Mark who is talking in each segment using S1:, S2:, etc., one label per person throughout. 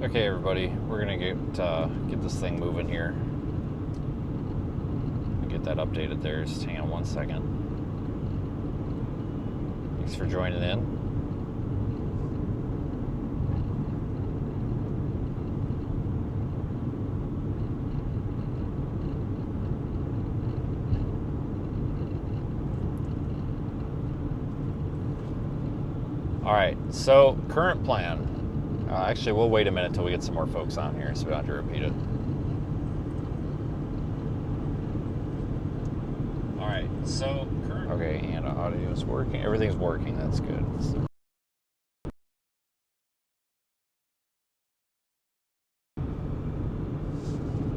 S1: Okay, everybody, we're gonna get this thing moving here. Get that updated there. Just hang on 1 second. Thanks for joining in. All right, so current plan. Actually, we'll wait a minute till we get some more folks on here so we don't have to repeat it. All right, so current. Okay, and audio is working. Everything's working. That's good.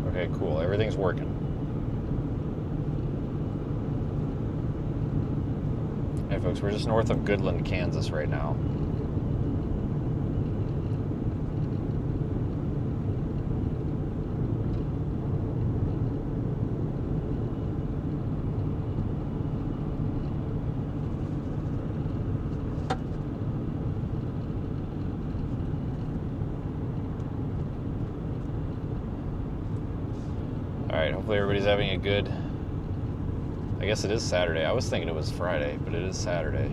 S1: Okay, cool. Everything's working. Hey, folks, we're just north of Goodland, Kansas right now. All right, hopefully everybody's having a good... I guess it is Saturday. I was thinking it was Friday, but it is Saturday.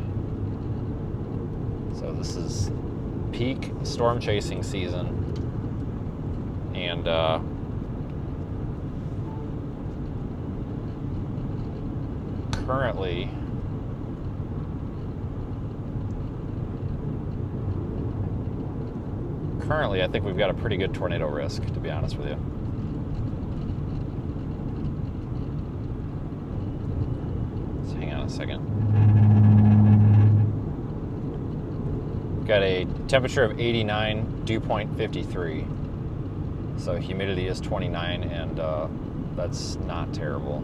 S1: So this is peak storm chasing season. And currently I think we've got a pretty good tornado risk, to be honest with you. So hang on a second. Got a temperature of 89, dew point 53. So humidity is 29, and that's not terrible.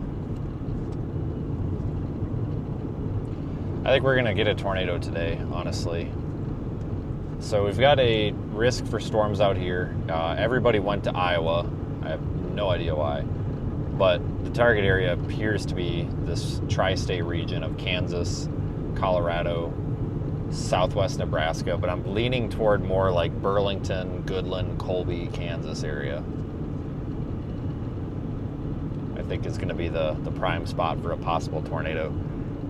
S1: I think we're gonna get a tornado today, honestly. So we've got a risk for storms out here. Everybody went to Iowa. I have no idea why. But the target area appears to be this tri-state region of Kansas, Colorado, southwest Nebraska, but I'm leaning toward more like Burlington, Goodland, Colby, Kansas area. I think is going to be the prime spot for a possible tornado.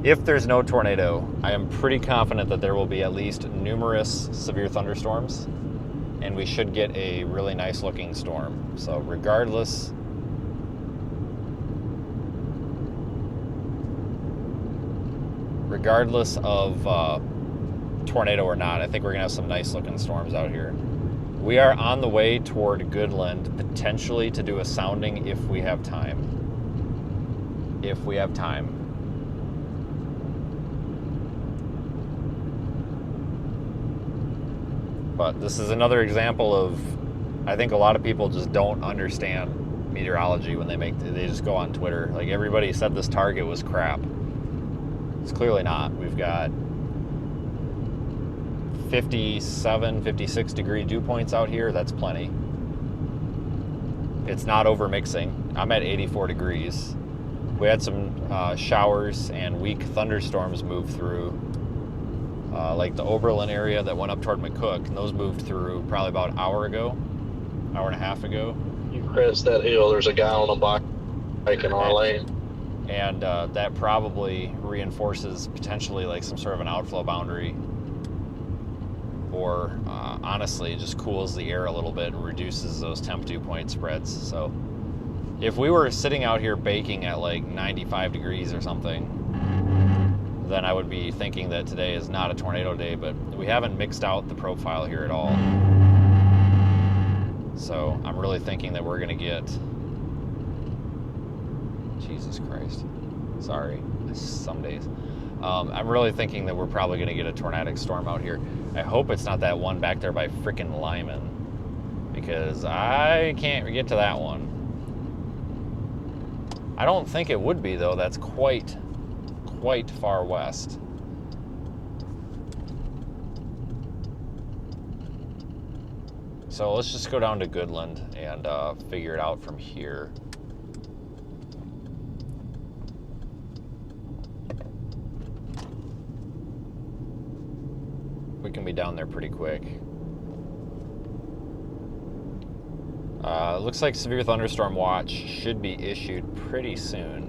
S1: If there's no tornado, I am pretty confident that there will be at least numerous severe thunderstorms, and we should get a really nice looking storm. So regardless of tornado or not, I think we're gonna have some nice looking storms out here. We are on the way toward Goodland, potentially to do a sounding if we have time. If we have time. But this is another example of, I think a lot of people just don't understand meteorology when they just go on Twitter. Like, everybody said this target was crap. It's clearly not. We've got 57, 56 degree dew points out here. That's plenty. It's not over mixing. I'm at 84 degrees. We had some showers and weak thunderstorms move through, like the Oberlin area that went up toward McCook, and those moved through probably about an hour and a half ago.
S2: You crest that hill, there's a guy on a bike in our lane.
S1: And that probably reinforces potentially like some sort of an outflow boundary, or honestly just cools the air a little bit and reduces those temp dew point spreads. So if we were sitting out here baking at like 95 degrees or something, then I would be thinking that today is not a tornado day, but we haven't mixed out the profile here at all. So I'm really thinking that we're gonna get... Jesus Christ. Sorry, some days. I'm really thinking that we're probably gonna get a tornadic storm out here. I hope it's not that one back there by frickin' Lyman, because I can't get to that one. I don't think it would be, though. That's quite far west. So let's just go down to Goodland and figure it out from here. We can be down there pretty quick. Looks like severe thunderstorm watch should be issued pretty soon.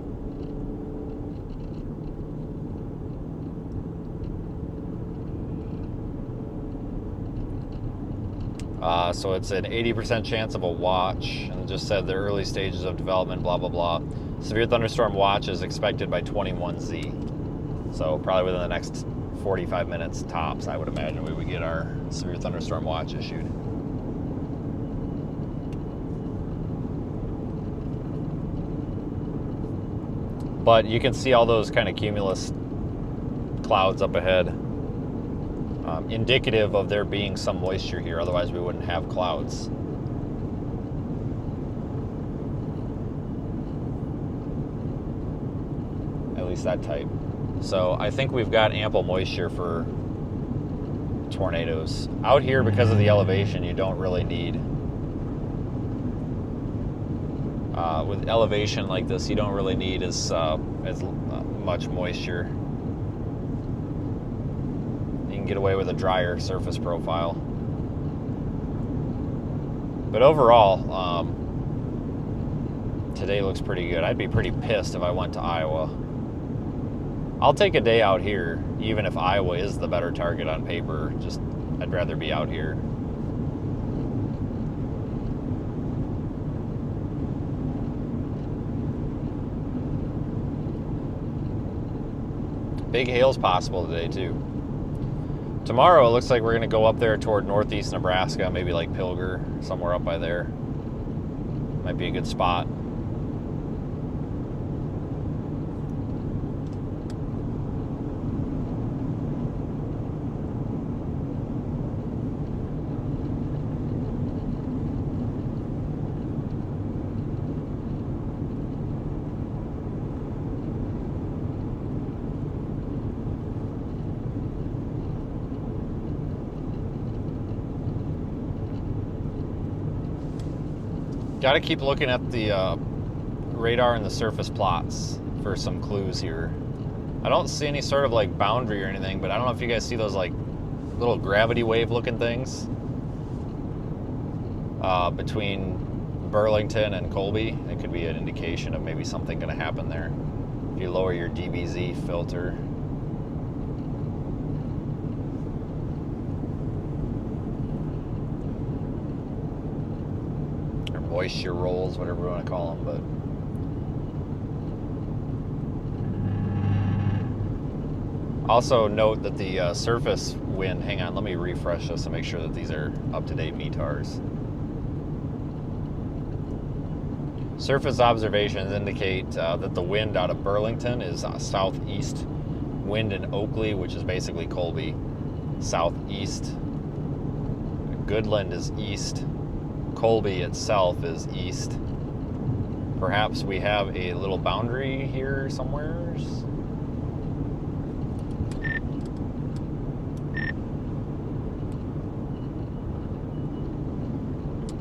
S1: So it's an 80% chance of a watch, and it just said the early stages of development, blah, blah, blah. Severe thunderstorm watch is expected by 21Z. So probably within the next 45 minutes tops, I would imagine we would get our severe thunderstorm watch issued. But you can see all those kind of cumulus clouds up ahead. Indicative of there being some moisture here, otherwise we wouldn't have clouds. At least that type. So I think we've got ample moisture for tornadoes. Out here, because of the elevation, you don't really need... with elevation like this, you don't really need as much moisture. Get away with a drier surface profile. But overall, today looks pretty good. I'd be pretty pissed if I went to Iowa. I'll take a day out here, even if Iowa is the better target on paper. Just, I'd rather be out here. Big hail's possible today, too. Tomorrow, it looks like we're going to go up there toward northeast Nebraska, maybe like Pilger, somewhere up by there. Might be a good spot. Got to keep looking at the radar and the surface plots for some clues here. I don't see any sort of like boundary or anything, but I don't know if you guys see those like little gravity wave looking things between Burlington and Colby. It could be an indication of maybe something going to happen there. If you lower your DBZ filter. Moisture rolls, whatever we want to call them, but also note that the surface wind, hang on, let me refresh this to make sure that these are up-to-date METARs. Surface observations indicate that the wind out of Burlington is southeast. Wind in Oakley, which is basically Colby, southeast. Goodland is east. Colby itself is east. Perhaps we have a little boundary here somewhere.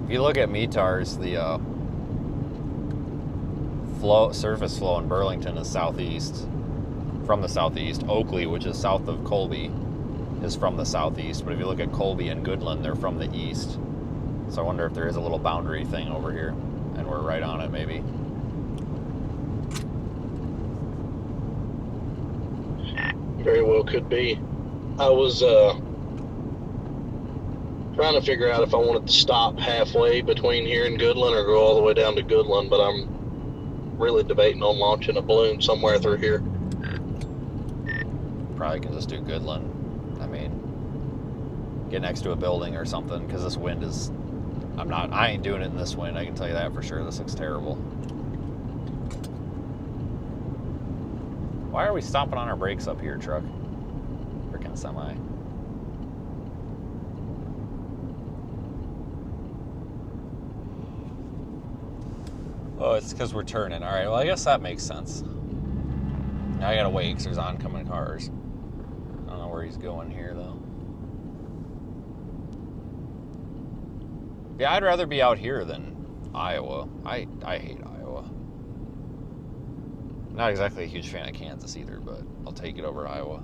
S1: If you look at METARs, the surface flow in Burlington is southeast, from the southeast. Oakley, which is south of Colby, is from the southeast. But if you look at Colby and Goodland, they're from the east. So I wonder if there is a little boundary thing over here, and we're right on it, maybe.
S2: Very well could be. I was trying to figure out if I wanted to stop halfway between here and Goodland or go all the way down to Goodland, but I'm really debating on launching a balloon somewhere through here.
S1: Probably can just do Goodland. I mean, get next to a building or something, because this wind is... I ain't doing it in this wind, I can tell you that for sure. This looks terrible. Why are we stomping on our brakes up here, truck? Frickin' semi. Oh, it's because we're turning. All right, well, I guess that makes sense. Now I gotta wait because there's oncoming cars. I don't know where he's going here, though. Yeah, I'd rather be out here than Iowa. I hate Iowa. Not exactly a huge fan of Kansas either, but I'll take it over Iowa.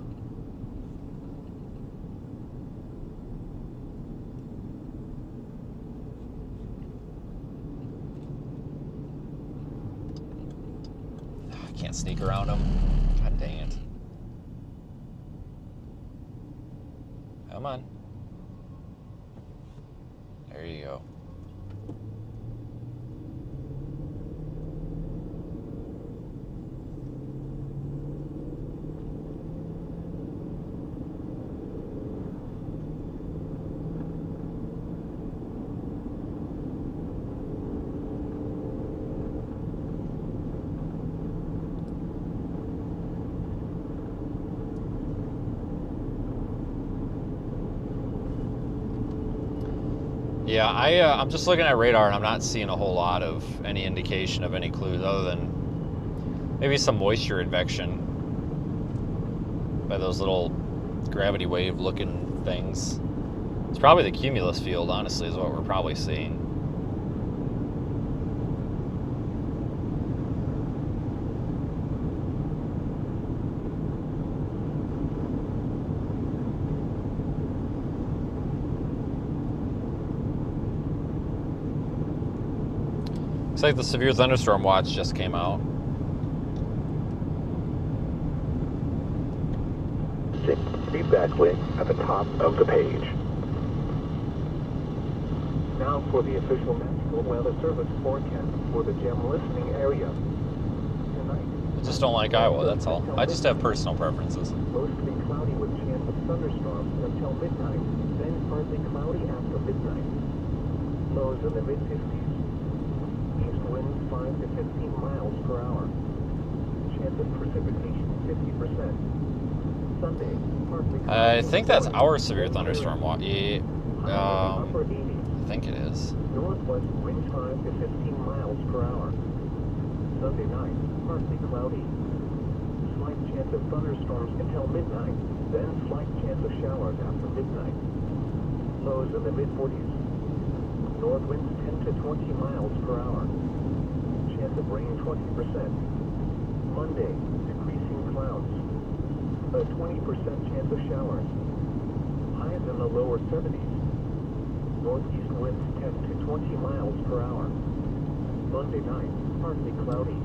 S1: sneak around them. God dang it. Come on. There you go. Yeah, I'm just looking at radar and I'm not seeing a whole lot of any indication of any clues other than maybe some moisture advection by those little gravity wave looking things. It's probably the cumulus field, honestly, is what we're probably seeing. Looks like the severe thunderstorm watch just came out.
S3: Feedback link at the top of the page. Now for the official National Weather Service forecast for the GEM listening area. Tonight,
S1: I just don't like Iowa, that's all. I just have personal preferences.
S3: mostly cloudy with chance of thunderstorms until midnight, then partly cloudy after midnight. Lows in the mid-50s. East winds 5 to 15 miles per hour. Chance of precipitation 50%. Sunday, partly
S1: I think that's our severe thunderstorm watch. Yeah,
S3: upper 80s.
S1: I think it is.
S3: Northwest wind 5 to 15 miles per hour. Sunday night, partly cloudy. Slight chance of thunderstorms until midnight, then slight chance of showers after midnight. Lows in the mid-40s. North winds 10 to 20 miles per hour. Chance of rain 20%. Monday, decreasing clouds. A 20% chance of showers. Highs in the lower 70s. Northeast winds 10 to 20 miles per hour. Monday night, partly cloudy.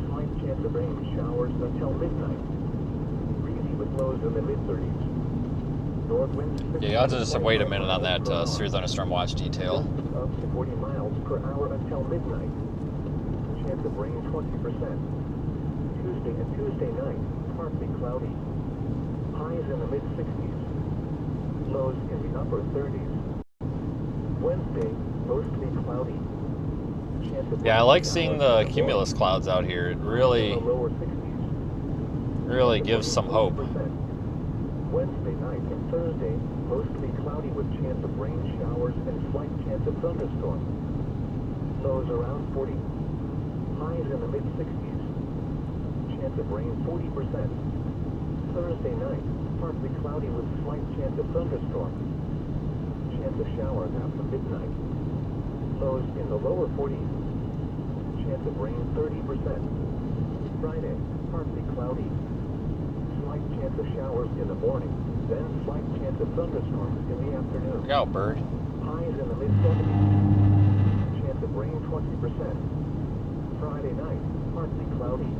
S3: Slight chance of rain showers until midnight. Breezy with lows in the mid-30s. North winds 50
S1: Yeah, you have to just
S3: to
S1: wait a
S3: 25
S1: minute on that
S3: miles per hour.
S1: severe thunderstorm watch detail.
S3: Up to 40 miles per hour until midnight. Chance of rain 20%. Tuesday and Tuesday night, partly cloudy. Highs in the mid-60s. Lows in the upper 30s. Wednesday, mostly cloudy. Chance of
S1: Yeah, I
S3: rain
S1: like seeing the
S3: showers in
S1: cumulus clouds out here. It really,
S3: in the lower 60s.
S1: really gives some hope.
S3: Wednesday night and Thursday, mostly cloudy with chance of rain showers and slight chance of thunderstorms. Lows around 40. Highs in the mid-60s. Chance of rain 40%. Thursday night, partly cloudy with slight chance of thunderstorms. Chance of showers after midnight. Lows in the lower 40s. Chance of rain 30%. Friday, partly cloudy. Slight chance of showers in the morning, then slight chance of thunderstorms in the afternoon.
S1: Look out, bird.
S3: Highs in the mid-70s. Chance of rain 20%. Friday night, partly cloudy.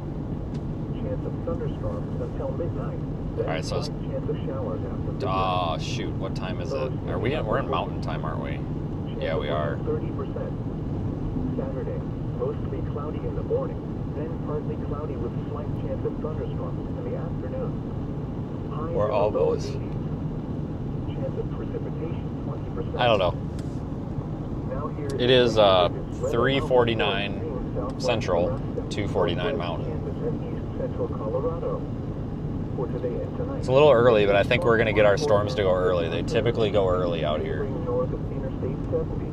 S3: Chance of thunderstorms until midnight. Then
S1: Alright, so it's-
S3: slight chance of showers after midnight.
S1: Oh, shoot. What time is it? Are we in, we're in mountain time, aren't we? Yeah, we are.
S3: 30%. Saturday, mostly cloudy in the morning, then partly cloudy with slight chance of thunderstorms in the afternoon. Highs
S1: Or
S3: in the
S1: all
S3: low
S1: those.
S3: 80s. Chance of precipitation 20%.
S1: I don't know.
S3: Now here
S1: It is,
S3: weather
S1: 3:49
S3: outlook for
S1: Central,
S3: Nebraska,
S1: 2:49
S3: Northwest
S1: Mountain.
S3: Kansas, and east central Colorado. For today and tonight.
S1: It's a little early, but I think we're going to get our storms to go early. They typically go early out here.
S3: North of Interstate 70.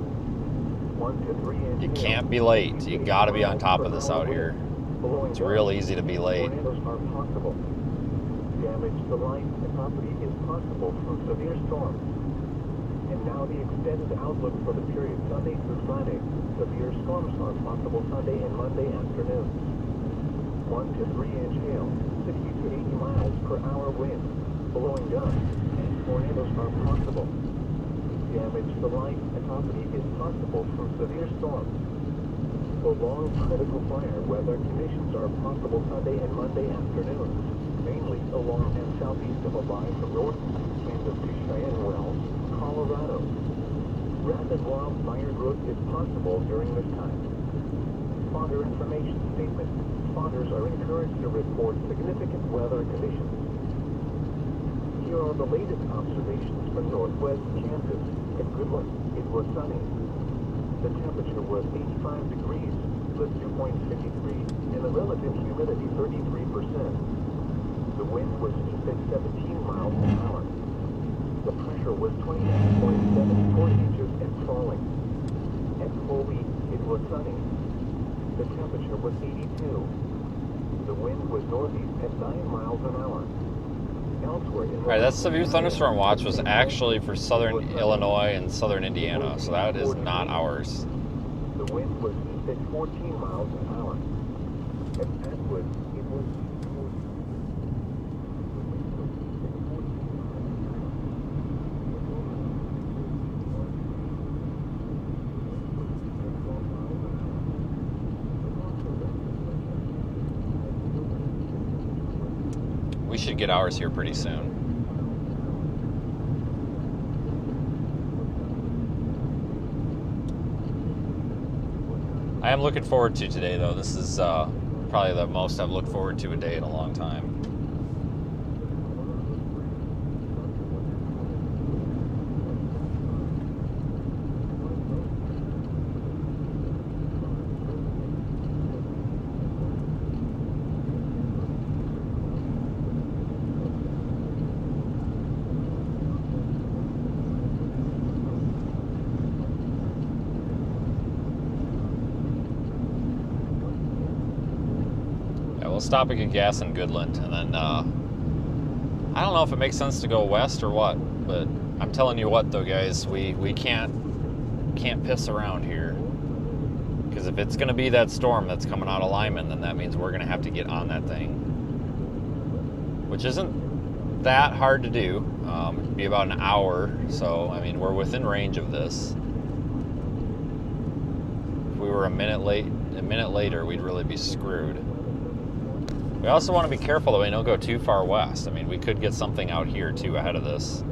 S3: 1 to 3 inch
S1: You
S3: hail.
S1: can't be late. You got to be on top of this out here.
S3: Blowing
S1: It's
S3: gusts.
S1: real easy to be late.
S3: Tornadoes are possible. Damage to life and property is possible from severe storms. And now the extended outlook for the period Sunday through Friday. Severe storms are possible Sunday and Monday afternoons. 1 to 3 inch hail, 60 to 80 miles per hour wind, blowing gusts, and tornadoes are possible. Damage to life and property is possible from severe storms. Prolonged critical fire weather conditions are possible Sunday and Monday afternoons, mainly along and southeast of a line from North Kansas to Cheyenne Wells, Colorado. Rapid wildfire growth is possible during this time. Spotter information statement. Spotters are encouraged to report significant weather conditions. Here are the latest observations from northwest Kansas. At Goodland, it was sunny. The temperature was 85 degrees, the dew point 53, and the relative humidity 33%. The wind was east at 17 miles an hour. The pressure was 29.74 inches and falling. At Colby, it was sunny. The temperature was 82. The wind was northeast at 9 miles an hour. Elsewhere in the
S1: Alright, that severe thunderstorm watch was actually for southern Illinois and southern Indiana, so that is not ours.
S3: The wind was east at 14 miles an hour. At Atwood, it was
S1: We should get ours here pretty soon. I am looking forward to today, though. This is probably the most I've looked forward to a day in a long time. We'll stop and get gas in Goodland, and then I don't know if it makes sense to go west or what, but I'm telling you what, though, guys, we can't piss around here, because if it's going to be that storm that's coming out of Lyman, then that means we're going to have to get on that thing, which isn't that hard to do. It'd be about an hour, so I mean we're within range of this. If we were a minute later, we'd really be screwed. We also want to be careful that we don't go too far west. I mean, we could get something out here, too, ahead of this.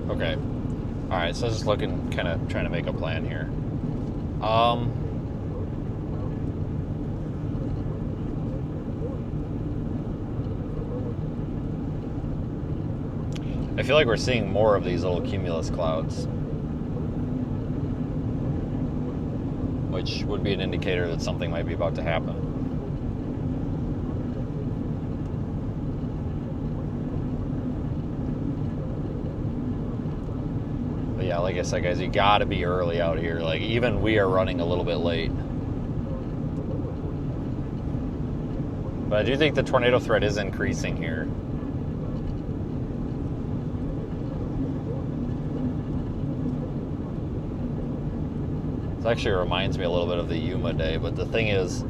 S1: Okay. Alright, so just looking, kind of trying to make a plan here. I feel like we're seeing more of these little cumulus clouds, which would be an indicator that something might be about to happen. But yeah, like I said, guys, you gotta be early out here. Like, even we are running a little bit late. But I do think the tornado threat is increasing here. It actually reminds me a little bit of the Yuma day, but the thing is,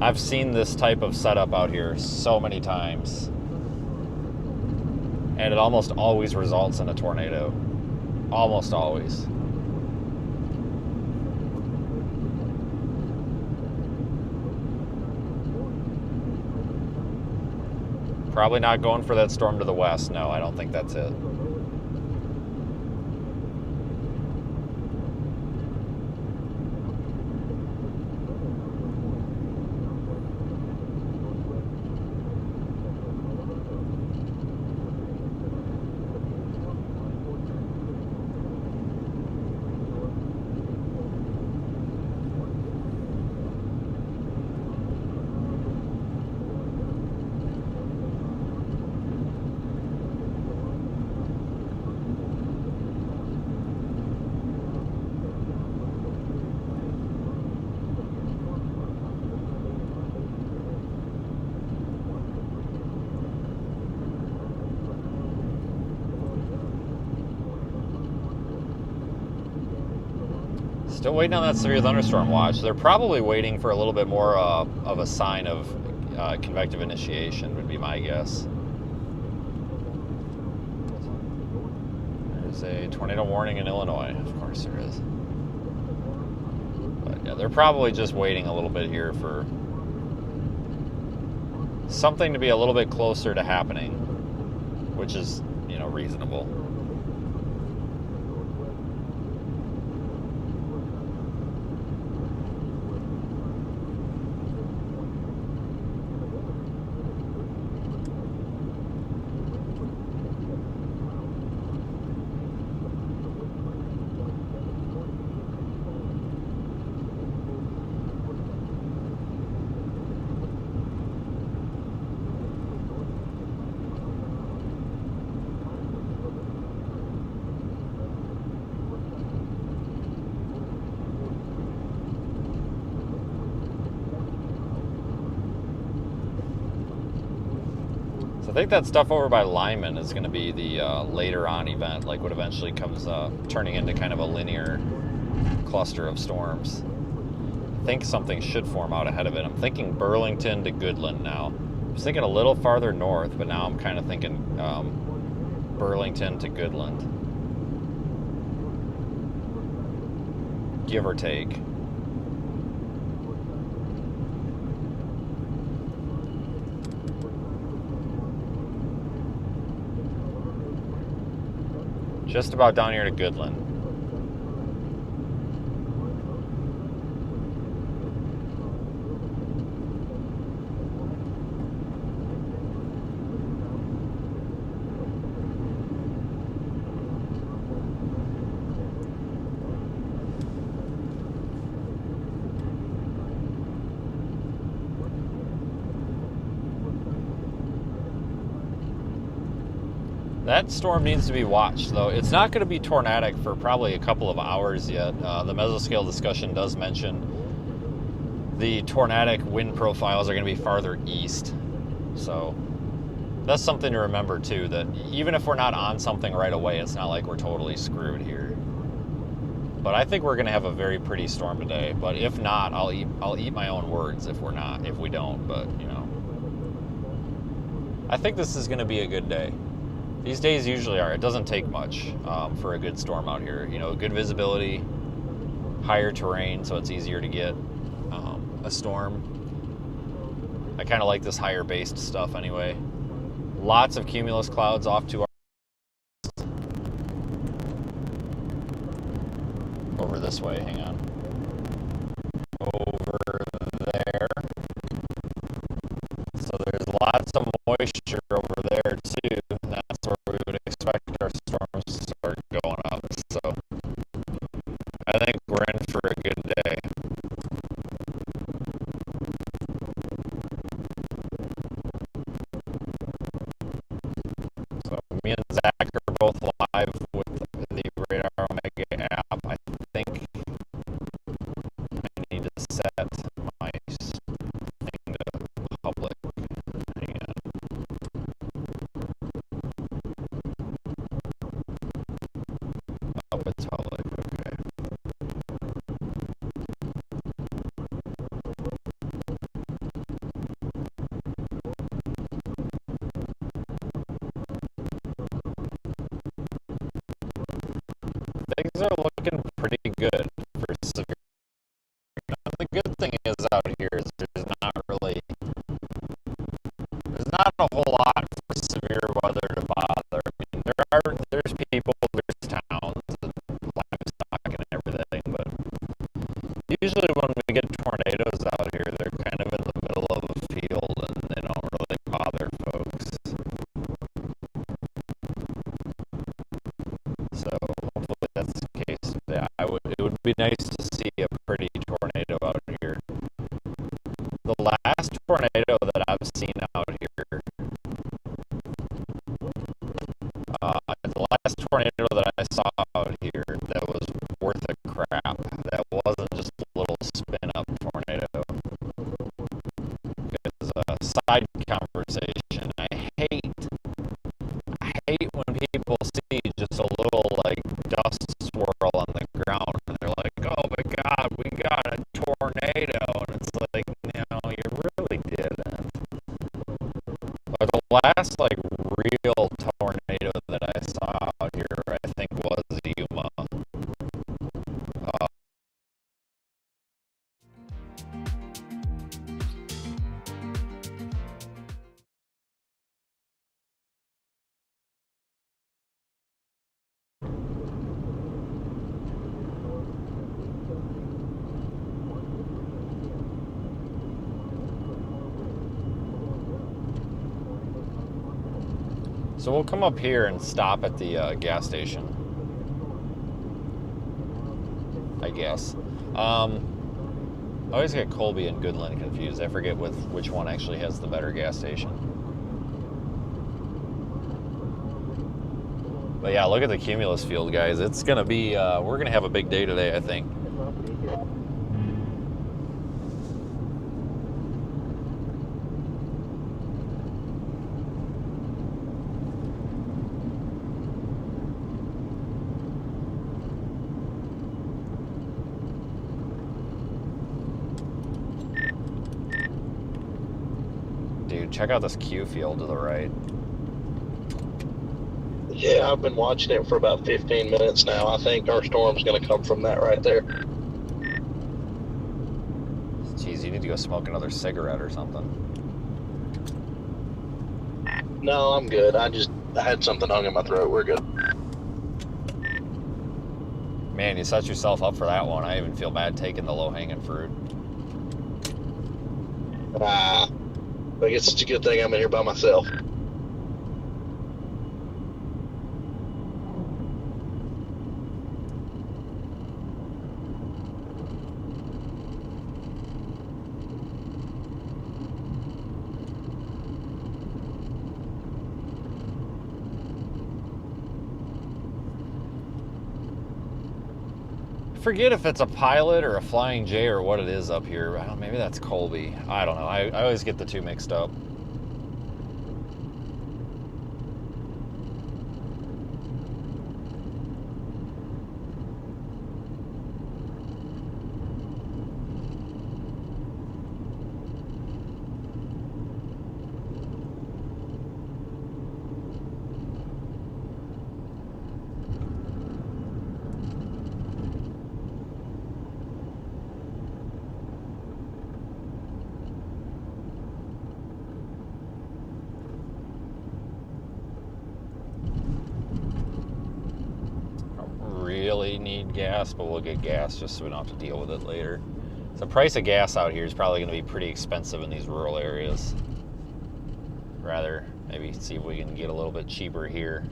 S1: I've seen this type of setup out here so many times, and it almost always results in a tornado. Almost always. Probably not going for that storm to the west. No, I don't think that's it. Still waiting on that severe thunderstorm watch. They're probably waiting for a little bit more of a sign of convective initiation, would be my guess. There's a tornado warning in Illinois. Of course there is. But yeah, they're probably just waiting a little bit here for something to be a little bit closer to happening, which is, you know, reasonable. I think that stuff over by Lyman is going to be the later on event, like what eventually comes turning into kind of a linear cluster of storms. I think something should form out ahead of it. I'm thinking Burlington to Goodland now. I was thinking a little farther north, but now I'm kind of thinking Burlington to Goodland. Give or take. Just about down here to Goodland. That storm needs to be watched, though. It's not going to be tornadic for probably a couple of hours yet. The mesoscale discussion does mention the tornadic wind profiles are going to be farther east. So that's something to remember, too, that even if we're not on something right away, it's not like we're totally screwed here. But I think we're going to have a very pretty storm today. But if not, I'll eat my own words if we don't. But, you know, I think this is going to be a good day. These days usually are. It doesn't take much for a good storm out here. You know, good visibility, higher terrain, so it's easier to get a storm. I kind of like this higher based stuff anyway. Lots of cumulus clouds off to our over this way. Hang on. Over there. So there's lots of moisture over there too. That's where we would expect our storms to start going up. So I think we're in for a good day. So me and Zach are both live with the Radar Omega app. I think I need to set my thing to public. Hang on. Up it's public, okay. Things are looking pretty good for severe. The good thing is out here is there's not a whole lot conversation. I hate when people see just a little like dust swirl on the ground and they're like, "Oh my God, we got a tornado," and it's like, no, you really didn't. But the last like real tornado that I saw out here, I think, was Yuma. So we'll come up here and stop at the gas station, I guess. I always get Colby and Goodland confused. I forget which one actually has the better gas station. But yeah, look at the Cumulus field, guys. It's gonna be, we're gonna have a big day today, I think. Dude, check out this Q field to the right.
S2: Yeah, I've been watching it for about 15 minutes now. I think our storm's going to come from that right there.
S1: Jeez, you need to go smoke another cigarette or something.
S2: No, I'm good. I had something hung in my throat. We're good.
S1: Man, you set yourself up for that one. I even feel bad taking the low-hanging fruit.
S2: I guess it's a good thing I'm in here by myself.
S1: Forget if it's a Pilot or a Flying J or what it is up here. Maybe that's Colby. I don't know. I always get the two mixed up. Really need gas, but we'll get gas just so we don't have to deal with it later. The price of gas out here is probably going to be pretty expensive in these rural areas. Rather, maybe see if we can get a little bit cheaper here.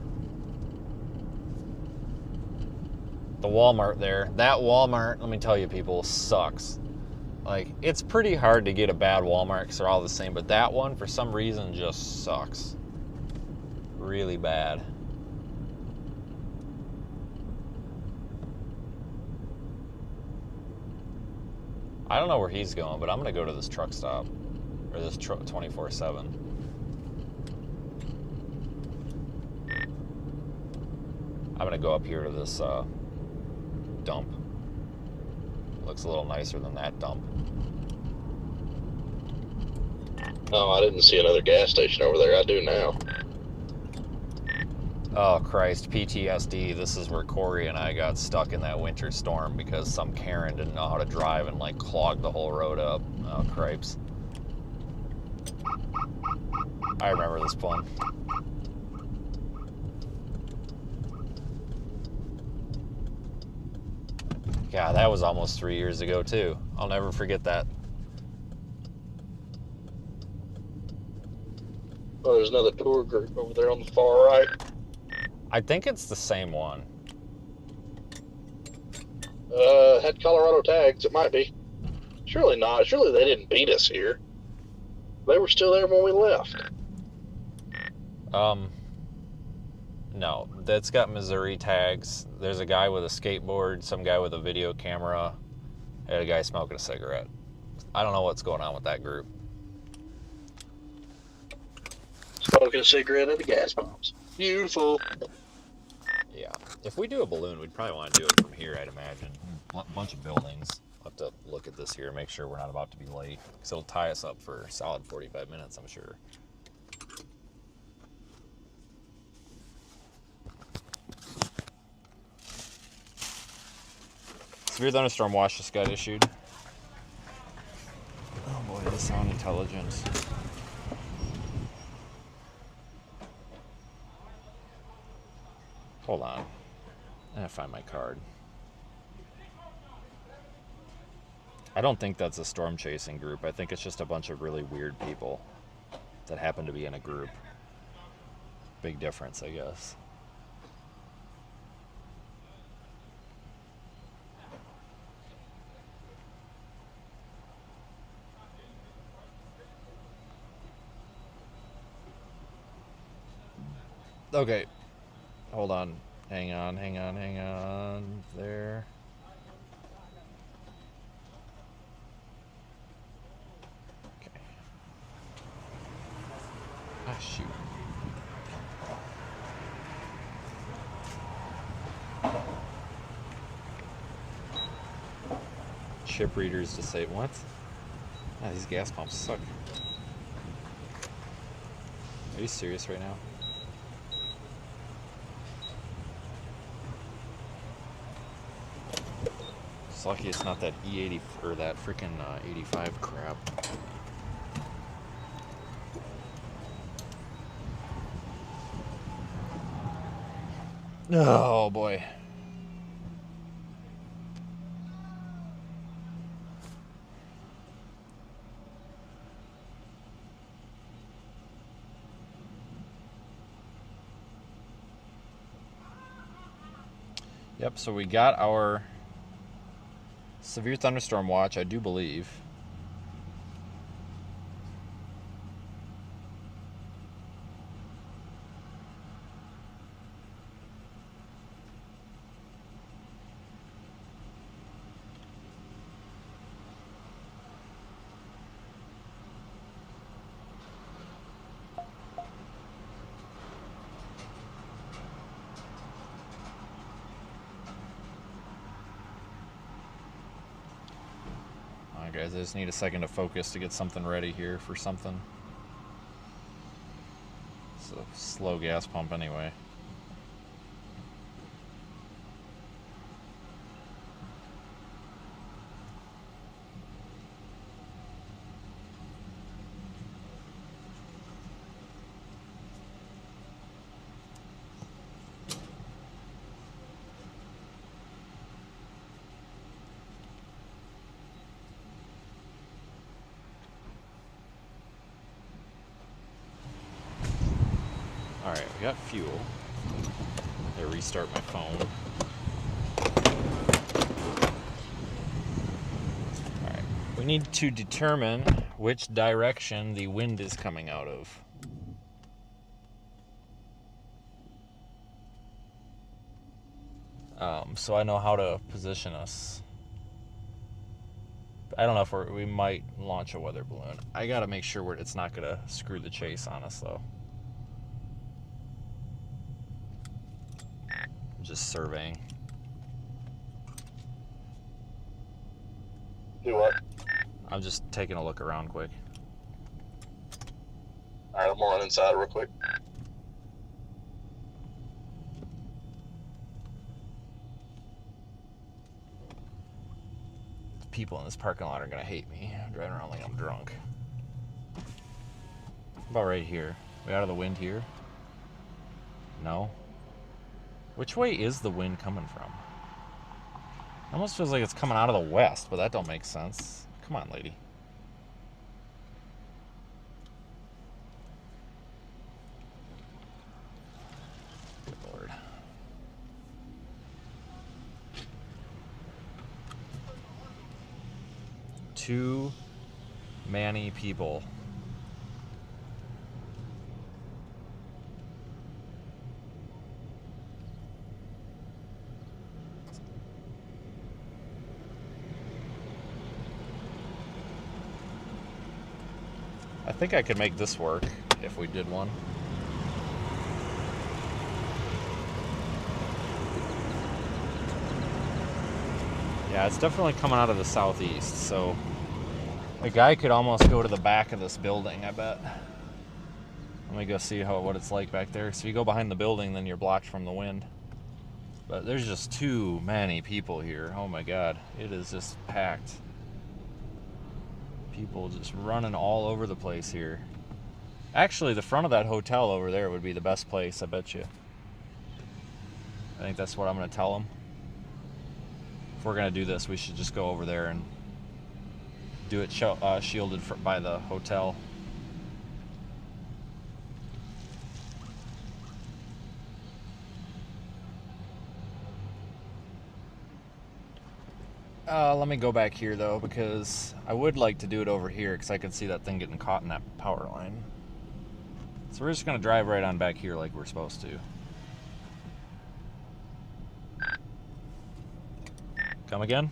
S1: The Walmart there, that Walmart, let me tell you people, sucks. Like, it's pretty hard to get a bad Walmart because they're all the same, but that one, for some reason, just sucks. Really bad. I don't know where he's going, but I'm going to go to this truck stop, or this 24/7. I'm going to go up here to this dump. Looks a little nicer than that dump.
S2: Oh, I didn't see another gas station over there. I do now.
S1: Oh, Christ, PTSD. This is where Corey and I got stuck in that winter storm because some Karen didn't know how to drive and, like, clogged the whole road up. Oh, cripes. I remember this one. Yeah, that was almost 3 years ago, too. I'll never forget that.
S2: Oh, there's another tour group over there on the far right.
S1: I think it's the same one.
S2: Had Colorado tags. It might be. Surely not. Surely they didn't beat us here. They were still there when we left.
S1: No, that's got Missouri tags. There's a guy with a skateboard, some guy with a video camera, and a guy smoking a cigarette. I don't know what's going on with that group.
S2: smoking a cigarette at the gas pumps. Beautiful.
S1: Yeah. If we do a balloon, we'd probably want to do it from here, I'd imagine. A bunch of buildings. I'll have to look at this here, make sure we're not about to be late. Because it'll tie us up for a solid 45 minutes, I'm sure. Severe thunderstorm watch just got issued. Oh boy, they sound intelligent. Hold on. I gotta find my card. I don't think that's a storm chasing group. I think it's just a bunch of really weird people that happen to be in a group. Big difference, I guess. Okay. Hold on. Hang on. There. Okay. Ah, shoot. Chip readers to say what? Ah, these gas pumps suck. Are you serious right now? It's lucky it's not that E80 or that freaking 85 crap. Oh boy. Yep, so we got our severe thunderstorm watch, I do believe. Guys, I just need a second to focus to get something ready here for something. It's a slow gas pump anyway. Alright, we got fuel. I gotta restart my phone. Alright, we need to determine which direction the wind is coming out of. So I know how to position us. I don't know if we might launch a weather balloon. I gotta make sure it's not gonna screw the chase on us though. Just surveying.
S2: Do what?
S1: I'm just taking a look around quick.
S2: Alright, I'm gonna run inside real quick.
S1: People in this parking lot are gonna hate me. I'm driving around like I'm drunk. About right here. We out of the wind here? No? Which way is the wind coming from? It almost feels like it's coming out of the west, but that don't make sense. Come on, lady. Good Lord. Too many people. I think I could make this work if we did one. Yeah, it's definitely coming out of the southeast, so a guy could almost go to the back of this building, I bet. Let me go see what it's like back there. So if you go behind the building, then you're blocked from the wind. But there's just too many people here. Oh my god, it is just packed. People just running all over the place here. Actually, the front of that hotel over there would be the best place, I bet you. I think that's what I'm going to tell them. If we're going to do this, we should just go over there and do it shielded by the hotel. Let me go back here though, because I would like to do it over here because I could see that thing getting caught in that power line. So we're just going to drive right on back here like we're supposed to. Come again?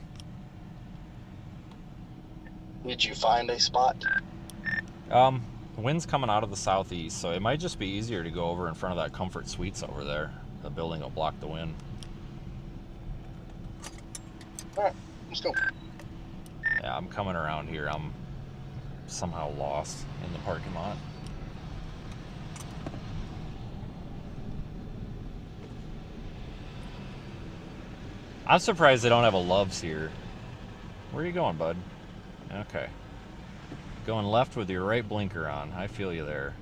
S2: Did you find a spot?
S1: The wind's coming out of the southeast, so it might just be easier to go over in front of that Comfort Suites over there. The building will block the wind.
S2: Alright, let's go.
S1: Yeah, I'm coming around here. I'm somehow lost in the parking lot. I'm surprised they don't have a Love's here. Where are you going, bud? Okay. Going left with your right blinker on. I feel you there.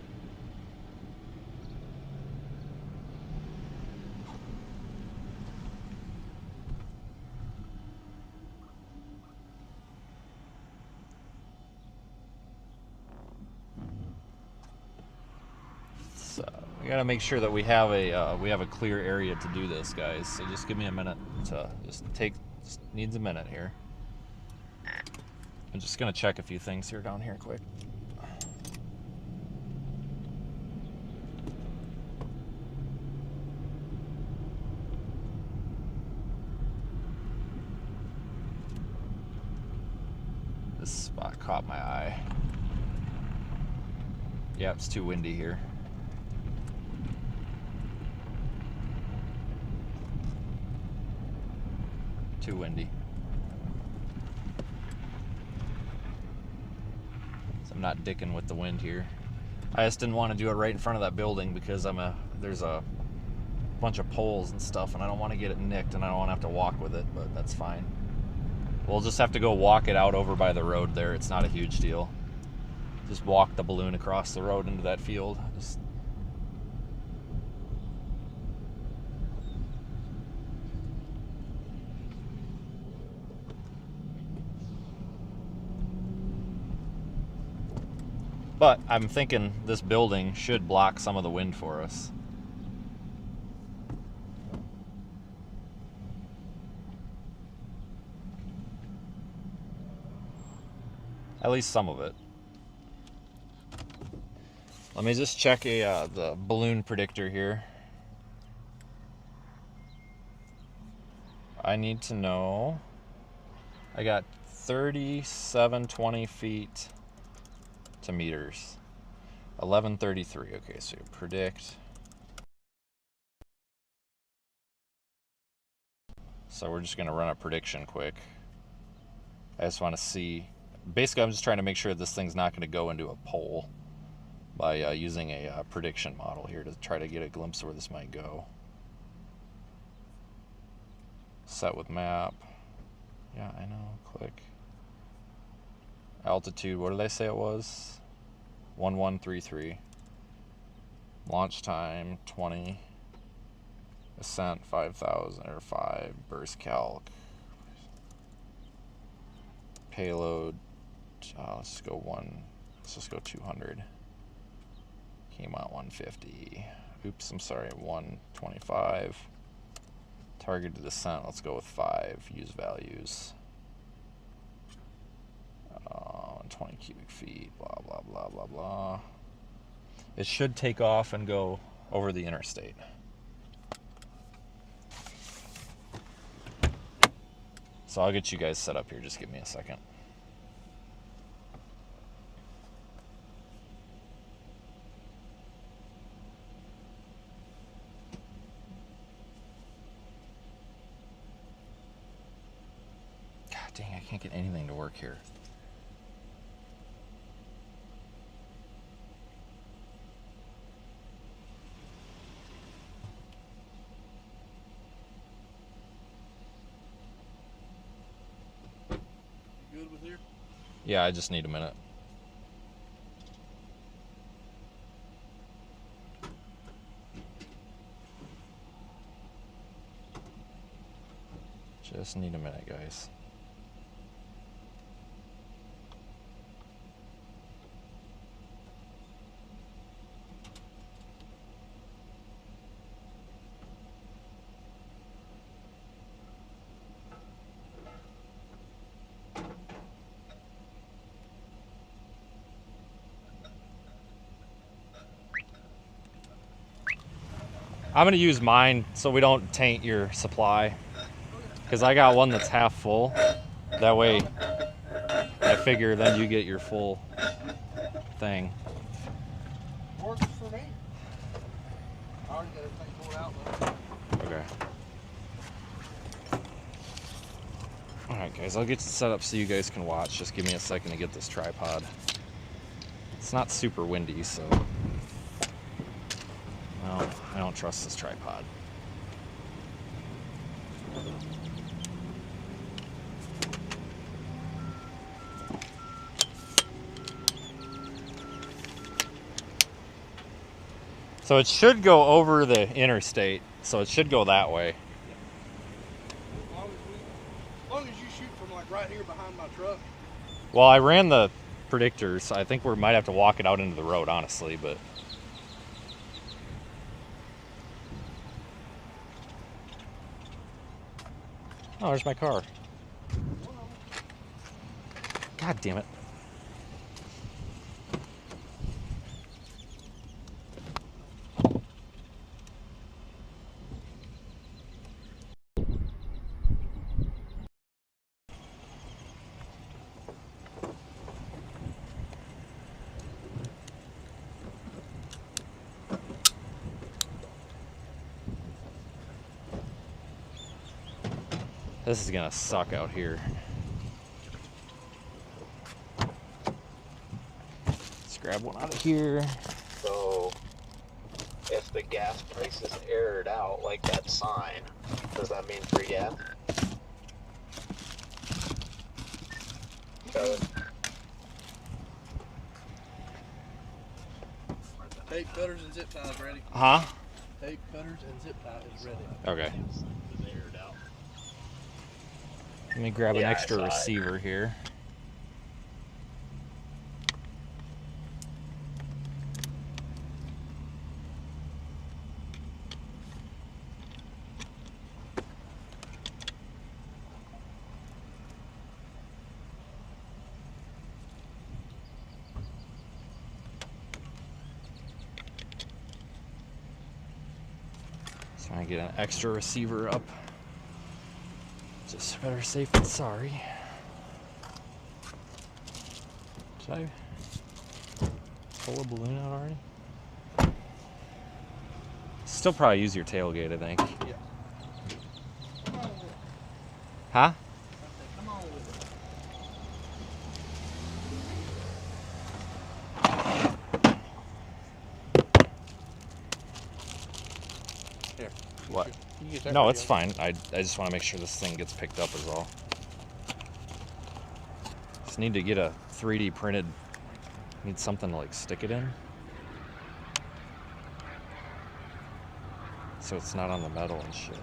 S1: So we gotta make sure that we have a clear area to do this, guys. So just give me a minute to just needs a minute here. I'm just gonna check a few things here down here quick. This spot caught my eye. Yeah, it's too windy here. Too windy. So I'm not dicking with the wind here. I just didn't want to do it right in front of that building because there's a bunch of poles and stuff, and I don't want to get it nicked, and I don't want to have to walk with it, but that's fine. We'll just have to go walk it out over by the road there. It's not a huge deal. Just walk the balloon across the road into that field. But I'm thinking this building should block some of the wind for us. At least some of it. Let me just check the balloon predictor here. I need to know. I got 3720 feet to meters. 1133. Okay, so you predict. So we're just going to run a prediction quick. I just want to see. Basically, I'm just trying to make sure this thing's not going to go into a pole by using a prediction model here to try to get a glimpse of where this might go. Set with map. Yeah, I know. Click. Altitude, what did I say it was? 1133. Launch time 20. Ascent 5,000 or 5. Burst calc. Payload. Let's just go 200. Came out 150. Oops, I'm sorry, 125. Targeted descent, let's go with 5. Use values. 20 cubic feet, blah, blah, blah, blah, blah. It should take off and go over the interstate. So I'll get you guys set up here. Just give me a second. Dang, I can't get anything to work here.
S4: You good with here?
S1: Yeah, I just need a minute. Just need a minute, guys. I'm gonna use mine so we don't taint your supply, because I got one that's half full. That way, I figure then you get your full thing.
S4: Works for me. I already got everything pulled out though.
S1: Okay. Alright guys, I'll get set up so you guys can watch. Just give me a second to get this tripod. It's not super windy, so well, I don't trust this tripod. So it should go over the interstate, so it should go that way.
S4: As long as you shoot from like right here behind my truck.
S1: Well, I ran the predictors. I think we might have to walk it out into the road, honestly, but oh, there's my car. God damn it. This is gonna suck out here. Let's grab one out of here.
S2: So, if the gas price is aired out like that sign, does that mean free gas?
S4: Tape cutters and zip ties ready.
S1: Huh?
S4: Tape cutters and zip tie is ready.
S1: Okay. Let me grab an
S2: Yeah, I
S1: extra
S2: saw it.
S1: receiver here. So I get an extra receiver up. Just better safe than sorry. Did I pull a balloon out already? Still probably use your tailgate, I think.
S4: Yeah. Come on with it.
S1: Huh?
S4: I said, come on with it. Here.
S1: What?
S4: You get that
S1: No,
S4: ready,
S1: it's fine. I just want to make sure this thing gets picked up is all. Just need to get a 3D printed, need something to like stick it in. So it's not on the metal and shit.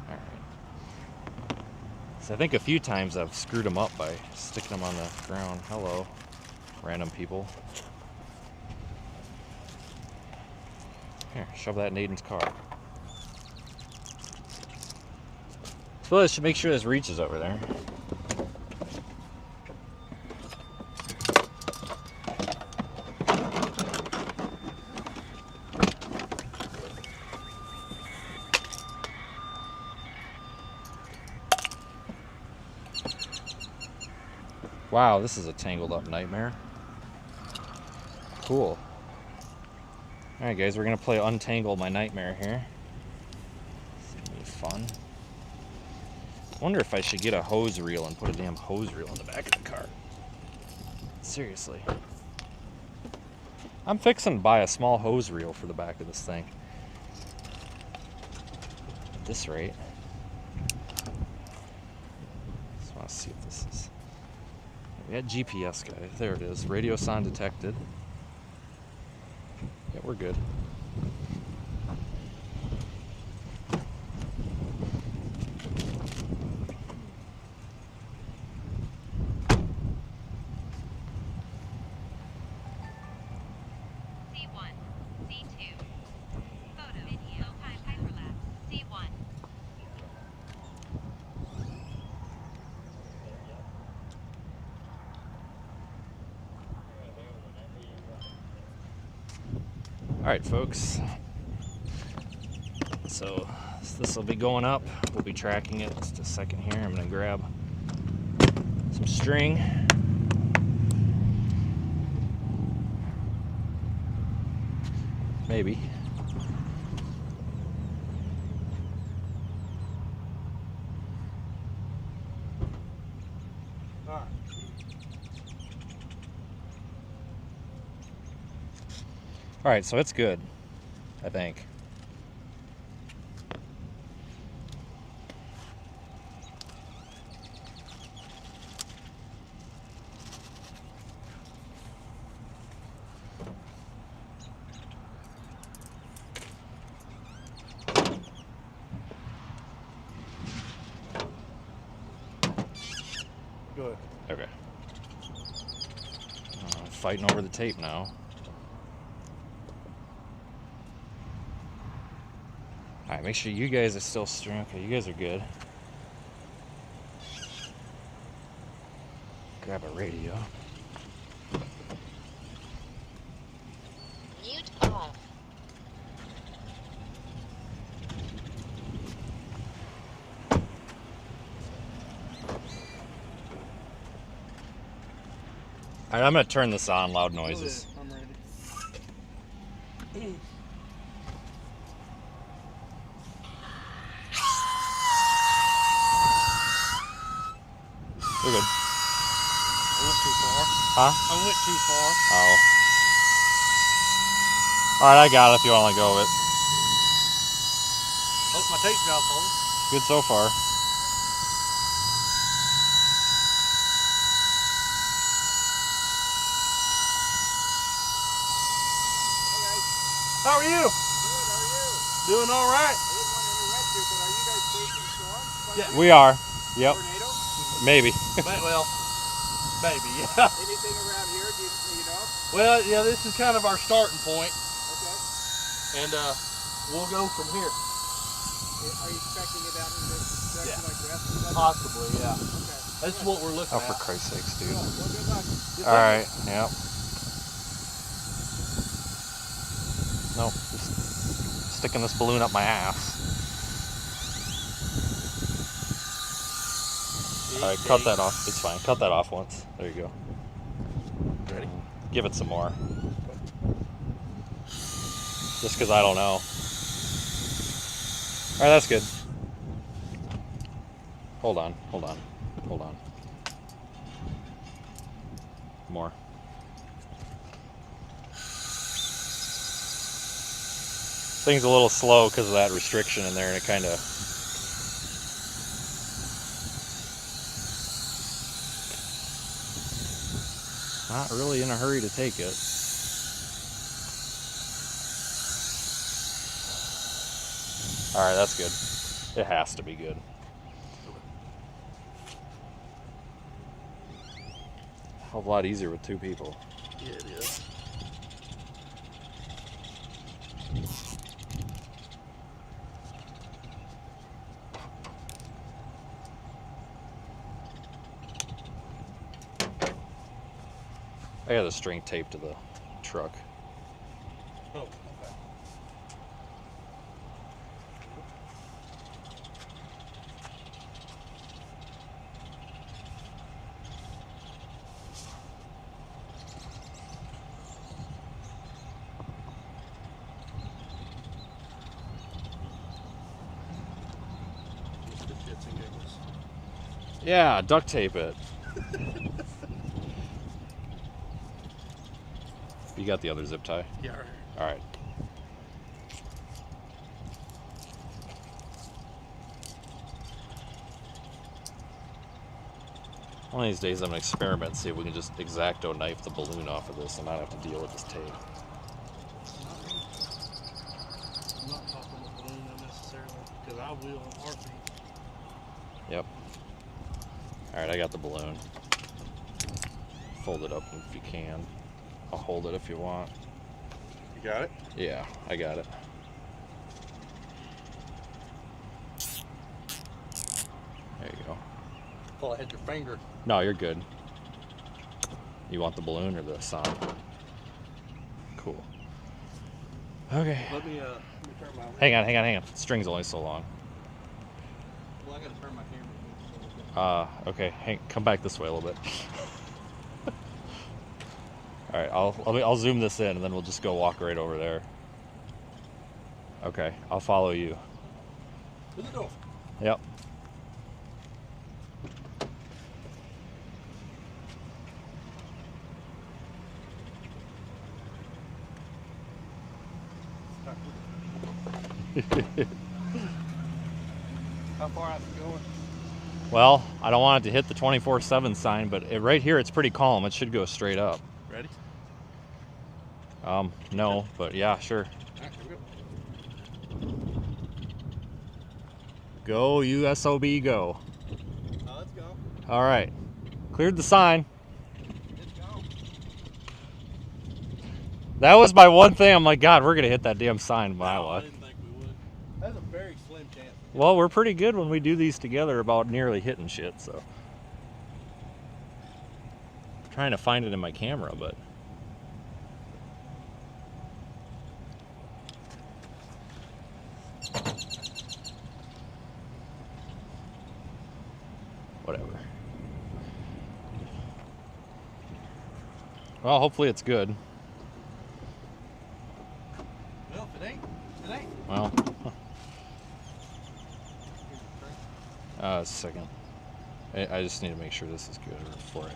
S1: Alright. So I think a few times I've screwed them up by sticking them on the ground. Hello, random people. Here, shove that in Aiden's car. So let's make sure this reaches over there. Wow, this is a tangled up nightmare. Cool. Alright guys, we're gonna play Untangle My Nightmare here. It's gonna be fun. Wonder if I should get a hose reel and put a damn hose reel in the back of the car. Seriously. I'm fixing to buy a small hose reel for the back of this thing. At this rate. Just want to see if this is... We got GPS, guys. There it is. Radio sound detected. Yeah, we're good. All right, folks. So this will be going up. We'll be tracking it. Just a second here. I'm gonna grab some string. Maybe.
S4: All right.
S1: All right, so it's good, I think.
S4: Good.
S1: Okay. Fighting over the tape now. All right, make sure you guys are still string. Okay, you guys are good. Grab a radio.
S5: Mute off.
S1: All right, I'm gonna turn this on. Loud noises.
S4: Go ahead. I'm ready.
S1: We're good.
S4: I went too far.
S1: Huh?
S4: I went too far.
S1: Oh. All right, I got it. If you want to let go of it.
S4: Hope my tape's not falling.
S1: Good so far.
S4: How are you?
S3: Good, how are you?
S4: Doing all right.
S3: I didn't want to interrupt you, but are you guys facing storms? Like
S4: Yeah.
S1: We are. Yep.
S3: tornado?
S1: Maybe.
S4: Well, maybe, yeah.
S3: Anything around here, do you know?
S4: Well, yeah, this is kind of our starting point,
S3: Okay.
S4: and we'll go from here.
S3: Are you expecting it out in this section
S4: Yeah.
S3: like the rest of us?
S4: Possibly, yeah.
S3: Okay.
S4: That's what we're looking
S1: Oh, for
S4: at.
S1: Christ's sakes, dude.
S3: Well, good luck.
S1: All right. Yep. Nope. Just sticking this balloon up my ass. All right, cut that off. It's fine. Cut that off once. There you go.
S4: Ready?
S1: Give it some more. Just because I don't know. All right, that's good. Hold on. Hold on. Hold on. More. Thing's a little slow because of that restriction in there, and it kind of... Not really in a hurry to take it. Alright, that's good. It has to be good. A hell of a lot easier with two people.
S4: Yeah, it is.
S1: I got a string taped to the truck.
S4: Oh, okay. Just the shits and giggles.
S1: Yeah, duct tape it. You got the other zip tie?
S4: Yeah, right.
S1: All right. One of these days I'm gonna experiment and see if we can just X-Acto knife the balloon off of this and not have to deal with this tape.
S4: I'm not popping the balloon unnecessarily because I will on heartbeat.
S1: Yep. All right, I got the balloon. Fold it up if you can. I'll hold it if you want.
S4: You got it?
S1: Yeah, I got it. There you go.
S4: Thought I had your finger.
S1: No, you're good. You want the balloon or the sound? Cool. Okay.
S4: Let me turn my.
S1: Hang on. The string's only so long.
S4: Well, I gotta turn my camera.
S1: Okay. Come back this way a little bit. All right, I'll zoom this in and then we'll just go walk right over there. Okay, I'll follow you.
S4: To the door.
S1: Yep.
S4: How far out you going?
S1: Well, I don't want it to hit the 24/7 sign, but right here it's pretty calm. It should go straight up.
S4: Ready?
S1: No, but yeah, sure.
S4: All right, here we go.
S1: Go, USOB, go.
S4: Let's go.
S1: All right. Cleared the sign.
S4: Let's go.
S1: That was my one thing. I'm like, God, we're going to hit that damn sign by
S4: I
S1: Iowa.
S4: didn't think we would. That's a very slim chance.
S1: Well, we're pretty good when we do these together about nearly hitting shit, so. I'm trying to find it in my camera, but. Whatever. Well, hopefully it's good.
S4: Well, if it ain't, it ain't.
S1: Well,
S4: Here's the turn.
S1: a second. I just need to make sure this is good before I.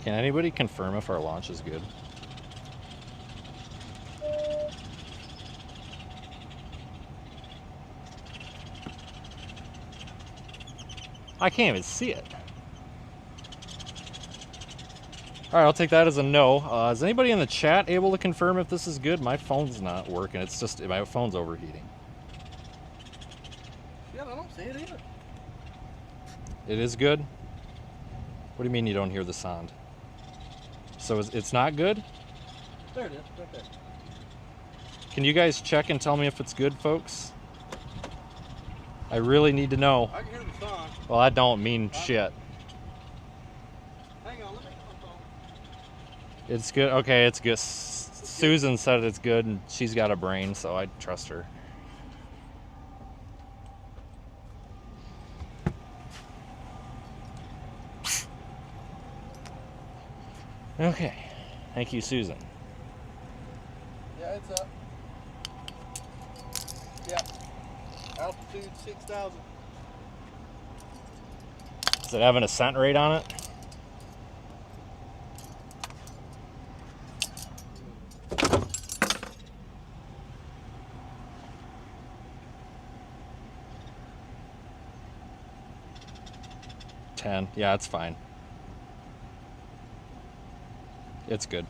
S1: Can anybody confirm if our launch is good? I can't even see it. All right, I'll take that as a no. Is anybody in the chat able to confirm if this is good? My phone's not working. It's just my phone's overheating.
S4: Yeah, I don't see it either.
S1: It is good? What do you mean you don't hear the sound? So it's not good?
S4: There it is, right there.
S1: Can you guys check and tell me if it's good, folks? I really need to know.
S4: I can hear the song.
S1: Well, I don't mean shit.
S4: Hang on, let me get my phone.
S1: It's good. Okay, it's good. Susan said it's good, and she's got a brain, so I trust her. Okay. Thank you, Susan.
S4: Yeah, it's up. Yeah. Altitude 6,000.
S1: Does it have an ascent rate on it? Yeah, it's fine. It's good.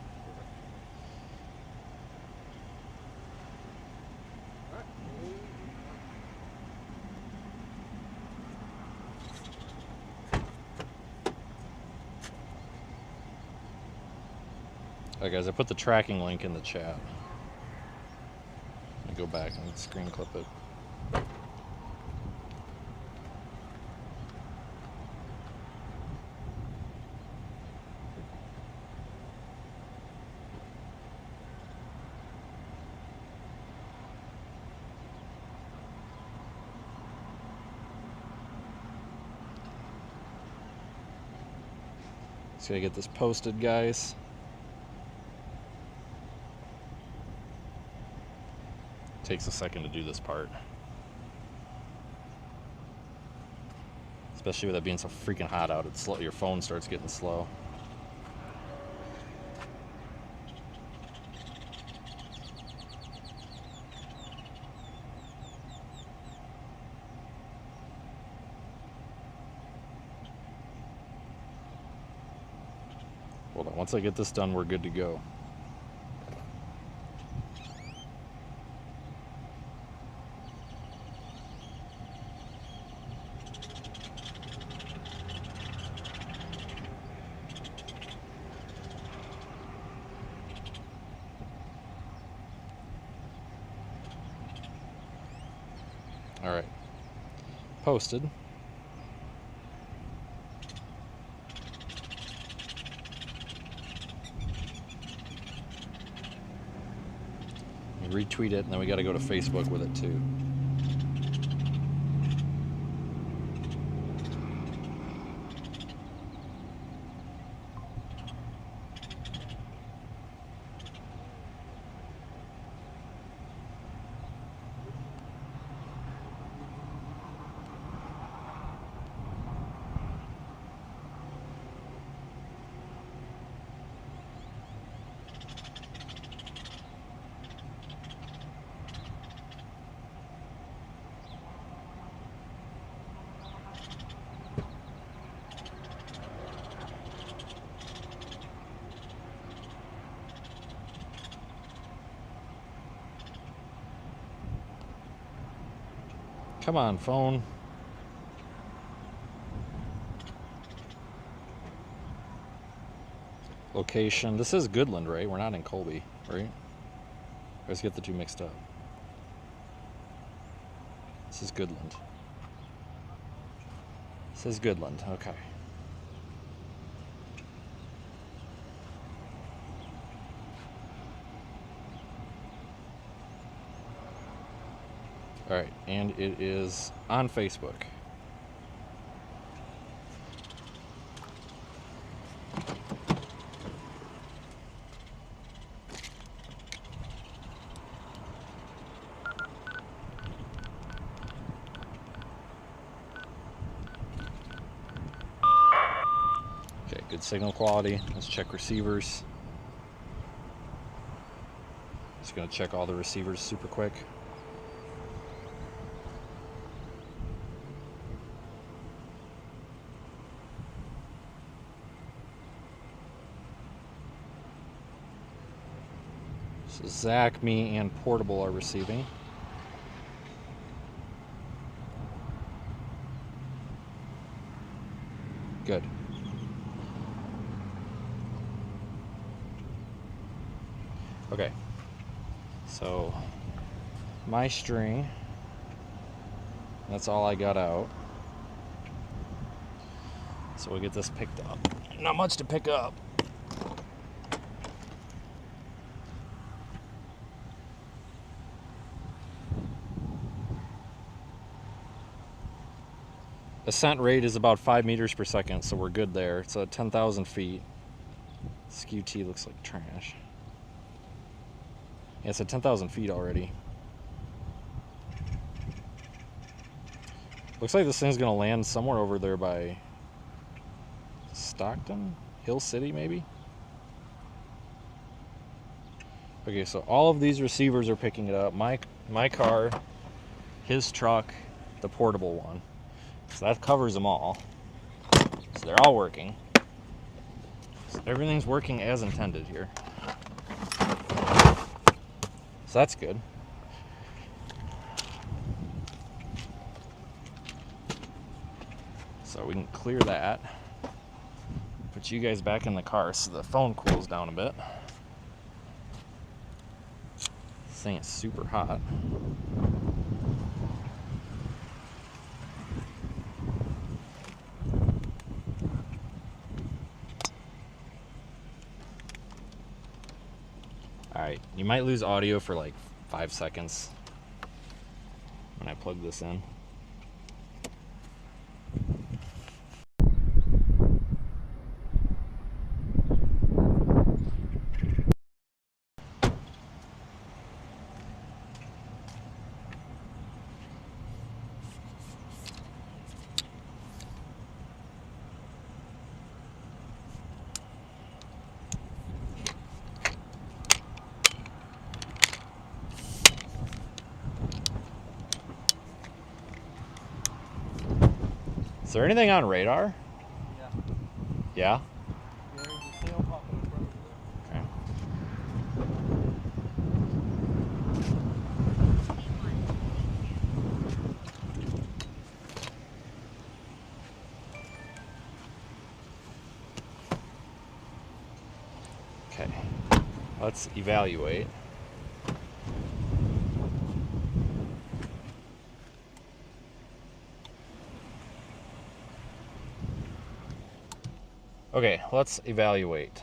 S1: Alright guys, I put the tracking link in the chat. Let me go back and screen clip it. Just gotta get this posted, guys. Takes a second to do this part. Especially with it being so freaking hot out, it's slow. Your phone starts getting slow. Hold on, once I get this done, we're good to go. All right, posted. Retweet it, and then we got to go to Facebook with it too. Come on, phone. Location. This is Goodland, right? We're not in Colby, right? I always get the two mixed up. This is Goodland. This is Goodland. Okay. All right, and it is on Facebook. Okay, good signal quality. Let's check receivers. Just gonna check all the receivers super quick. So Zach, me, and Portable are receiving. Good. Okay. So my string, that's all I got out. So we'll get this picked up. Not much to pick up. Ascent rate is about 5 meters per second, so we're good there. It's at 10,000 feet. This QT looks like trash. Yeah, it's at 10,000 feet already. Looks like this thing's gonna land somewhere over there by Stockton? Hill City, maybe? Okay, so all of these receivers are picking it up. My car, his truck, the Portable one. So that covers them all. So they're all working. So everything's working as intended here. So that's good. So we can clear that. Put you guys back in the car so the phone cools down a bit. This thing is super hot. Alright, you might lose audio for like 5 seconds when I plug this in. Is there anything on radar?
S4: Yeah.
S1: Yeah?
S4: There's a tail popping in front of you.
S1: Okay. Okay. Let's evaluate. Okay, let's evaluate.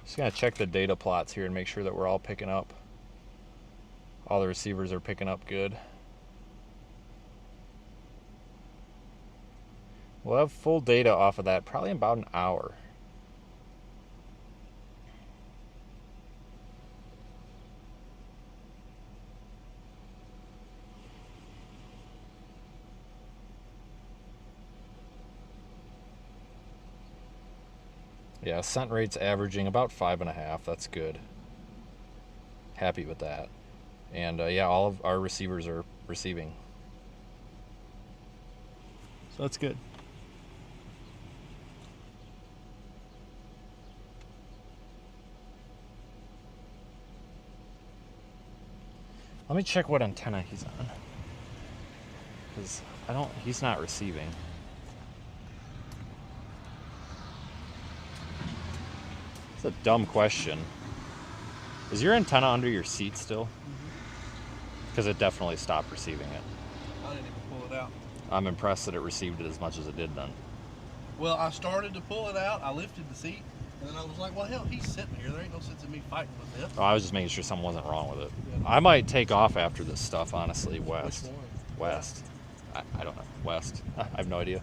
S1: Just gonna check the data plots here and make sure that we're all picking up. All the receivers are picking up good. We'll have full data off of that probably in about an hour. Yeah, scent rate's averaging about 5.5. That's good. Happy with that. And yeah, all of our receivers are receiving. So that's good. Let me check what antenna he's on. Because he's not receiving. It's a dumb question. Is your antenna under your seat still? Because it definitely stopped receiving it.
S4: I didn't even pull it out.
S1: I'm impressed that it received it as much as it did then.
S4: Well, I started to pull it out. I lifted the seat, and then I was like, well, hell, he's sitting here. There ain't no sense in me fighting with this.
S1: Oh, I was just making sure something wasn't wrong with it.
S4: Yeah.
S1: I might take off after this stuff, honestly, west.
S4: Which one?
S1: West. I don't know. West. I have no idea.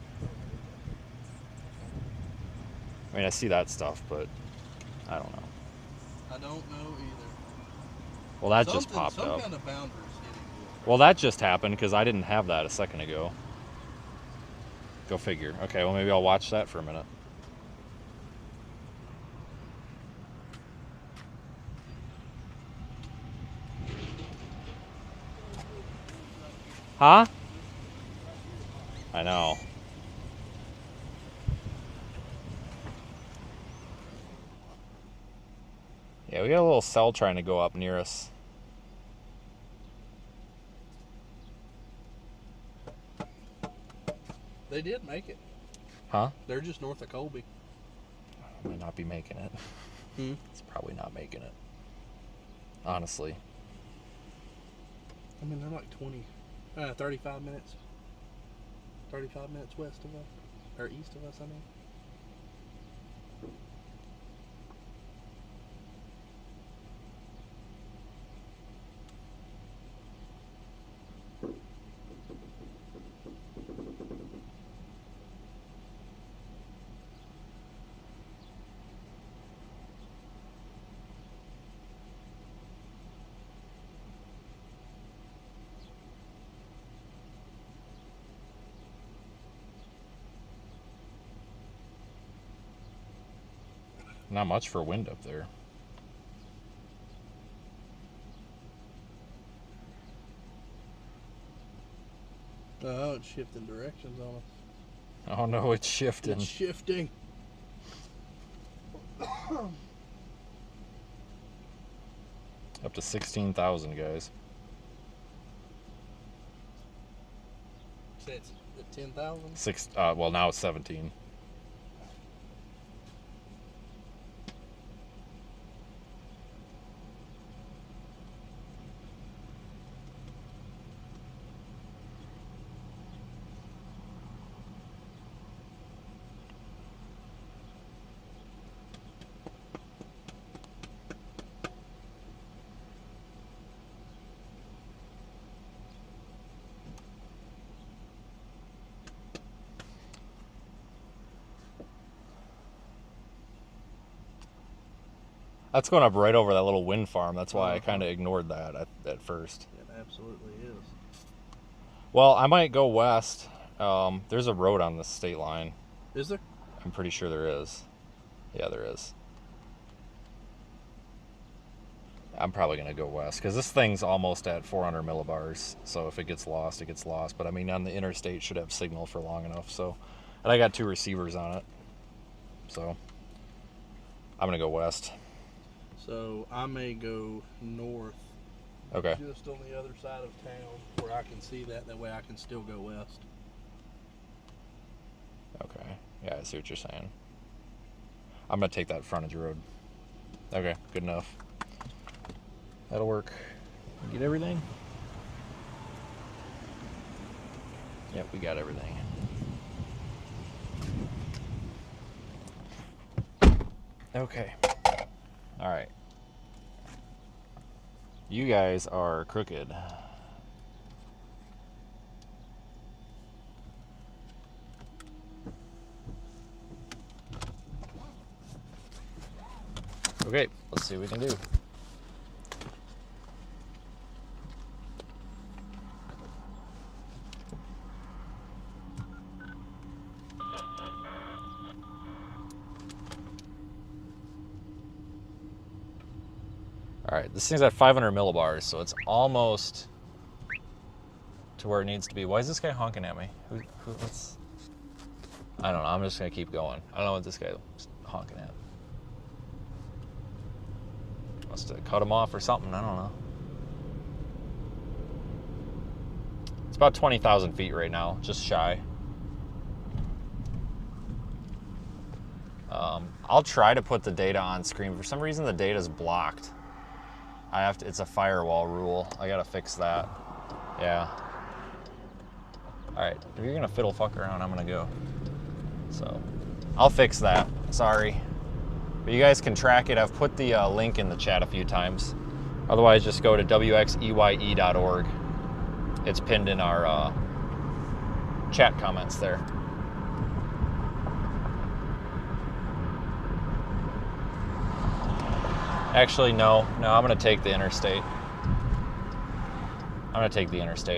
S1: I mean, I see that stuff, but I don't know.
S4: I don't know either.
S1: Well, that just popped
S4: some
S1: up.
S4: kind of boundaries hitting you.
S1: Well, that just happened because I didn't have that a second ago. Go figure. Okay, well, maybe I'll watch that for a minute. Huh? I know. Yeah, we got a little cell trying to go up near us.
S4: They did make it.
S1: Huh?
S4: They're just north of Colby.
S1: Might not be making it. It's probably not making it. Honestly.
S4: I mean, they're like 35 minutes. 35 minutes west of us. Or east of us, I mean.
S1: Not much for wind up there.
S4: Oh, it's shifting directions on us.
S1: Oh no, it's shifting.
S4: It's shifting.
S1: Up to 16,000, guys.
S4: Say it's at 10,000.
S1: Well, now it's 17. That's going up right over that little wind farm. That's why I
S4: Uh-huh.
S1: kind of ignored that at first.
S4: It absolutely is.
S1: Well, I might go west. There's a road on the state line.
S4: Is there?
S1: I'm pretty sure there is. Yeah, there is. I'm probably going to go west because this thing's almost at 400 millibars. So if it gets lost, it gets lost. But I mean, on the interstate, should have signal for long enough. So, and I got 2 receivers on it. So I'm going to go west.
S4: So I may go north,
S1: Okay.
S4: just on the other side of town where I can see that. That way I can still go west.
S1: Okay. Yeah, I see what you're saying. I'm going to take that frontage road. Okay, good enough. That'll work. Get everything? Yep, we got everything. Okay. All right. You guys are crooked. Okay, let's see what we can do. All right, this thing's at 500 millibars, so it's almost to where it needs to be. Why is this guy honking at me? What's... I don't know. I'm just gonna keep going. I don't know what this guy's honking at. Must have cut him off or something. I don't know. It's about 20,000 feet right now, just shy. I'll try to put the data on screen. For some reason, the data's blocked. I have to. It's a firewall rule. I gotta fix that. Yeah. All right. If you're gonna fiddle fuck around, I'm gonna go. So, I'll fix that. Sorry. But you guys can track it. I've put the link in the chat a few times. Otherwise, just go to wxeye.org. It's pinned in our chat comments there. Actually, no, I'm gonna take the interstate.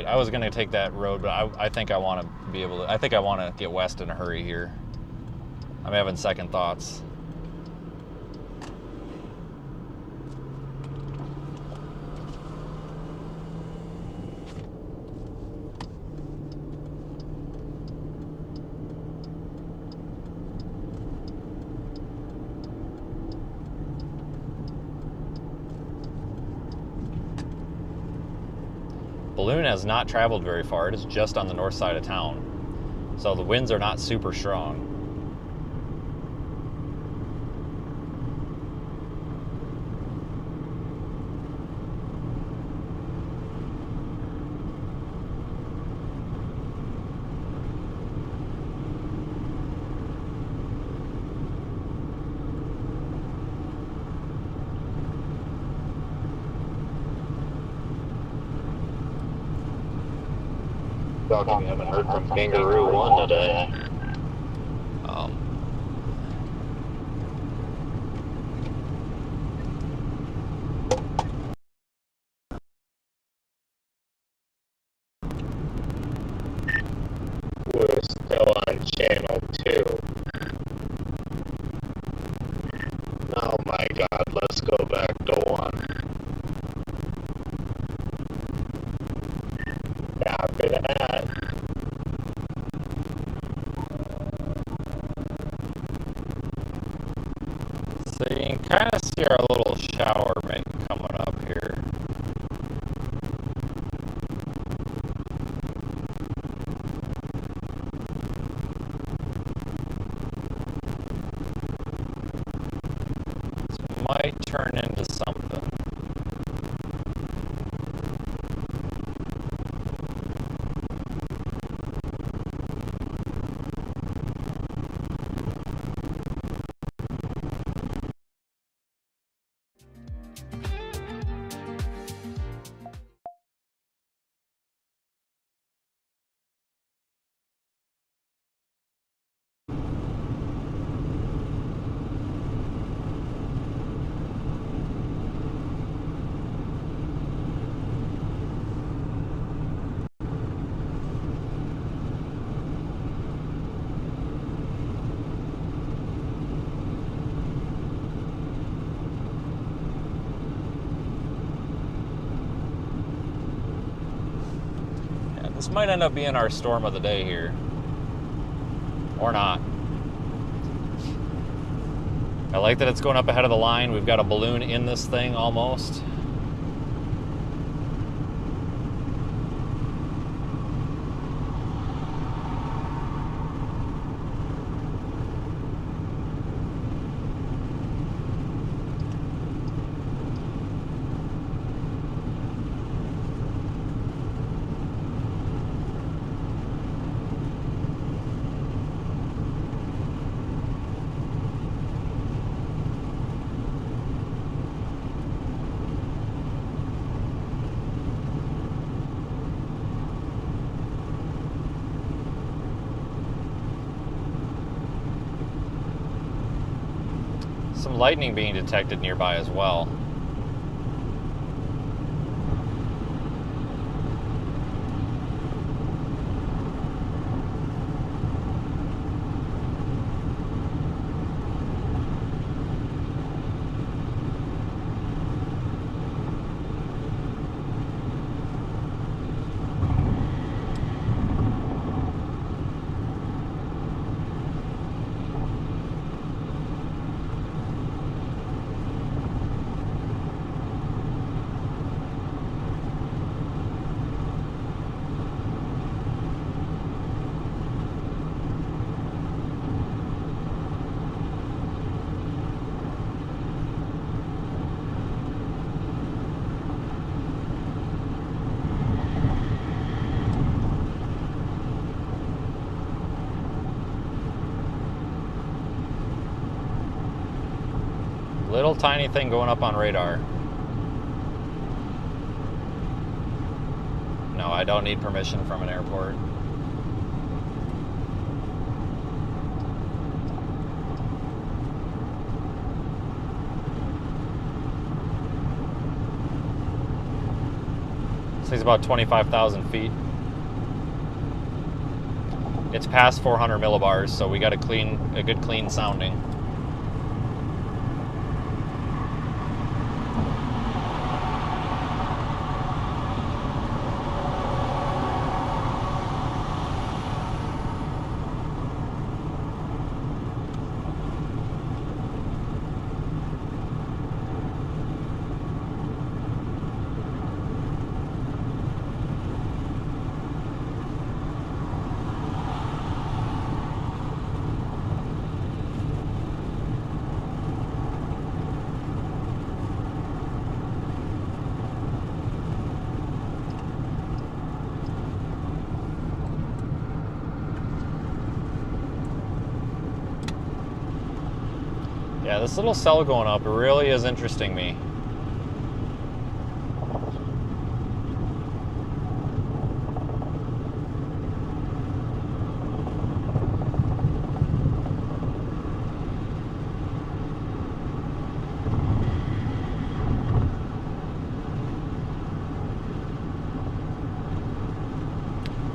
S1: I was gonna take that road, but I think I want to be able to. I think I want to get west in a hurry here. I'm having second thoughts. Balloon has not traveled very far. It is just on the north side of town. So the winds are not super strong.
S2: Talking, haven't heard from Kangaroo 1 today. We're still on channel 2. Oh my god, let's go back to 1. Copy that.
S1: So you can kind of see our little shower bank coming up here. This might turn into something. This might end up being our storm of the day here. Or not. I like that it's going up ahead of the line. We've got a balloon in this thing almost. Some lightning being detected nearby as well. Little tiny thing going up on radar. No, I don't need permission from an airport. This thing's about 25,000 feet. It's past 400 millibars, so we got a good clean sounding. Yeah, this little cell going up really is interesting me.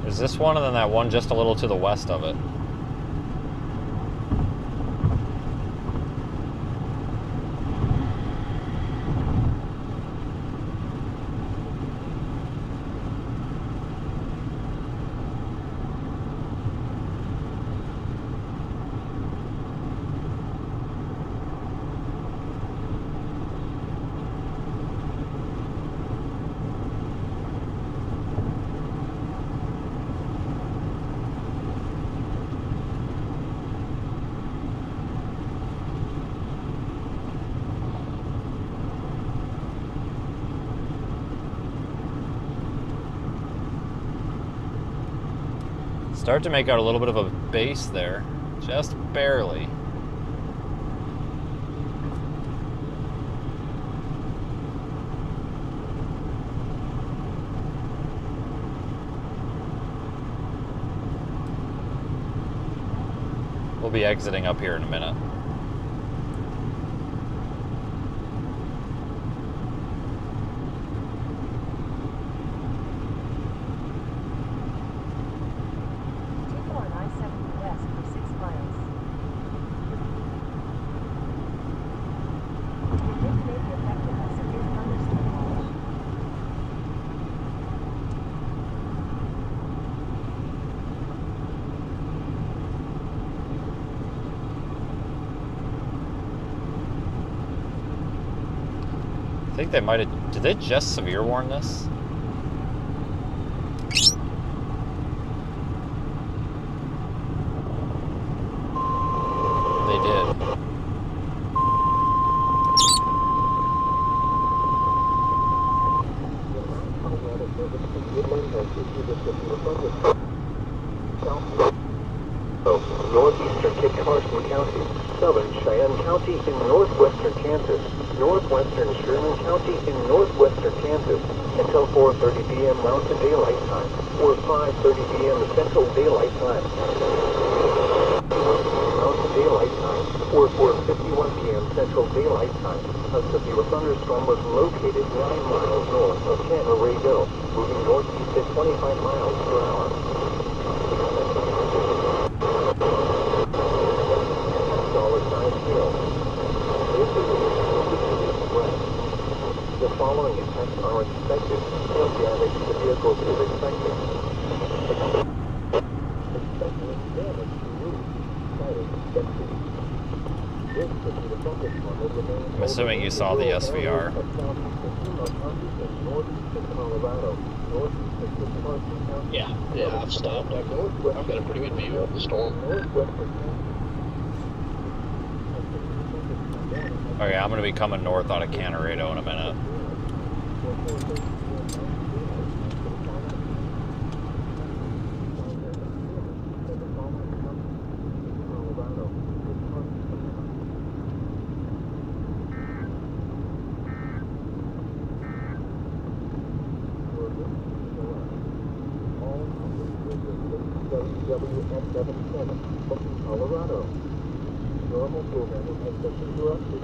S1: There's this one and then that one just a little to the west of it. Start to make out a little bit of a base there, just barely. We'll be exiting up here in a minute. I think they might have. Did they just severe warn this? They did.
S3: Northeastern Kit Carson County, southern Cheyenne County in northwestern Kansas, northwestern Sherman County in northwestern Kansas, until 4:30 p.m. Mountain Daylight Time, or 5:30 p.m. Central Daylight Time. Mountain Daylight Time, or 4:51 p.m. Central Daylight Time. A severe thunderstorm was located 9 miles north of Canarayville, moving northeast at 25 miles per hour. The following effects are expected. Hail damage to vehicles is expected. Expected damage to roofs, siding, fences. This could be the thunderstorm that remains.
S1: I'm assuming you saw the SVR.
S2: Yeah, I've stopped. I've got a pretty good view of the storm.
S1: Okay, I'm going to be coming north out of Canarado in a minute.
S3: Colorado. Normal programming has been interrupted.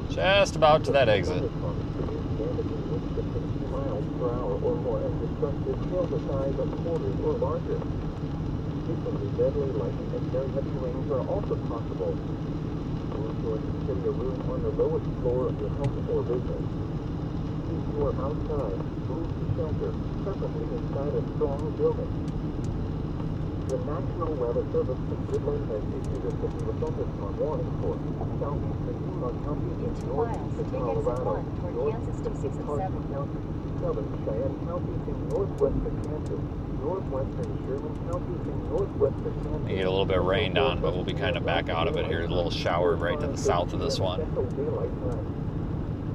S1: Just about to that exit.
S3: Miles per hour or more and destructive hail the size of quarters or larger. Frequently deadly lightning and very heavy rains are also possible. Or consider a room on the lowest floor of your home or business. If you are outside, move to shelter, preferably inside a strong building. The National Weather Service in Goodland has issued a severe thunderstorm warning for southeastern Yuma County and northeastern Colorado, northeastern Kit Carson County, southern Cheyenne County and northwestern Kansas, northwestern Sherman County and northwestern Kansas.
S1: You get a little bit rained on, but we'll be kind of back out of it here. A little shower right to the south of this one.
S3: Central Daylight Time.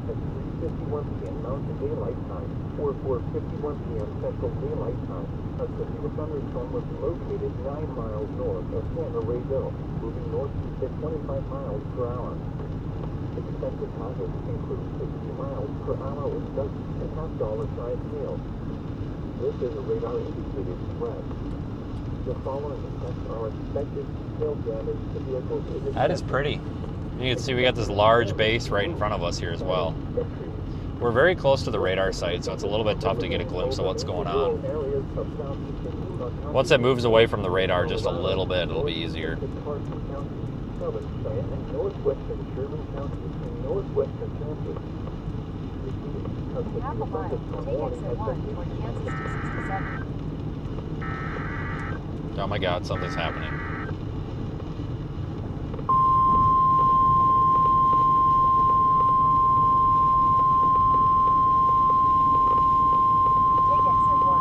S3: At 3:51 p.m. Mountain Daylight Time, or 4:51 p.m. Central Daylight Time. A severe thunderstorm was located 9 miles north of Canarayville, moving northeast at 25 miles per hour. Expected hazards include 60 miles per hour with dust and half-dollar-sized hail. This is a radar-indicated threat. The following effects are expected. Hail damage to vehicles is expected.
S1: That is pretty. You can see we got this large base right in front of us here as well. We're very close to the radar site, so it's a little bit tough to get a glimpse of what's going on. Once it moves away from the radar just a little bit, it'll be easier.
S5: Half a mile. Take exit 1 for Kansas 267.
S1: Oh my god, something's happening.
S5: Take exit 1.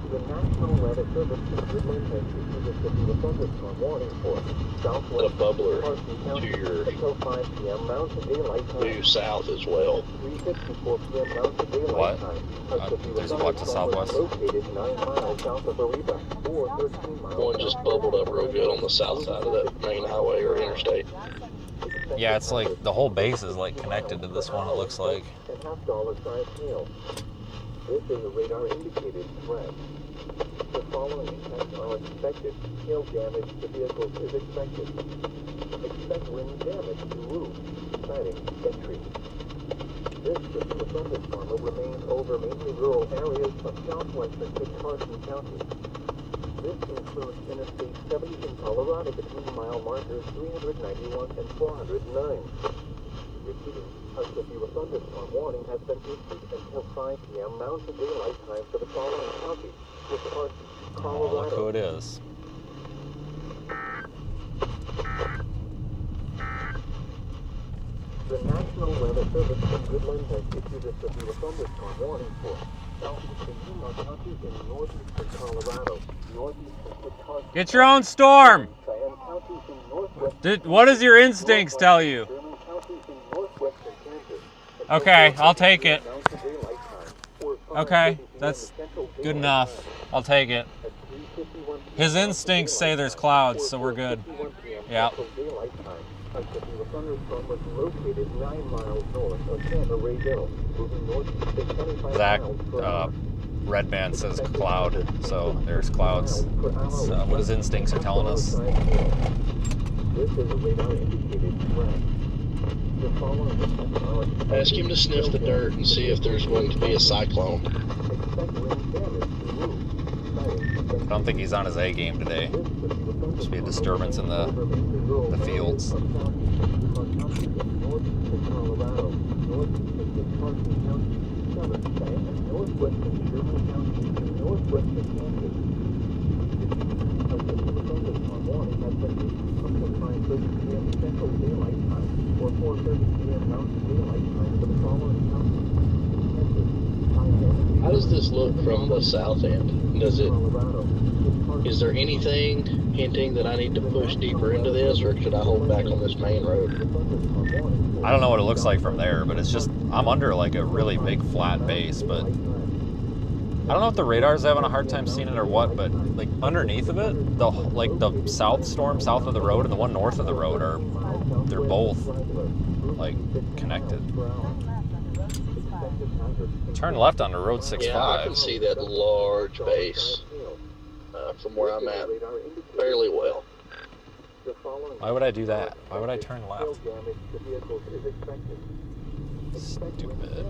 S3: The National Weather Service in Goodland has issued a severe thunderstorm warning for southwest
S2: A bubbler
S3: Carson County
S2: to your
S3: until 5 p.m. Mountain Daylight Time.
S2: due south as well.
S3: 3:54 p.m. Mountain Daylight
S1: What?
S3: Time.
S1: There's what to southwest?
S3: Located 9 miles south of Arriba, or 13 miles.
S2: One just bubbled up real good on the south side of that main highway or interstate.
S1: Yeah, it's like the whole base is like connected to this one, it looks like.
S3: And half-dollar-sized hail. This is a radar-indicated threat. The following effects are expected. Hail damage to vehicles is expected. Expect wind damage to roofs, siding, and trees. This severe thunderstorm will remain over mainly rural areas of southwestern Kit Carson County. This includes Interstate 70 in Colorado between mile markers 391 and 409. Repeating, a severe thunderstorm warning has been issued until 5 p.m. Mountain Daylight Time for the following counties: Kit Carson,
S1: Oh, look who
S3: Colorado,
S1: it is.
S3: The National Weather Service from Goodland has issued a severe thunderstorm warning for southeastern Yuma counties in northeastern Colorado, northeastern Wisconsin,
S1: Get your own storm.
S3: Cheyenne counties in northwestern
S1: What does your instincts tell you?
S3: Sherman counties in northwestern Kansas.
S1: Okay, I'll take it.
S3: Mountain Daylight Time, or
S1: Okay,
S3: 5:30 p.m.
S1: that's
S3: Central
S1: good
S3: Daylight
S1: enough.
S3: Time.
S1: I'll take it.
S3: At 3:51 p.m.
S1: His instincts say there's clouds, so we're good.
S3: 4:51 p.m.
S1: Yeah.
S3: Central Daylight Time. A severe thunderstorm was located 9 miles north of Santa Rayville, moving northeast at 25
S1: Zach,
S3: miles per hour.
S1: Red Band says cloud, so there's clouds. It's, what his instincts are telling us.
S3: This is a radar indicated threat. The following is technology.
S2: Ask him to sniff the dirt and see if there's going to be a cyclone.
S3: Expect wind damage to roofs, siding,
S1: I don't think he's on his A game today. Just be a disturbance in the fields.
S2: How does this look from the south end? Is there anything hinting that I need to push deeper into this, or should I hold back on this main road?
S1: I don't know what it looks like from there, but it's just, I'm under like a really big flat base, but I don't know if the radar's having a hard time seeing it or what, but like underneath of it, the south storm south of the road and the one north of the road they're both like connected. Turn left onto Road 65.
S2: Yeah, I can see that large base from where I'm at fairly well.
S1: Why would I do that? Why would I turn left? Stupid.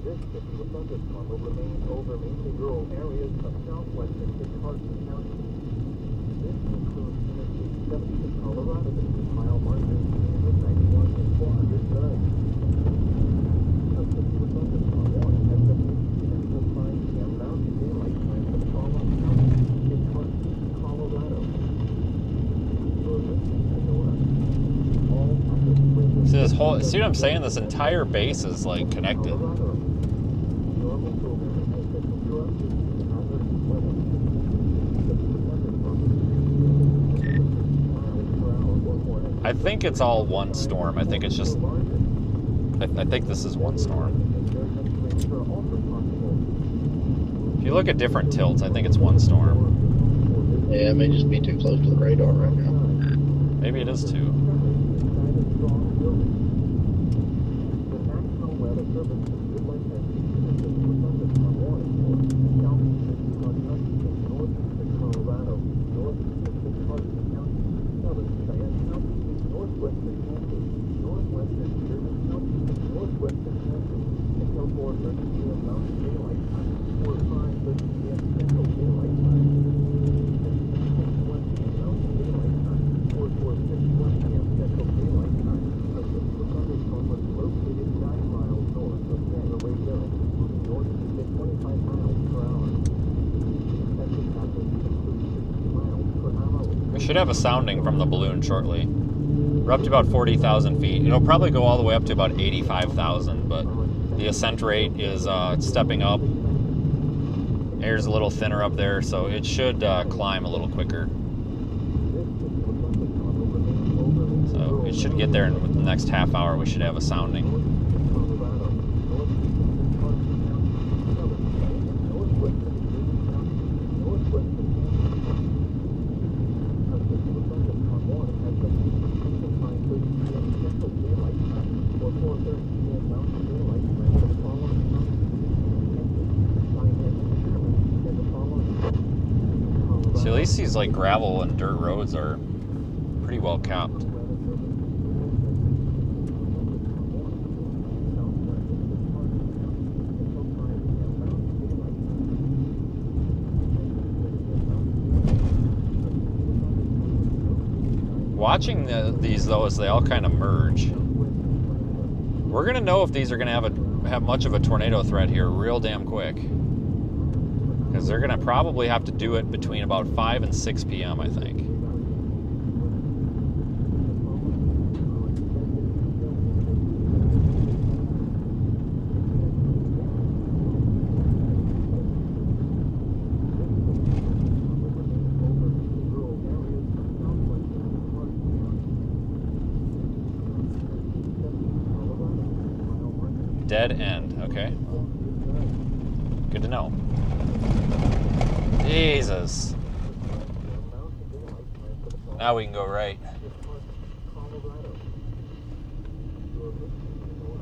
S3: This severe thunderstorm will remain over mainly rural areas of southwestern Kit Carson County. This includes Interstate 70 in Colorado, the 2-mile marker, 391 and 409. A severe thunderstorm warning has been issued until 5 p.m. Mountain Daylight Time for the following counties: Kit Carson, Colorado. You're listening to NOAA. All others
S1: See what I'm saying? This entire base is like connected. I think it's all one storm. I think it's just, I think this is one storm. If you look at different tilts, I think it's one storm.
S2: Yeah, it may just be too close to the radar right now.
S1: Maybe it is two. Should have a sounding from the balloon shortly. We're up to about 40,000 feet. It'll probably go all the way up to about 85,000, but the ascent rate is stepping up. Air's a little thinner up there, so it should climb a little quicker. So it should get there in the next half hour. We should have a sounding. So at least these like gravel and dirt roads are pretty well kept. Watching these though as they all kind of merge, we're gonna know if these are gonna have much of a tornado threat here real damn quick. Because they're going to probably have to do it between about 5 and 6 p.m., I think. Dead end. Okay. Good to know. Jesus. Now we can go right.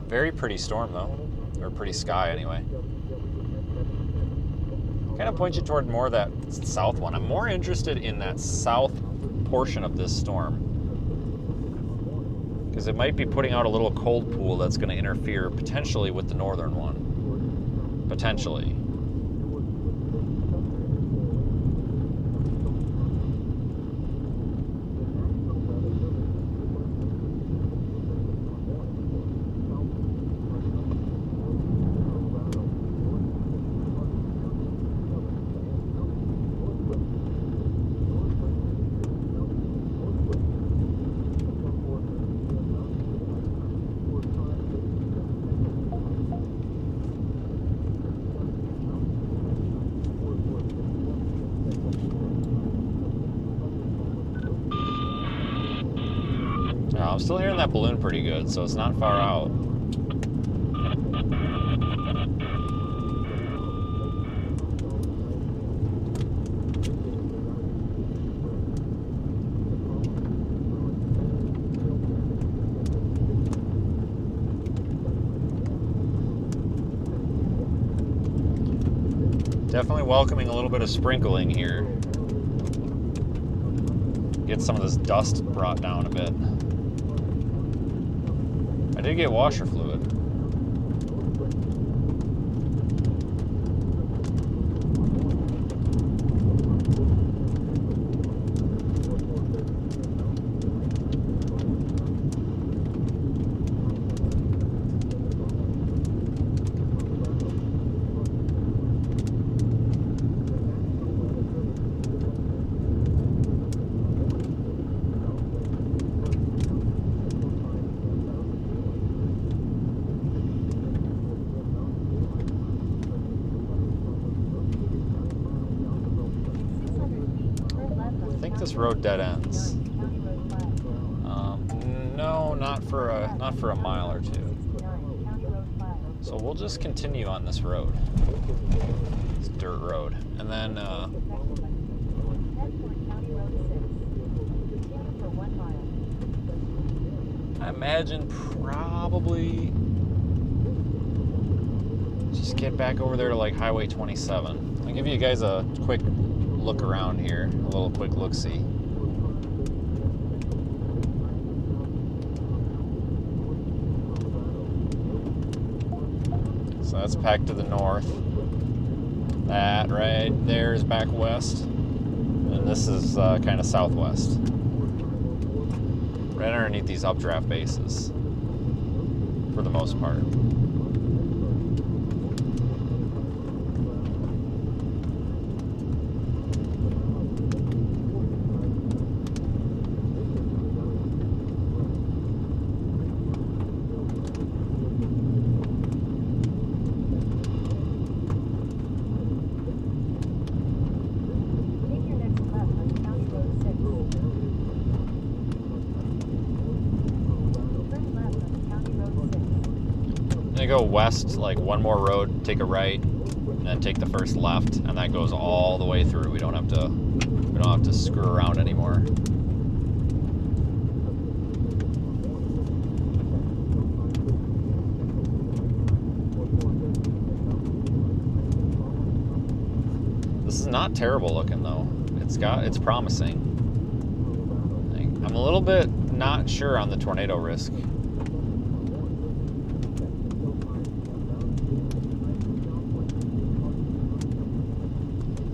S1: Very pretty storm though. Or pretty sky anyway. Kind of point you toward more of that south one. I'm more interested in that south portion of this storm. Because it might be putting out a little cold pool that's going to interfere potentially with the northern one. Potentially. I'm still hearing that balloon pretty good, so it's not far out. Definitely welcoming a little bit of sprinkling here. Get some of this dust brought down a bit. I did get washer fluid. This road dead ends. No, not for a mile or two. So we'll just continue on this road, this dirt road, and then I imagine probably just get back over there to like Highway 27. I'll give you guys a quick look around here, a little quick look-see. So that's packed to the north. That right there is back west. And this is kind of southwest. Right underneath these updraft bases, for the most part. Go west like one more road, take a right, and then take the first left, and that goes all the way through. We don't have to screw around anymore. This is not terrible looking though. It's promising. I'm a little bit not sure on the tornado risk.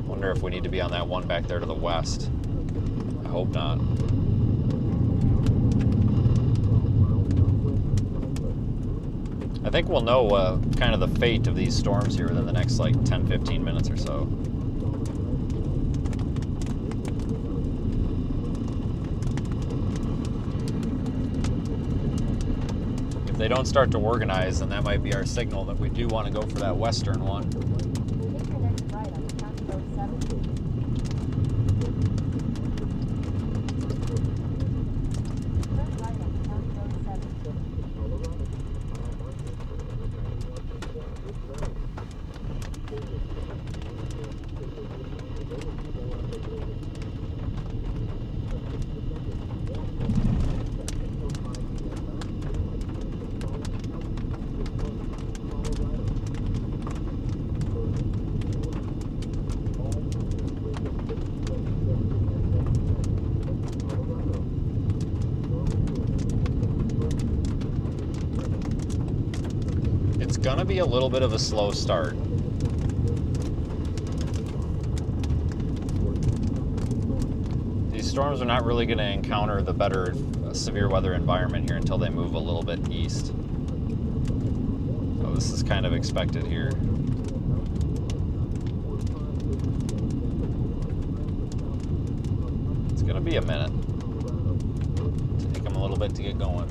S1: Wonder if we need to be on that one back there to the west. I hope not. I think we'll know kind of the fate of these storms here within the next like 10-15 minutes or so. If they don't start to organize, then that might be our signal that we do want to go for that western one. gonna be a little bit of a slow start. These storms are not really gonna encounter the better severe weather environment here until they move a little bit east. So this is kind of expected here. It's gonna be a minute. Take them a little bit to get going.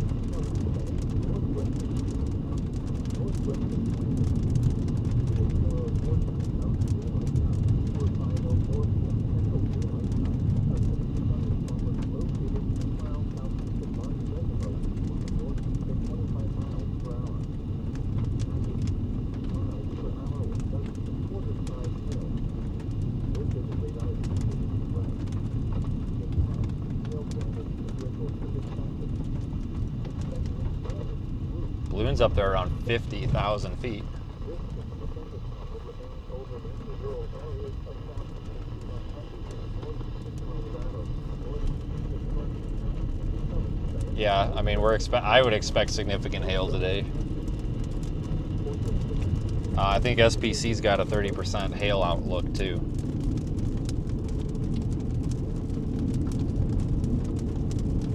S1: Balloon's up there around 50,000 feet. Yeah, I mean, I would expect significant hail today. I think SPC's got a 30% hail outlook too.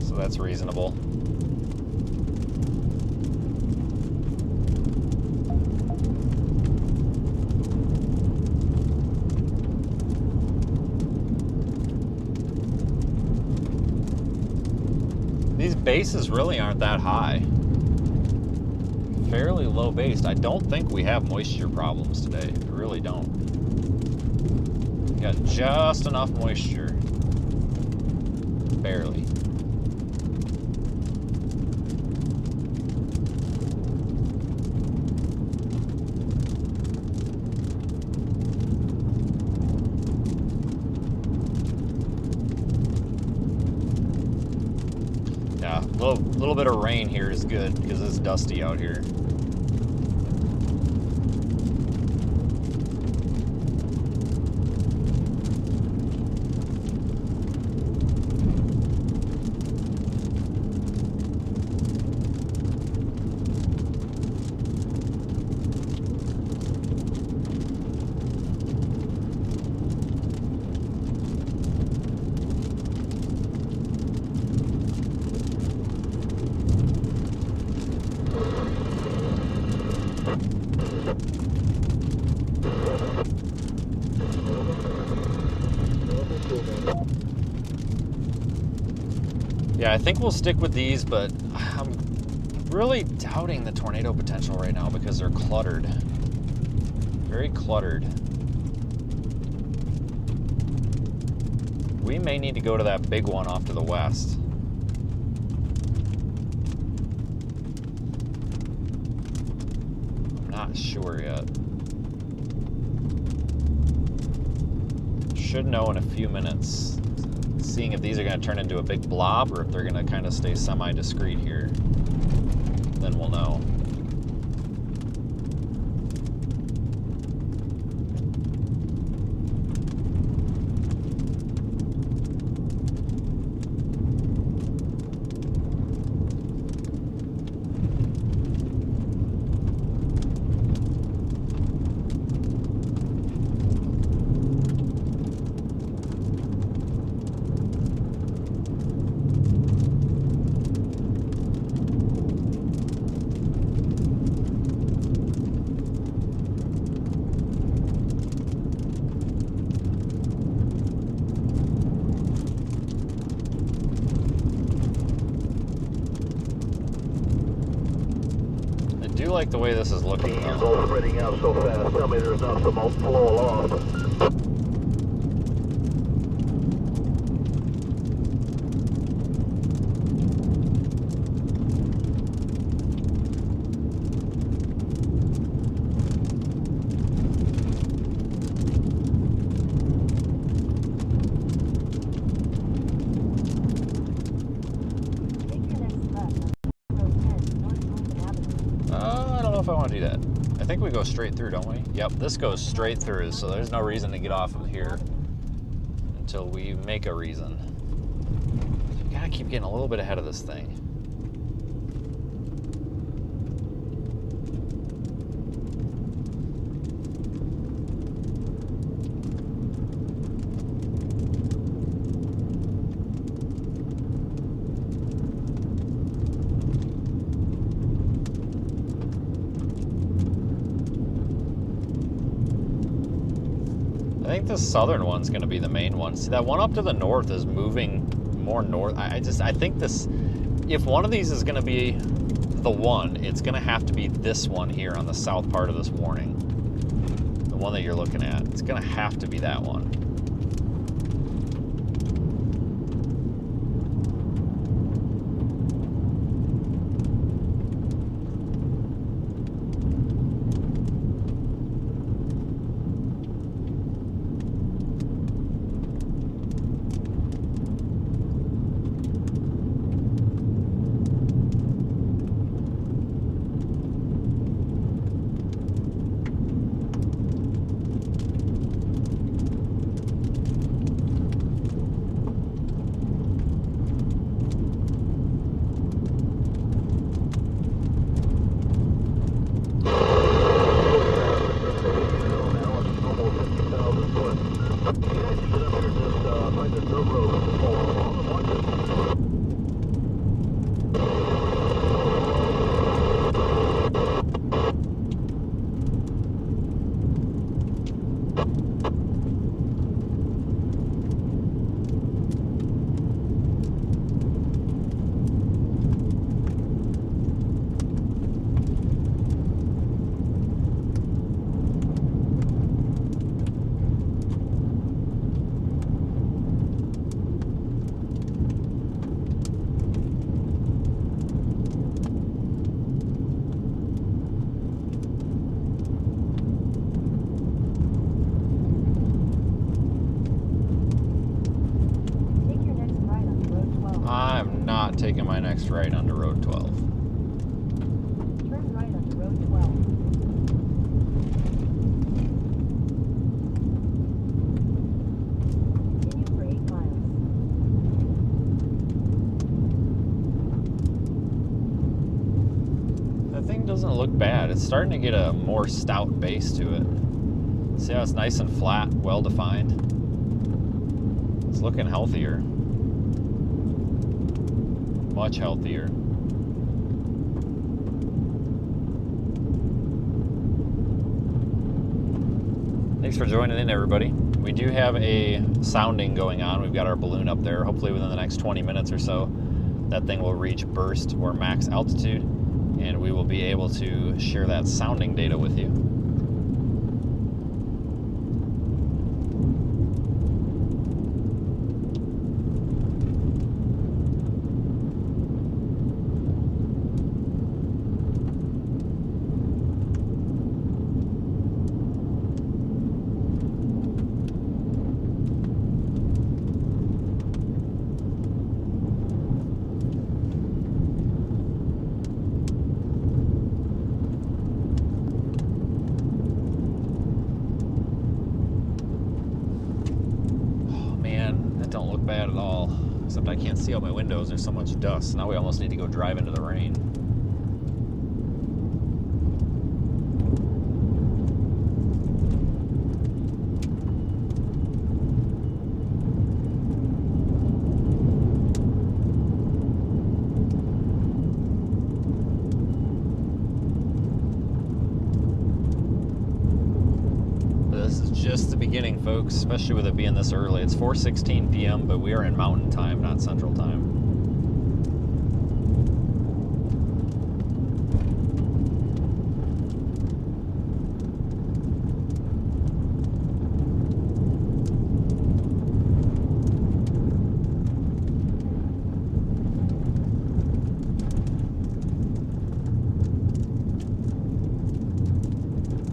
S1: So that's reasonable. These bases really aren't that high. Fairly low based. I don't think we have moisture problems today. I really don't. We got just enough moisture. Barely. A little bit of rain here is good because it's dusty out here. Yeah, I think we'll stick with these, but I'm really doubting the tornado potential right now because they're cluttered. Very cluttered. We may need to go to that big one off to the west. I'm not sure yet. Should know in a few minutes. Seeing if these are going to turn into a big blob or if they're going to kind of stay semi-discreet here. Then we'll know. I do like the way this is looking
S3: It's
S1: though.
S3: all spreading out so fast. Tell me there's not some flow off.
S1: I don't know if I want to do that. I think we go straight through, don't we? Yep, this goes straight through, so there's no reason to get off of here until we make a reason. We gotta keep getting a little bit ahead of this thing. think the southern one's going to be the main one. See, that one up to the north is moving more north. I think this, if one of these is going to be the one, it's going to have to be this one here on the south part of this warning. The one that you're looking at. It's going to have to be that one. Taking my next right onto Road 12.
S5: Turn right onto Road 12. Continue for 8 miles.
S1: That thing doesn't look bad. It's starting to get a more stout base to it. See how it's nice and flat, well defined? It's looking healthier. Much healthier. Thanks for joining in, everybody. We do have a sounding going on. We've got our balloon up there. Hopefully within the next 20 minutes or so, that thing will reach burst or max altitude, and we will be able to share that sounding data with you. Bad at all, except I can't see out my windows. There's so much dust. Now we almost need to go drive into the rain. Just the beginning, folks, especially with it being this early. It's 4:16 p.m., but we are in Mountain Time, not Central Time.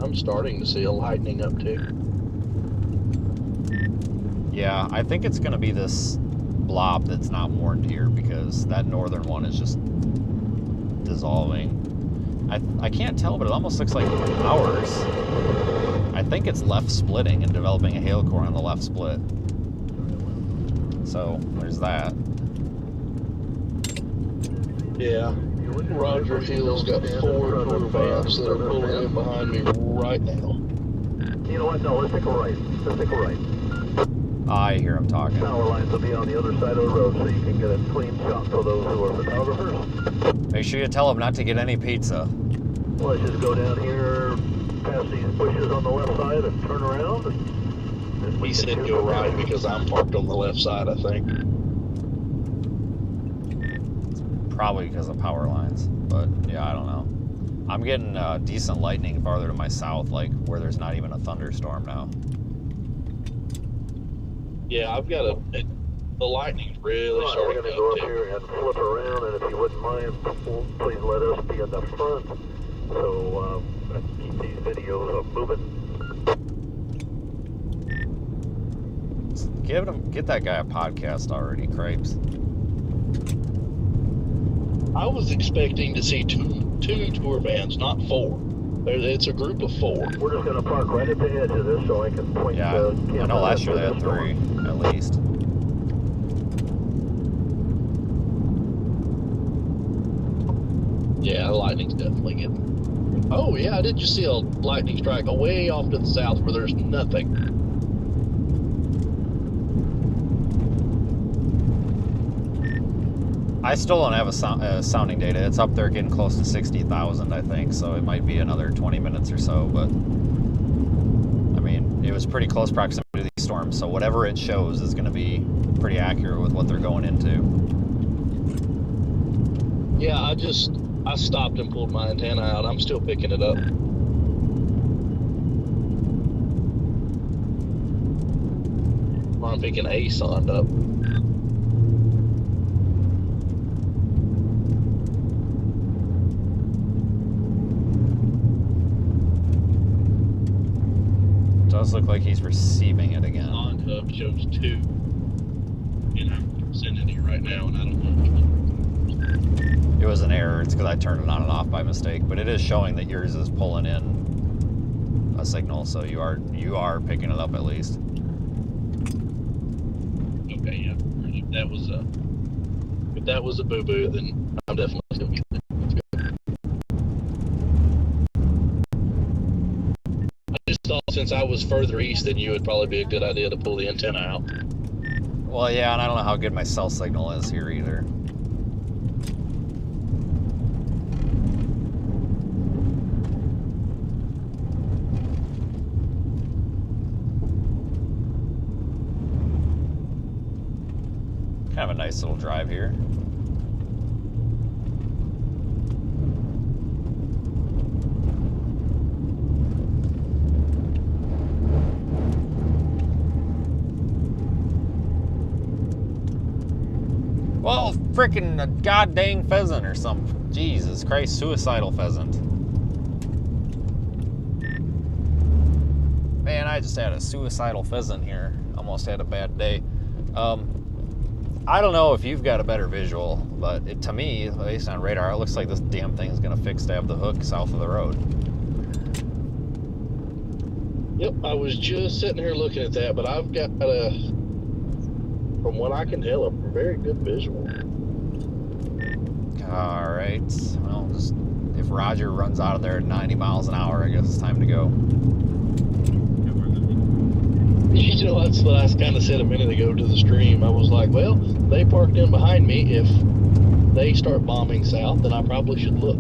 S2: I'm starting to see a lightning uptick.
S1: Yeah, I think it's going to be this blob that's not warned here, because that northern one is just dissolving. I can't tell, but it almost looks like ours. I think it's left splitting and developing a hail core on the left split. So there's that.
S2: Yeah, Roger Hill's got 4 vamps that are pulling in behind me right now.
S3: You know what? No, let's take a right. Let's take a right.
S1: I hear him talking.
S3: Power lines will be on the other side of the road, so you can get a clean shot for those who are photographers.
S1: Make sure you tell him not to get any pizza.
S3: Let's just go down here, past these bushes on the left side, and turn around.
S2: He said go right because I'm parked on the left side, I think.
S1: Probably because of power lines, but yeah, I don't know. I'm getting decent lightning farther to my south, like where there's not even a thunderstorm now.
S2: Yeah, I've got the lightning's really
S3: Right,
S2: starting
S3: we're going to
S2: to
S3: go
S2: go
S3: up here and flip around, and if you wouldn't mind, please let us be in the front, so I can keep these videos moving.
S1: Get that guy a podcast already, Cripes.
S2: I was expecting to see two tour vans, not 4. It's a group of 4.
S3: We're just going to park right at the edge of this so I can point
S1: Yeah,
S3: the
S1: I
S3: camera
S1: know last
S3: into
S1: year they had
S3: this
S1: 3
S3: door.
S1: at least.
S2: Yeah, the lightning's definitely getting. Oh yeah, I did just see a lightning strike way off to the south where there's nothing.
S1: I still don't have a sounding data. It's up there getting close to 60,000, I think, so it might be another 20 minutes or so, but I mean, it was pretty close proximity to these storms, so whatever it shows is going to be pretty accurate with what they're going into.
S2: Yeah, I stopped and pulled my antenna out. I'm still picking it up. I'm picking a sond up.
S1: Does look like he's receiving it again.
S2: Sond hub shows 2. And I'm sending it right now, and I don't know which one.
S1: It was an error. It's because I turned it on and off by mistake, but it is showing that yours is pulling in a signal, so you are picking it up at least.
S2: Okay, yeah. If that was a boo-boo, then I'm definitely still getting it. Let's go. I just thought since I was further east than you, it'd probably be a good idea to pull the antenna out.
S1: Well, yeah, and I don't know how good my cell signal is here either. Kind of a nice little drive here. Well, freaking a god dang pheasant or something. Jesus Christ, suicidal pheasant. Man, I just had a suicidal pheasant here. Almost had a bad day. I don't know if you've got a better visual, but to me, based on radar, it looks like this damn thing is going to fix stab the hook south of the road.
S2: Yep, I was just sitting here looking at that, but I've got from what I can tell, a very good visual.
S1: All right. Well, just if Roger runs out of there at 90 miles an hour, I guess it's time to go.
S2: You know, that's what I kind of said a minute ago to the stream. I was like, well, they parked in behind me. If they start bombing south, then I probably should look.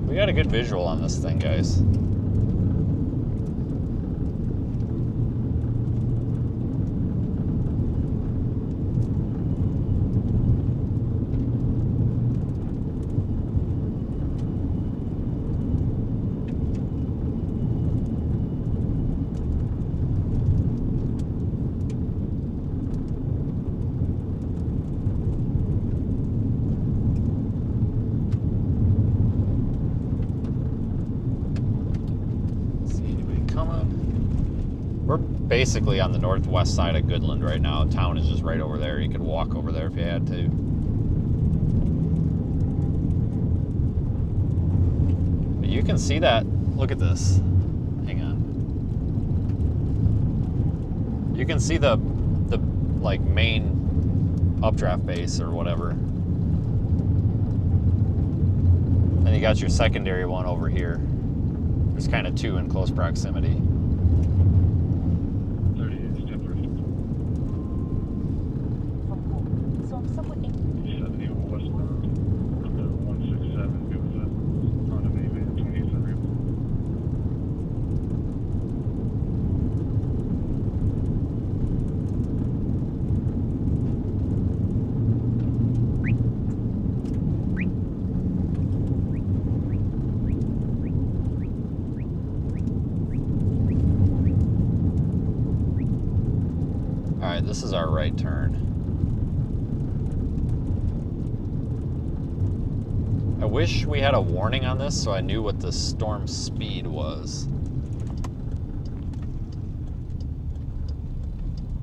S1: We got a good visual on this thing, guys. Basically on the northwest side of Goodland right now. Town is just right over there. You could walk over there if you had to. But you can see that. Look at this. Hang on. You can see the like main updraft base or whatever. Then you got your secondary one over here. There's kind of 2 in close proximity. This is our right turn. I wish we had a warning on this so I knew what the storm speed was.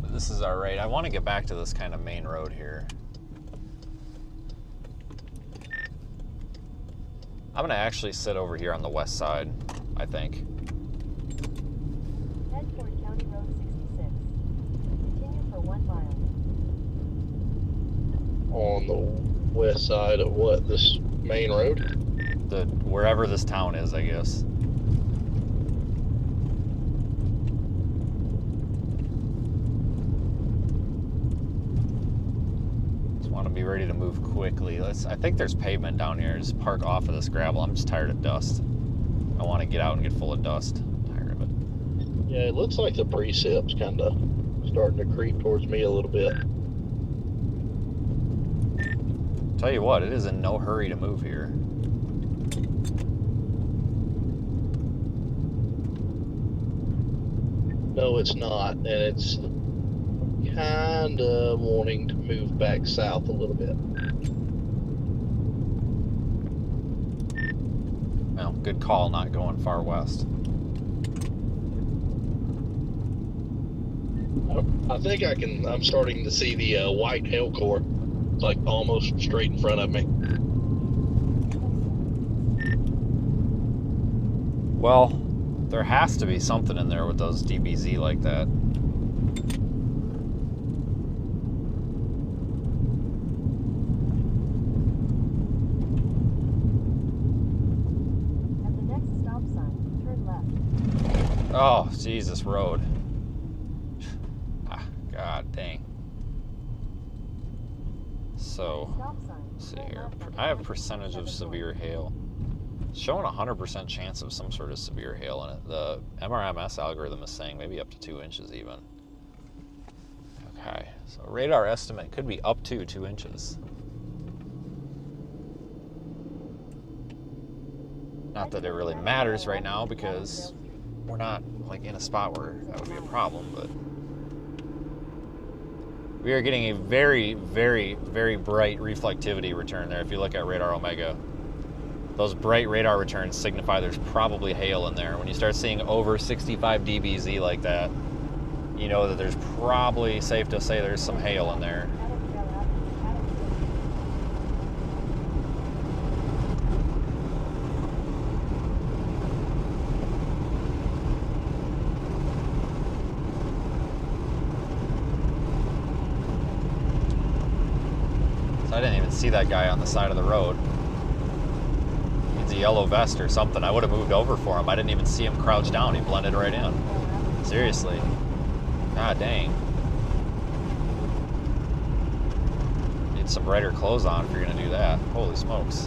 S1: But this is our right. I want to get back to this kind of main road here. I'm going to actually sit over here on the west side, I think.
S5: Head toward County Road 66. Continue for 1 mile.
S2: On the west side of what? This main road?
S1: Wherever this town is, I guess. Just want to be ready to move quickly. I think there's pavement down here. Just park off of this gravel. I'm just tired of dust. I want to get out and get full of dust. I'm tired of it.
S2: Yeah, it looks like the precept's kind of starting to creep towards me a little bit.
S1: Tell you what, it is in no hurry to move here.
S2: No, it's not, and it's kind of wanting to move back south a little bit.
S1: Well, good call not going far west.
S2: I think I'm starting to see the white hail core. It's like almost straight in front of me.
S1: Well, there has to be something in there with those DBZ like that.
S5: At the next stop sign, turn left.
S1: Oh, Jesus, road. Ah, God dang. So,
S5: Stop sign.
S1: let's see
S5: turn
S1: here.
S5: left on the
S1: I have
S5: right
S1: percentage of
S5: 67
S1: severe hail. It's showing 100% chance of some sort of severe hail in it. The MRMS algorithm is saying maybe up to 2 inches even. Okay, so radar estimate could be up to 2 inches. Not that it really matters right now because we're not like in a spot where that would be a problem, but we are getting a very, very, very bright reflectivity return there if you look at Radar Omega. Those bright radar returns signify there's probably hail in there. When you start seeing over 65 dBz like that, you know that there's probably, safe to say, there's some hail in there. So I didn't even see that guy on the side of the road. He's a yellow vest or something. I would have moved over for him. I didn't even see him crouch down. He blended right in. Seriously. God dang. Need some brighter clothes on if you're gonna do that. Holy smokes.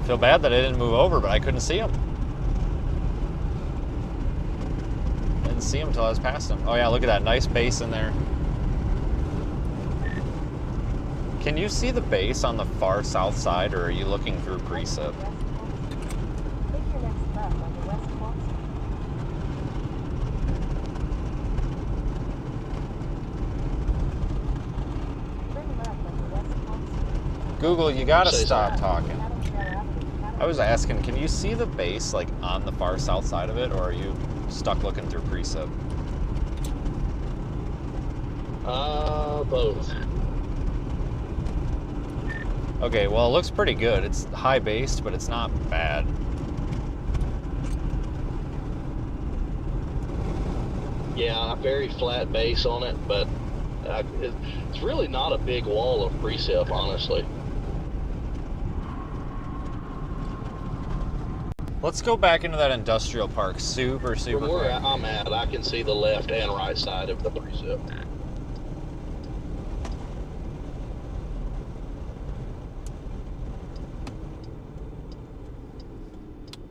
S1: I feel bad that I didn't move over, but I couldn't see him. Didn't see him until I was past him. Oh yeah, look at that nice base in there. Can you see the base on the far south side, or are you looking through precip?
S5: Take your next left on the west Clark Street. Turn left on the west Clark Street.
S1: Google, you gotta
S2: Say
S1: stop talking.
S5: Cattle Trail Avenue.
S1: I was asking, can you see the base like on the far south side of it, or are you stuck looking through precip?
S2: Both.
S1: Okay, well, it looks pretty good. It's high based, but it's not bad.
S2: Yeah, a very flat base on it, but it's really not a big wall of precip, honestly.
S1: Let's go back into that industrial park super
S2: From where
S1: quick.
S2: I'm at, I can see the left and right side of the precip.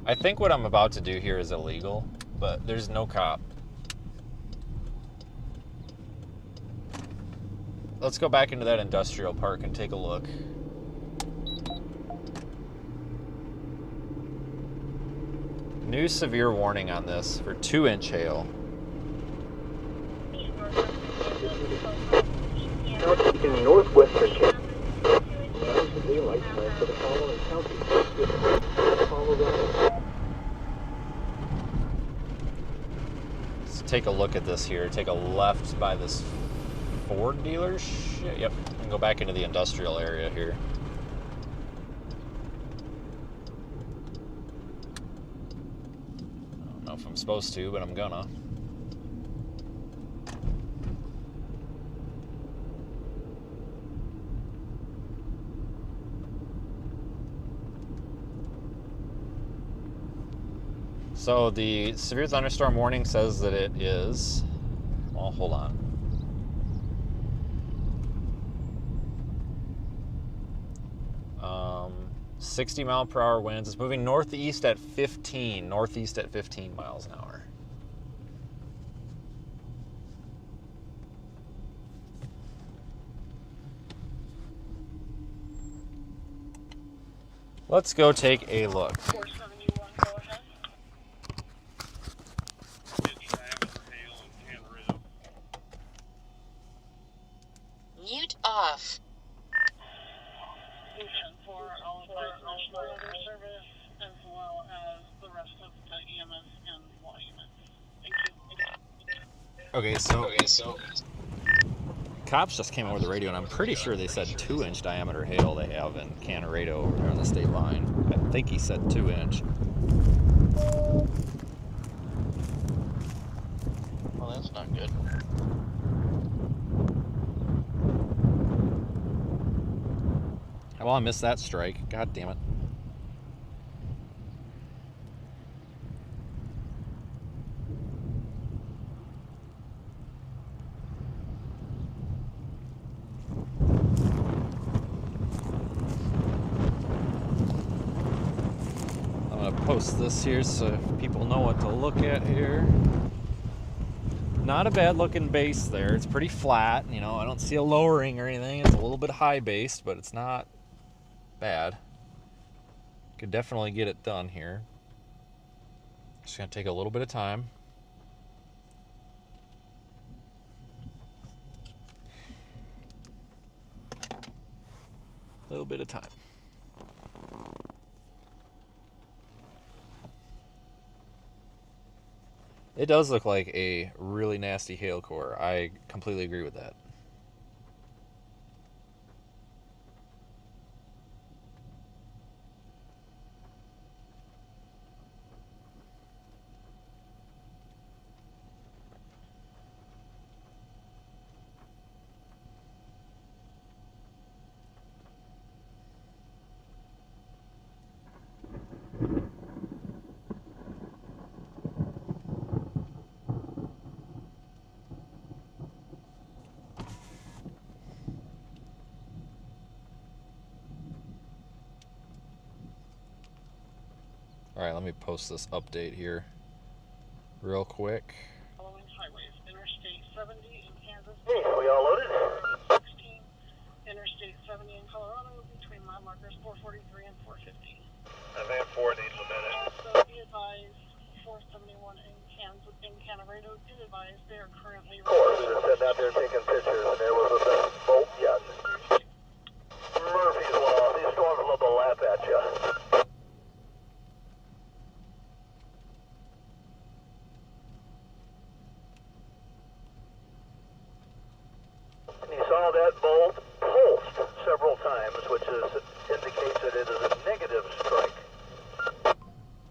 S1: I think what I'm about to do here is illegal, but there's no cop. Let's go back into that industrial park and take a look. New severe warning on this for 2-inch hail.
S3: County in northwestern Kansas. That is the daylight time for the following counties. Colorado.
S1: Let's take a look at this here. Take a left by this Ford dealership. Yep, and go back into the industrial area here. I don't know if I'm supposed to, but I'm gonna. So the severe thunderstorm warning says that it is, well, hold on. 60-mile-per-hour winds. It's moving northeast at 15 miles an hour. Let's go take a look.
S6: 471, go ahead. It's diameter hail in Canarito.
S7: Mute off.
S6: Lucian for all of the National Weather Service as well as the rest of the EMS and law units. Thank you.
S1: Okay, so cops just came over the radio, and I'm pretty sure they said 2-inch diameter hail they have in Canarito over there on the state line. I think he said 2-inch.
S2: Well, that's not good.
S1: Well, I missed that strike. God damn it. I'm going to post this here so people know what to look at here. Not a bad looking base there. It's pretty flat. You know, I don't see a lowering or anything. It's a little bit high based, but it's not bad. Could definitely get it done here. Just gonna take a little bit of time. A little bit of time. It does look like a really nasty hail core. I completely agree with that. All right, let me post this update here real quick.
S6: Following highways, Interstate 70 in Kansas.
S3: Hey, we all loaded?
S6: 16, Interstate 70 in Colorado between mile markers 443 and 450.
S3: Van 4 needs a minute.
S6: Also, be advised, 471 in Kansas, in Canarito, be advised they are currently...
S3: Of course, they're sitting out there taking pictures, and there was a big bolt yet. Murphy's Law, these storms love to laugh at you. You saw that bolt pulsed several times, which indicates that it is a negative strike.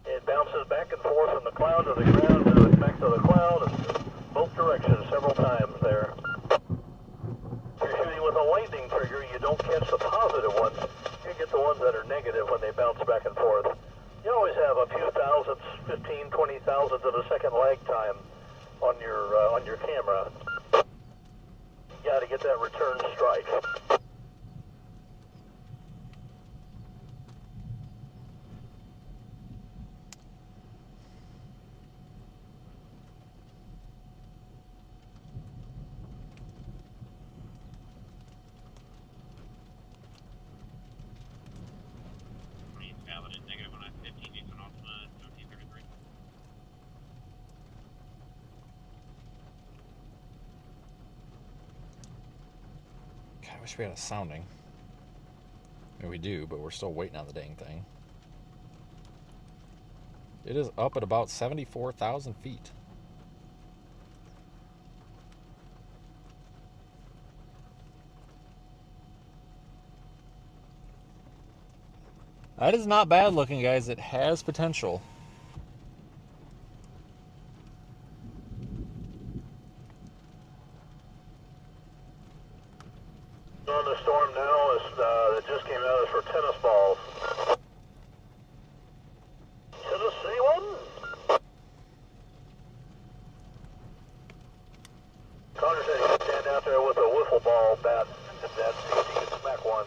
S3: It bounces back and forth from the cloud to the ground, to back to the cloud, and both directions several times there. If you're shooting with a lightning trigger, you don't catch the positive ones. You get the ones that are negative when they bounce back and forth. You always have a few thousandths, 15, 20 thousandths of a second lag time on your camera. You got to get that return strike.
S6: Valid and negative on I-15, Eastern Ultima, 1333.
S1: I wish we had a sounding. I mean, we do, but we're still waiting on the dang thing. It is up at about 74,000 feet. That is not bad looking, guys. It has potential.
S3: On the storm now is that just came out is for tennis balls. Tennessee one? Connor said he could stand out there with a wiffle ball bat and then see if he could smack one.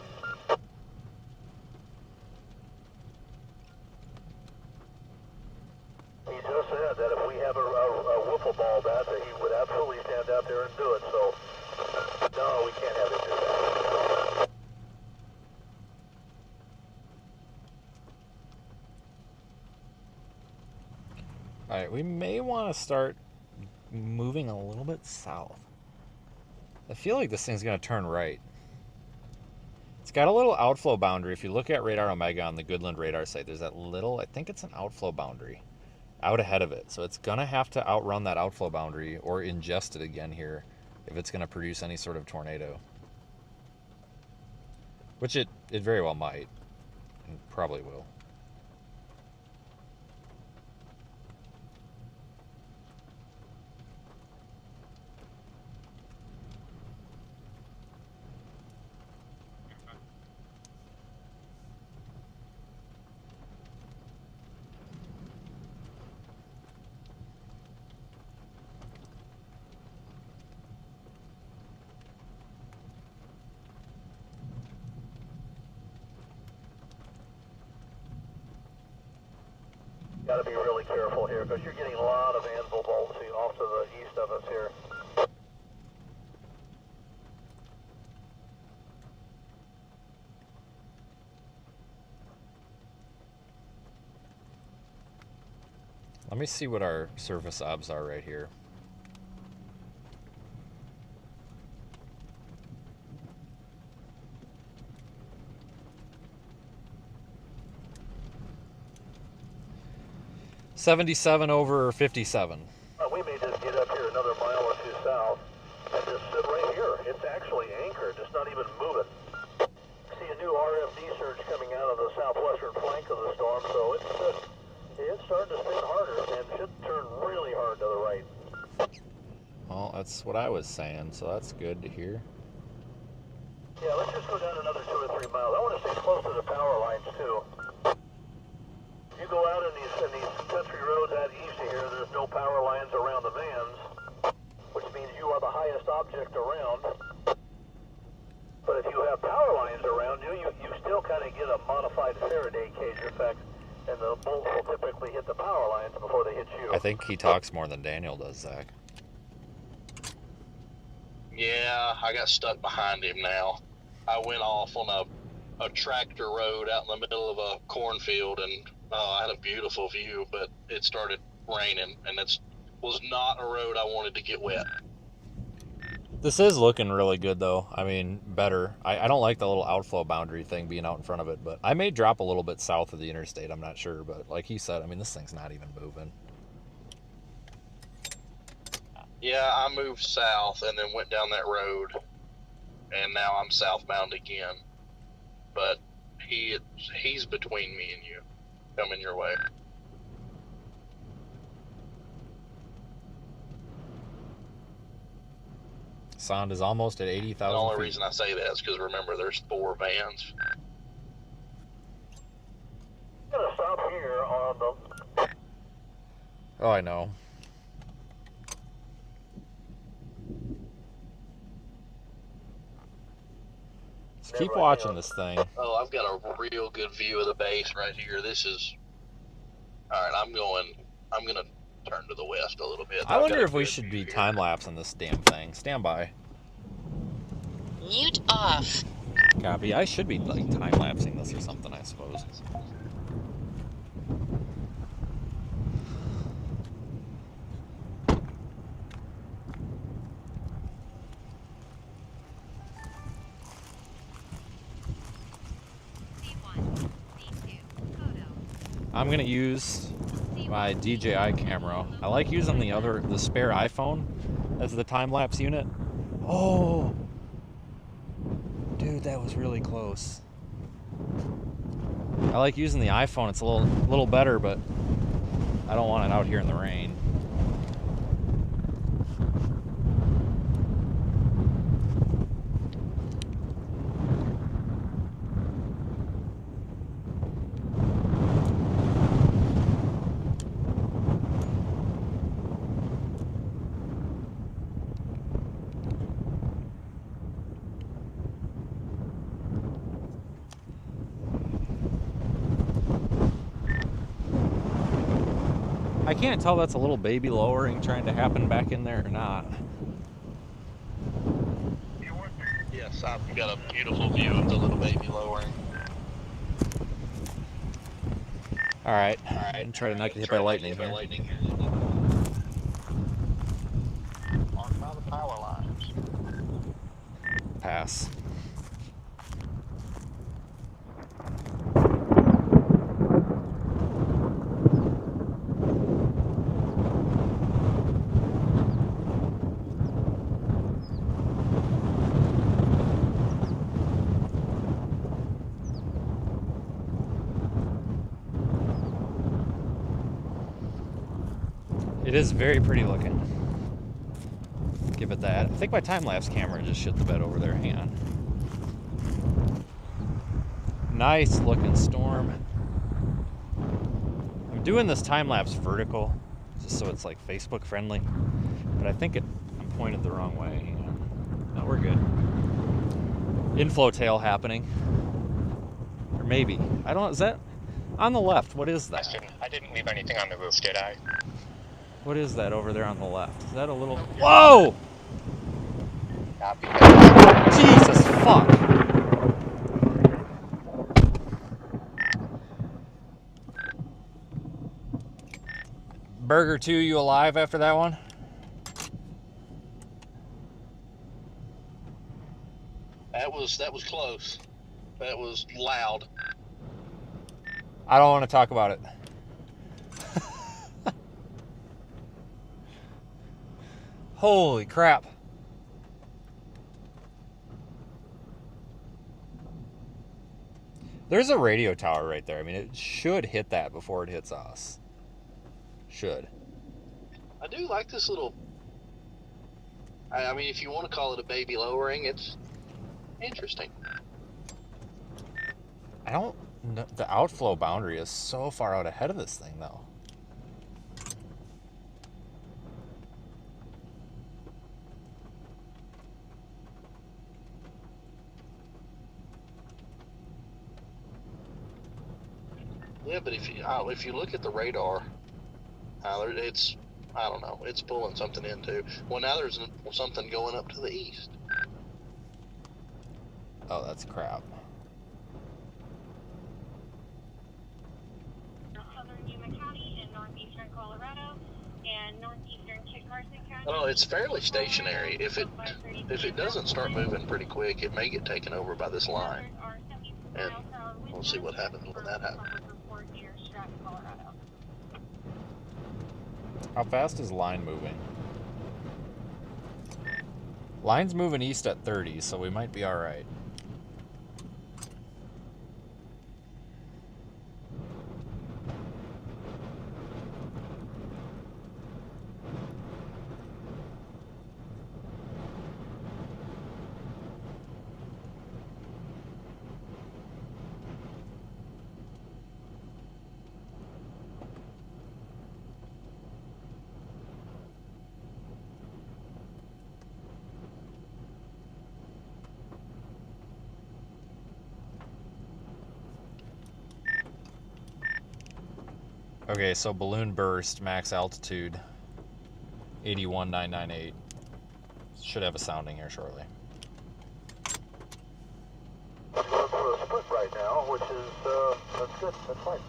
S3: He just said that if we have a wiffle ball bat, that he would absolutely stand out there and do it. So, no, we can't have it do that.
S1: Alright, we may want to start moving a little bit south. I feel like this thing's going to turn right. It's got a little outflow boundary. If you look at Radar Omega on the Goodland radar site, there's that little, I think it's an outflow boundary out ahead of it. So it's going to have to outrun that outflow boundary or ingest it again here if it's going to produce any sort of tornado. Which it very well might, and probably will.
S3: Got to be really careful here because you're getting a lot of anvil bolts off to the east of us here.
S1: Let me see what our surface obs are right here. $77 over 57.
S3: We may just get up here another mile or two south and just sit right here. It's actually anchored. It's not even moving. See a new RFD surge coming out of the southwestern flank of the storm, so it's starting to spin harder and should turn really hard to the right.
S1: Well, that's what I was saying, so that's good to hear.
S3: Yeah, let's just go down another 2 or 3 miles. I want to stay close to the power lines too. You go out in these country roads out east of here, there's no power lines around the vans, which means you are the highest object around. But if you have power lines around you, you still kind of get a modified Faraday cage effect, and the bolts will typically hit the power lines before they hit you.
S1: I think he talks more than Daniel does, Zach.
S2: Yeah, I got stuck behind him now. I went off on a tractor road out in the middle of a cornfield, and I had a beautiful view, but it started raining, and it was not a road I wanted to get wet.
S1: This is looking really good, though. I mean, better. I don't like the little outflow boundary thing being out in front of it, but I may drop a little bit south of the interstate. I'm not sure, but like he said, I mean, this thing's not even moving.
S2: Yeah, I moved south and then went down that road, and now I'm southbound again. But he's between me and you, coming your way.
S1: Sound is almost at 80,000
S2: The only
S1: feet.
S2: reason I say that is because remember, there's 4 vans.
S3: I'm going to stop here on the...
S1: Oh, I know. Let's keep watching this thing.
S2: Oh, I've got a real good view of the base right here. This is... Alright, I'm going to turn to the west a little bit.
S1: I
S2: I've
S1: wonder
S2: got a
S1: if we
S2: good
S1: should
S2: view
S1: be
S2: here.
S1: time-lapsing this damn thing. Stand by.
S7: Mute off.
S1: Copy. I should be, like, time-lapsing this or something, I suppose. I'm gonna use my DJI camera. I like using the spare iPhone as the time-lapse unit. Oh, dude, that was really close. I like using the iPhone. It's a little better, but I don't want it out here in the rain. I can't tell that's a little baby lowering trying to happen back in there or not.
S2: Yes, I've got a beautiful view of the little baby lowering.
S1: All right. I'm trying to not get hit by lightning here.
S2: Marked by the power lines.
S1: Pass. It is very pretty looking. Give it that. I think my time-lapse camera just shit the bed over there. Hang on. Nice looking storm. I'm doing this time-lapse vertical just so it's like Facebook friendly, but I think I'm pointed the wrong way. Hang on. No, we're good. Inflow tail happening. Or maybe. I don't know. Is that on the left? What is that?
S8: I didn't leave anything on the roof, did I?
S1: What is that over there on the left? Is that a little... Whoa!
S8: Copy.
S1: Jesus fuck! Burger 2, you alive after that one?
S2: That was close. That was loud.
S1: I don't want to talk about it. Holy crap. There's a radio tower right there. I mean, it should hit that before it hits us. Should.
S2: I do like this little... I mean, if you want to call it a baby lowering, it's interesting.
S1: I don't know. The outflow boundary is so far out ahead of this thing, though.
S2: Yeah, but if you look at the radar, it's, I don't know, it's pulling something in too. Well, now there's something going up to the east.
S1: Oh, that's crap.
S6: Southern Yuma County and northeastern Colorado and northeastern Kit Carson County.
S2: Oh, it's fairly stationary. If it doesn't start moving pretty quick, it may get taken over by this line. And we'll see what happens when that happens.
S1: How fast is line moving? Line's moving east at 30, so we might be all right. Okay, so balloon burst, max altitude, 81,998. Should have a sounding here shortly.
S3: That's a split right now, which is, that's good, that's fine.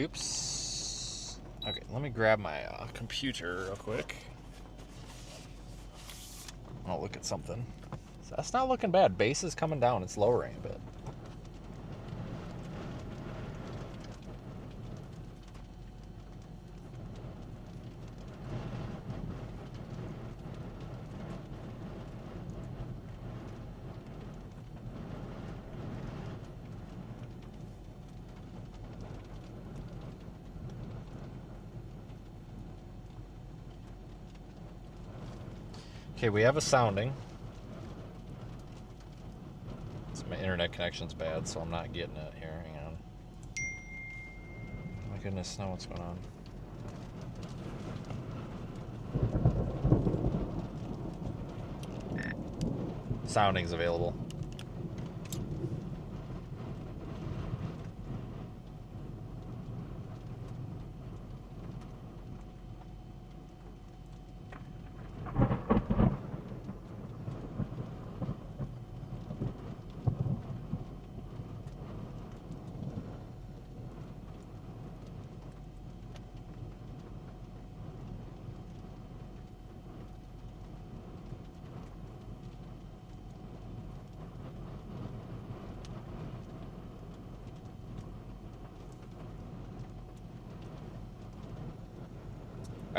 S1: Oops. Okay, let me grab my computer real quick. I'll look at something. So that's not looking bad. Base is coming down. It's lowering a bit. Okay, we have a sounding. My internet connection's bad, so I'm not getting it here. Hang on. My goodness, now what's going on? Sounding's available.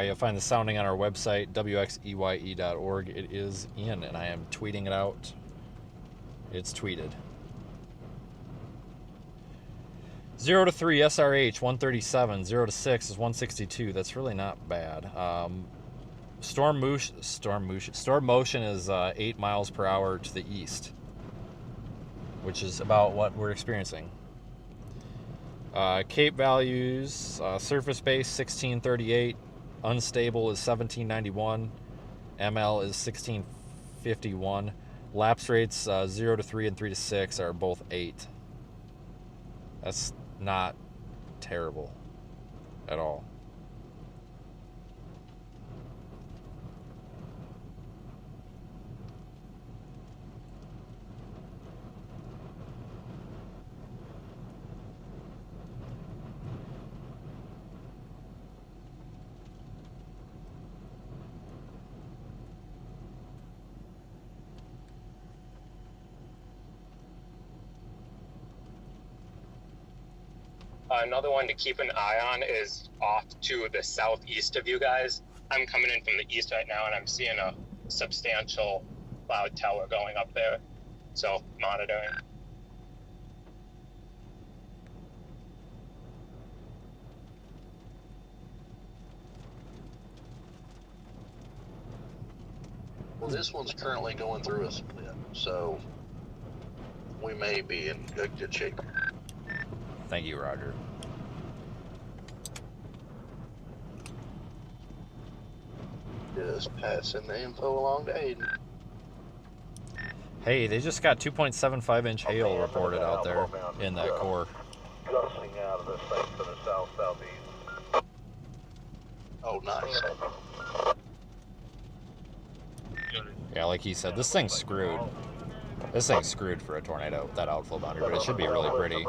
S1: You'll find the sounding on our website, wxeye.org. It is in, and I am tweeting it out. It's tweeted. 0 to 3, SRH, 137. 0 to 6 is 162. That's really not bad. Storm motion is 8 miles per hour to the east, which is about what we're experiencing. Cape values, surface base 1638. Unstable is 1791. ML is 1651. Lapse rates 0 to 3 and 3 to 6 are both 8. That's not terrible at all.
S8: Another one to keep an eye on is off to the southeast of you guys. I'm coming in from the east right now, and I'm seeing a substantial cloud tower going up there. So, monitoring.
S2: Well, this one's currently going through a split, so we may be in good shape.
S1: Thank you, Roger.
S2: Just passing the info along to Aiden.
S1: Hey, they just got 2.75-inch hail reported out there in that core.
S3: Gusting out of this thing to the south-southeast.
S2: Oh, nice.
S1: Yeah, like he said, this thing's screwed. This thing's screwed for a tornado with that outflow boundary, but it should be really pretty.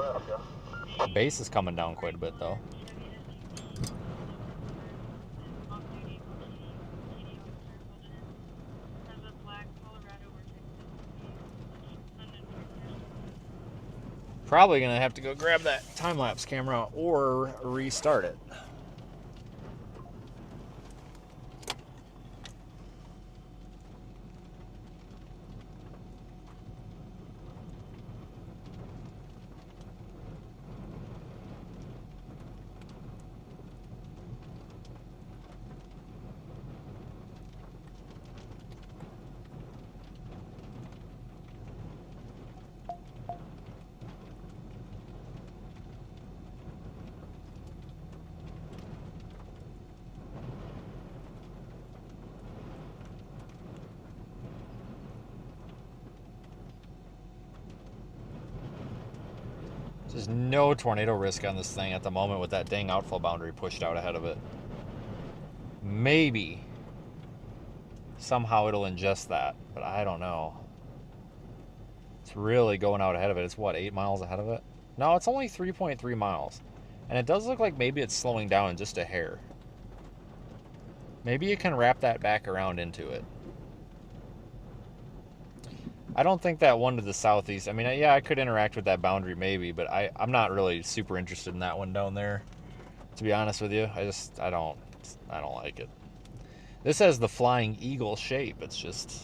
S1: The base is coming down quite a bit, though. Probably gonna have to go grab that time-lapse camera or restart it. There's no tornado risk on this thing at the moment with that dang outflow boundary pushed out ahead of it. Maybe somehow it'll ingest that, but I don't know. It's really going out ahead of it. It's what, 8 miles ahead of it? No, it's only 3.3 miles. And it does look like maybe it's slowing down just a hair. Maybe you can wrap that back around into it. I don't think that one to the southeast, I mean, yeah, I could interact with that boundary maybe, but I'm not really super interested in that one down there, to be honest with you. I don't like it. This has the flying eagle shape. It's just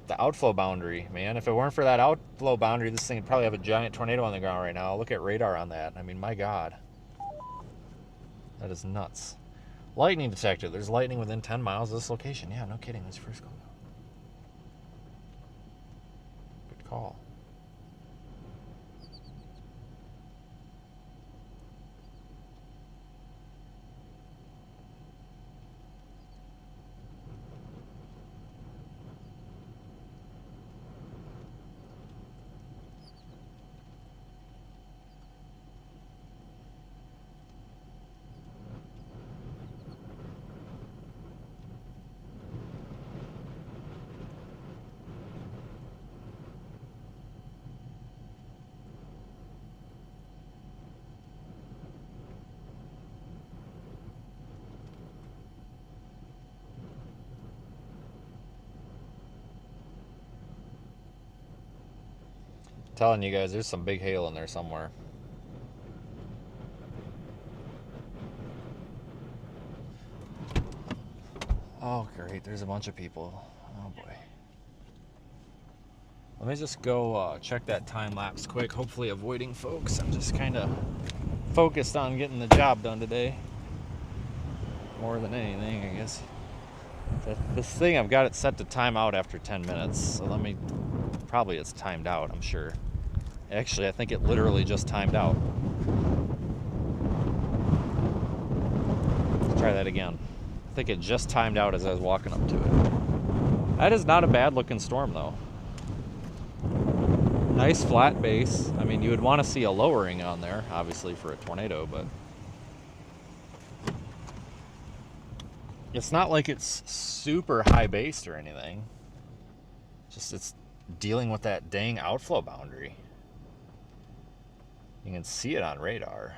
S1: the outflow boundary, man. If it weren't for that outflow boundary, this thing would probably have a giant tornado on the ground right now. Look at radar on that. I mean, my God. That is nuts. Lightning detected. There's lightning within 10 miles of this location. Yeah, no kidding. Let's first go. Good call. Telling you guys, there's some big hail in there somewhere. Oh, great. There's a bunch of people. Oh, boy. Let me just go check that time lapse quick, hopefully avoiding folks. I'm just kind of focused on getting the job done today. More than anything, I guess. This thing, I've got it set to time out after 10 minutes. So let me... Probably it's timed out, I'm sure. Actually, I think it literally just timed out. Let's try that again. I think it just timed out as I was walking up to it. That is not a bad looking storm, though. Nice flat base. I mean, you would want to see a lowering on there, obviously, for a tornado, but... It's not like it's super high based or anything. Just it's dealing with that dang outflow boundary. You can see it on radar.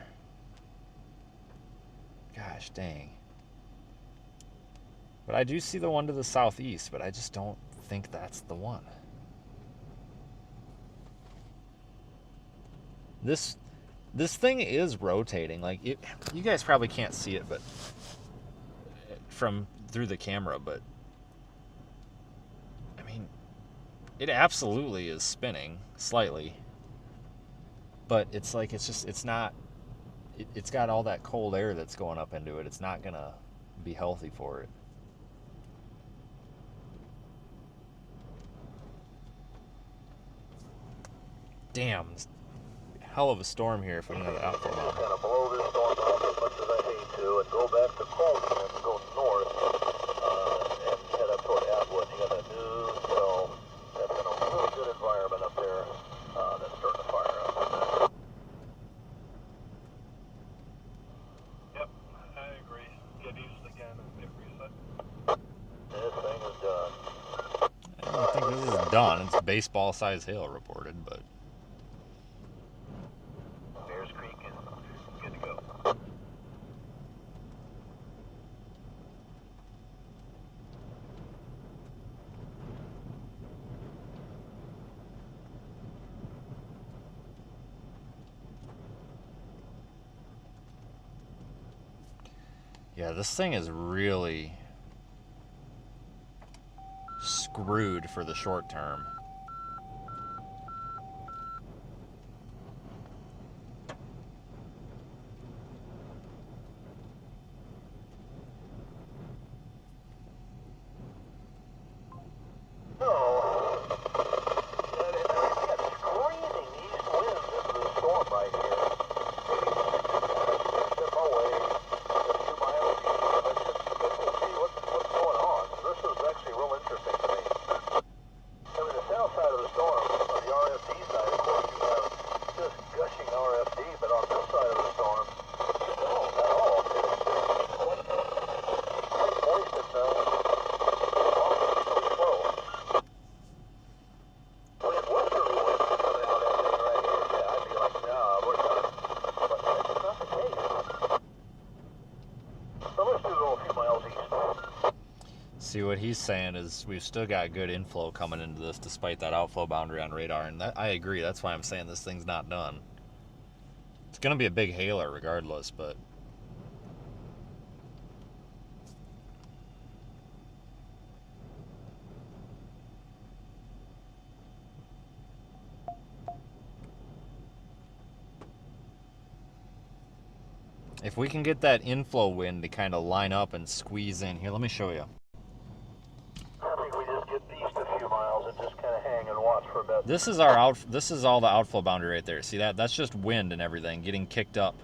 S1: Gosh dang. But I do see the one to the southeast, but I just don't think that's the one. This thing is rotating. Like you guys probably can't see it, but from through the camera, but I mean, it absolutely is spinning slightly. But it's like it's not. It's got all that cold air that's going up into it. It's not gonna be healthy for it. Damn, hell of a storm here if we have outflow.
S3: Kind of blow this storm off as much as I hate to, and go back to Colton and go north and head up toward Atwood. You got that new cell that's in a really good environment up there that's starting to fire up. Yep, I agree. Get used again and get reset. This thing is done.
S1: I don't think this is done. It's baseball-sized hail reported, but. Yeah, this thing is really screwed for the short term. See, what he's saying is we've still got good inflow coming into this despite that outflow boundary on radar, and that, I agree. That's why I'm saying this thing's not done. It's going to be a big hailer regardless, but... if we can get that inflow wind to kind of line up and squeeze in here, let me show you.
S3: I think we just get east a few miles and just kind of hang and watch for a bit.
S1: This is our this is all the outflow boundary right there. See that? That's just wind and everything getting kicked up,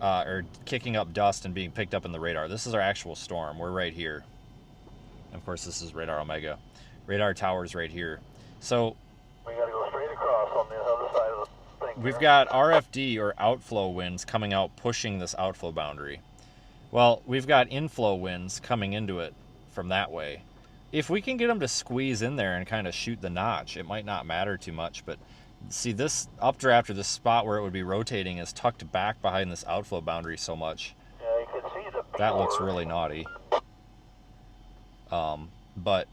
S1: or kicking up dust and being picked up in the radar. This is our actual storm. We're right here. And of course, this is radar Omega. Radar tower's right here. So
S3: We got to go straight across on the other side of the thing.
S1: we've got RFD, or outflow winds, coming out pushing this outflow boundary. Well, we've got inflow winds coming into it from that way. If we can get them to squeeze in there and kind of shoot the notch, it might not matter too much. But see, this updraft, or this spot where it would be rotating, is tucked back behind this outflow boundary so much.
S3: Yeah, you can see the
S1: That looks really naughty. But,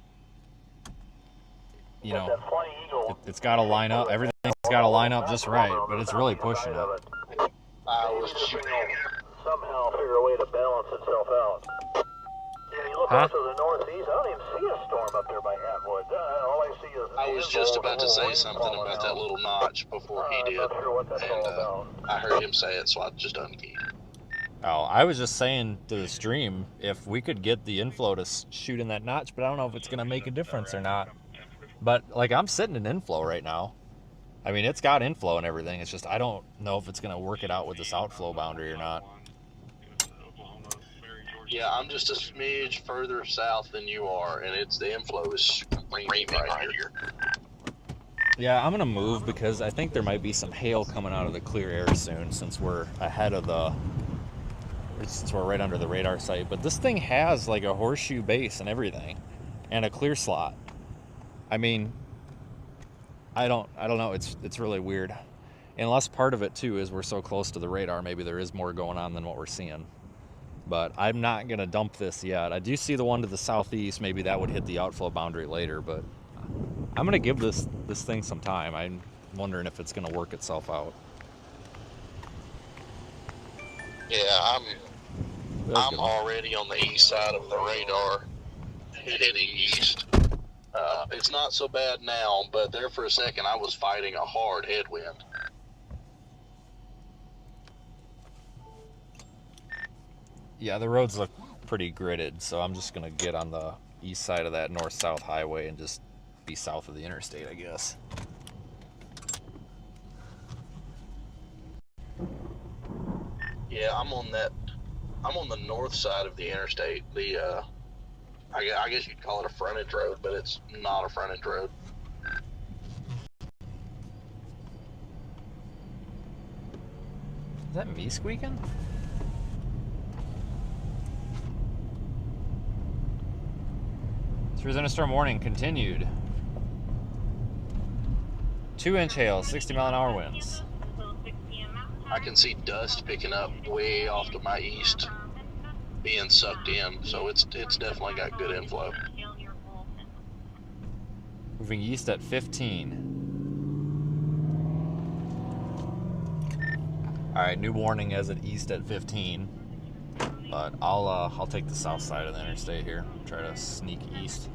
S1: you know,
S3: that Flying Eagle.
S1: it's got to line up. Everything's got to line up just right, but it's really pushing it.
S2: I was
S3: Somehow figure a way to balance itself out. Yeah, you look
S1: Huh?
S3: out to the northeast, I don't even see a storm up there by Atwood. All I see is...
S2: I was just about to say something about that little notch before he did,
S3: I'm not sure what that's all about.
S2: and I heard him say it, so I just unkeyed.
S1: Oh, I was just saying to the stream, if we could get the inflow to shoot in that notch, but I don't know if it's going to make a difference or not. But, like, I'm sitting in inflow right now. I mean, it's got inflow and everything. It's just I don't know if it's going to work it out with this outflow boundary or not.
S2: Yeah, I'm just a smidge further south than you are, and it's the inflow is screaming right here.
S1: Yeah, I'm going to move because I think there might be some hail coming out of the clear air soon, since we're ahead of the... since we're right under the radar site. But this thing has like a horseshoe base and everything, and a clear slot. I mean, I don't know. It's really weird. Unless part of it too is we're so close to the radar, maybe there is more going on than what we're seeing. But I'm not gonna dump this yet. I do see the one to the southeast. Maybe that would hit the outflow boundary later, but I'm gonna give this thing some time. I'm wondering if it's gonna work itself out.
S2: Yeah, I'm already on the east side of the radar, heading east. It's not so bad now, but there for a second I was fighting a hard headwind.
S1: Yeah, the roads look pretty gridded, so I'm just gonna get on the east side of that north-south highway and just be south of the interstate, I guess.
S2: Yeah, I'm on the north side of the interstate. I guess you'd call it a frontage road, but it's not a frontage road.
S1: Is that me squeaking? Thunderstorm warning continued. 2-inch hail, 60-mile-an-hour winds.
S2: I can see dust picking up way off to my east, being sucked in, so it's definitely got good inflow.
S1: Moving east at 15. All right, new warning as it east at 15. But I'll take the south side of the interstate here. Try to sneak east.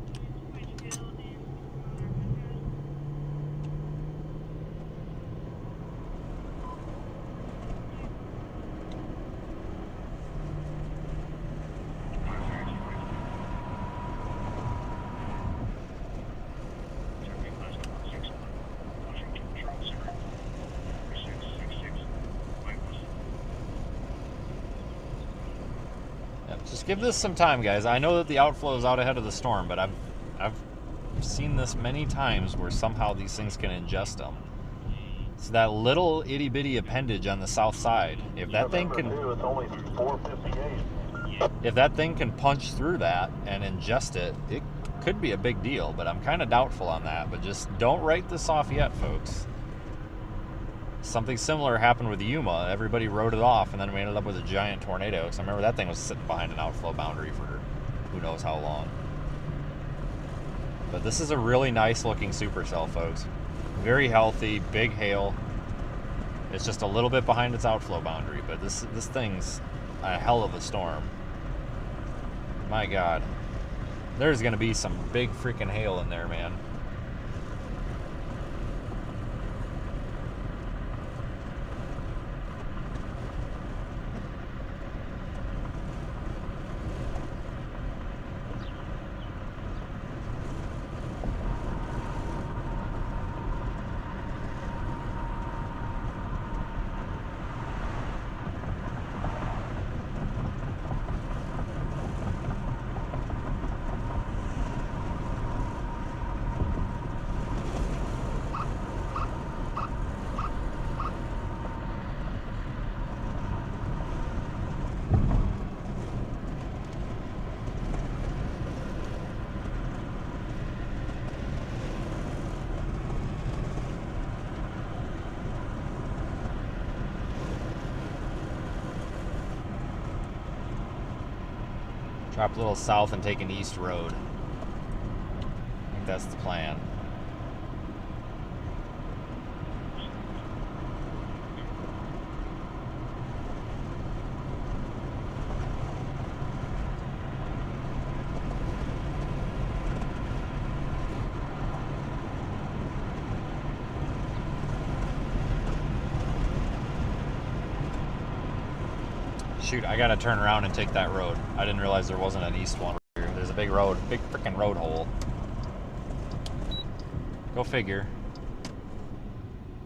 S1: Just give this some time, guys. I know that the outflow is out ahead of the storm, but I've seen this many times where somehow these things can ingest them. So that little itty bitty appendage on the south side, if that thing can,
S3: It's only 458.
S1: if that thing can punch through that and ingest it, it could be a big deal. But I'm kind of doubtful on that. But just don't write this off yet, folks. Something similar happened with Yuma. Everybody wrote it off, and then we ended up with a giant tornado. Because I remember that thing was sitting behind an outflow boundary for who knows how long. But this is a really nice looking supercell, folks. Very healthy, big hail. It's just a little bit behind its outflow boundary, but this thing's a hell of a storm. My God. There's gonna be some big freaking hail in there, man. Drop a little south and take an east road. I think that's the plan. Shoot, I gotta turn around and take that road. I didn't realize there wasn't an east one here. There's a big road, big freaking road hole. Go figure.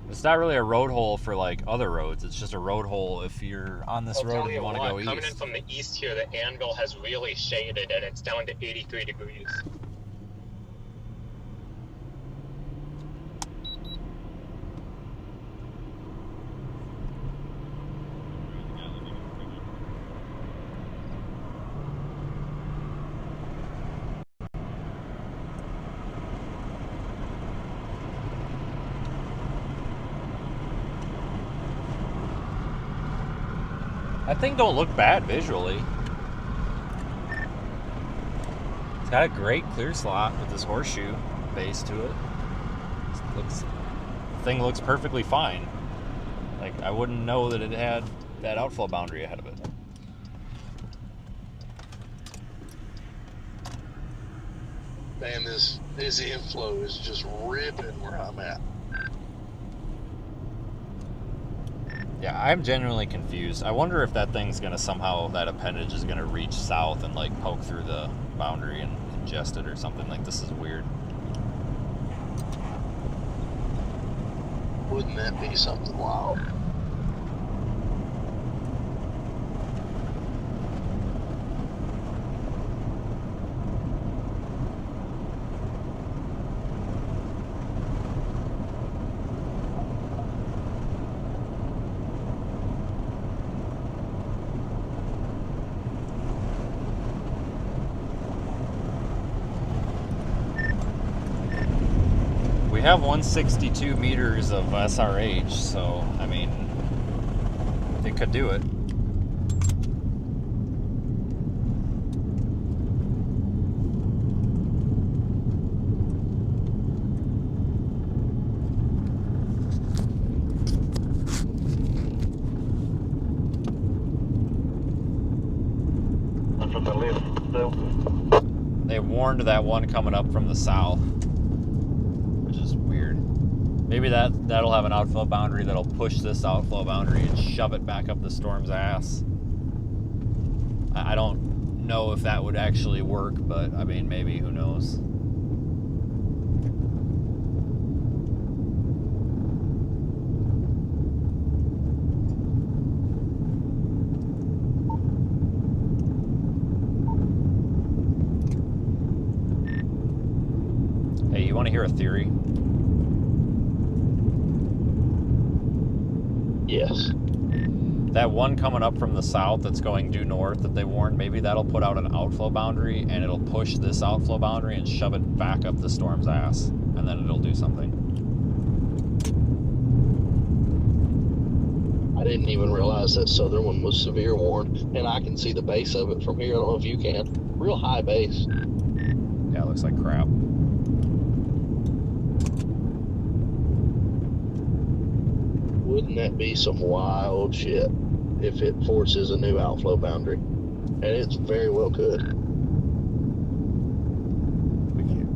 S1: It's not really a road hole for like other roads. It's just a road hole if you're on this road and you want to go east.
S8: Coming in from the east here, the anvil has really shaded and it's down to 83 degrees.
S1: That thing don't look bad visually. It's got a great clear slot with this horseshoe base to it. The thing looks perfectly fine. Like, I wouldn't know that it had that outflow boundary ahead of it.
S2: Man, this inflow is just ripping where I'm at.
S1: Yeah, I'm genuinely confused. I wonder if that thing's gonna somehow, that appendage is gonna reach south and like poke through the boundary and ingest it or something. Like, this is weird.
S2: Wouldn't that be something wild?
S1: We have 162 meters of SRH, so I mean, it could do it.
S3: From the left, so.
S1: They warned that one coming up from the south, which is weird. Maybe that'll have an outflow boundary that'll push this outflow boundary and shove it back up the storm's ass. I don't know if that would actually work, but I mean, maybe, who knows. Hey, you want to hear a theory?
S2: Yes.
S1: That one coming up from the south that's going due north that they warned, maybe that'll put out an outflow boundary and it'll push this outflow boundary and shove it back up the storm's ass, and then it'll do something.
S2: I didn't even realize that southern one was severe warned, and I can see the base of it from here. I don't know if you can. Real high base.
S1: Yeah, it looks like crap.
S2: wouldn't that be some wild shit if it forces a new outflow boundary? And it's very well could.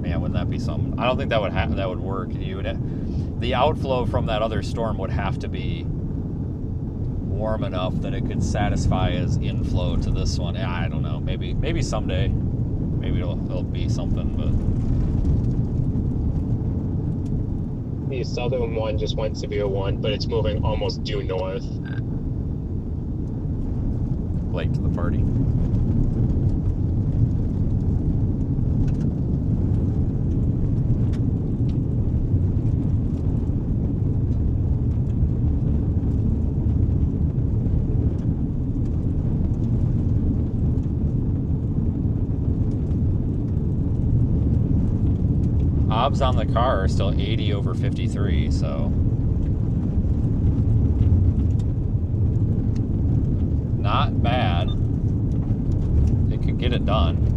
S1: Man, wouldn't that be something? I don't think that would that would work. The outflow from that other storm would have to be warm enough that it could satisfy as inflow to this one. Yeah, I don't know. Maybe someday. Maybe it'll be something, but
S8: the southern one just went severe 1, but it's moving almost due north.
S1: late to the party. Obs on the car are still 80 over 53, so not bad. It could get it done.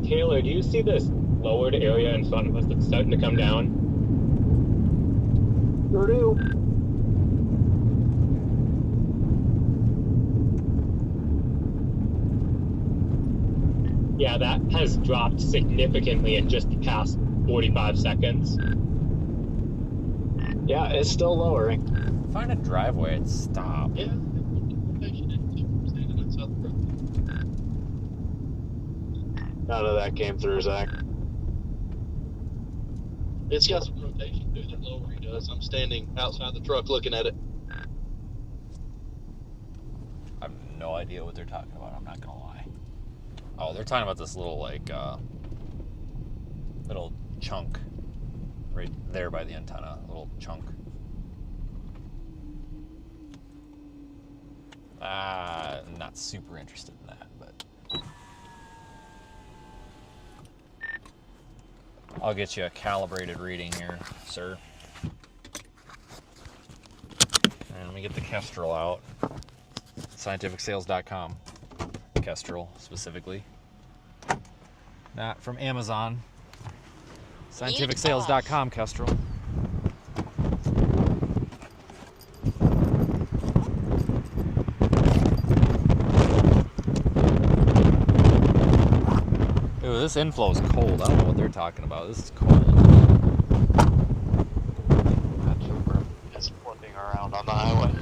S8: Taylor, do you see this lowered area in front of us that's starting to come down?
S2: Sure do.
S8: Yeah, that has dropped significantly in just the past 45 seconds.
S2: Yeah, it's still lowering.
S1: Find a driveway and stop.
S2: Yeah. None of that came through, Zach. It's got some rotation through that lowering does. I'm standing outside the truck looking at it.
S1: I have no idea what they're talking about, I'm not gonna lie. Oh, they're talking about this little, like, little chunk right there by the antenna. Little chunk. I'm not super interested in that, but I'll get you a calibrated reading here, sir. And let me get the Kestrel out. Scientificsales.com. Kestrel, specifically. Not from Amazon. Scientificsales.com, Kestrel. Ooh, this inflow is cold. I don't know what they're talking about. This is cold.
S2: It's flipping around on the highway.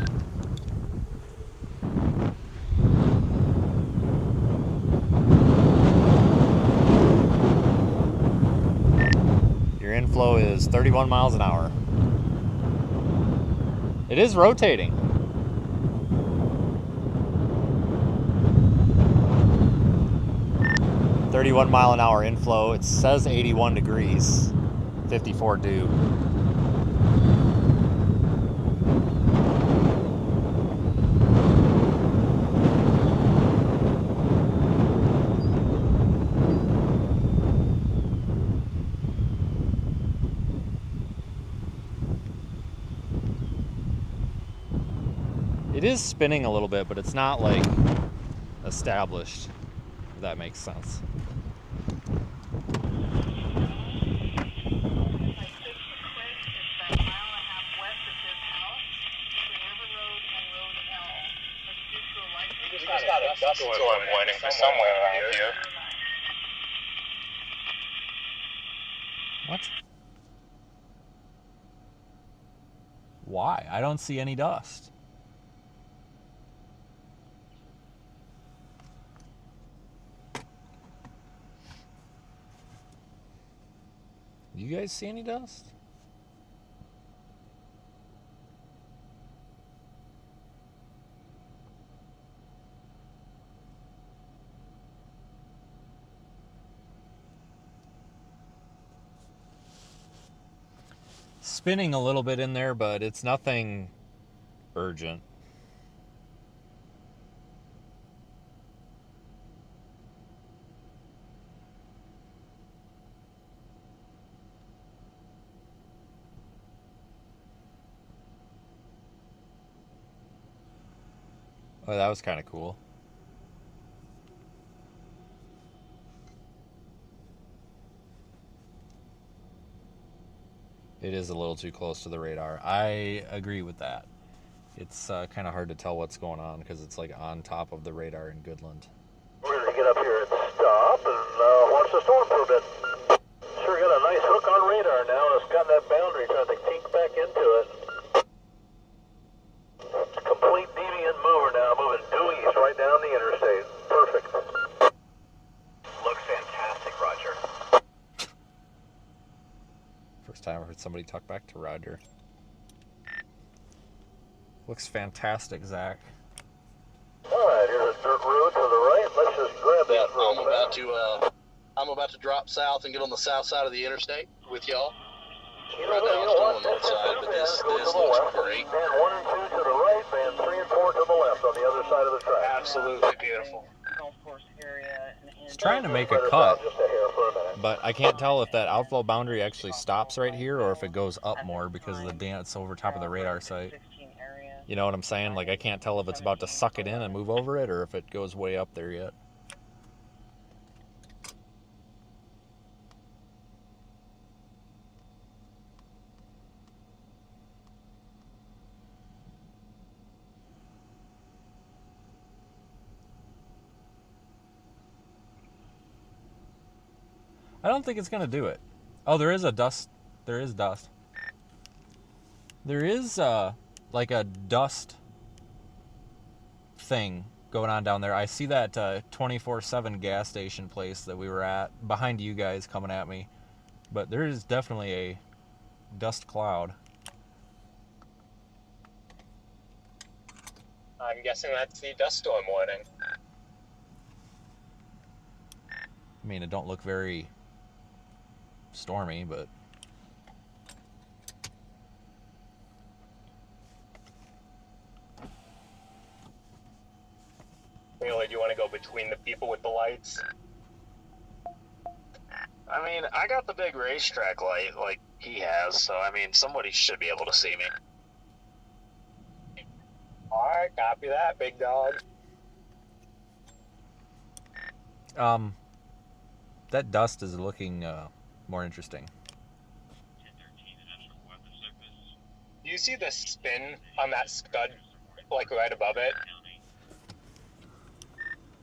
S1: Your inflow is 31 miles an hour. It is rotating. .31 mile an hour inflow. It says 81 degrees, 54 dew. It is spinning a little bit, but it's not like established, if that makes sense.
S8: Just got a dust storm waiting for somewhere around here.
S1: What? Why? I don't see any dust. You guys see any dust? Spinning a little bit in there, but it's nothing urgent. Oh, that was kind of cool. It is a little too close to the radar. I agree with that. It's kind of hard to tell what's going on because it's like on top of the radar in Goodland.
S3: We're going to get up here and stop and watch the storm for a bit. Sure got a nice hook on radar now, and it's got that boundary trying to kink back into it. It's a complete deviant mover now, moving due east right down the interstate. Perfect. Looks fantastic, Roger.
S1: First time I heard somebody talk back to Roger. Looks fantastic, Zach.
S3: Alright, here's a dirt road to the right. Let's just grab that real fast.
S2: I'm about to drop south and get on the south side of the interstate with y'all.
S3: You
S2: Right
S3: know
S2: now, I'm
S3: what?
S2: still on the north side, but this
S3: Go to the
S2: looks
S3: left.
S2: great.
S3: Band 1 and 2 to the right, band 3 and 4 to the left on the other side of the track.
S8: Absolutely beautiful.
S6: Golf course area and
S1: It's trying to make a
S3: Spread it
S1: cut,
S3: out just a hair for a minute.
S1: but I can't tell if that outflow boundary actually stops right here or if it goes up more because of the dance over top of the radar site.
S6: 16 area.
S1: You know what I'm saying? Like, I can't tell if it's about to suck it in and move over it or if it goes way up there yet. I don't think it's going to do it. Oh, there is a dust. There is dust. There is like a dust thing going on down there. I see that 24/7 gas station place that we were at behind you guys coming at me. But there is definitely a dust cloud.
S8: I'm guessing that's the dust storm warning.
S1: I mean, it don't look very stormy, but
S8: Wheeler, do you want to go between the people with the lights?
S2: I mean, I got the big racetrack light like he has, so I mean, somebody should be able to see me.
S8: Alright, copy that, big dog.
S1: that dust is looking more interesting.
S8: Do you see the spin on that scud, like right above it?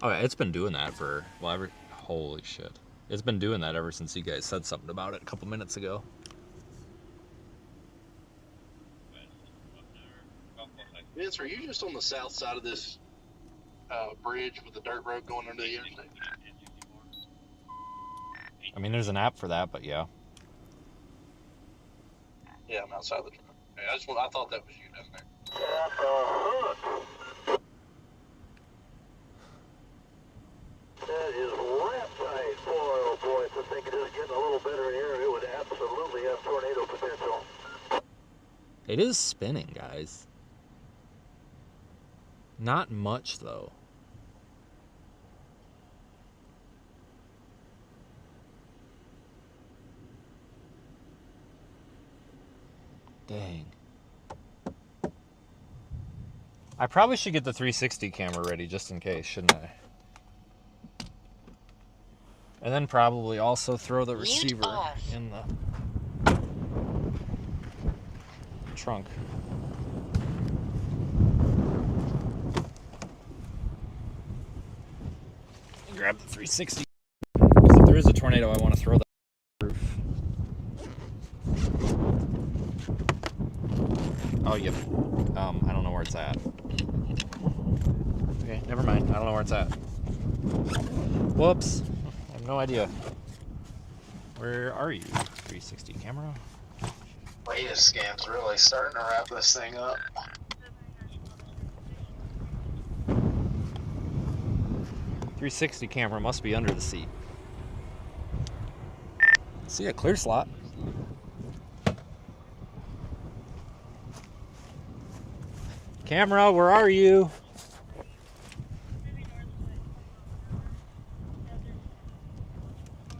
S1: Oh, yeah, it's been doing that for, well, holy shit. It's been doing that ever since you guys said something about it a couple minutes ago.
S2: Vince, are you just on the south side of this bridge with the dirt road going under the interstate?
S1: I mean, there's an app for that, but yeah.
S2: Yeah, I'm outside the truck. I thought that was you down there.
S3: That is rat tight. Boy, oh boy, if this thing could just get a little better here, it would absolutely have tornado potential.
S1: It is spinning, guys. Not much, though. Dang. I probably should get the 360 camera ready just in case, shouldn't I? And then probably also throw the receiver in the trunk. And grab the 360. Because if there is a tornado, I want to throw that roof. Oh, yep. I don't know where it's at. Okay, never mind. I don't know where it's at. Whoops. I have no idea. Where are you? 360 camera?
S9: Latest scam's really starting to wrap this thing up.
S1: .360 camera must be under the seat. See a clear slot. Camera, where are you?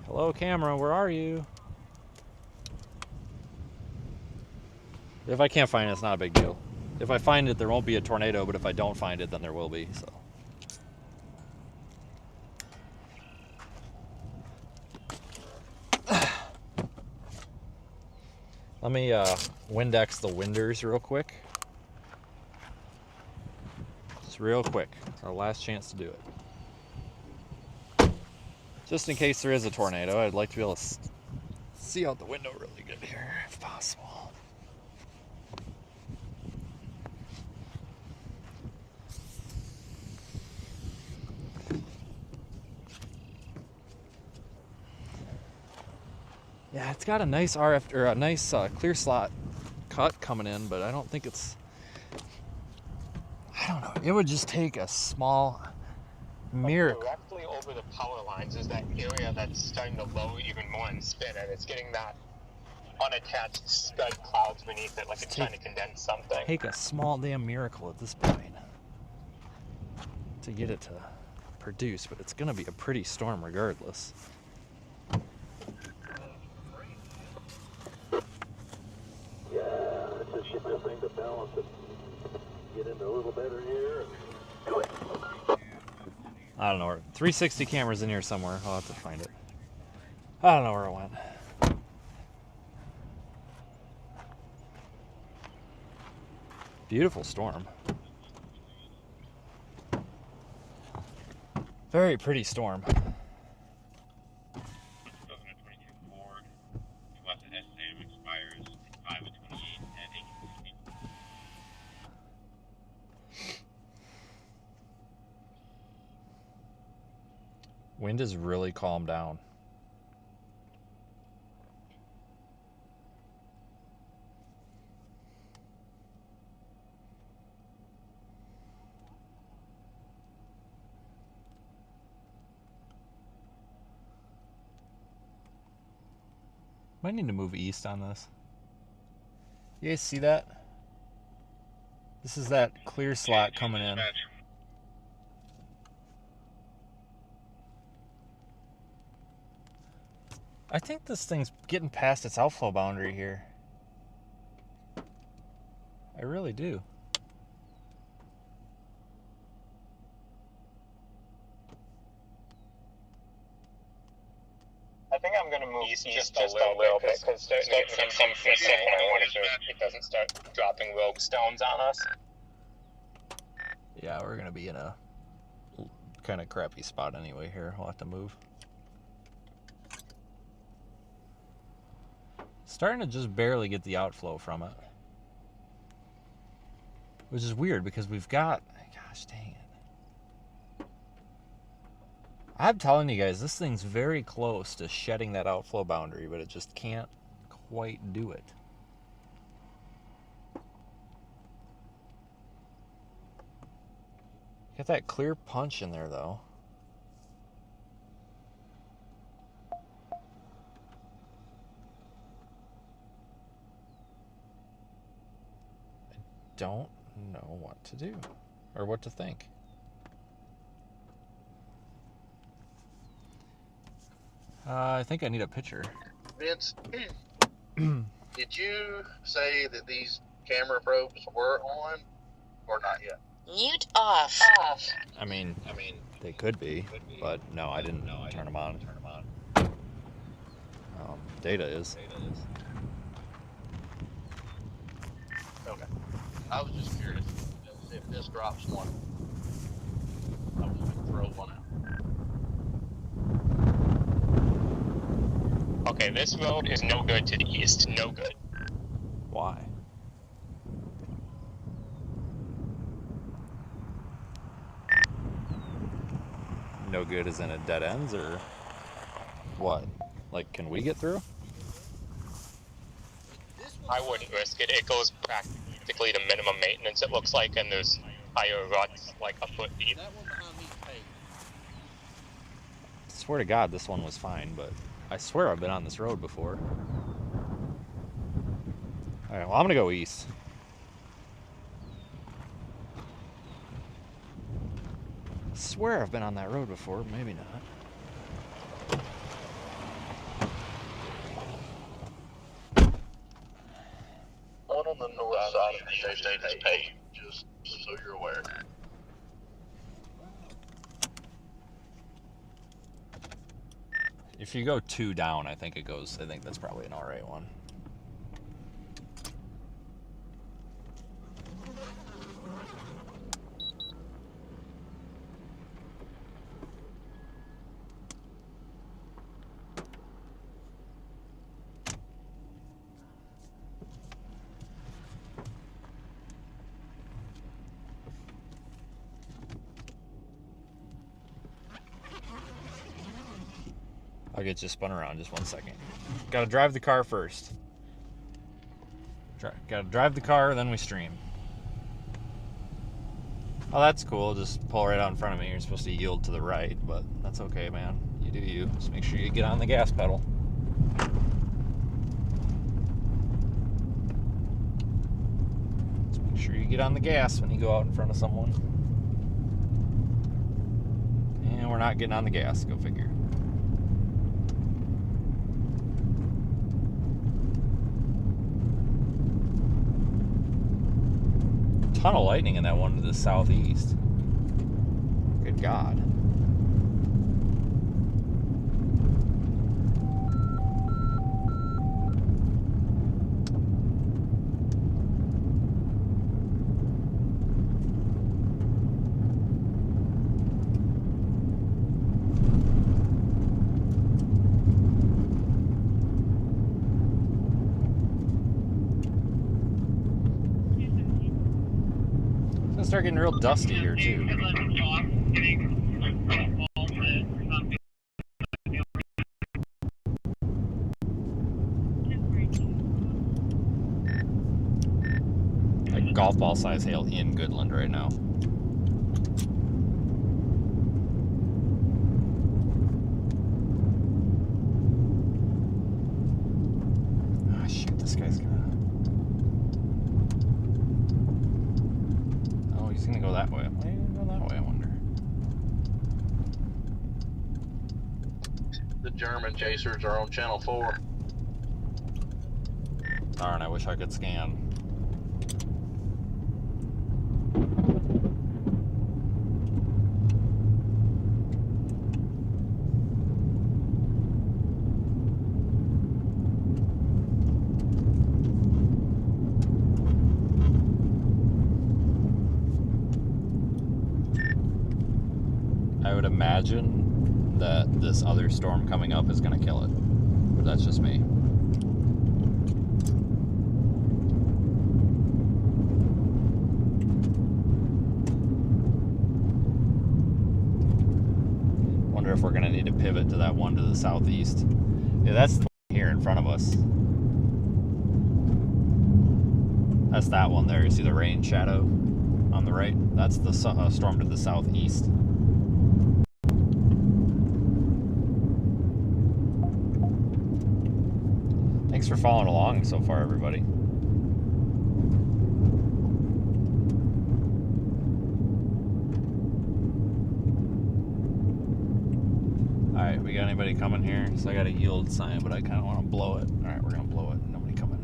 S1: Hello, camera, where are you? If I can't find it, it's not a big deal. If I find it, there won't be a tornado, but if I don't find it, then there will be, so. Let me Windex the winders real quick. Just real quick. It's our last chance to do it. Just in case there is a tornado, I'd like to be able to see out the window really good here, if possible. Yeah, it's got a nice RF or a nice clear slot cut coming in, but I don't think it's. I don't know. It would just take a small miracle.
S8: Directly over the power lines is that area that's starting to low even more and spin, and it's getting that unattached scud clouds beneath it, like it's trying to condense something.
S1: Take a small damn miracle at this point to get it to produce, but it's gonna be a pretty storm regardless.
S3: Get this thing to balance it. Get into a little better here. Do it.
S1: I don't know where. 360 cameras in here somewhere. I'll have to find it. I don't know where it went. Beautiful storm. Very pretty storm. Wind has really calmed down. Might need to move east on this. You guys see that? This is that clear slot coming in. I think this thing's getting past its outflow boundary here. I really do.
S8: I think I'm going to move east just a little bit because starting to get some fishing. I want to it doesn't start dropping rogue stones on us.
S1: Yeah, we're going to be in a kind of crappy spot anyway here. We'll have to move. Starting to just barely get the outflow from it. Which is weird because we've got... Gosh dang it. I'm telling you guys, this thing's very close to shedding that outflow boundary, but it just can't quite do it. Got that clear punch in there, though. Don't know what to do or what to think. I think I need a picture.
S2: Vince, did you say that these camera probes were on or not yet?
S7: Mute off.
S1: I mean, they could be, but no, I didn't turn them on. Data is.
S2: Okay. I was just curious if this drops one. I was going to throw one out.
S8: Okay, this road is no good to the east. No good.
S1: Why? no good as in it dead ends, or what? Like, can we get through?
S8: I wouldn't risk it. It goes practically to minimum maintenance, it looks like, and there's higher ruts like a foot deep.
S4: That one behind me is paved.
S1: I swear to God, this one was fine, but I swear I've been on this road before. Alright, well, I'm gonna go east. I swear I've been on that road before, maybe not.
S2: One on the north side of the interstate is paved, just so you're aware.
S1: If you go 2 down, I think that's probably an alright one. I'll get you spun around just 1 second. Gotta drive the car first. Gotta drive the car, then we stream. Oh, that's cool. Just pull right out in front of me. You're supposed to yield to the right, but that's okay, man. You do you. Just make sure you get on the gas pedal. Just make sure you get on the gas when you go out in front of someone. And we're not getting on the gas. Go figure. Ton of lightning in that one to the southeast. Good God. Start getting real dusty here too. Like golf ball size hail in Goodland right now. Ah, shoot, this guy's gonna. He's gonna go that way. Why are you gonna go that way, I wonder?
S2: The German chasers are on Channel 4.
S1: Darn, I wish I could scan. I would imagine that this other storm coming up is going to kill it. But that's just me. Wonder if we're going to need to pivot to that one to the southeast. Yeah, that's the one here in front of us. That's that one there. You see the rain shadow on the right? That's the storm to the southeast. Thanks for following along so far, everybody. Alright, we got anybody coming here? So I got a yield sign, but I kind of want to blow it. Alright, we're going to blow it. Nobody coming.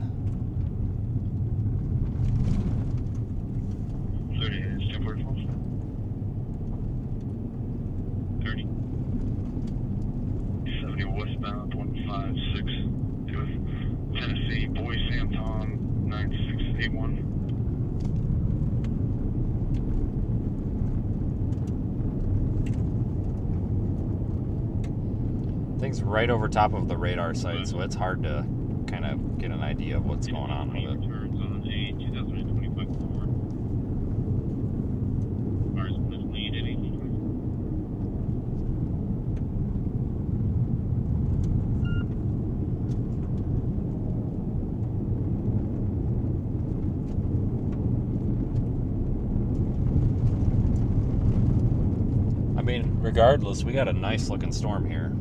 S10: 30, it's 244. 30. 70 westbound, 156. Tennessee, Boy Sam Tom, 9681.
S1: Thing's right over top of the radar site, so it's hard to kind of get an idea of what's going on with it.
S10: Turns on a 2025 Ford. Cars with lead at 85.
S1: regardless, we got a nice looking storm here.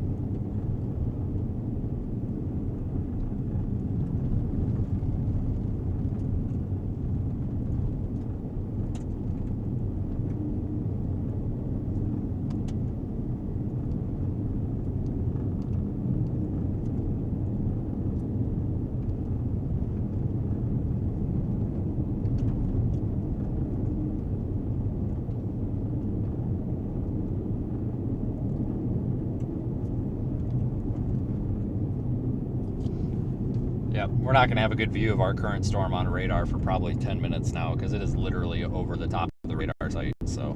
S1: Yep, we're not going to have a good view of our current storm on radar for probably 10 minutes now because it is literally over the top of the radar site. So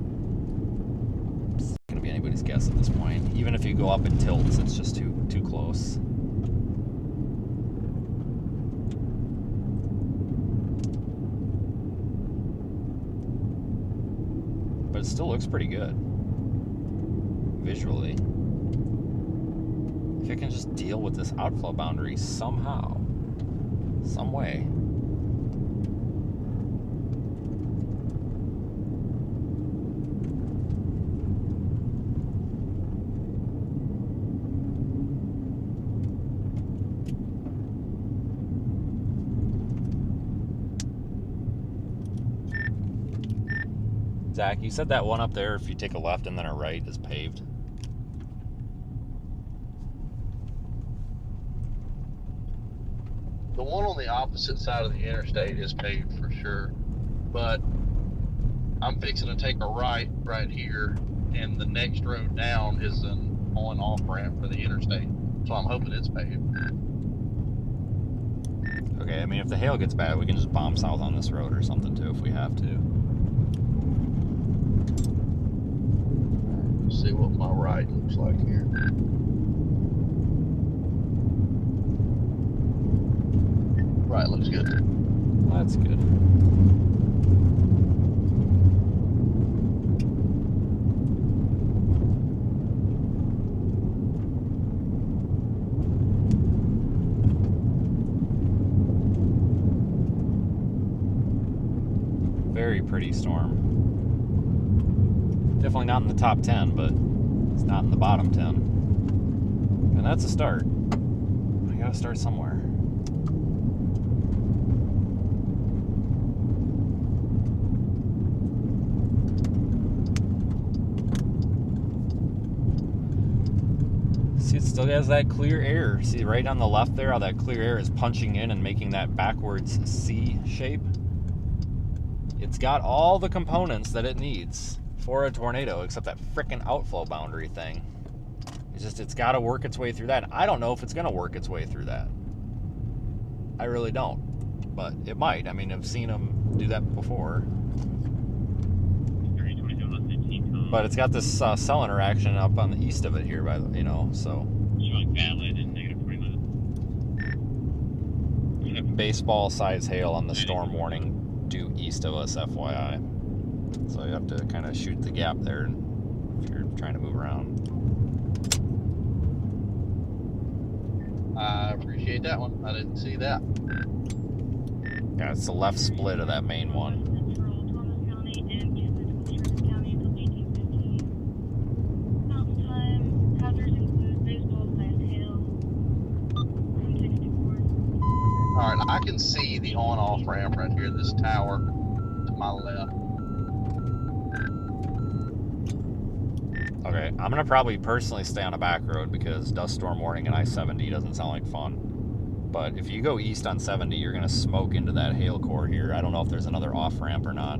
S1: it's going to be anybody's guess at this point. Even if you go up in tilts, it's just too close. But it still looks pretty good visually. If it can just deal with this outflow boundary somehow. Some way. Zach, you said that one up there, if you take a left and then a right, is paved.
S2: The one on the opposite side of the interstate is paved for sure, but I'm fixing to take a right here, and the next road down is an on-off ramp for the interstate, so I'm hoping it's paved.
S1: Okay, I mean, if the hail gets bad, we can just bomb south on this road or something too if we have to.
S2: Let's see what my right looks like here. Right, looks good.
S1: That's good. Very pretty storm. Definitely not in the top 10, but it's not in the bottom 10. And that's a start. I gotta start somewhere. See, it still has that clear air. See right on the left there how that clear air is punching in and making that backwards C shape? It's got all the components that it needs for a tornado except that frickin' outflow boundary thing. It's got to work its way through that. I don't know if it's going to work its way through that. I really don't. But it might. I mean, I've seen them do that before. But it's got this cell interaction up on the east of it here, by the, you know, so.
S10: Showing valid and negative 20
S1: Baseball size hail on the storm warning due east of us, FYI. So you have to kind of shoot the gap there if you're trying to move around.
S2: I appreciate that one. I didn't see that.
S1: Yeah, it's the left split of that main one.
S2: Alright, I can see the on-off ramp right here, this tower to my left.
S1: Okay, I'm gonna probably personally stay on a back road because dust storm warning and I-70 doesn't sound like fun. But if you go east on 70, you're gonna smoke into that hail core here. I don't know if there's another off ramp or not.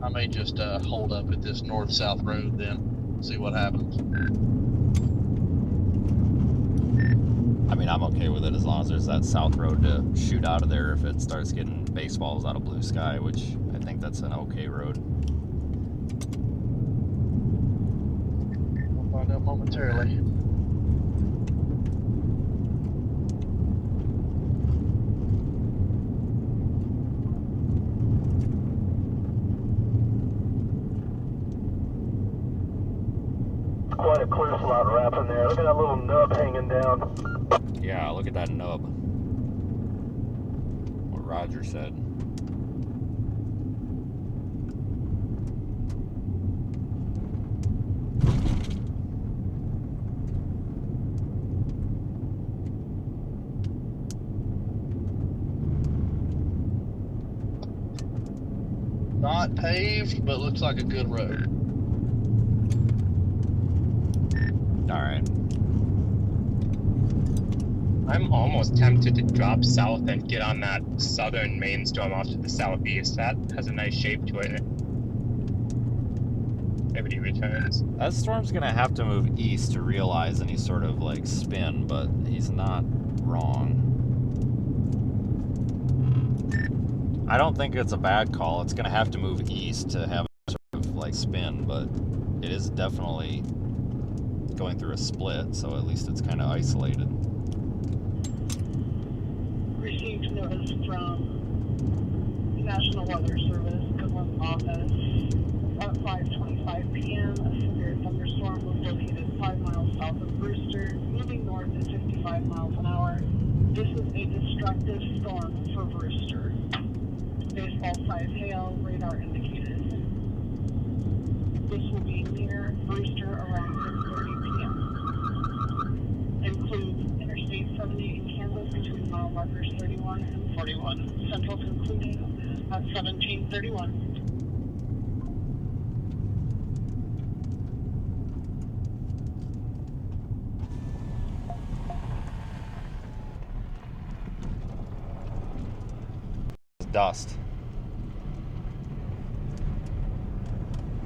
S2: I may just hold up at this north-south road then, see what happens.
S1: I mean, I'm okay with it as long as there's that south road to shoot out of there if it starts getting baseballs out of blue sky, which I think that's an okay road.
S2: We'll find out momentarily.
S3: got a clear slot wrapping there. Look at that little nub hanging down.
S1: Yeah, look at that nub. What Roger said.
S2: Not paved, but looks like a good road.
S1: All right.
S8: I'm almost tempted to drop south and get on that southern main storm off to the southeast. That has a nice shape to it. Maybe he returns.
S1: That storm's gonna have to move east to realize any sort of like spin, but he's not wrong. I don't think it's a bad call. It's gonna have to move east to have a sort of like spin, but it is definitely going through a split, so at least it's kind of isolated.
S6: Received notice from National Weather Service, Goodland office, at 5:25 p.m. A severe thunderstorm was located 5 miles south of Brewster, moving north at 55 miles an hour. This is a destructive storm for Brewster. Baseball size hail, radar indicated. This will be near Brewster around 6:30 p.m. Includes Interstate 70 in Kansas between mile markers 31 and 41. Central concluding at 17:31.
S1: Dust.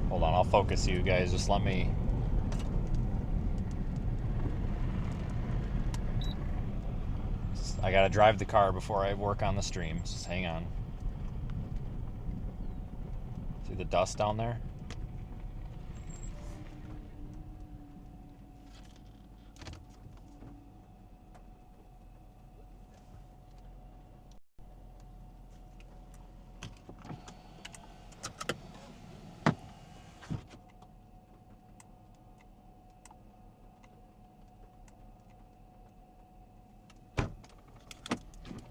S1: Hold on, I'll focus you guys. Just let me. I gotta drive the car before I work on the stream. Just hang on. See the dust down there?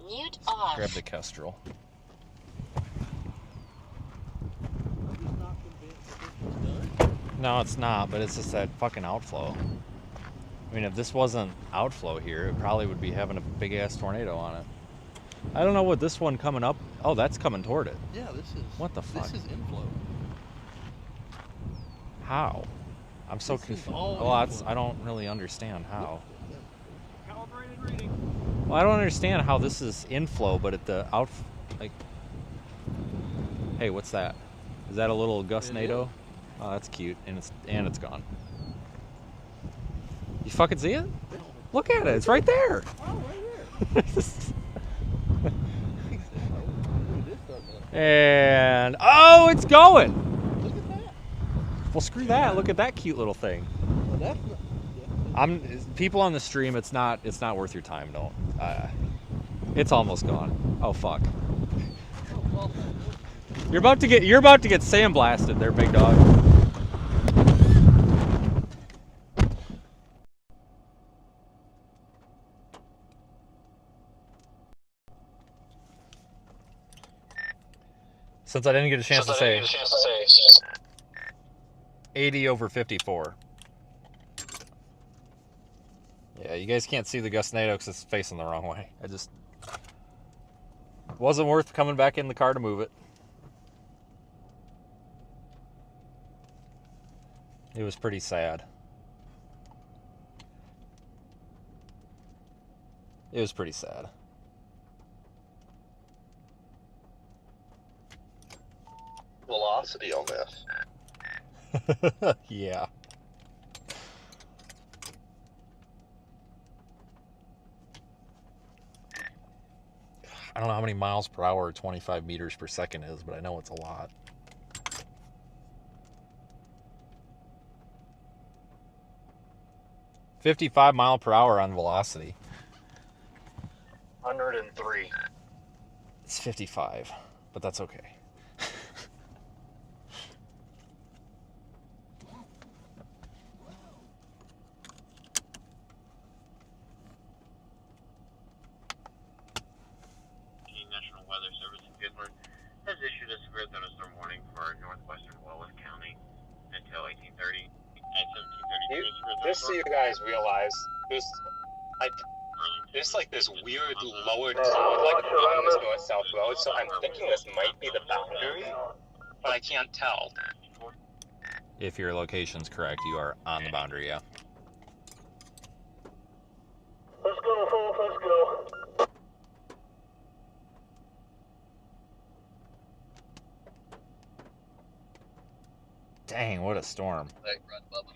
S7: Mute off.
S1: Grab the Kestrel. No, it's not, but it's just that fucking outflow. I mean, if this wasn't outflow here, it probably would be having a big-ass tornado on it. I don't know what this one coming up... Oh, that's coming toward it.
S4: Yeah, this is.
S1: What the fuck?
S4: This is inflow.
S1: How? I'm so
S4: This is
S1: confused.
S4: all
S1: Well,
S4: inflow.
S1: I don't really understand how.
S10: Calibrated reading.
S1: Well, I don't understand how this is inflow, but at the out... Like... Hey, what's that? Is that a little gustnado? Oh, that's cute, and it's gone. You fucking see it? Look at it, it's right there.
S4: Oh, right there.
S1: And oh, it's going.
S4: Look at that.
S1: Well, screw that. Look at that cute little thing.
S4: Well, that's not,
S1: I'm people on the stream. It's not worth your time. Don't. It's almost gone. Oh fuck. You're about to get sandblasted there, big dog. Since I didn't get a chance to say 80 over 54. Yeah, you guys can't see the gustnado because it's facing the wrong way. I just wasn't worth coming back in the car to move it. It was pretty sad. It was pretty sad.
S2: Velocity on this.
S1: Yeah. I don't know how many miles per hour 25 meters per second is, but I know it's a lot. $55 mile per hour on velocity.
S9: 103.
S1: It's 55, but that's okay.
S11: Cleveland has issued a severe thunderstorm warning for northwestern Wallace County until 1830. At 1732,
S8: Just so you guys realize, there's like this weird lowered cloud like on this north-south road, so I'm thinking this might be the boundary, but I can't tell.
S1: If your location's correct, you are on the boundary, yeah.
S3: Let's go, folks, let's go.
S1: Dang, what a storm.
S2: Hey, run, Bubba.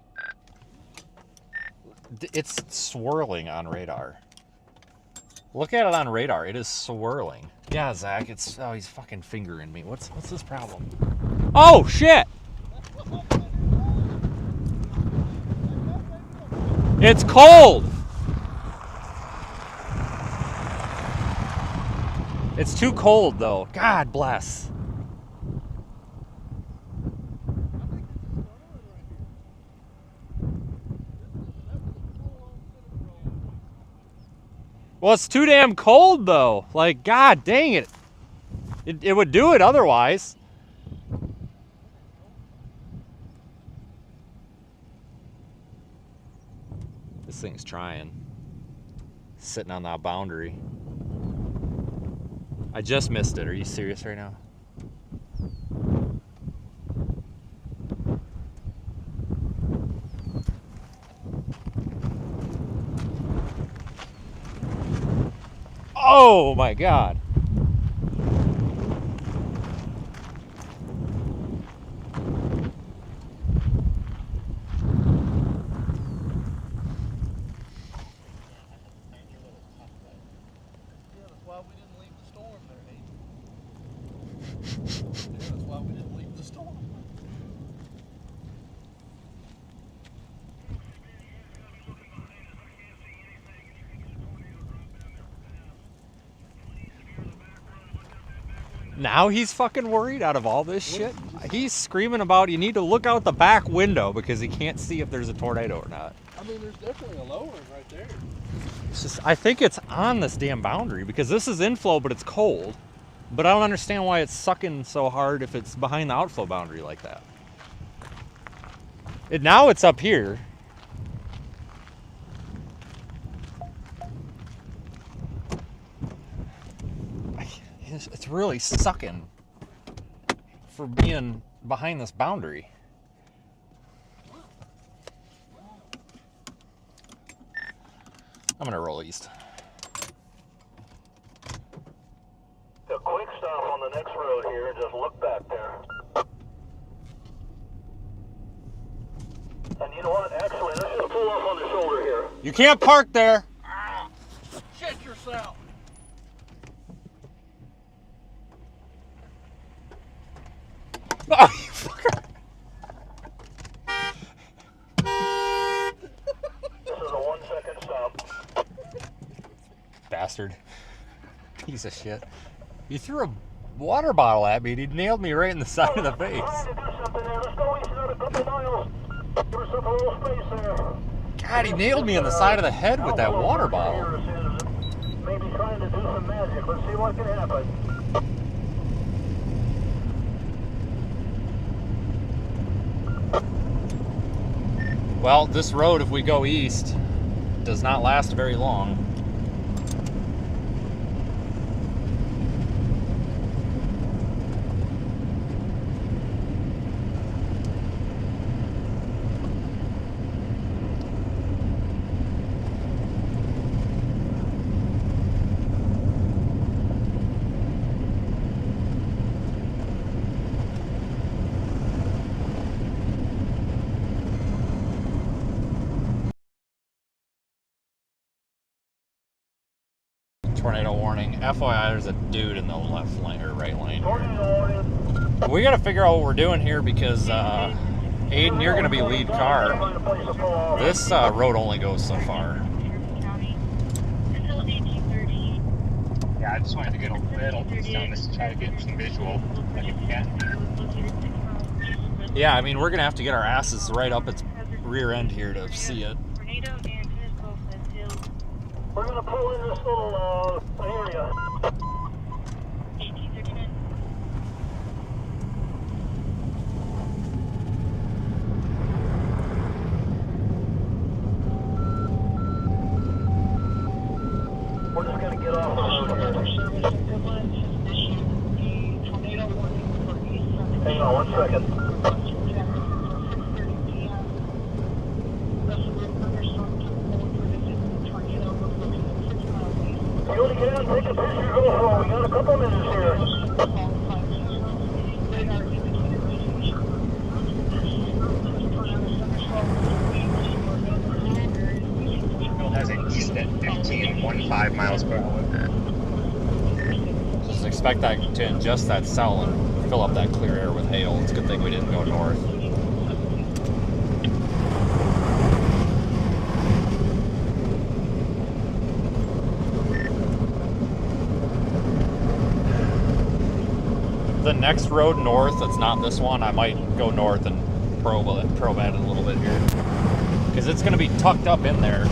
S1: It's swirling on radar. Look at it on radar. It is swirling. Yeah, Zach, it's... Oh, he's fucking fingering me. What's this problem? Oh, shit! It's cold! It's too cold, though. God bless. Well, it's too damn cold, though. Like, god dang it. It would do it otherwise. This thing's trying. Sitting on that boundary. I just missed it. Are you serious right now? Oh my god.
S4: That's why we didn't leave the storm there, Hayden. Yeah, that's why we didn't leave the storm.
S1: Now he's fucking worried out of all this shit. He's screaming about you need to look out the back window because he can't see if there's a tornado or not.
S4: I mean, there's definitely a lowering right there.
S1: It's just, I think it's on this damn boundary because this is inflow, but it's cold. But I don't understand why it's sucking so hard if it's behind the outflow boundary like that. Now it's up here. It's really sucking for being behind this boundary. I'm gonna roll east.
S3: A quick stop on the next road here, just look back there. And you know what, actually, let's just pull off on the shoulder here.
S1: You can't park there.
S4: Shit yourself.
S1: Oh, you fucker.
S3: This is a 1 second stop.
S1: Bastard. Piece of shit. You threw a water bottle at me and he nailed me right in the side of the face.
S3: Trying to do something there. Let's go east another couple miles. Give yourself a little space there.
S1: God, he nailed me in the side of the head with that water bottle.
S3: Maybe trying to do some magic. Let's see what can happen.
S1: Well, this road, if we go east, does not last very long. Tornado warning. FYI, there's a dude in the left lane or right lane. We got to figure out what we're doing here because Aiden, you're going to be lead car. This road only goes so far.
S8: Yeah, I just wanted to get a little piece down this to try to get some visual.
S1: Yeah, I mean, we're going to have to get our asses right up its rear end here to see it.
S3: We're going to pull in this little area.
S6: Service in Goodland has issued a tornado warning for East Central.
S3: Hang on 1 second.
S6: Western Texas until 6:30 p.m. The severe thunderstorm took hold predicted tornado was located 6 miles east.
S3: You want to get out and take a picture? Go for it. We got a couple minutes here.
S6: Radar indicated radiation. This tornado thunderstorm was released for available areas.
S8: Bill has it east at 15 miles per hour.
S1: Just expect that to ingest that cell and fill up that clear air with hail. It's a good thing we didn't go north. The next road north that's not this one, I might go north and probe at it a little bit here. Because it's going to be tucked up in there.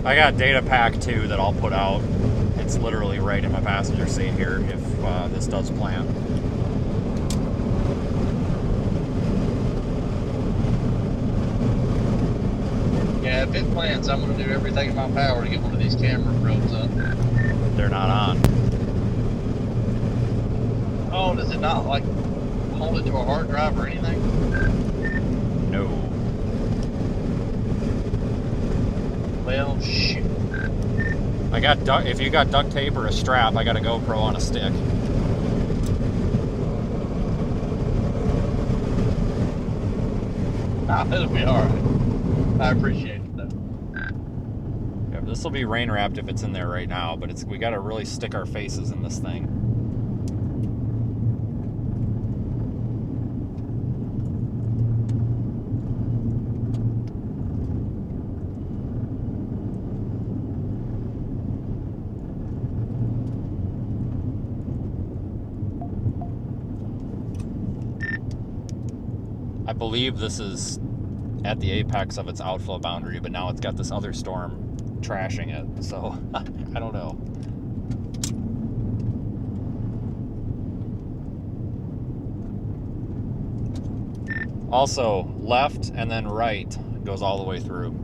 S1: I got data pack 2 that I'll put out. It's literally right in my passenger seat here if this does plan.
S2: Yeah, if it plans, I'm going to do everything in my power to get one of these camera probes up.
S1: They're not on.
S2: Oh, does it not, like, hold it to a hard drive or anything?
S1: No.
S2: Well, shoot.
S1: I got if you got duct tape or a strap, I got a GoPro on a stick.
S2: It'll be alright. I appreciate it, though.
S1: Yeah, this will be rain wrapped if it's in there right now, but we got to really stick our faces in this thing. I believe this is at the apex of its outflow boundary, but now it's got this other storm trashing it, so I don't know. Also, left and then right goes all the way through.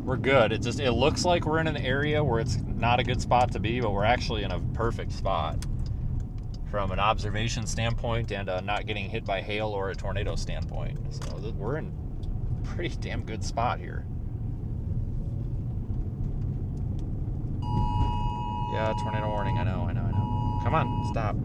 S1: We're good. It looks like we're in an area where it's not a good spot to be, but we're actually in a perfect spot from an observation standpoint and not getting hit by hail or a tornado standpoint. So we're in a pretty damn good spot here. Yeah, tornado warning. I know. Come on, stop.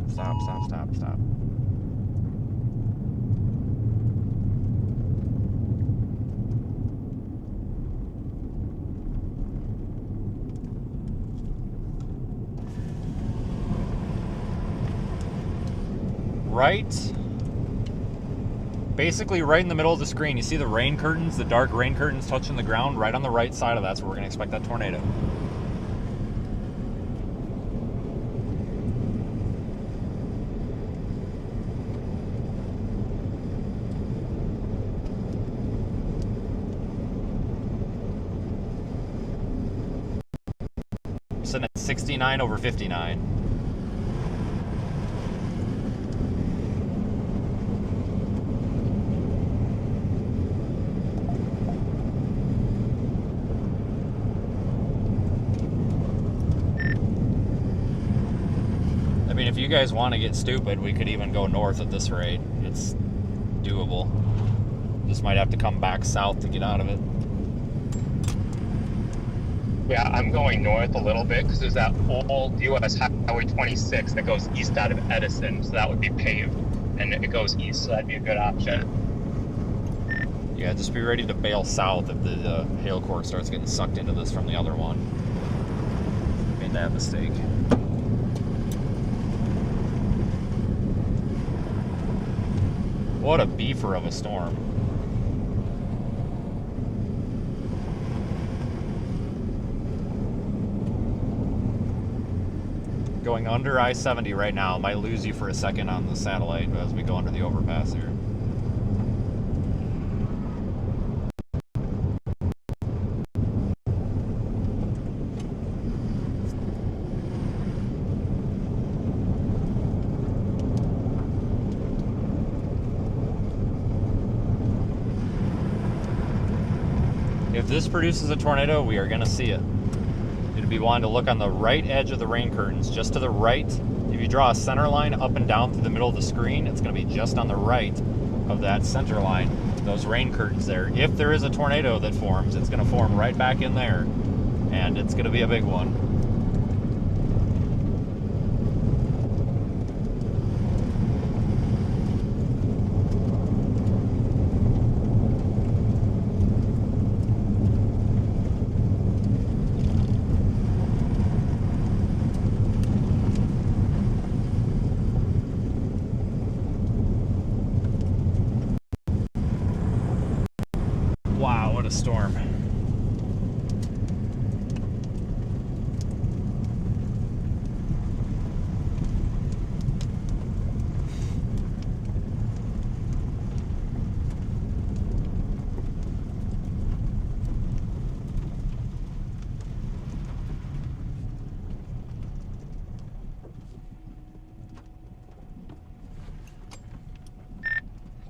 S1: Right, basically right in the middle of the screen, you see the rain curtains, the dark rain curtains touching the ground. Right on the right side of that's where we're going to expect that tornado. Sitting at 69 over 59. If you guys want to get stupid, we could even go north at this rate. It's doable. Just might have to come back south to get out of it.
S8: Yeah, I'm going north a little bit because there's that old US Highway 26 that goes east out of Edison, so that would be paved, and it goes east, so that'd be a good option.
S1: Yeah, just be ready to bail south if the hail core starts getting sucked into this from the other one. Made that mistake. What a beefer of a storm. Going under I-70 right now. Might lose you for a second on the satellite as we go under the overpass here. If this produces a tornado, we are going to see it. You'd be wanting to look on the right edge of the rain curtains, just to the right. If you draw a center line up and down through the middle of the screen, it's going to be just on the right of that center line, those rain curtains there. If there is a tornado that forms, it's going to form right back in there, and it's going to be a big one. Wow, what a storm.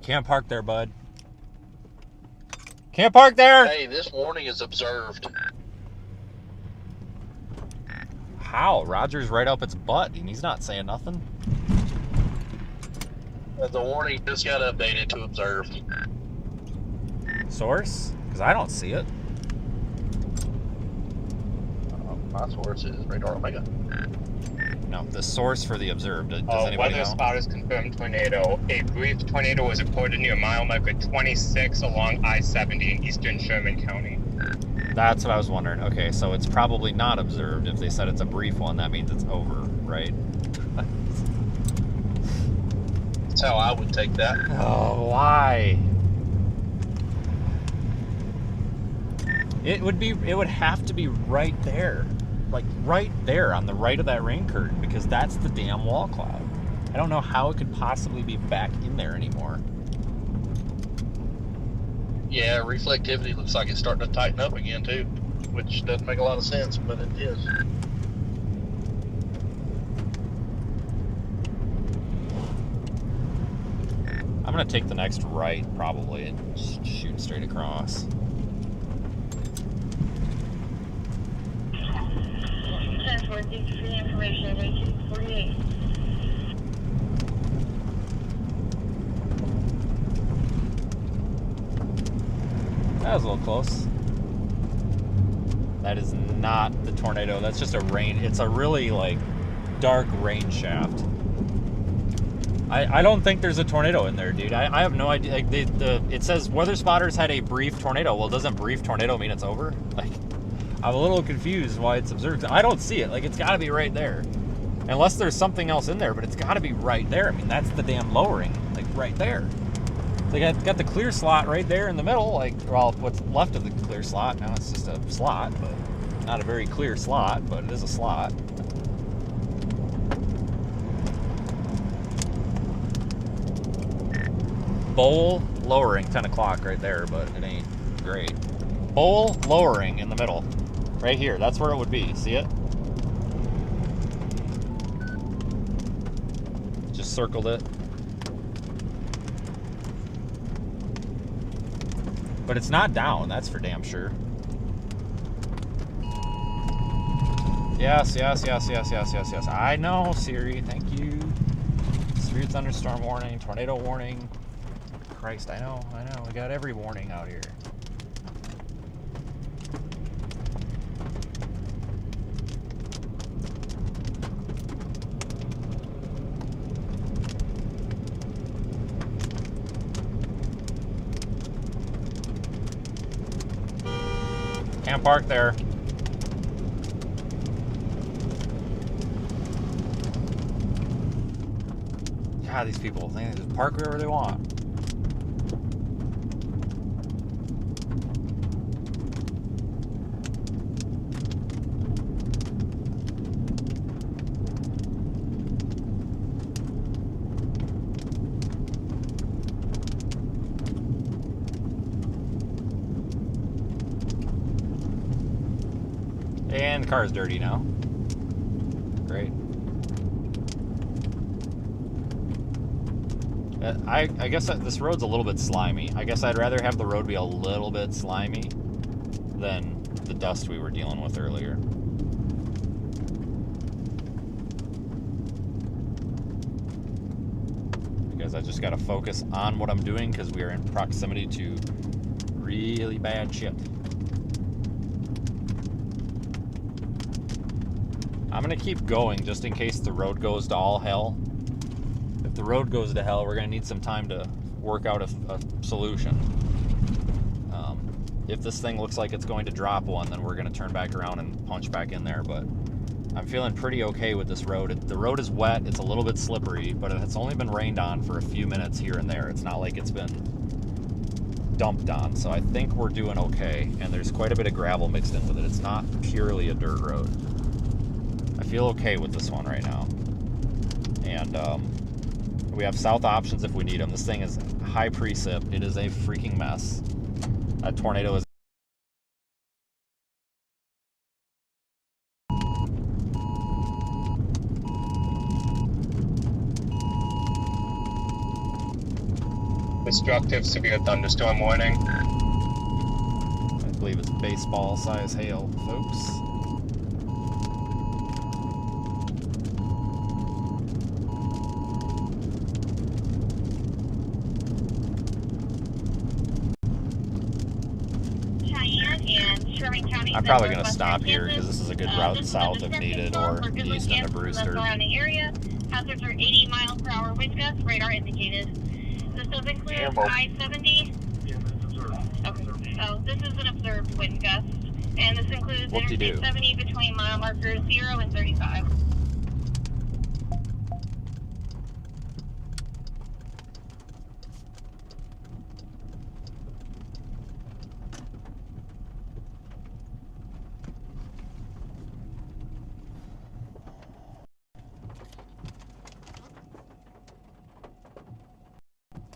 S1: Can't park there, bud. Can't park there!
S2: Hey, this warning is observed.
S1: How? Roger's right up its butt, and he's not saying nothing.
S2: The warning just got updated to observed.
S1: Source? Because I don't see it.
S2: My source is Radar Omega.
S1: No, the source for the observed. Does anybody
S8: Weather
S1: know?
S8: spotters confirmed tornado. A brief tornado was reported near mile marker 26 along I-70 in eastern Sherman County.
S1: That's what I was wondering. Okay, so it's probably not observed. If they said it's a brief one, that means it's over, right?
S2: That's how I would take that.
S1: Oh, why? It would have to be right there. Like right there on the right of that rain curtain, because that's the damn wall cloud. I don't know how it could possibly be back in there anymore.
S2: Yeah, reflectivity looks like it's starting to tighten up again too, which doesn't make a lot of sense, but it is.
S1: I'm gonna take the next right probably and just shoot straight across.
S6: Transport, thank you for the information at 1848.
S1: That was a little close. That is not the tornado. That's just a rain. It's a really like dark rain shaft. I don't think there's a tornado in there, dude. I have no idea. Like it says weather spotters had a brief tornado. Well, doesn't brief tornado mean it's over? Like, I'm a little confused why it's observed. I don't see it. Like, it's got to be right there. Unless there's something else in there, but it's got to be right there. I mean, that's the damn lowering. Like, right there. They got the clear slot right there in the middle. Like, well, what's left of the clear slot. Now it's just a slot, but not a very clear slot, but it is a slot. Bowl lowering, 10 o'clock right there, but it ain't great. Bowl lowering in the middle. Right here, that's where it would be. See it? Just circled it. But it's not down, that's for damn sure. Yes, yes, yes, yes, yes, yes, yes. I know, Siri, thank you. Severe thunderstorm warning, tornado warning. Christ, I know. We got every warning out here. Can't park there. God, these people, they just park wherever they want. And the car's dirty now. Great. I guess this road's a little bit slimy. I guess I'd rather have the road be a little bit slimy than the dust we were dealing with earlier. Because I just got to focus on what I'm doing because we are in proximity to really bad shit. I'm going to keep going just in case the road goes to all hell. If the road goes to hell, we're going to need some time to work out a solution. If this thing looks like it's going to drop one, then we're going to turn back around and punch back in there. But I'm feeling pretty okay with this road. The road is wet. It's a little bit slippery, but it's only been rained on for a few minutes here and there. It's not like it's been dumped on. So I think we're doing okay. And there's quite a bit of gravel mixed in with it. It's not purely a dirt road. I feel okay with this one right now. And we have south options if we need them. This thing is high precip. It is a freaking mess. That tornado is...
S8: Destructive severe thunderstorm warning.
S1: I believe it's baseball size hail, folks. I'm probably going to stop here because this is a good route south if needed, or east into Brewster.
S6: Surrounding area. Hazards are 80 miles per hour wind gusts, radar indicated. This does include I-70. Okay, so this is an observed wind gust, and this includes Interstate 70 between mile markers 0 and 35.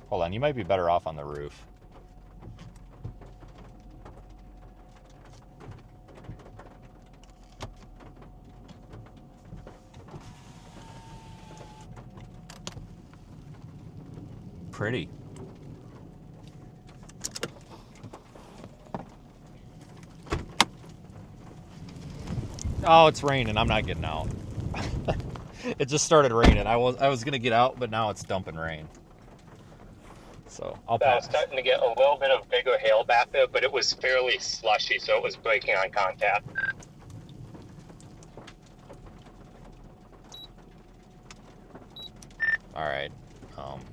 S1: Hold on, you might be better off on the roof. Pretty. Oh, it's raining. I'm not getting out. It just started raining. I was gonna get out, but now it's dumping rain. So I'll pass.
S8: Starting to get a little bit of bigger hail back there, but it was fairly slushy, so it was breaking on contact.
S1: All right.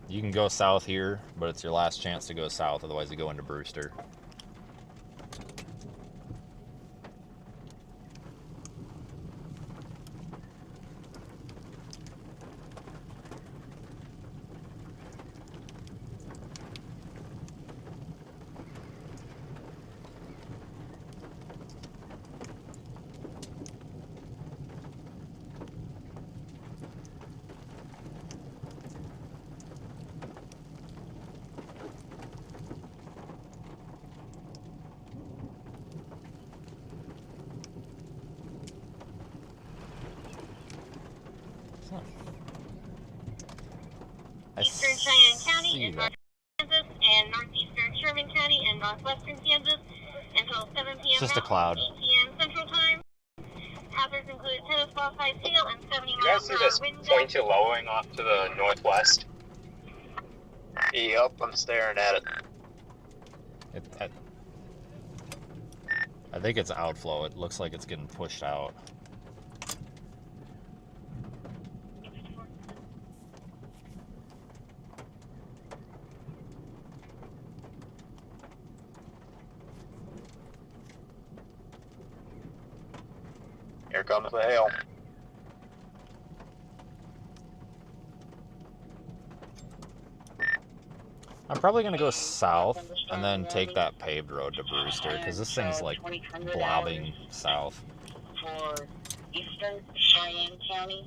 S1: You can go south here, but it's your last chance to go south. Otherwise, you go into Brewster.
S6: Eastern Cheyenne County in northern Kansas and northeastern Sherman County and northwestern Kansas until 7 p.m.
S1: It's just a cloud.
S6: 8 p.m. Central Time. Hazards include tennis ball size hail and 70
S8: You guys see this pointy lowering off to the northwest?
S9: Yep, I'm staring at it.
S1: I think it's outflow. It looks like it's getting pushed out.
S11: Here comes the hail.
S1: I'm probably gonna go south and then take that paved road to Brewster because this thing's like blobbing south.
S6: For eastern Cheyenne County,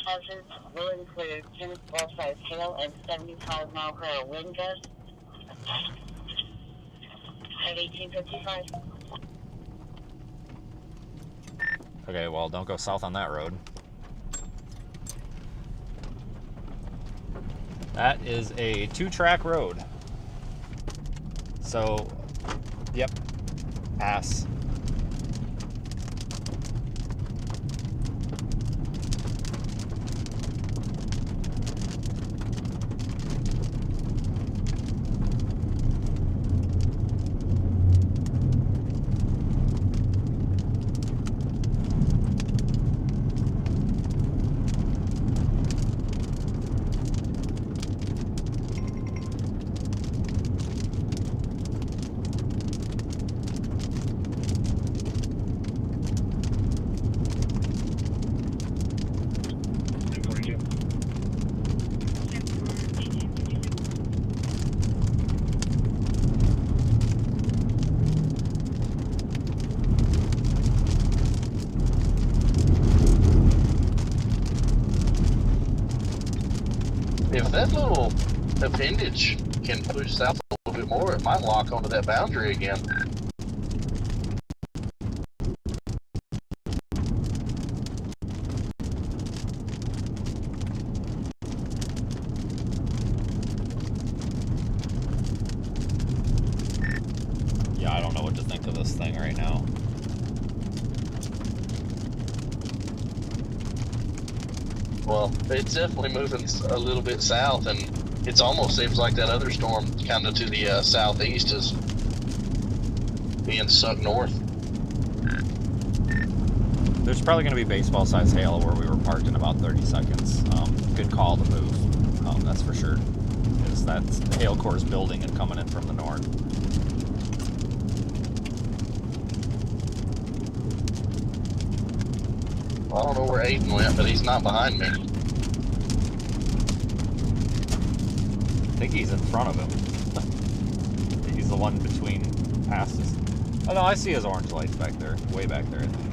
S6: hazards will include 10 12-size hail and 75-mile-per-hour wind gusts at 1855.
S1: Okay, well, don't go south on that road. That is a 2-track road. So, yep, pass.
S2: If that little appendage can push south a little bit more, it might lock onto that boundary again.
S1: Yeah, I don't know what to think of this thing right now.
S2: Well, it's definitely moving a little bit south, and it almost seems like that other storm kind of to the southeast is being sucked north.
S1: There's probably going to be baseball-sized hail where we were parked in about 30 seconds. Good call to move, that's for sure. Because that's the hail core is building and coming in from the north.
S2: I don't know where Aiden went, but he's not behind me.
S1: I think he's in front of him. He's the one between past us. Oh no, I see his orange lights back there. Way back there, I think.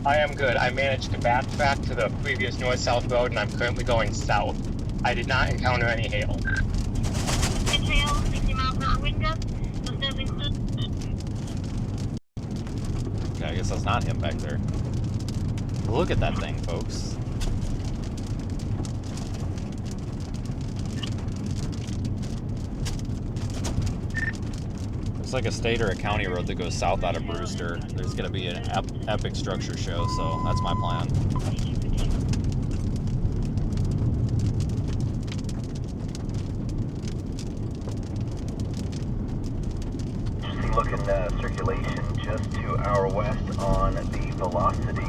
S8: I am good. I managed to backtrack to the previous north-south road, and I'm currently going south. I did not encounter any hail.
S6: Hail, 60 miles per hour wind gust. This does include.
S1: Okay, I guess that's not him back there. Look at that thing, folks. It's like a state or a county road that goes south out of Brewster. There's going to be an epic structure show, so that's my plan.
S3: Looking circulation just to our west on the Velocity.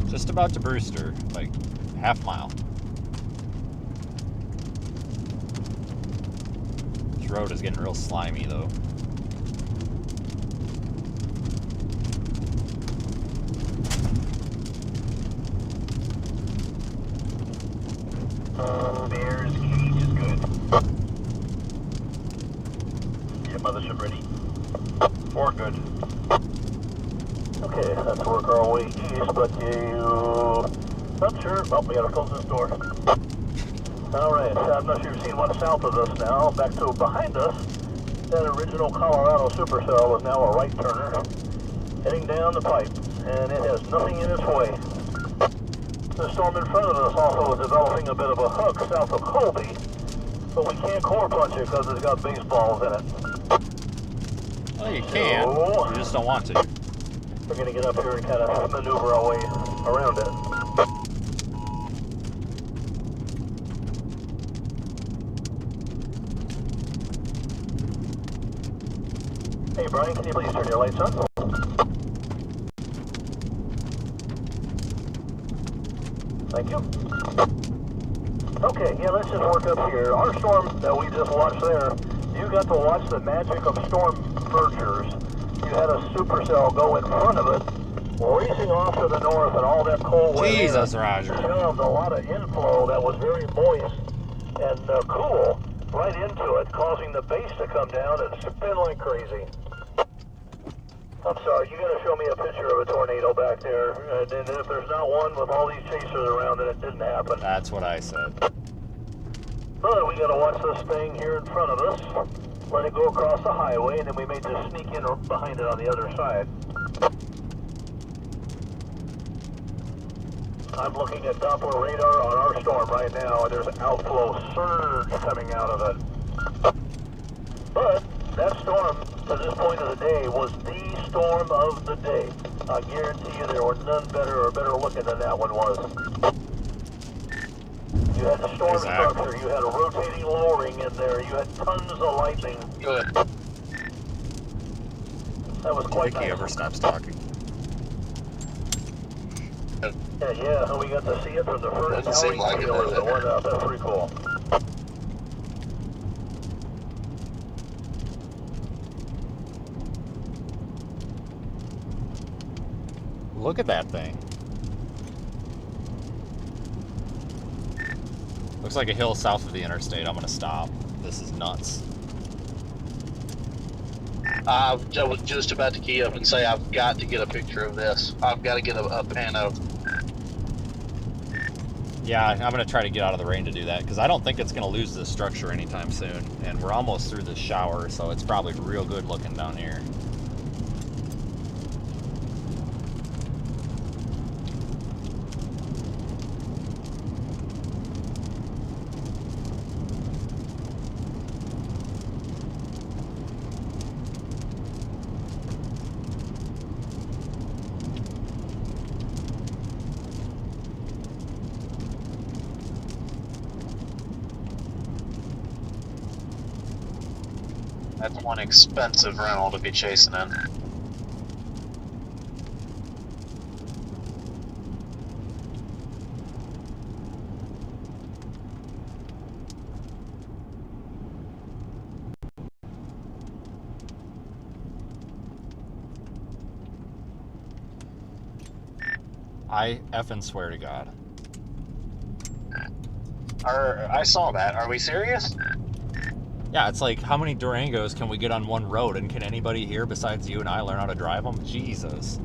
S1: Just about to Brewster, like half mile. This road is getting real slimy though.
S3: Bears cage is good. Yeah, mothership ready. We're good. Okay, let's work our way east, but not sure. Oh, we gotta close this door. Alright, I'm not sure you've seen what's south of us now. Back to behind us, that original Colorado supercell is now a right turner, heading down the pipe, and it has nothing in its way. The storm in front of us also is developing a bit of a hook south of Colby, but we can't core punch it because it's got baseballs in it.
S1: Well, you can.
S3: So,
S1: You just don't want to.
S3: we're going to get up here and kind of maneuver our way around it. Brian, can you please turn your lights on? Thank you. Okay, yeah, let's just work up here. Our storm that we just watched there, you got to watch the magic of storm mergers. You had a supercell go in front of it, racing off to the north, and all that cold wind
S1: Jesus, Roger.
S3: shoved a lot of inflow that was very moist and cool right into it, causing the base to come down and spin like crazy. I'm sorry, you gotta show me a picture of a tornado back there, and if there's not one with all these chasers around, then it didn't happen.
S1: That's what I said.
S3: But we gotta watch this thing here in front of us, let it go across the highway, and then we may just sneak in behind it on the other side. I'm looking at Doppler radar on our storm right now, and there's an outflow surge coming out of it. But that storm, to this point of the day, was the storm of the day. I guarantee you there were none better or better looking than that one was. You had the storm structure, you had a rotating low ring in there, you had tons of lightning.
S2: Good.
S3: That was quite nice.
S1: He ever stops talking.
S3: Yeah, we got to see it from the first
S2: Doesn't seem like it, does it?
S3: the one up. That's pretty cool.
S1: Look at that thing. Looks like a hill south of the interstate. I'm gonna stop. This is nuts.
S2: I was just about to key up and say I've got to get a picture of this. I've got to get a pano.
S1: Yeah, I'm gonna try to get out of the rain to do that because I don't think it's gonna lose this structure anytime soon. And we're almost through the shower, so it's probably real good looking down here.
S9: That's one expensive rental to be chasing in.
S1: I effing swear to God.
S9: I saw that. Are we serious?
S1: Yeah, it's like, how many Durangos can we get on one road, and can anybody here besides you and I learn how to drive them? Jesus.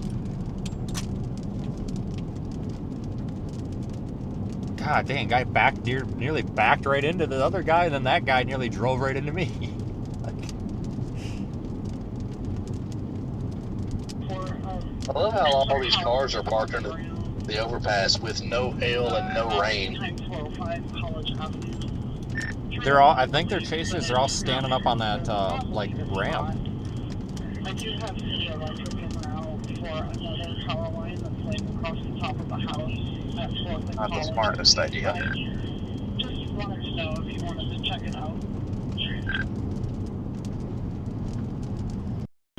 S1: God dang, guy nearly backed right into the other guy, and then that guy nearly drove right into me.
S2: I love how all these cars are parked under the overpass with no hail and no rain.
S1: They're all, I think their chasers are all standing up on that, like, ramp.
S6: I do have city electric in route for another power line that's laying across the top of the house at 4th and
S9: Not the smartest idea.
S6: Just wanted to know if you wanted to check it out.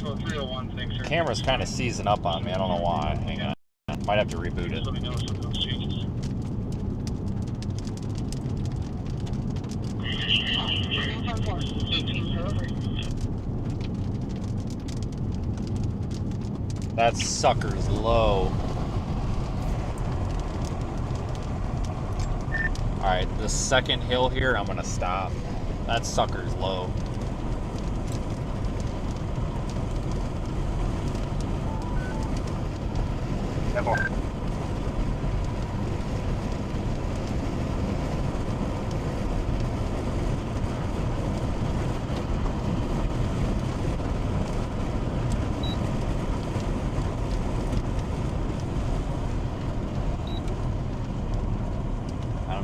S6: So 301, thanks, sir.
S1: Camera's kind of seizing up on me. I don't know why. Hang on. Might have to reboot it.
S6: Let me know if something else changes.
S1: That sucker's low. Alright, the second hill here, I'm gonna stop. That sucker's low.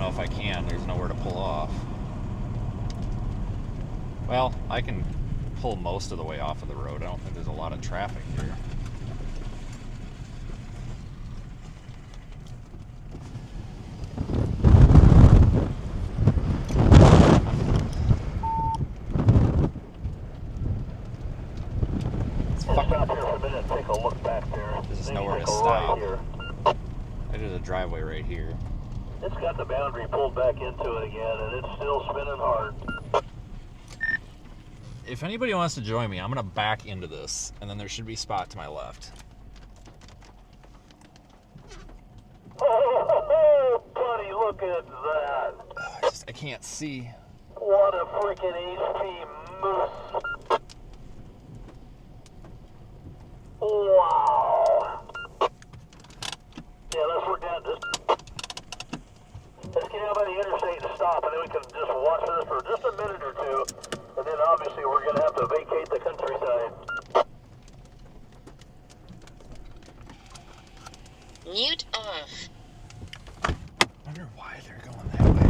S1: If I can, there's nowhere to pull off. Well, I can pull most of the way off of the road. I don't think there's a lot of traffic here. driveway right here.
S3: It's got the boundary pulled back into it again, and it's still spinning hard.
S1: If anybody wants to join me, I'm going to back into this, and then there should be a spot to my left.
S3: Oh, buddy, look at that.
S1: I can't see.
S3: What a freaking HP moose. Wow. Yeah, let's work down this. Let's get out by the interstate and stop, and then we can just watch this for just a minute or two. And then obviously we're going to have to vacate the countryside.
S7: Mute off.
S1: I wonder why they're going that way.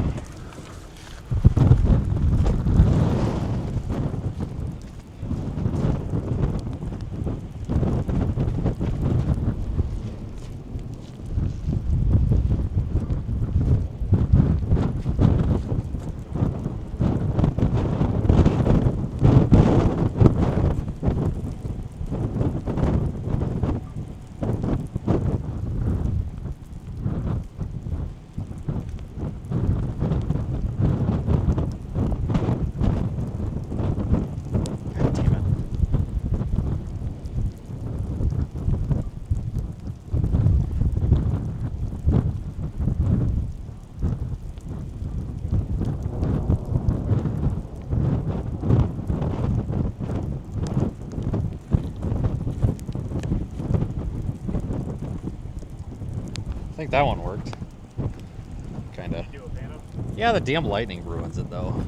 S1: I think that one worked. Kinda. Yeah, the damn lightning ruins it though.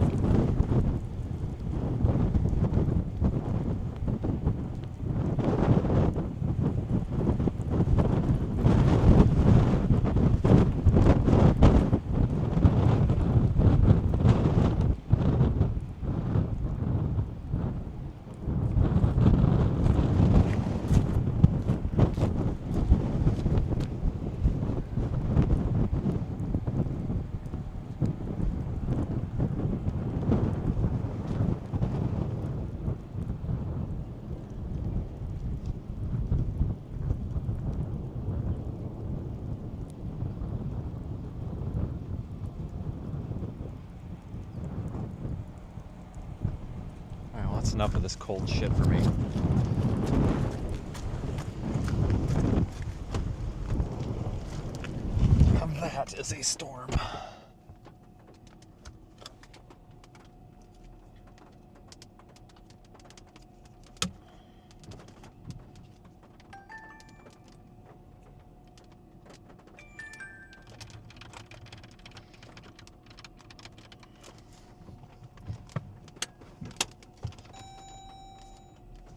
S1: That's enough of this cold shit for me. That is a storm.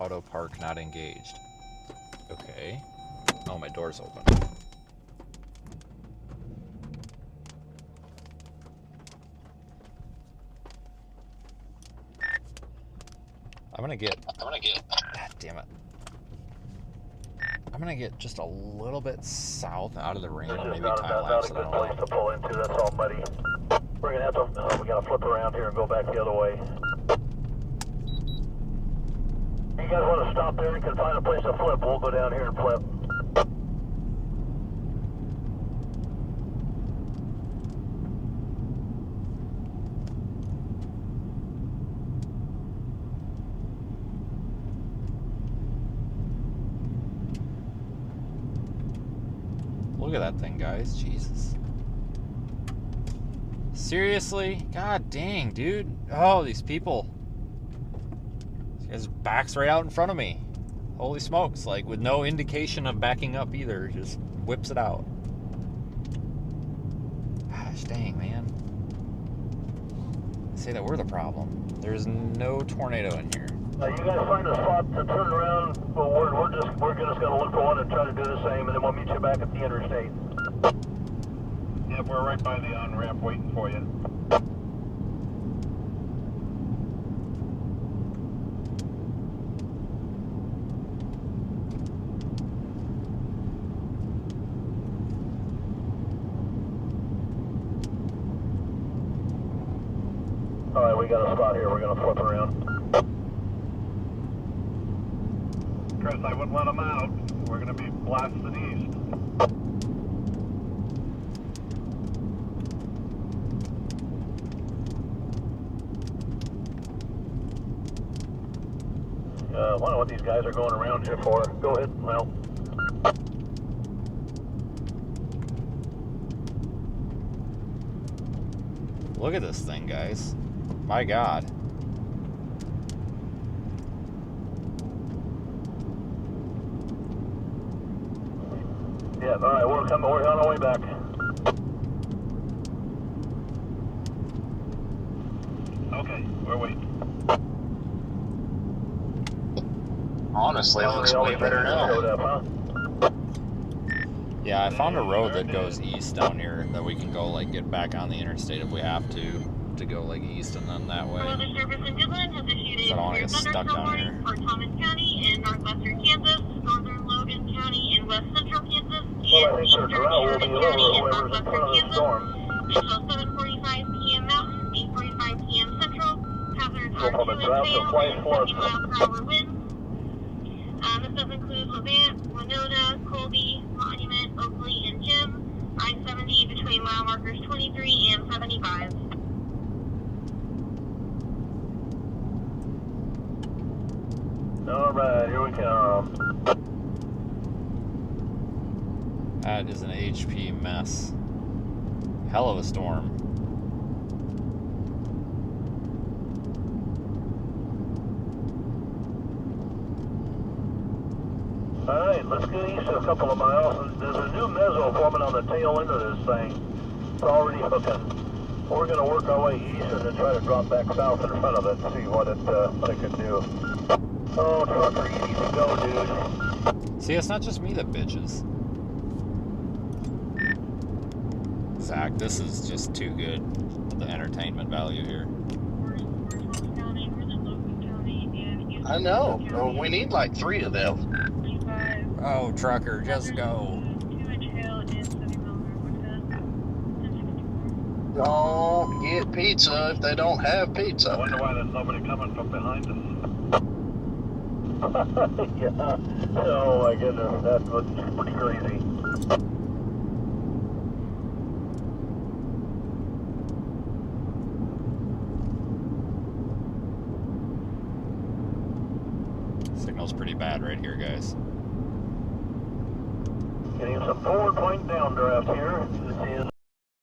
S1: Auto park not engaged. Okay. Oh, my door's open. I'm gonna get. God damn it. I'm gonna get just a little bit south out of the rain. Maybe time lapse.
S3: Not a good place to pull into. That's all muddy. We're gonna have to. We gotta flip around here and go back the other way. You guys want to stop there? You can find a place to flip. We'll go down here and flip.
S1: Look at that thing, guys. Jesus. Seriously? God dang, dude. Oh, these people. His back's right out in front of me. Holy smokes, like with no indication of backing up either, just whips it out. Gosh dang, man. I say that we're the problem. There's no tornado in here.
S3: You guys find a spot to turn around. Well, we're just gonna look for one and try to do the same, and then we'll meet you back at the interstate.
S12: Yeah, we're right by the on-ramp waiting for you.
S3: Alright, we got a spot here. We're gonna flip around.
S12: Chris, I wouldn't let them out. We're gonna be blasted east. Wonder what these guys are going around here for. Go ahead, well.
S1: Look at this thing, guys. My God.
S12: Yeah, all right, we're on our way back. Okay, we're waiting.
S2: Honestly, it looks way better now.
S1: Yeah, I found a road that goes east down here that we can go, like, get back on the interstate if we have to go, like, east and then that way.
S6: The service in Goodland has issued
S1: So I don't want to get stuck down here.
S6: for Thomas County in northwestern Kansas, northern Logan County in west central Kansas, and
S12: Well, I think
S6: eastern
S12: their drought will
S6: Sherman
S12: be
S6: County
S12: over
S6: in
S12: whoever's in front
S6: northwestern
S12: of the
S6: Kansas
S12: storm.
S6: until 7:45 p.m. Mountain, 8:45 p.m. Central. Hazards
S12: So
S6: are
S12: from
S6: 2
S12: the
S6: inch
S12: drought to
S6: hail
S12: flight
S6: and
S12: force.
S6: 70 mile per hour winds. This does include Levant, Winona, Colby, Monument, Oakley, and Jim. I-70 between mile markers 23 and 75.
S12: All right, here we come.
S1: That is an HP mess. Hell of a storm.
S12: All right, let's go east a couple of miles. And there's a new mezzo forming on the tail end of this thing. It's already hooking. We're going to work our way east and then try to drop back south in front of it and see what it can do. Oh, trucker, you need to go, dude.
S1: See, it's not just me that bitches. Zach, this is just too good. The entertainment value here.
S2: I know. Well, we need like 3 of them.
S1: Oh, trucker, just go.
S2: Don't get pizza if they don't have pizza.
S12: I wonder why there's nobody coming from behind us. Yeah. Oh my goodness, that was pretty crazy.
S1: Signal's pretty bad right here, guys.
S12: Getting some forward point downdraft here. This is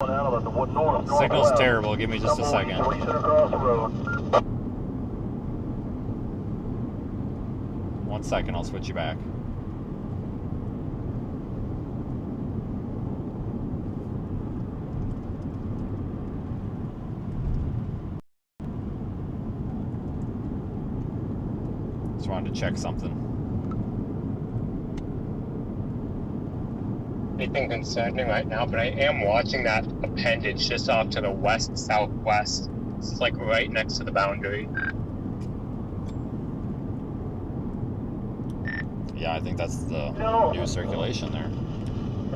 S12: going out of the north.
S1: Signal's terrible. Give me just a second.
S12: Across the road.
S1: 1 second, I'll switch you back. Just wanted to check something.
S8: Anything concerning right now, but I am watching that appendage just off to the west-southwest. It's like right next to the boundary.
S1: Yeah, I think that's the new circulation there.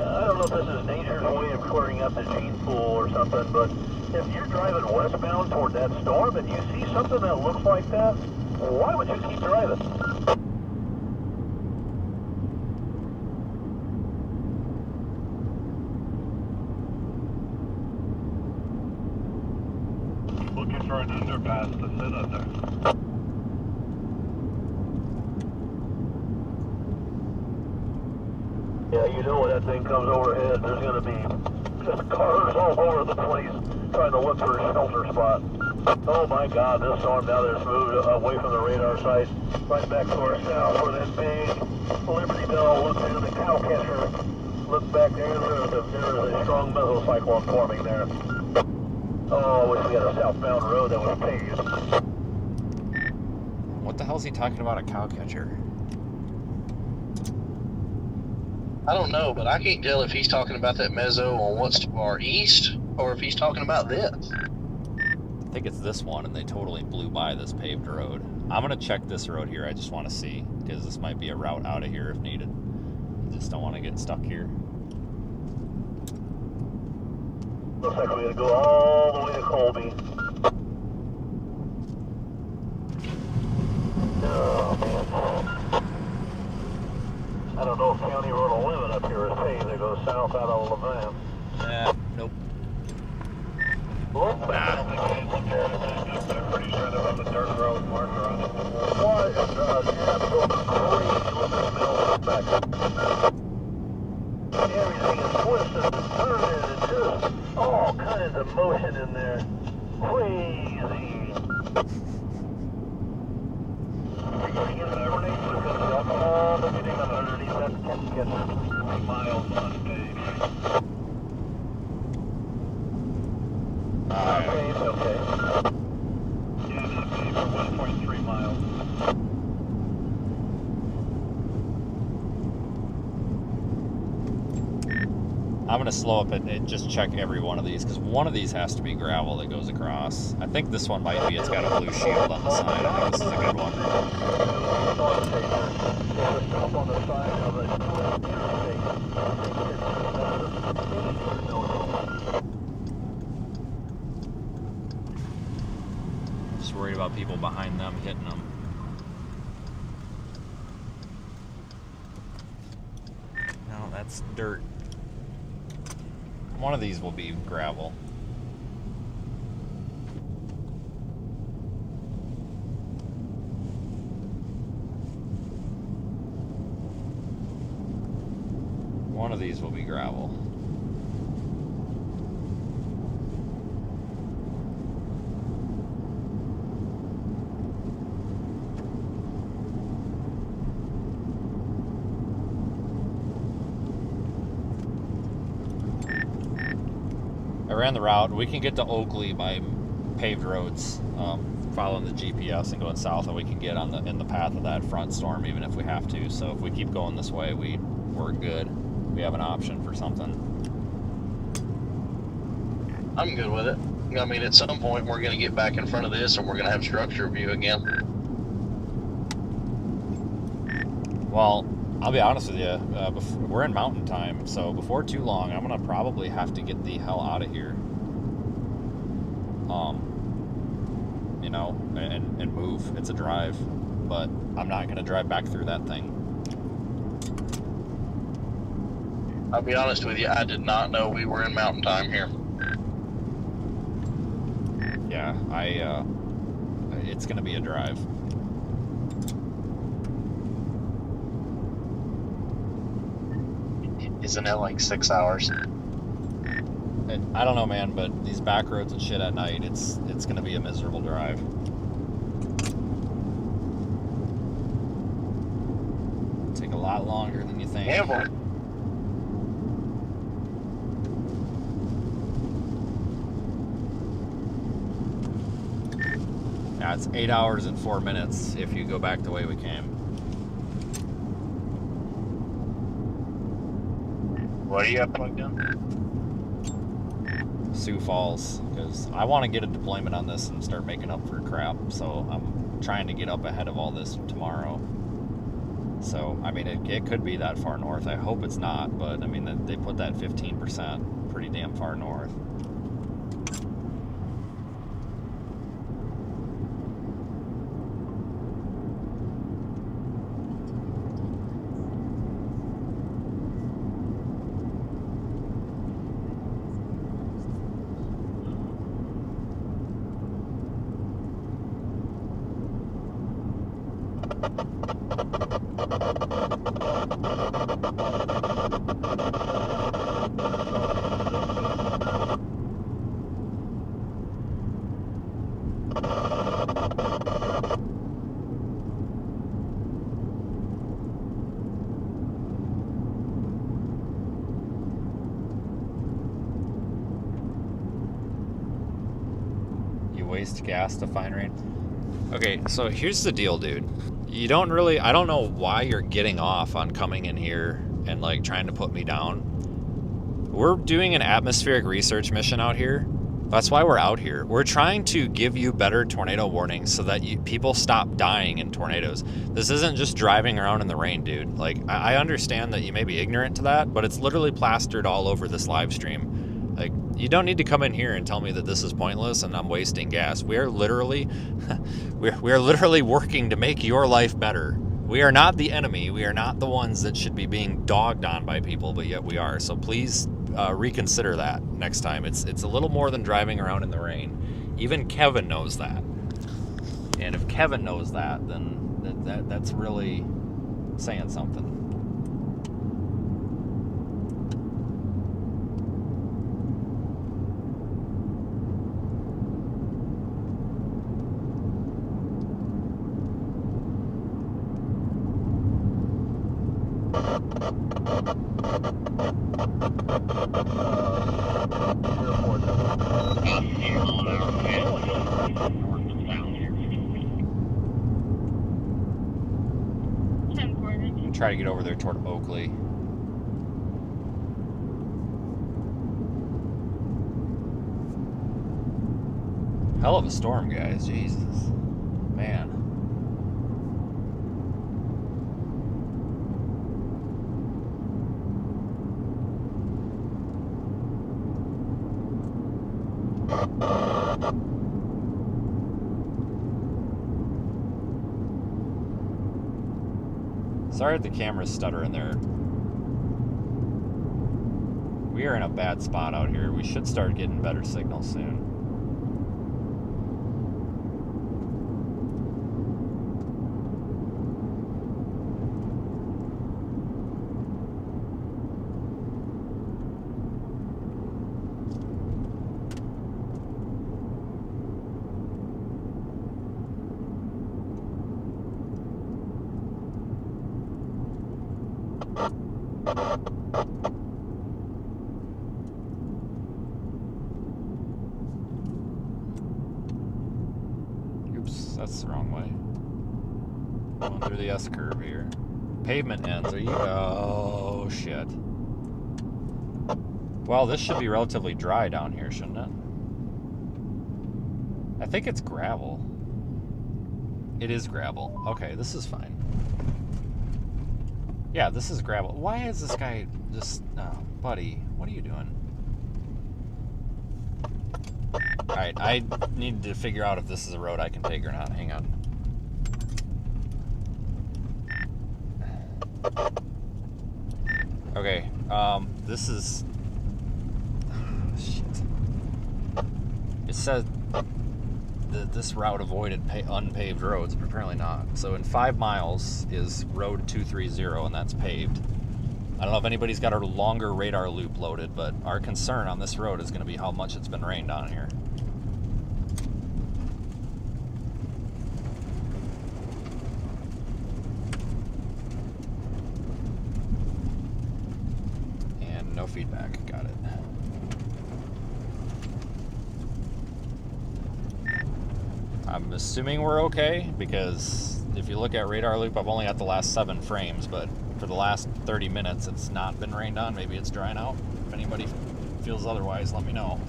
S12: I don't know if this is nature's way of clearing up the gene pool or something, but if you're driving westbound toward that storm and you see something that looks like that, why would you keep driving? Looking for an underpass to sit under. Yeah, you know when that thing comes overhead, there's going to be just cars all over the place trying to look for a shelter spot. Oh my God, this storm now that's moved away from the radar site, right back to our south where that big Liberty Bell looks into the Cowcatcher. Look back there, there's a strong mesocyclone forming there. Oh, I wish we had a southbound road that was paved.
S1: What the hell is he talking about, a cowcatcher?
S2: I don't know, but I can't tell if he's talking about that mezzo on what's to our east or if he's talking about this.
S1: I think it's this one, and they totally blew by this paved road. I'm going to check this road here. I just want to see, because this might be a route out of here if needed. I just don't want to get stuck here.
S12: Looks like we're going to go all the way to Colby. Oh, man. I don't know if County Road 11 up here is paved. They go south out of Levant.
S1: Yeah, nope.
S12: Oh, I'm pretty sure there was a dirt road marker on it. What? Yeah, All kinds of motion in there. Crazy. You're going to get an overnight, but it's going to be up all the way down underneath that catch 3 miles unpaved. Paved, okay. Yeah, not paved for 1.3 miles.
S1: I'm gonna slow up and just check every one of these because one of these has to be gravel that goes across. I think this one might be. It's got a blue shield on the side. I think this is a good one. Just worried about people behind them hitting them. No, that's dirt. One of these will be gravel. One of these will be gravel. I ran the route. We can get to Oakley by paved roads, following the GPS and going south, and we can get on in the path of that front storm even if we have to. So if we keep going this way, we're good. We have an option for something.
S2: I'm good with it. I mean, at some point we're going to get back in front of this and we're going to have structure view again.
S1: Well, I'll be honest with you, we're in mountain time, so before too long, I'm going to probably have to get the hell out of here. You know, and move. It's a drive, but I'm not going to drive back through that thing.
S2: I'll be honest with you, I did not know we were in mountain time here.
S1: Yeah, it's going to be a drive.
S9: Isn't it like 6 hours?
S1: I don't know, man, but these back roads and shit at night, it's going to be a miserable drive. It'll take a lot longer than you think.
S2: Gamble.
S1: Yeah, it's 8 hours and 4 minutes if you go back the way we came.
S9: What do you have plugged in?
S1: Sioux Falls, because I want to get a deployment on this and start making up for crap, so I'm trying to get up ahead of all this tomorrow. So, I mean, it could be that far north. I hope it's not, but I mean, they put that 15% pretty damn far north. Waste gas to find rain. Okay, so here's the deal, dude. You don't really, I don't know why you're getting off on coming in here and like trying to put me down. We're doing an atmospheric research mission out here. That's why we're out here. We're trying to give you better tornado warnings so that people stop dying in tornadoes. This isn't just driving around in the rain, dude. Like, I understand that you may be ignorant to that, but it's literally plastered all over this live stream. Like, you don't need to come in here and tell me that this is pointless and I'm wasting gas. We are literally, we are literally working to make your life better. We are not the enemy. We are not the ones that should be being dogged on by people, but yet we are. So please reconsider that next time. It's a little more than driving around in the rain. Even Kevin knows that. And if Kevin knows that, then that's really saying something. Try to get over there toward Oakley. Hell of a storm, guys. Jesus. Man. Sorry if the camera's stuttering there. We are in a bad spot out here. We should start getting better signal soon. Oops, that's the wrong way. Going through the S curve here. Pavement ends. Are you? Oh shit. Well, this should be relatively dry down here, shouldn't it? I think it's gravel. It is gravel. Okay, this is fine. Yeah, this is gravel. Why is this guy just... Oh, buddy, what are you doing? Alright, I need to figure out if this is a road I can take or not. Hang on. Okay, this is... Shit. It said that this route avoided unpaved roads, but apparently not. So in 5 miles is road 230, and that's paved. I don't know if anybody's got a longer radar loop loaded, but our concern on this road is going to be how much it's been rained on here. And no feedback. Got it. I'm assuming we're okay, because if you look at radar loop, I've only got the last 7 frames, but for the last 30 minutes it's not been rained on. Maybe it's drying out. If anybody feels otherwise, let me know.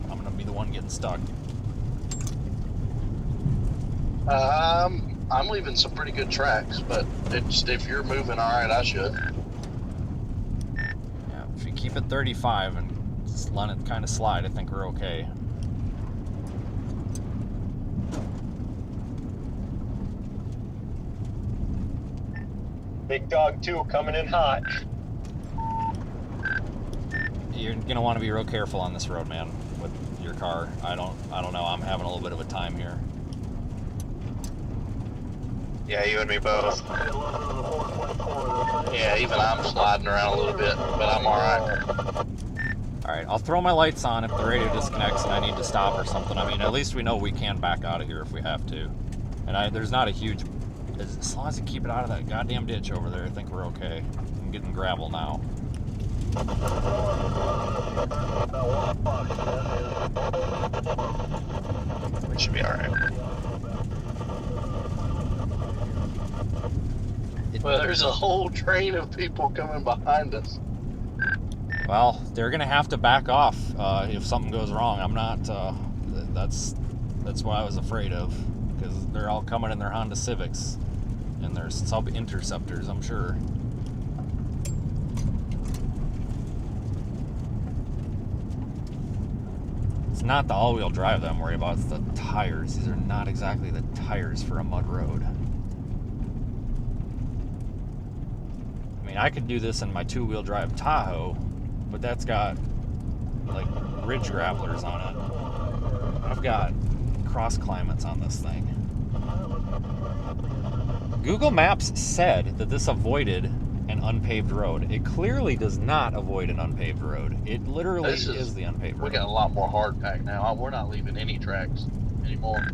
S1: I'm gonna be the one getting stuck.
S2: I'm leaving some pretty good tracks, but it's, if you're moving all right, I should.
S1: Yeah, if you keep it 35 and just let it kind of slide, I think we're okay.
S8: Big Dog 2 coming in hot.
S1: You're gonna want to be real careful on this road, man, with your car. I don't know. I'm having a little bit of a time here.
S9: Yeah, you and me both.
S2: Yeah, even I'm sliding around a little bit, but I'm all right.
S1: All right, I'll throw my lights on if the radio disconnects and I need to stop or something. I mean, at least we know we can back out of here if we have to. And there's not a huge... As long as you keep it out of that goddamn ditch over there, I think we're okay. I'm getting gravel now.
S9: We should be alright.
S2: Well, there's a whole train of people coming behind us.
S1: Well, they're gonna have to back off if something goes wrong. I'm not. That's what I was afraid of, because they're all coming in their Honda Civics and their sub Interceptors, I'm sure. It's not the all-wheel drive that I'm worried about. It's the tires. These are not exactly the tires for a mud road. I mean, I could do this in my 2-wheel drive Tahoe, but that's got like ridge grapplers on it. I've got cross climates on this thing. Google Maps said that this avoided an unpaved road. It clearly does not avoid an unpaved road. It literally is the unpaved road.
S2: We got a lot more hard pack now. We're not leaving any tracks anymore.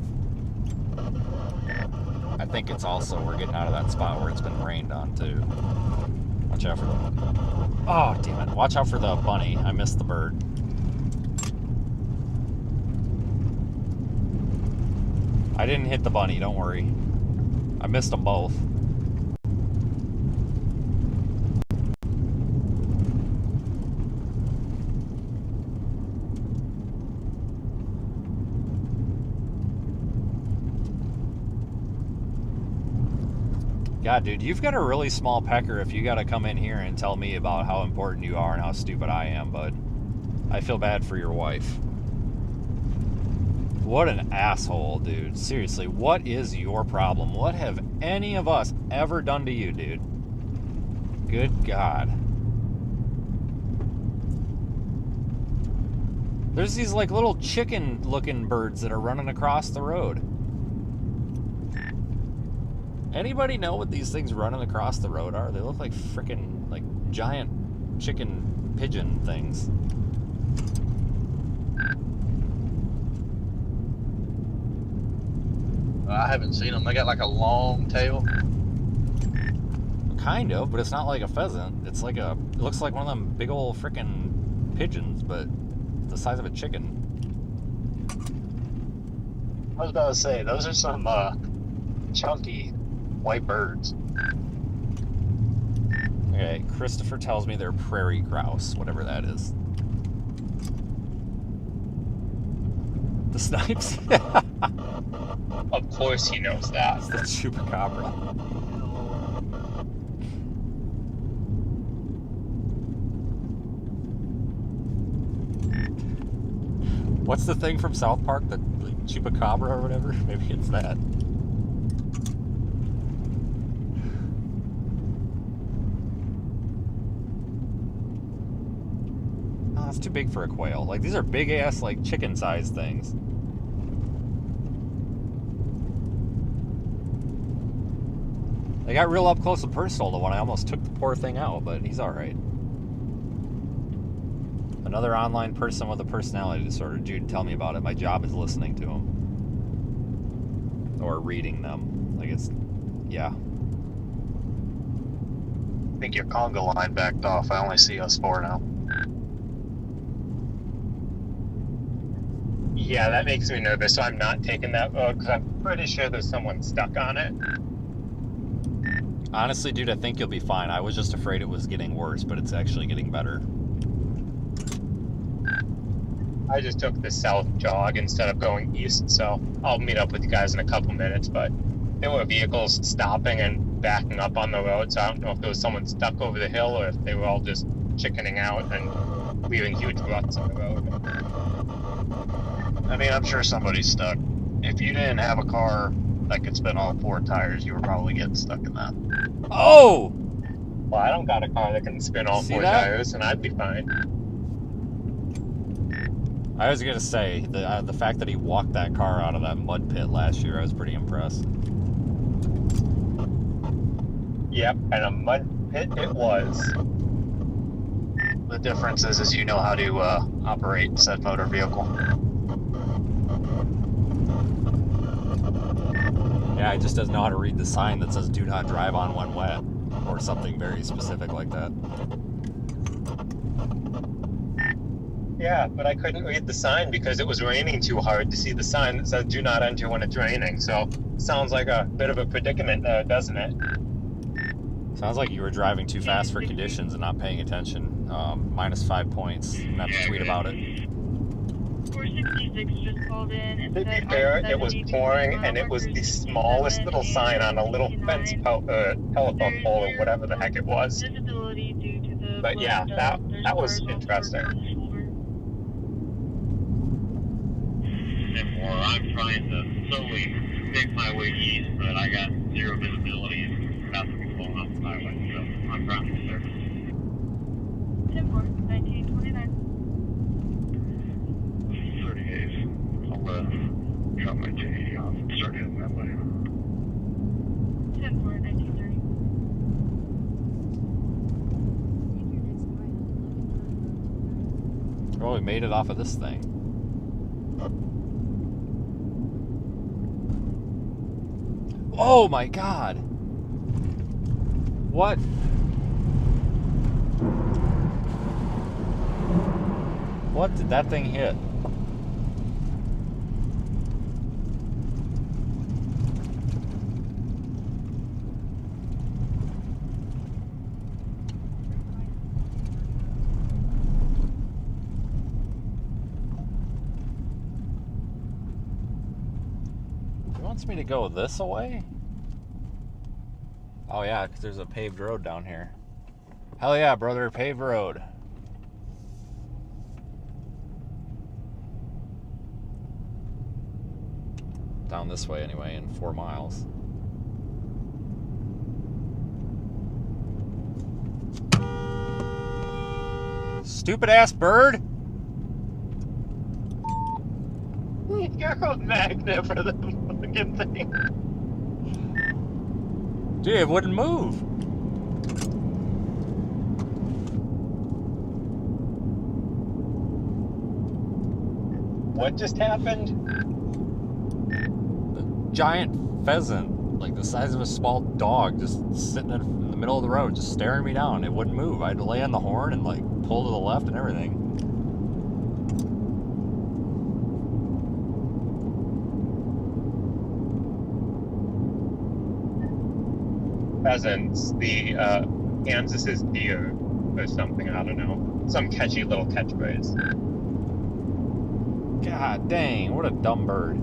S1: I think it's also we're getting out of that spot where it's been rained on too. Watch out for the... Oh, damn it. Watch out for the bunny. I missed the bird. I didn't hit the bunny, don't worry. I missed them both. God, dude, you've got a really small pecker if you got to come in here and tell me about how important you are and how stupid I am, bud. I feel bad for your wife. What an asshole, dude. Seriously, what is your problem? What have any of us ever done to you, dude? Good God. There's these, like, little chicken-looking birds that are running across the road. Anybody know what these things running across the road are? They look like freaking, like, giant chicken pigeon things.
S2: I haven't seen them. They got like a long tail.
S1: Kind of, but it's not like a pheasant. It's like a... It looks like one of them big old freaking pigeons, but the size of a chicken.
S9: I was about to say, those are some chunky white birds.
S1: Okay, Christopher tells me they're prairie grouse, whatever that is. The snipes?
S8: Of course he knows that.
S1: It's the chupacabra. What's the thing from South Park? The chupacabra or whatever? Maybe it's that. Oh, it's too big for a quail. Like, these are big-ass, like, chicken-sized things. They got real up close and personal to one. I almost took the poor thing out, but he's alright. Another online person with a personality disorder. Jude, tell me about it. My job is listening to them. Or reading them. Like, it's... Yeah.
S9: I think your Congo line backed off. I only see us four now.
S8: Yeah, that makes me nervous, so I'm not taking that road because I'm pretty sure there's someone stuck on it.
S1: Honestly, dude, I think you'll be fine. I was just afraid it was getting worse, but it's actually getting better.
S8: I just took the south jog instead of going east, so I'll meet up with you guys in a couple minutes, but there were vehicles stopping and backing up on the road, so I don't know if there was someone stuck over the hill or if they were all just chickening out and leaving huge ruts on the road.
S9: I mean, I'm sure somebody's stuck. If you didn't have a car that could spin all four tires, you were probably getting stuck in that.
S1: Oh!
S8: Well, I don't got a car that can spin all four tires, and I'd be fine.
S1: I was gonna say, the fact that he walked that car out of that mud pit last year, I was pretty impressed.
S8: Yep, and a mud pit it was.
S9: The difference is you know how to operate said motor vehicle.
S1: Yeah, he just doesn't know how to read the sign that says do not drive on when wet, or something very specific like that.
S8: Yeah, but I couldn't read the sign because it was raining too hard to see the sign that says do not enter when it's raining, so sounds like a bit of a predicament there, doesn't it?
S1: Sounds like you were driving too fast for conditions and not paying attention. -5 points. I'm gonna have to tweet about it.
S6: 466 just called in and
S8: To be
S6: said
S8: fair, it was pouring, and it was the smallest little sign on a little fence telephone pole or whatever the heck it was.
S6: Visibility due to the
S8: But yeah, that was interesting.
S11: And more, I'm trying to slowly make my way east, but I got zero visibility and about to be pulling off the highway, so I'm trying to surface.
S6: 10-4-1929.
S11: 38. I'll drop my J80 off and start heading that way.
S6: 10-4-1930.
S1: Oh, we made it off of this thing. Oh my God! What? What did that thing hit? He wants me to go this way? Oh yeah, because there's a paved road down here. Hell yeah, brother, paved road. Down this way anyway, in 4 miles. Stupid ass bird!
S8: You're a magnet for the fucking thing.
S1: Dude, it wouldn't move.
S8: What just happened?
S1: Giant pheasant, like the size of a small dog, just sitting in the middle of the road, just staring me down. It wouldn't move. I had to lay on the horn and like pull to the left and everything.
S8: Pheasants, the Kansas's deer or something, I don't know. Some catchy little catchphrase.
S1: God dang, what a dumb bird.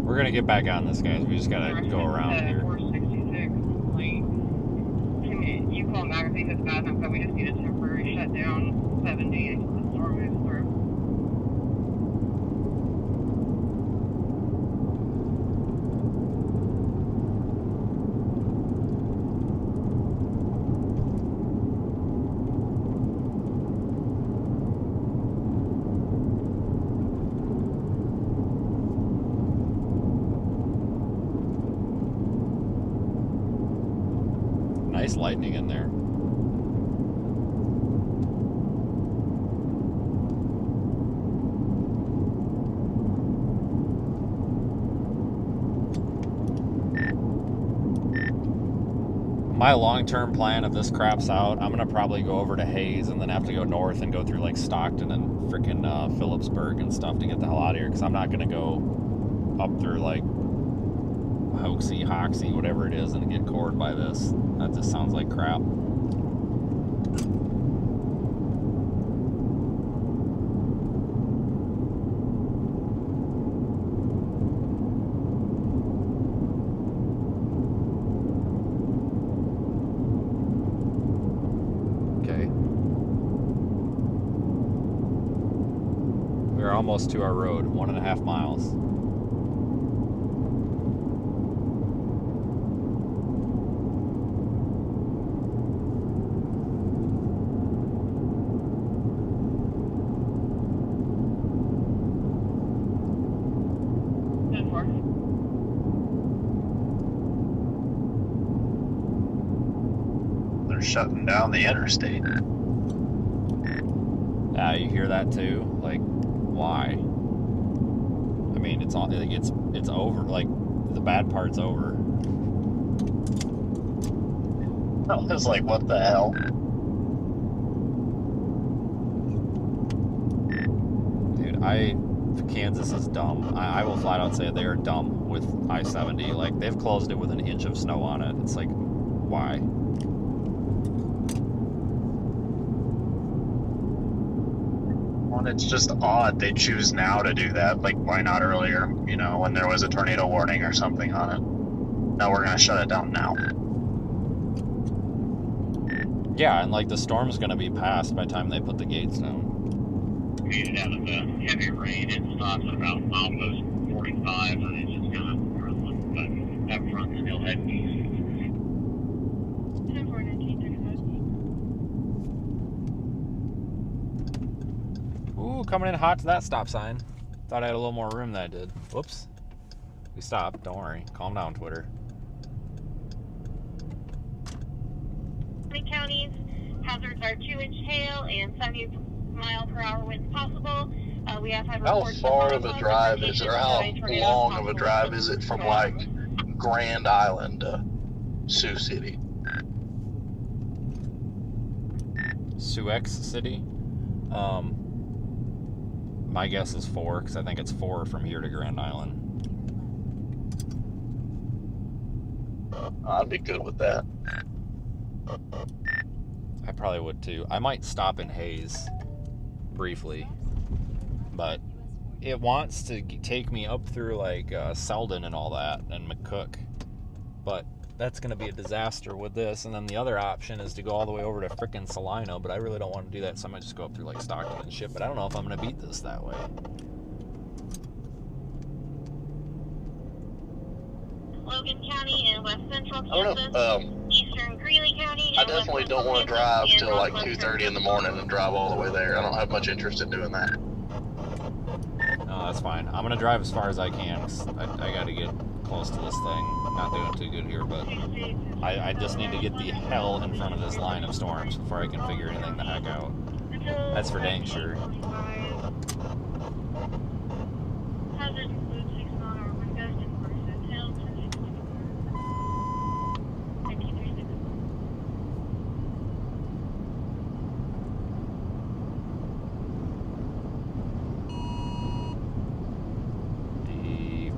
S1: We're gonna get back on this, guys. We just gotta go around here.
S6: 466, you call magazine this bad enough that we just need a temporary shutdown 70 until the storm moves through.
S1: Nice lightning in there. My long-term plan, if this craps out, I'm gonna probably go over to Hayes and then have to go north and go through like Stockton and freaking Phillipsburg and stuff to get the hell out of here, because I'm not gonna go up through like Hoxie, whatever it is, and get cored by this. That just sounds like crap. Okay. We're almost to our road, 1.5 miles.
S9: They're shutting down the interstate.
S1: Yeah, you hear that too? Like, why? I mean, it's over. Like, the bad part's over.
S9: I was like, what the hell?
S1: Dude, Kansas is dumb. I will flat out say they are dumb with I-70. Like, they've closed it with an inch of snow on it. It's like, why?
S9: Well, it's just odd they choose now to do that. Like, why not earlier? You know, when there was a tornado warning or something on it. No, we're gonna shut it down now.
S1: Yeah, and like the storm's gonna be passed by the time they put the gates down.
S11: Made it out of the heavy rain. It stops at about almost 45, and it's just kind of running. But that front still heading east.
S6: 10-4, 1935.
S1: Ooh, coming in hot to that stop sign. Thought I had a little more room than I did. Whoops. We stopped. Don't worry. Calm down, Twitter.
S6: counties. Hazards are 2-inch hail and 70 mile per hour winds possible. We have had
S2: How
S6: reports
S2: far of a drive is it, or how long of a drive is it from like Grand Island to Sioux City?
S1: Sioux City? My guess is 4, because I think it's 4 from here to Grand Island.
S2: I'd be good with that.
S1: I probably would too. I might stop in Hayes briefly, but it wants to take me up through like Selden and all that, and McCook, but that's going to be a disaster with this. And then the other option is to go all the way over to frickin' Salina, but I really don't want to do that, so I might just go up through like Stockton and shit. But I don't know if I'm going to beat this that way.
S6: Logan County and West Central
S2: I don't
S6: Kansas,
S2: know.
S6: Eastern Greeley County.
S2: I definitely don't want to drive till like 2:30 in the morning and drive all the way there. I don't have much interest in doing that.
S1: No, that's fine. I'm going to drive as far as I can, 'cause I got to get close to this thing. Not doing too good here, but I just need to get the hell in front of this line of storms before I can figure anything the heck out. That's for dang sure.
S6: Hazards include 6 mile per hour wind gusts and force hail to 1936.
S1: Deep.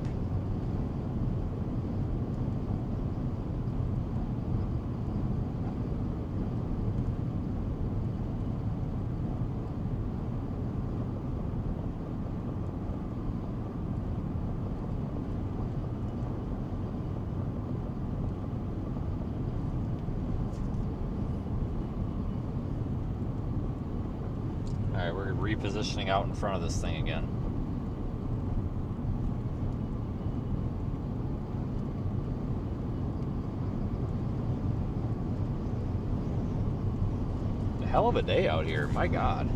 S1: Alright, we're repositioning out in front of this thing again. A hell of a day out here, my God.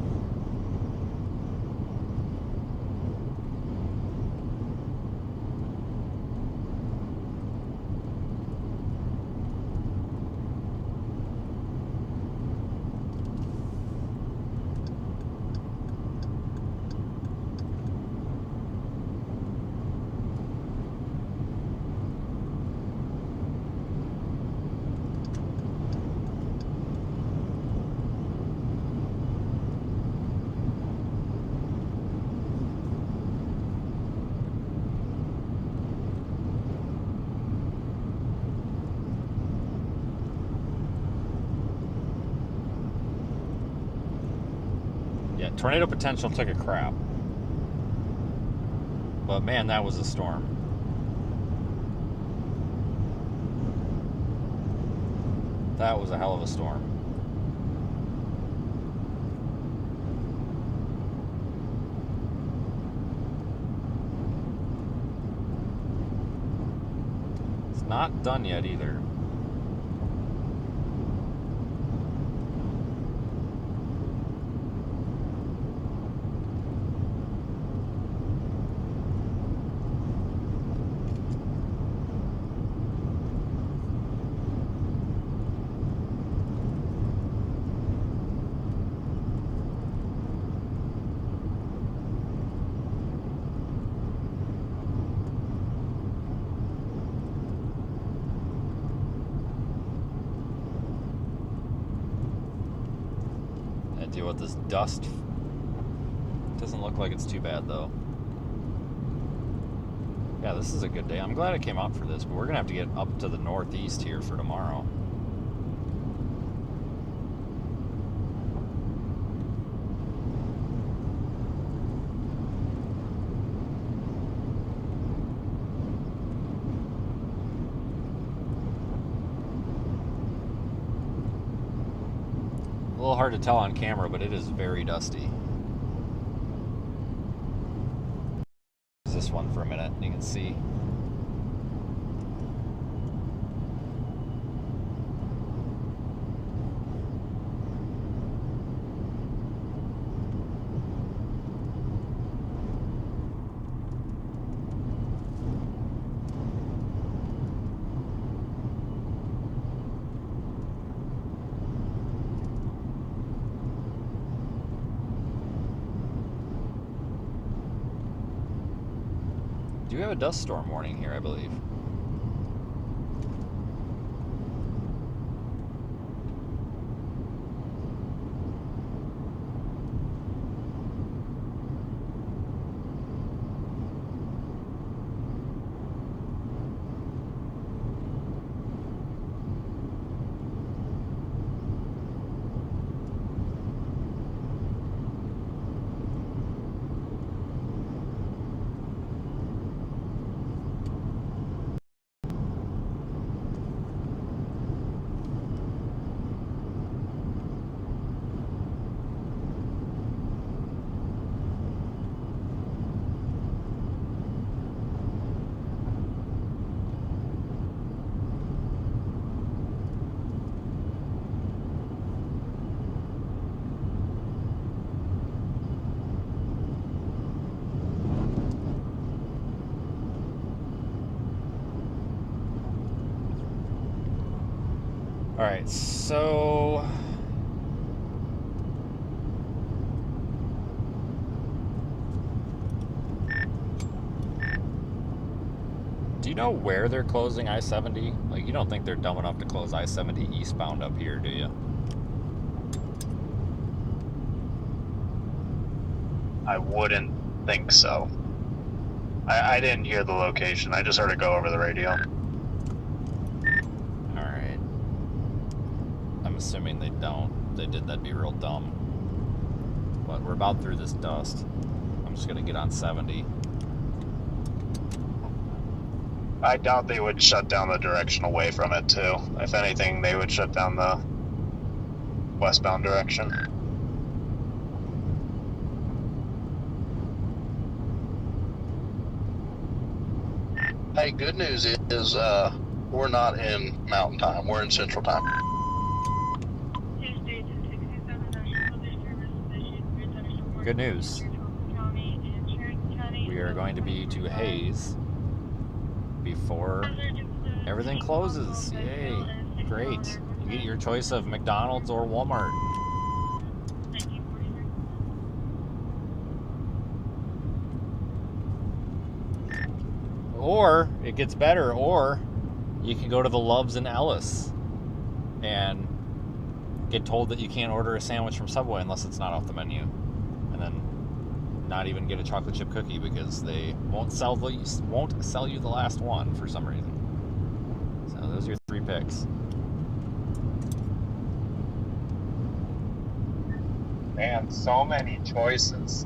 S1: Yeah, tornado potential took a crap. But man, that was a storm. That was a hell of a storm. It's not done yet either. Deal with this dust. Doesn't look like it's too bad though. Yeah, this is a good day. I'm glad I came out for this, but we're gonna have to get up to the northeast here for tomorrow. A little hard to tell on camera, but it is very dusty. Use this one for a minute, you can see. do have a dust storm warning here, I believe. All right, so do you know where they're closing I-70? Like, you don't think they're dumb enough to close I-70 eastbound up here, do you?
S9: I wouldn't think so. I didn't hear the location. I just heard it go over the radio.
S1: Assuming they don't. If they did, that'd be real dumb. But we're about through this dust. I'm just gonna get on 70.
S9: I doubt they would shut down the direction away from it too. If anything, they would shut down the westbound direction.
S2: Hey, good news is we're not in Mountain Time. We're in Central Time.
S1: Good news. We are going to be to Hayes before everything closes. Yay. Great. You get your choice of McDonald's or Walmart. Or, it gets better, or you can go to the Loves in Ellis and get told that you can't order a sandwich from Subway unless it's not off the menu. And then not even get a chocolate chip cookie because they won't sell you the last one for some reason. So those are your 3 picks.
S8: Man, so many choices.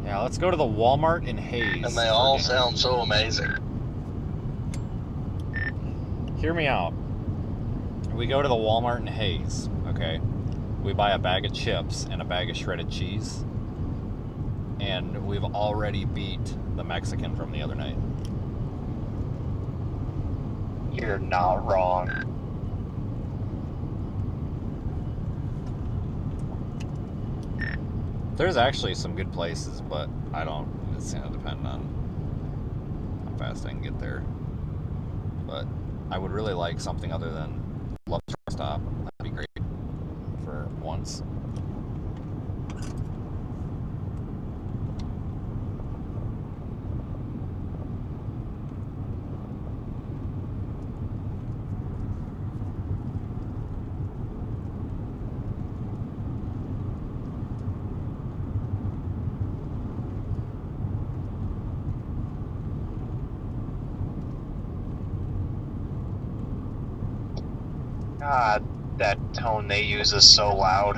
S1: Yeah, let's go to the Walmart in Hayes.
S2: And they all sound so amazing.
S1: Hear me out. We go to the Walmart in Hayes, okay? We buy a bag of chips and a bag of shredded cheese. And we've already beat the Mexican from the other night.
S8: You're not wrong.
S1: There's actually some good places, but it's gonna depend on how fast I can get there. But I would really like something other than Love's Truck Stop. That'd be great for once.
S9: God, that tone they use is so loud.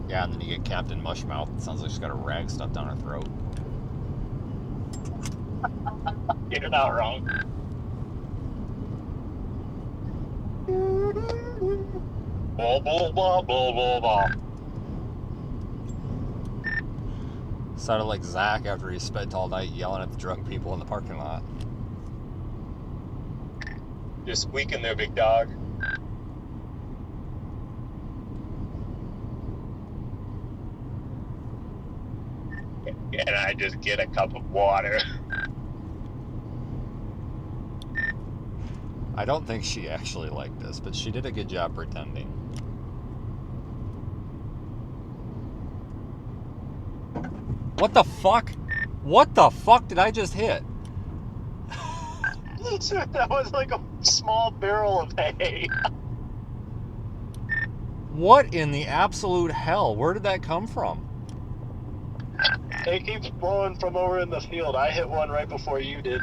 S1: Yeah, and then you get Captain Mushmouth. It sounds like she's got a rag stuffed down her throat.
S8: You're not wrong.
S9: Blah, blah, blah, blah, blah, blah.
S1: Sounded like Zach after he spent all night yelling at the drunk people in the parking lot.
S8: Just squeaking there, big dog.
S9: And I just get a cup of water.
S1: I don't think she actually liked this, but she did a good job pretending. What the fuck? What the fuck did I just hit?
S9: That was like a small barrel of hay.
S1: What in the absolute hell? Where did that come from?
S9: It keeps blowing from over in the field. I hit one right before you did.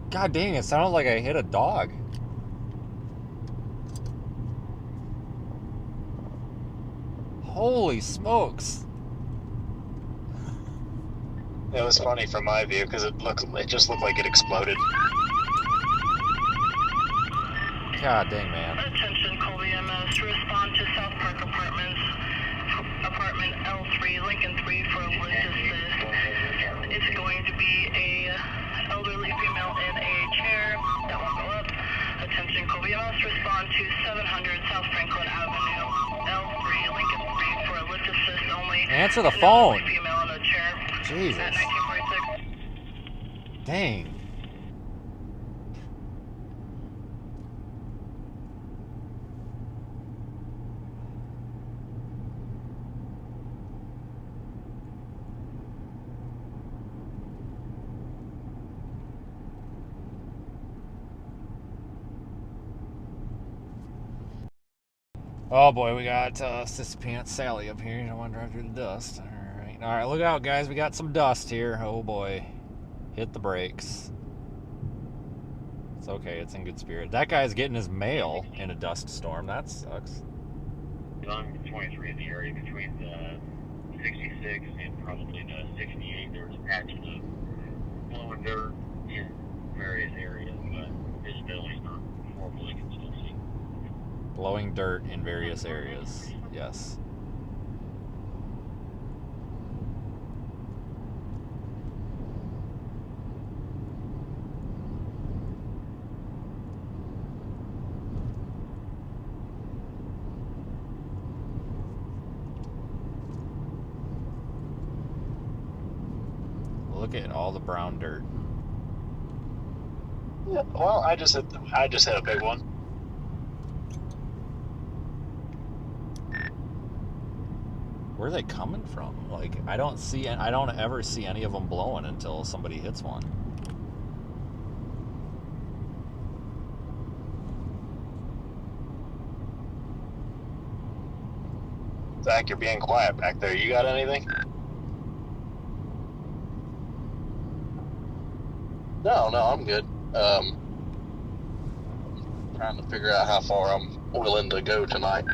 S1: God dang, it sounded like I hit a dog. Holy smokes.
S9: It was funny from my view because it just looked like it exploded.
S1: God dang, man.
S6: Attention, Colby MS. Respond to South Park Apartments, apartment L3, Lincoln 3 for a list assist. It's going to be a elderly female in a chair that will go up. Attention, Colby MS. Respond to 700 South Franklin Avenue, L3, Lincoln 3 for a lift assist only.
S1: Answer the phone.
S6: Female in a chair.
S1: Jesus.
S6: At 1946.
S1: Dang. Oh boy, we got Sissy Pants Sally up here. You don't want to drive through the dust. All right, look out, guys. We got some dust here. Oh boy, hit the brakes. It's okay. It's in good spirit. That guy's getting his mail in a dust storm. That sucks.
S11: I'm 23 in the area between the 66 and probably the 68. There was patches of blowing dirt in various areas, but visibility's not horrible. You can still see.
S1: Blowing dirt in various areas. Yes. Look at all the brown dirt.
S9: Yeah, well, I just hit a big one.
S1: Where are they coming from? Like, I don't ever see any of them blowing until somebody hits one.
S9: Zach, you're being quiet back there. You got anything?
S2: No, I'm good. Trying to figure out how far I'm willing to go tonight.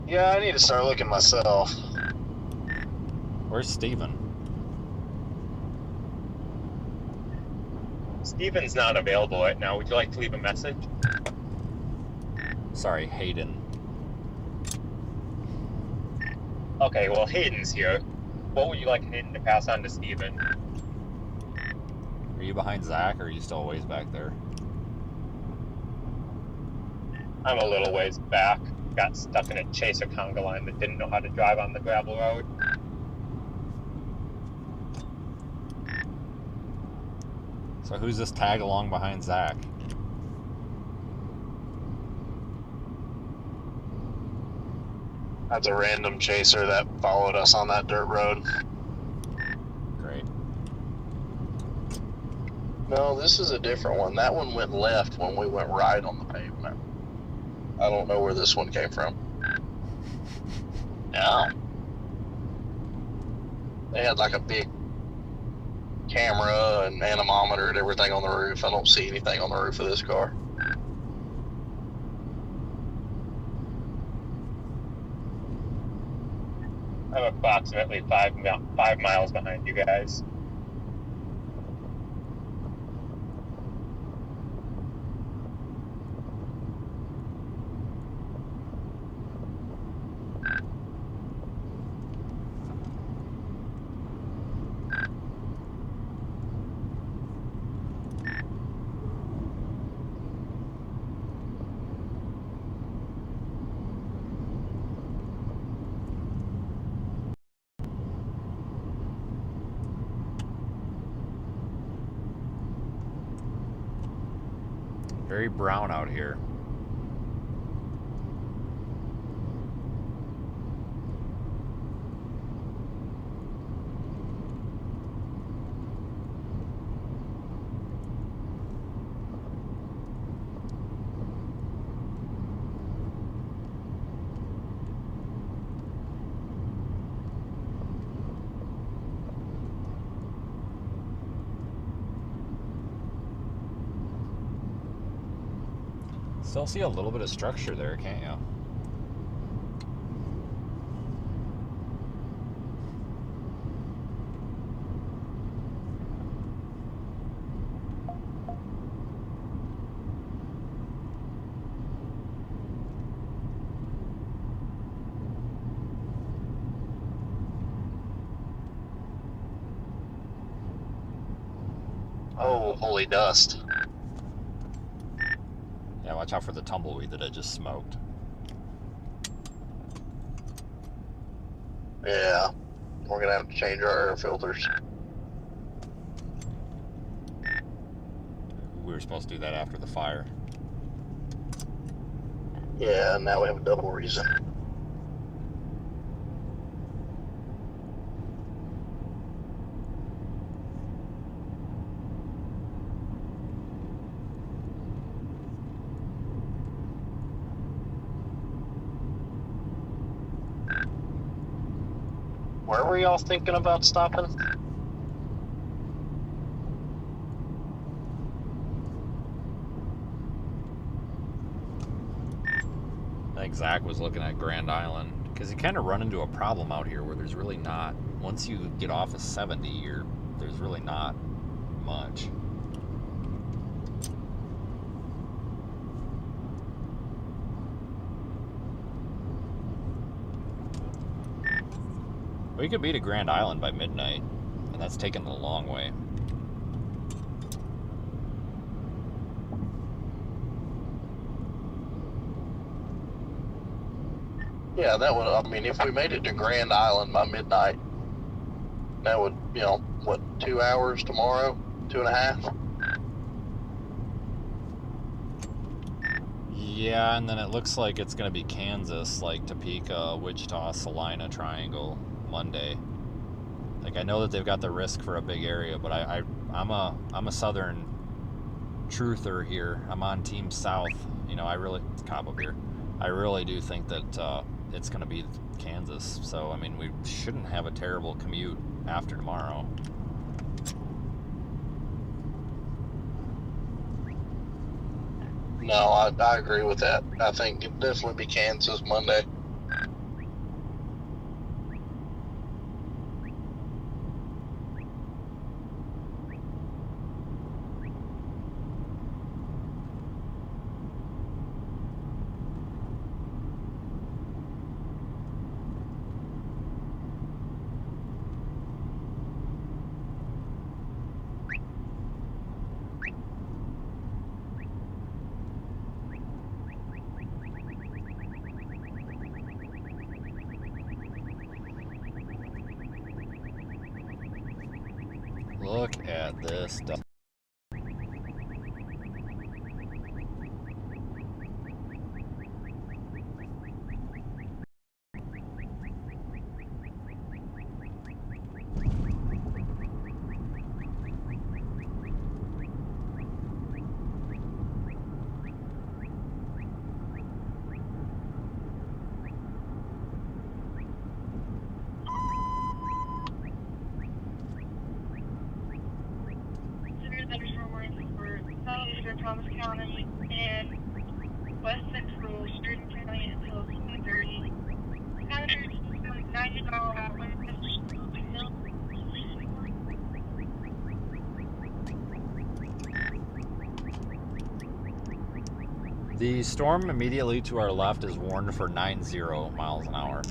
S9: Yeah, I need to start looking myself.
S1: Where's Steven?
S8: Steven's not available right now. Would you like to leave a message?
S1: Sorry, Hayden.
S8: Okay, well, Hayden's here. What would you like Hayden to pass on to Steven?
S1: Are you behind Zach, or are you still a ways back there?
S8: I'm a little ways back. Got stuck in a chaser conga line that didn't know how to drive on the gravel road.
S1: So who's this tag along behind Zach?
S9: That's a random chaser that followed us on that dirt road.
S1: Great.
S2: No, this is a different one. That one went left when we went right on the pavement. I don't know where this one came from.
S9: No.
S2: They had like a big camera and anemometer and everything on the roof. I don't see anything on the roof of this car.
S8: I'm approximately 5 miles behind you guys.
S1: Very brown out here. Still see a little bit of structure there, can't you?
S2: Oh, holy dust.
S1: Yeah, watch out for the tumbleweed that I just smoked.
S2: Yeah, we're gonna have to change our air filters.
S1: We were supposed to do that after the fire.
S2: Yeah, and now we have a double reason. Where were y'all thinking about stopping?
S1: I think Zach was looking at Grand Island because you kind of run into a problem out here where there's really not. Once you get off of 70, there's really not much. We could be to Grand Island by midnight, and that's taking the long way.
S2: Yeah, that would, I mean, if we made it to Grand Island by midnight, that would, you know, what, 2 hours tomorrow? 2.5?
S1: Yeah, and then it looks like it's going to be Kansas, like Topeka, Wichita, Salina triangle Monday. Like, I know that they've got the risk for a big area, but I'm a southern truther here. I'm on Team South. You know, it's Cabo beer. I really do think that it's going to be Kansas. So, I mean, we shouldn't have a terrible commute after tomorrow.
S2: No, I agree with that. I think it'd definitely be Kansas Monday.
S1: Look at this stuff.
S6: Thomas County and West Central, Stratton County until 2:30. Hazards 90 mile an hour.
S1: The storm immediately to our left is warned for 90 miles an hour.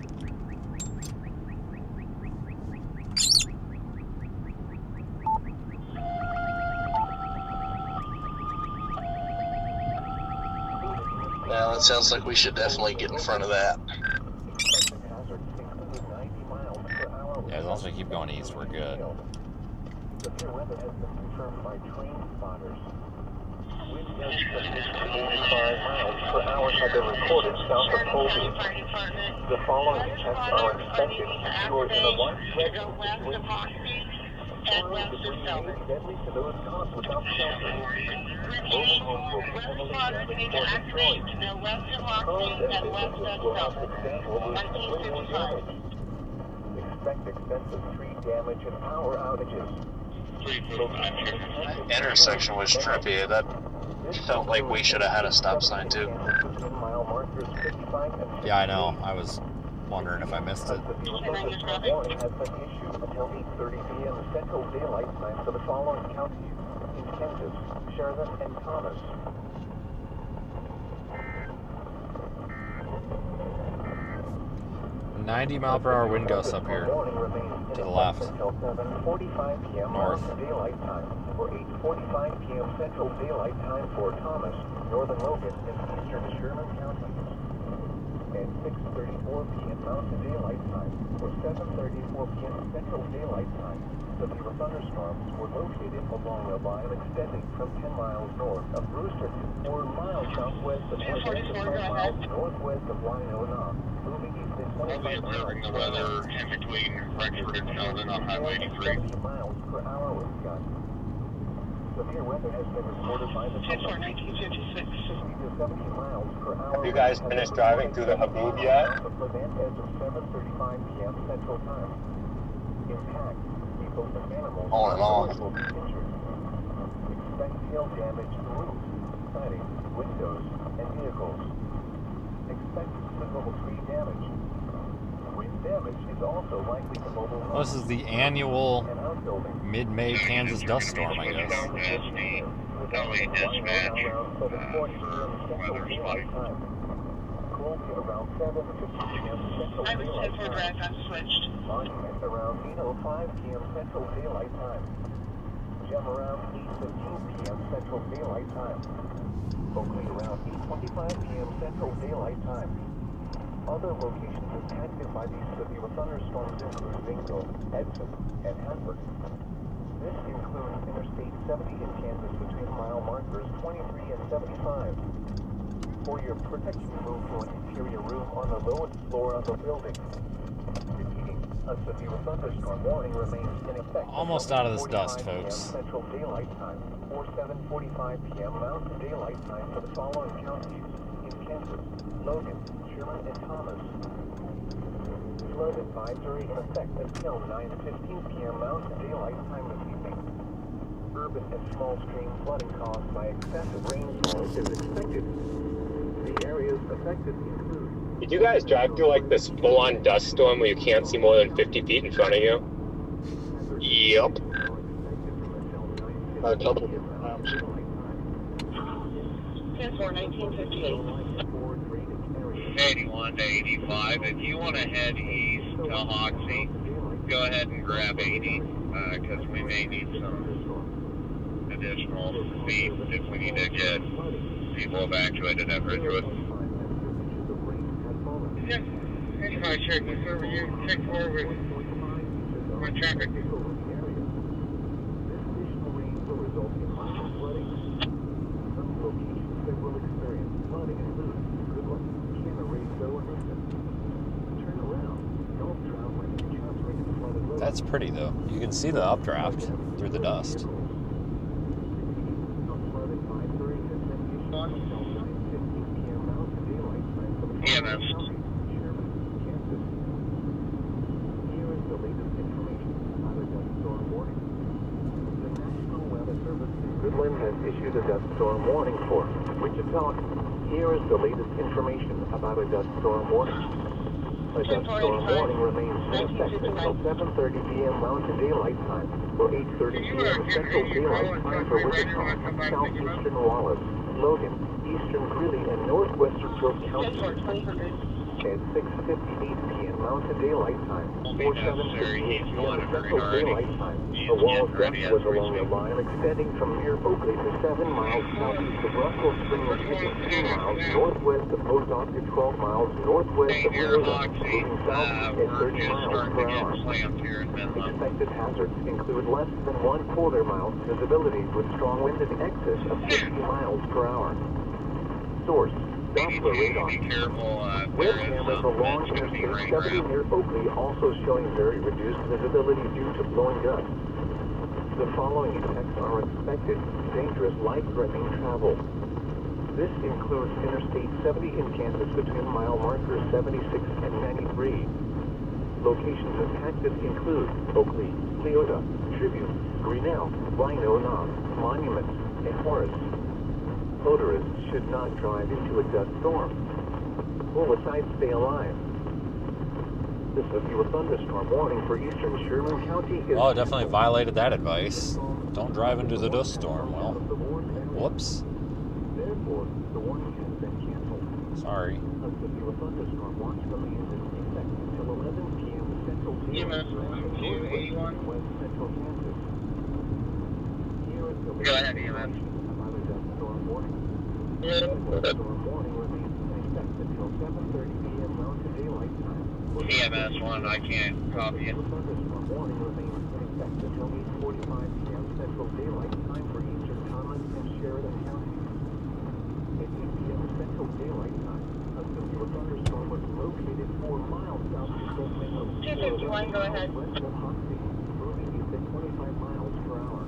S2: Now it sounds like we should definitely get in front of that.
S1: Yeah, as long as we keep going east, we're good.
S3: Severe weather has been confirmed by train spotters. Wind gusts of 85 miles per hour have been recorded south of Colby. The following tests are expected to worsen a widespread situation. Storms debris may be deadly to those caught without shelter. Mobile homes will be heavily damaged or destroyed. Homes and businesses will have substantial losses damage. Expect extensive tree damage and power outages.
S9: That intersection was trippy. That Felt like we should have had a stop sign too.
S1: Yeah, I know. I was wondering if I missed it.
S3: Warning has been issued until 8:30 p.m. Central Daylight Time for the following counties: in Kansas, Sheridan, and Thomas.
S1: .90-mile-per-hour wind gusts up here to the left.
S3: Until 7:45 p.m.
S1: North.
S3: Mountain Daylight Time, or 8:45 p.m. Central Daylight Time for Thomas, Northern Logan, and Eastern Sherman counties. And 6:34 p.m. Mountain Daylight Time, or 7:34 p.m. Central Daylight Time. Severe thunderstorms were located along a line extending from 10 miles north of Brewster or miles southwest of 10 miles northwest of Winona. Moving east at 25
S11: observing the weather in between Rexford and Sheldon on Highway 83.
S3: 70 miles per hour with gusts. Severe weather has been reported by the
S6: 10-4-1956.
S3: 60 to 70 miles per hour.
S8: Have you guys finished driving through the Haboob yet?
S3: As of 7:35 p.m. Central Time. Impact. People and animals
S9: All in all.
S3: will be injured. Expect hail damage to roofs, siding, windows, and vehicles. Expect level 3 damage. Wind damage is also likely to mobile
S1: Well, this is the annual
S3: and outbuildings.
S1: mid-May Kansas dust storm, I guess.
S11: LA dispatch for weather spike.
S3: Cold around 7:50 p.m. Central
S6: I was
S3: Daylight
S6: 10 for
S3: Time.
S6: drive, I switched.
S3: Monument around 8:05 p.m. Central Daylight Time. Gem around 8:15 p.m. Central Daylight Time. Oakley around 8:25 p.m. Central Daylight Time. Other locations impacted by these severe thunderstorms include Bingo, Edson, and Hanford. This includes Interstate 70 in Kansas between mile markers 23 and 75. For your protection, move to an interior room on the lowest floor of the building. Repeating, a severe thunderstorm warning remains in effect.
S1: Almost out of this
S3: 7:45
S1: dust,
S3: p.m.
S1: folks.
S3: Central Daylight Time, or 7:45 p.m. Mountain Daylight Time for the following counties: in Kansas, Logan, Sherman, and Thomas. Flood advisory in effect until 9:15 p.m. Mountain Daylight Time this evening. Urban and small stream flooding caused by excessive rainfall is expected. The areas affected include...
S8: Did you guys drive through like this full-on dust storm where you can't see more than 50 feet in front of you?
S9: Yep. A couple times.
S6: 10-4-1958.
S11: 81 to 85. If you want to head east to Hoxie, go ahead and grab 80, because we may need some additional speed if we need to get people evacuated at Ridgewood. Yeah, that's my check. This over you. Check forward with traffic.
S1: That's pretty, though. You can see the updraft through the dust.
S11: EMS.
S3: Goodland has issued a dust storm warning for Wichita. Here is the latest information about a dust storm warning. A dust storm warning remains in effect until 7:30 p.m. Mountain Daylight Time, or 8:30 p.m. Central Daylight Time for Wichita, southeastern Wallace, Logan, eastern Greeley, and northwestern York County. At 6:58 p.m. Mountain Daylight Time, or 7:58 p.m. Central Daylight Time, a wall of dust was along a line extending from near Oakley to 7 miles southeast of Russell Springs, 2 miles northwest of Ozark to 12 miles northwest of Winona, moving south at 30 miles per hour. Expected hazards include less than 1/4 mile visibility with strong wind in excess of 50 miles per hour. Source: Doppler radar. Web cameras along Interstate 70 near Oakley also showing very reduced visibility due to blowing dust. The following effects are expected: dangerous, life-threatening travel. This includes Interstate 70 in Kansas between mile markers 76 and 93. Locations impacted include Oakley, Cleota, Tribune, Grinnell, Winona, Monument, and Horace. Motorists should not drive into a dust storm. Will the site stay alive? This is your thunderstorm warning for eastern Sherman County.
S1: Oh, definitely violated that advice. Don't drive into the dust storm. Well, whoops.
S3: Therefore, the warning has been canceled.
S1: Sorry.
S3: A severe thunderstorm watch remains in effect until 11 p.m. Central
S11: EMS 1281.
S3: West Central Kansas. Here is the
S11: Go ahead, EMS.
S3: about a dust storm warning. The storm warning remains in effect until 7:30 p.m. Mountain Daylight Time.
S11: EMS 1, I can't copy it.
S3: The thunderstorm warning remains in effect until 8:45 p.m. Central Daylight Time for eastern Thomas and Sheridan counties. At 8 p.m. Central Daylight Time, a severe thunderstorm was located 4 miles southeast of Mayhew.
S6: 251, go ahead.
S3: West of Hoxie, moving east at 25 miles per hour.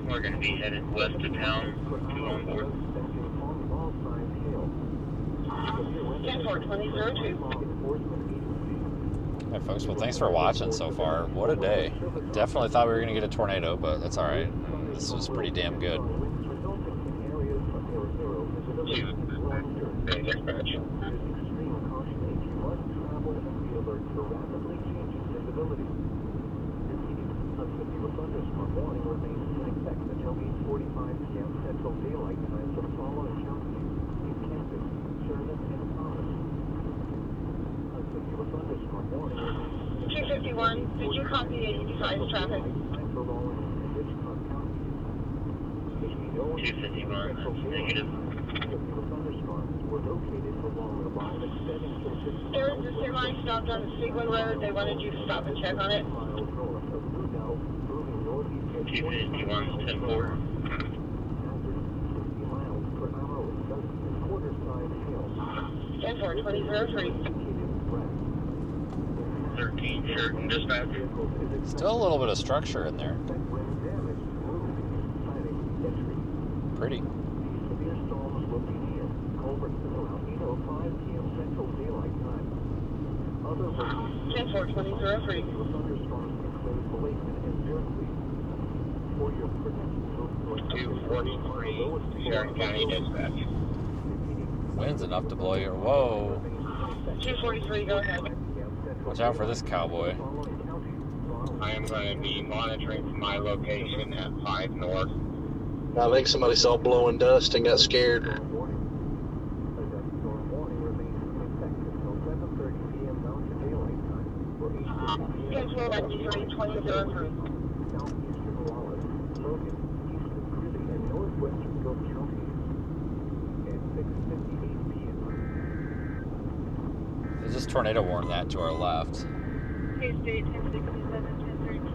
S11: We're going to be headed west of town, 2 on board.
S3: Expecting all signs hail.
S6: 10-4-20-02.
S1: Alright, folks. Well, thanks for watching so far. What a day. Definitely thought we were going to get a tornado, but that's alright. This was pretty damn good.
S11: Dispatch.
S3: Thunderstorm warning remains in effect until 8:45 p.m. Central Daylight Time for the following counties: in Kansas, Sheridan, and Thomas. A severe thunderstorm warning remains in effect
S6: 251, did you copy the 85 traffic?
S3: time for Rollins and Hitchcock counties.
S11: 251, that's negative.
S3: Severe thunderstorms were located along the line extending from 50
S6: There was a semi stopped on Seguin Road. They wanted you to stop and check on it.
S3: miles north of Ludell, moving northeast at
S11: 251, 10-4.
S3: 50 miles per hour with gusts and quarter-size hail.
S6: 10-4-20-03.
S11: 13, Sheridan dispatch.
S1: Still a little bit of structure in there. Pretty.
S3: Severe storms will be near Culbertson around 8:05 p.m. Central Daylight Time. Other locations
S6: 10-4-20-03.
S3: thunderstorms include Blakeman and Berkeley. For your protection,
S11: 243, Sheridan County dispatch.
S1: Wind's enough to blow your... Whoa.
S6: 243, go ahead.
S1: Watch out for this cowboy.
S11: I am going to be monitoring from my location at 5 north.
S9: I think somebody saw blowing dust and got scared.
S6: 10-4-93, 20-03.
S3: Southeastern Wallace, Logan, eastern Greeley, and northwestern Gulf counties. At 6:58 p.m.
S1: There's this tornado warning that to our left.
S6: K-State 1067, 1013.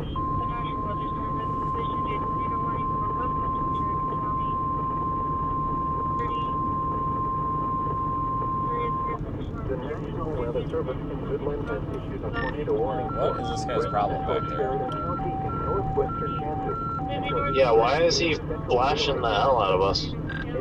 S6: The National Weather Service has issued a tornado warning for West Central Sheridan County. 30.
S3: The National Weather Service in Midland has issued a tornado warning
S1: What is this guy's problem back there?
S3: Sheridan County in northwestern Kansas.
S9: Yeah, why is he flashing the hell out of us?
S3: At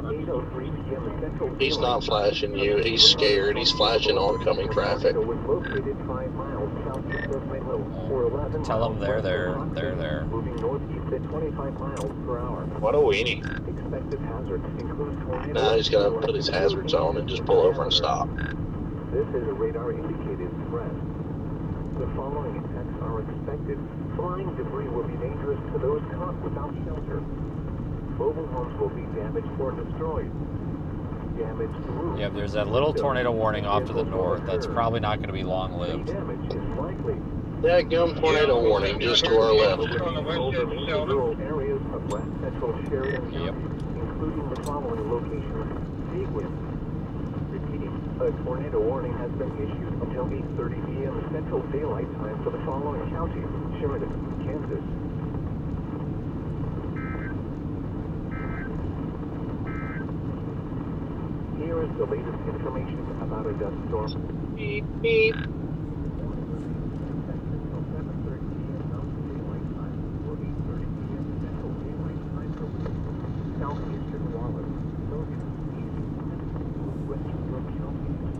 S3: 8:03 p.m. Central
S9: He's not flashing you. He's scared. He's flashing oncoming traffic.
S3: was located 5 miles southeast of Mayhew, or 11
S1: Tell them
S3: miles
S1: they're
S3: west of
S1: there. They're there.
S3: moving northeast at 25 miles per hour.
S9: What a weenie.
S3: Expected hazards include tornadoes.
S9: Now he's gonna put his hazards on and just pull over and stop.
S3: This is a radar-indicated threat. The following effects are expected. Flying debris will be dangerous to those caught without shelter. Mobile homes will be damaged or destroyed. Damaged roofs.
S1: Yeah, there's that little tornado warning off to the north. That's probably not going to be long-lived.
S3: Damage is likely.
S9: That gum tornado warning just to our left.
S3: Over rural areas of West Central Sheridan
S1: Yep.
S3: County, including the following locations: Seguin. Repeating, a tornado warning has been issued until 8:30 p.m. Central Daylight Time for the following counties: Sheridan, Kansas. Here is the latest information about a dust storm.
S6: Beep, beep.
S3: Southeastern Wallace, Logan, East, Western York counties.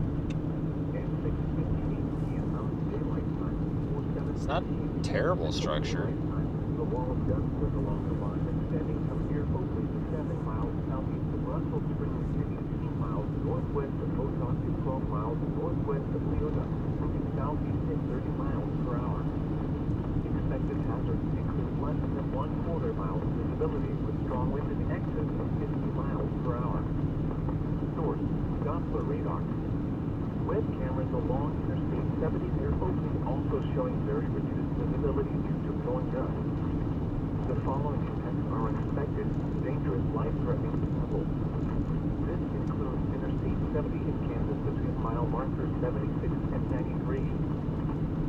S3: At 6:58 p.m. Mountain Daylight Time, 4:17.
S1: It's not terrible structure.
S3: The wall of dust was along the line extending from near Oakley to 7 miles southeast of Russell to northwest of Leota, moving southeast at 30 miles per hour. Expected hazards include less than 1/4 mile visibility with strong winds in excess of 50 miles per hour. Source, Doppler radar. Web cameras along Interstate 70 near Oakley also showing very reduced visibility due to blowing dust. The following impacts are expected: dangerous, life-threatening travel. This includes Interstate 70 in Kansas between mile markers 76 and 93.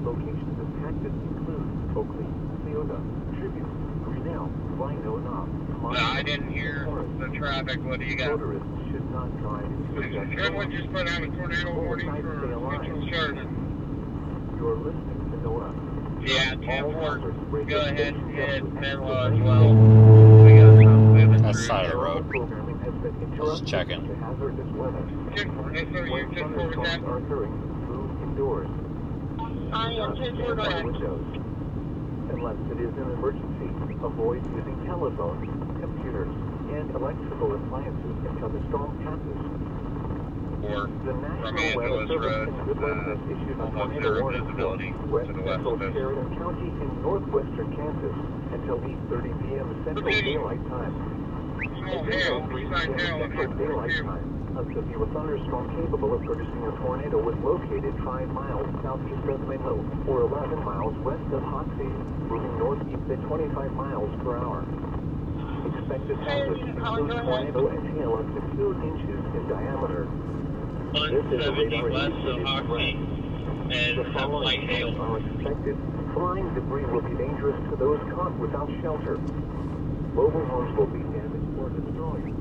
S3: Locations impacted include Oakley, Leota, Tribune, Grinnell, Rhino Knob.
S11: I didn't hear the traffic. What do you got?
S3: Motorists should not drive in
S11: Everyone just put out a tornado warning for Central Sheridan.
S3: You're listening to NOAA.
S11: Yeah, 10-4. Go ahead and hit Menlo as well. We got some moving
S1: That
S11: through
S1: side of the
S11: there.
S1: road.
S3: Programming has been
S1: Just checking.
S3: to hazardous weather.
S11: 10-4. Yes, sir.
S3: When
S11: You're 10-4 with that.
S3: thunderstorms are occurring, move indoors.
S6: I am 10-4 direct.
S3: Windows. Unless it is an emergency, avoid using telephones, computers, and electrical appliances until the storm passes.
S11: Or
S3: The
S11: from
S3: National Weather
S11: Angeles
S3: Service
S11: Road,
S3: in Woodland has issued a
S11: almost
S3: tornado
S11: zero
S3: warning
S11: visibility
S3: for west
S11: to the west
S3: central
S11: of us.
S3: Sheridan County in northwestern Kansas until 8:30 p.m. Central
S11: Okay.
S3: Daylight Time.
S11: Small hail, beside hail, and
S3: Central Daylight Time. A severe thunderstorm capable of producing a tornado was located 5 miles southeast of Menlo, or 11 miles west of Hoxie, moving northeast at 25 miles per hour. Expected hazards include tornado and hail up to 2 inches in diameter. This is a
S11: 170
S3: radar
S11: west of
S3: indicated
S11: Hoxie,
S3: threat.
S11: and
S3: The
S11: some
S3: following
S11: light hail.
S3: events are expected. Flying debris will be dangerous to those caught without shelter. Mobile homes will be damaged or destroyed.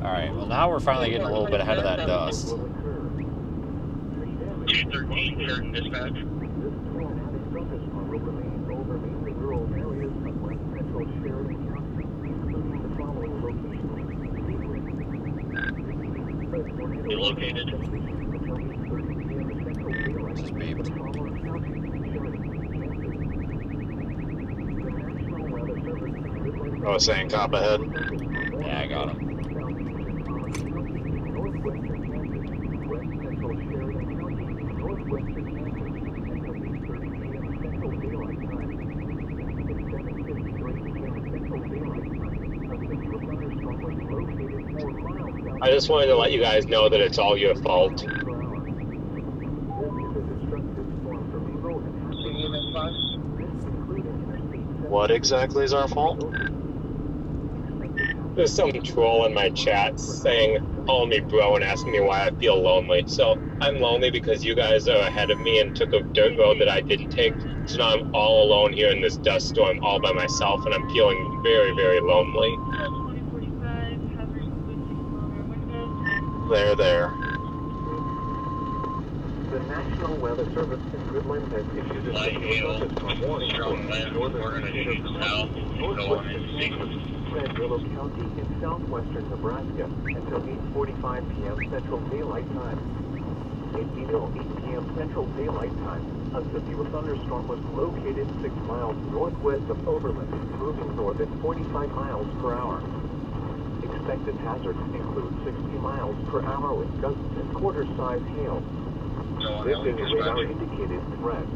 S1: Alright, well now we're finally getting a little bit ahead of that dust.
S11: 213 Sheridan Dispatch.
S3: This tornadic thunderstorm will remain over mainly rural areas of west central Sheridan County, including the following locations.
S11: You're located.
S1: Just beeped.
S9: I was saying cop ahead.
S1: Yeah, I got him.
S8: I just wanted to let you guys know that it's all your fault.
S9: What exactly is our fault?
S8: There's some troll in my chat saying, call me bro and asking me why I feel lonely. So I'm lonely because you guys are ahead of me and took a dirt road that I didn't take. So now I'm all alone here in this dust storm all by myself and I'm feeling very, very lonely.
S9: There.
S3: The National Weather Service in Woodland has issued a
S11: Light hail,
S3: thunderstorm warning
S11: strong
S3: for
S11: winds,
S3: northern
S11: we're gonna shoot south,
S3: northwestern
S11: going in
S3: Kansas, Red Willow County in southwestern Nebraska until 8:45 p.m. Central Daylight Time. Until 8 p.m. Central Daylight Time, a severe thunderstorm was located 6 miles northwest of Overland, moving north at 45 miles per hour. Expected hazards include 60 miles per hour with gusts and quarter-size hail. This is a radar-indicated threat.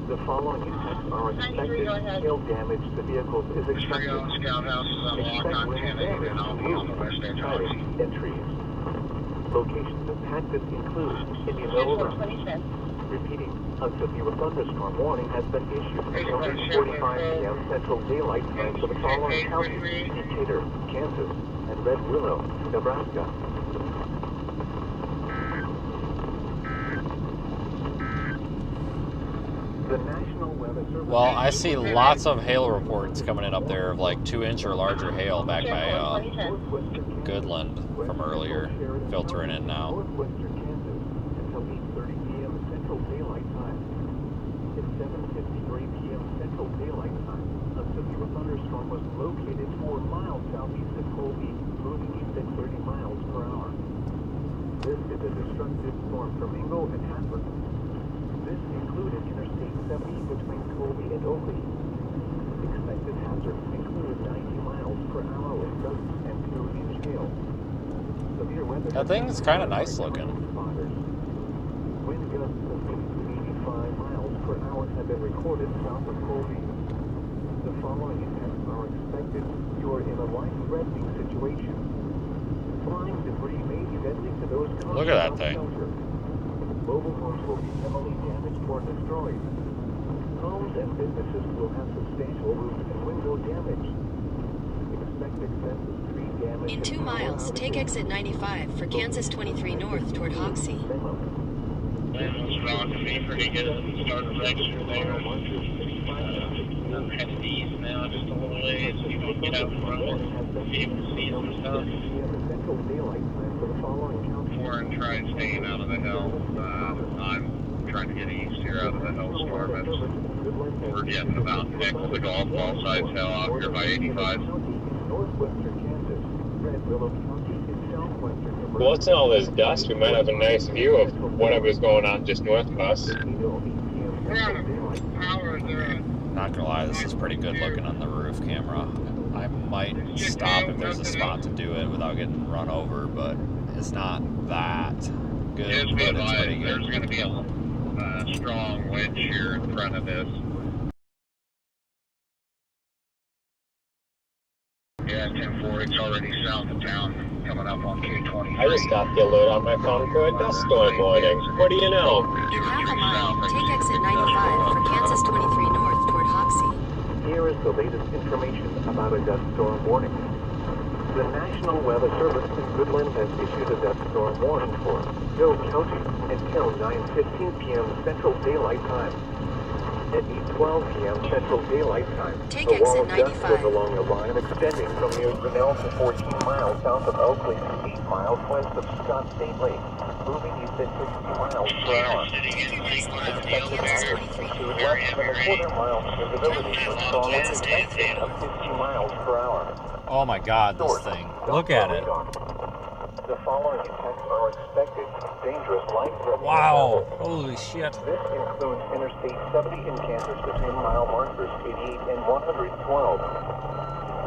S3: The following impacts are expected. Hail damage to vehicles is expected.
S11: Scout House is unlocked
S3: Expect
S11: on
S3: wind
S11: 10-8
S3: damage
S11: and I'll
S3: to
S11: be on the
S3: roofs,
S11: west edge of
S3: siding,
S11: Hoxie.
S3: and trees. Locations impacted include Indianola. Repeating, a severe thunderstorm warning has been issued until 8:45 p.m. Central Daylight Time for the following counties: Decatur, Kansas, and Red Willow, Nebraska. The National Weather Service.
S1: Well, I see lots of hail reports coming in up there of like 2-inch or larger hail back by Goodland from earlier, filtering in now.
S3: Northwestern Kansas until 8:30 p.m. Central Daylight Time. At 7:53 p.m. Central Daylight Time, a severe thunderstorm was located 4 miles southeast of Colby, moving east at 30 miles per hour. This is a destructive storm for Mingo and Hasbro. This included Interstate 70 between Colby and Oakley. Expected hazards include 90 miles per hour with gusts and 2-inch hail. Severe weather.
S1: That thing's kind of nice looking.
S3: showers have been recorded south of Colby. The following events are expected. You are in a life-threatening situation. Flying debris may be deadly to those caught
S1: Look at that
S3: without
S1: thing.
S3: shelter. Mobile homes will be heavily damaged or destroyed. Homes and businesses will have substantial roof and window damage. Expect excessive tree damage.
S5: In
S3: and
S5: 2
S3: power
S5: miles, take
S3: outages.
S5: exit 95 for Kansas 23 north toward Hoxie.
S11: That was strong to me pretty good at the start of next year there. I'm headed east now just a little ways. You can get out front and be able to see some stuff. Before and try staying out of the hills. I'm trying to get east here out of the hailstorm. We're getting about neck with the golf ball size hell out here by 85.
S8: Once in all this dust, we might have a nice view of whatever's going on just north of us.
S1: Not gonna lie, this is pretty good looking on the roof camera. I might stop if there's a spot to do it without getting run over, but it's not that good,
S11: Just be
S1: but it's pretty
S11: advised,
S1: good.
S11: there's going to be a strong wind shear in front of this. Yeah, 10-4, it's already south of town, coming up on K-20.
S8: I just got the alert on my phone for a dust storm warning. What do you know?
S5: In half a mile, take exit 95 for Kansas 23 north toward Hoxie.
S3: Here is the latest information about a dust storm warning. The National Weather Service in Goodland has issued a dust storm warning for Hill County until 9:15 p.m. Central Daylight Time. At 8:12 p.m. Central Daylight Time,
S5: Take
S3: the wall
S5: exit
S3: of dust
S5: 95.
S3: was along a line extending from near Grinnell to 14 miles south of Oakley to 8 miles west of Scott State Lake, moving east at 60 miles per hour. Expected accuracy to less than a quarter mile visibility with strong wind in excess of 50 miles per hour.
S1: Oh my god, this thing. Look at it.
S3: The following effects are expected. Dangerous life-threatening.
S1: Wow. Holy shit.
S3: This includes Interstate 70 in Kansas between mile markers 88 and 112.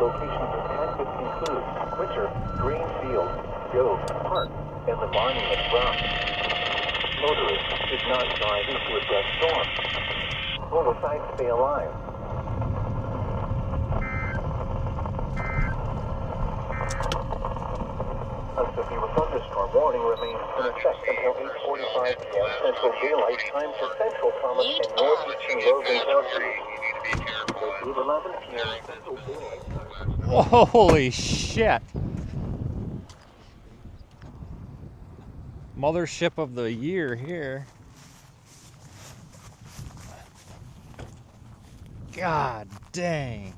S3: Locations impacted include Winter, Greenfield, Grove, Park, and the Barney at Brown. Motorists should not drive into a dust storm. Motorcycles stay alive. A severe thunderstorm warning remains in effect until 8:45 p.m. Central Daylight Time for Central Thomas and northeastern Logan County. At 8:11 p.m. Central Daylight Time.
S1: Holy shit. Mothership of the year here. God dang.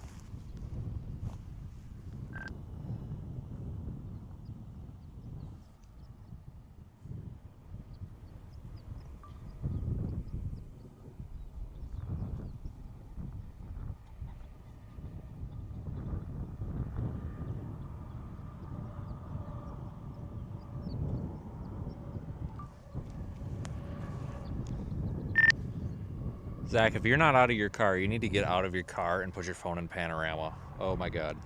S1: Zach, if you're not out of your car, you need to get out of your car and put your phone in panorama. Oh my god.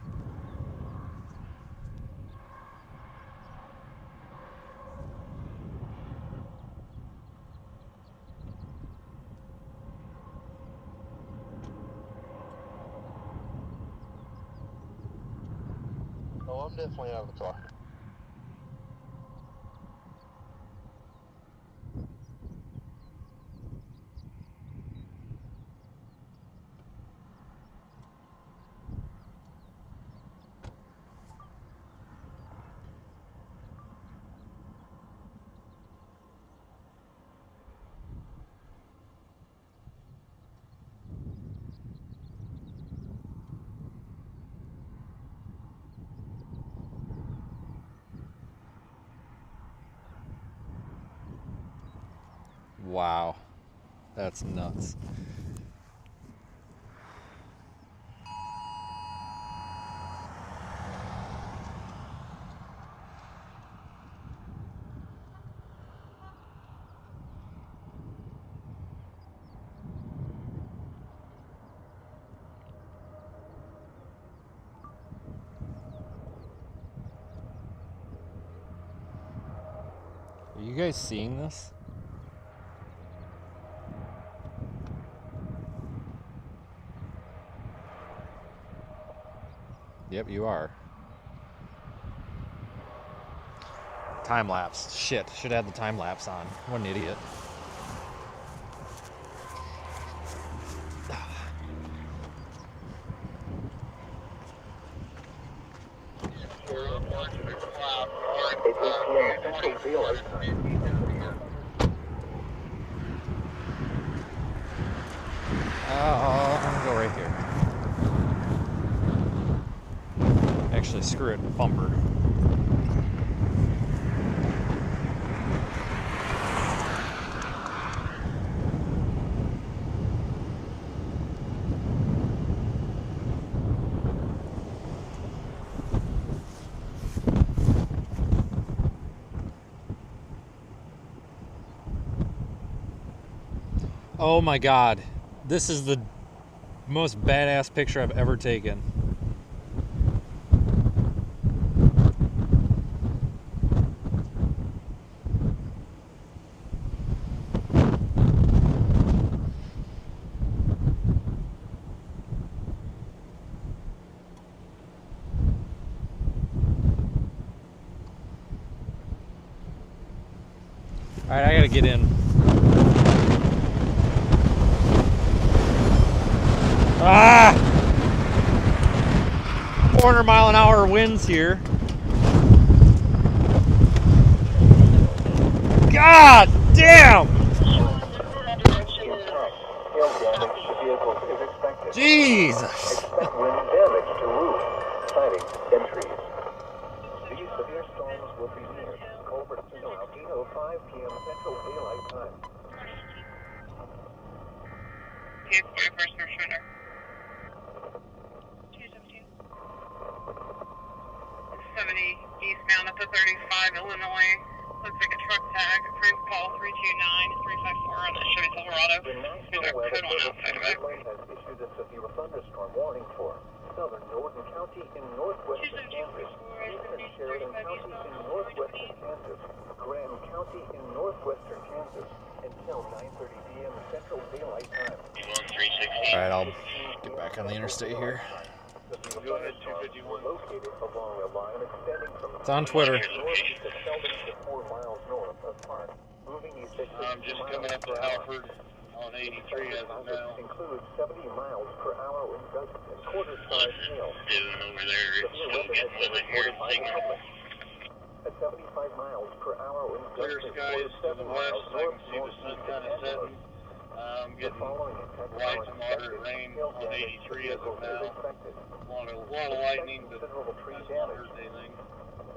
S2: Oh, I'm definitely out of the car.
S1: Wow. That's nuts. Are you guys seeing this? Yep, you are. Time lapse. Shit, should have had the time lapse on. What an idiot. I'm gonna go right here. Actually, screw it, bumper. Oh my god, this is the most badass picture I've ever taken. Alright, I gotta get in. Ah! 400 mile an hour winds here. God damn! Jesus!
S3: Expect wind damage to roof, siding, and trees. These severe storms will be near Culbertson around 8:05 p.m. Central Daylight Time.
S6: Case 41st North Shooter. 217. 70 eastbound up to 35 Illinois. Looks like a truck tag. Friend call 329-354 on the Chevy Silverado.
S3: The National Weather Service has issued a severe thunderstorm warning for southern Norton County in northwestern Kansas, eastern Sheridan County in northwestern Kansas, Graham County in northwestern Kansas until 9:30 p.m. Central Daylight Time.
S1: Alright, I'll get back on the interstate here. It's on Twitter.
S11: I'm just coming up to Halford on 83 as of now.
S3: Includes 70 miles per hour wind gusts and quarter-size hail.
S11: Doing over there, it's still getting weather here in Signal.
S3: At 75 miles per hour wind
S11: Clear
S3: gusts and
S11: skies to the
S3: quarter-7
S11: west,
S3: miles
S11: I can
S3: north,
S11: see the sun kind of setting. I'm getting light to moderate rain on 83 as of now. A lot of lightning, but that's not hurt anything.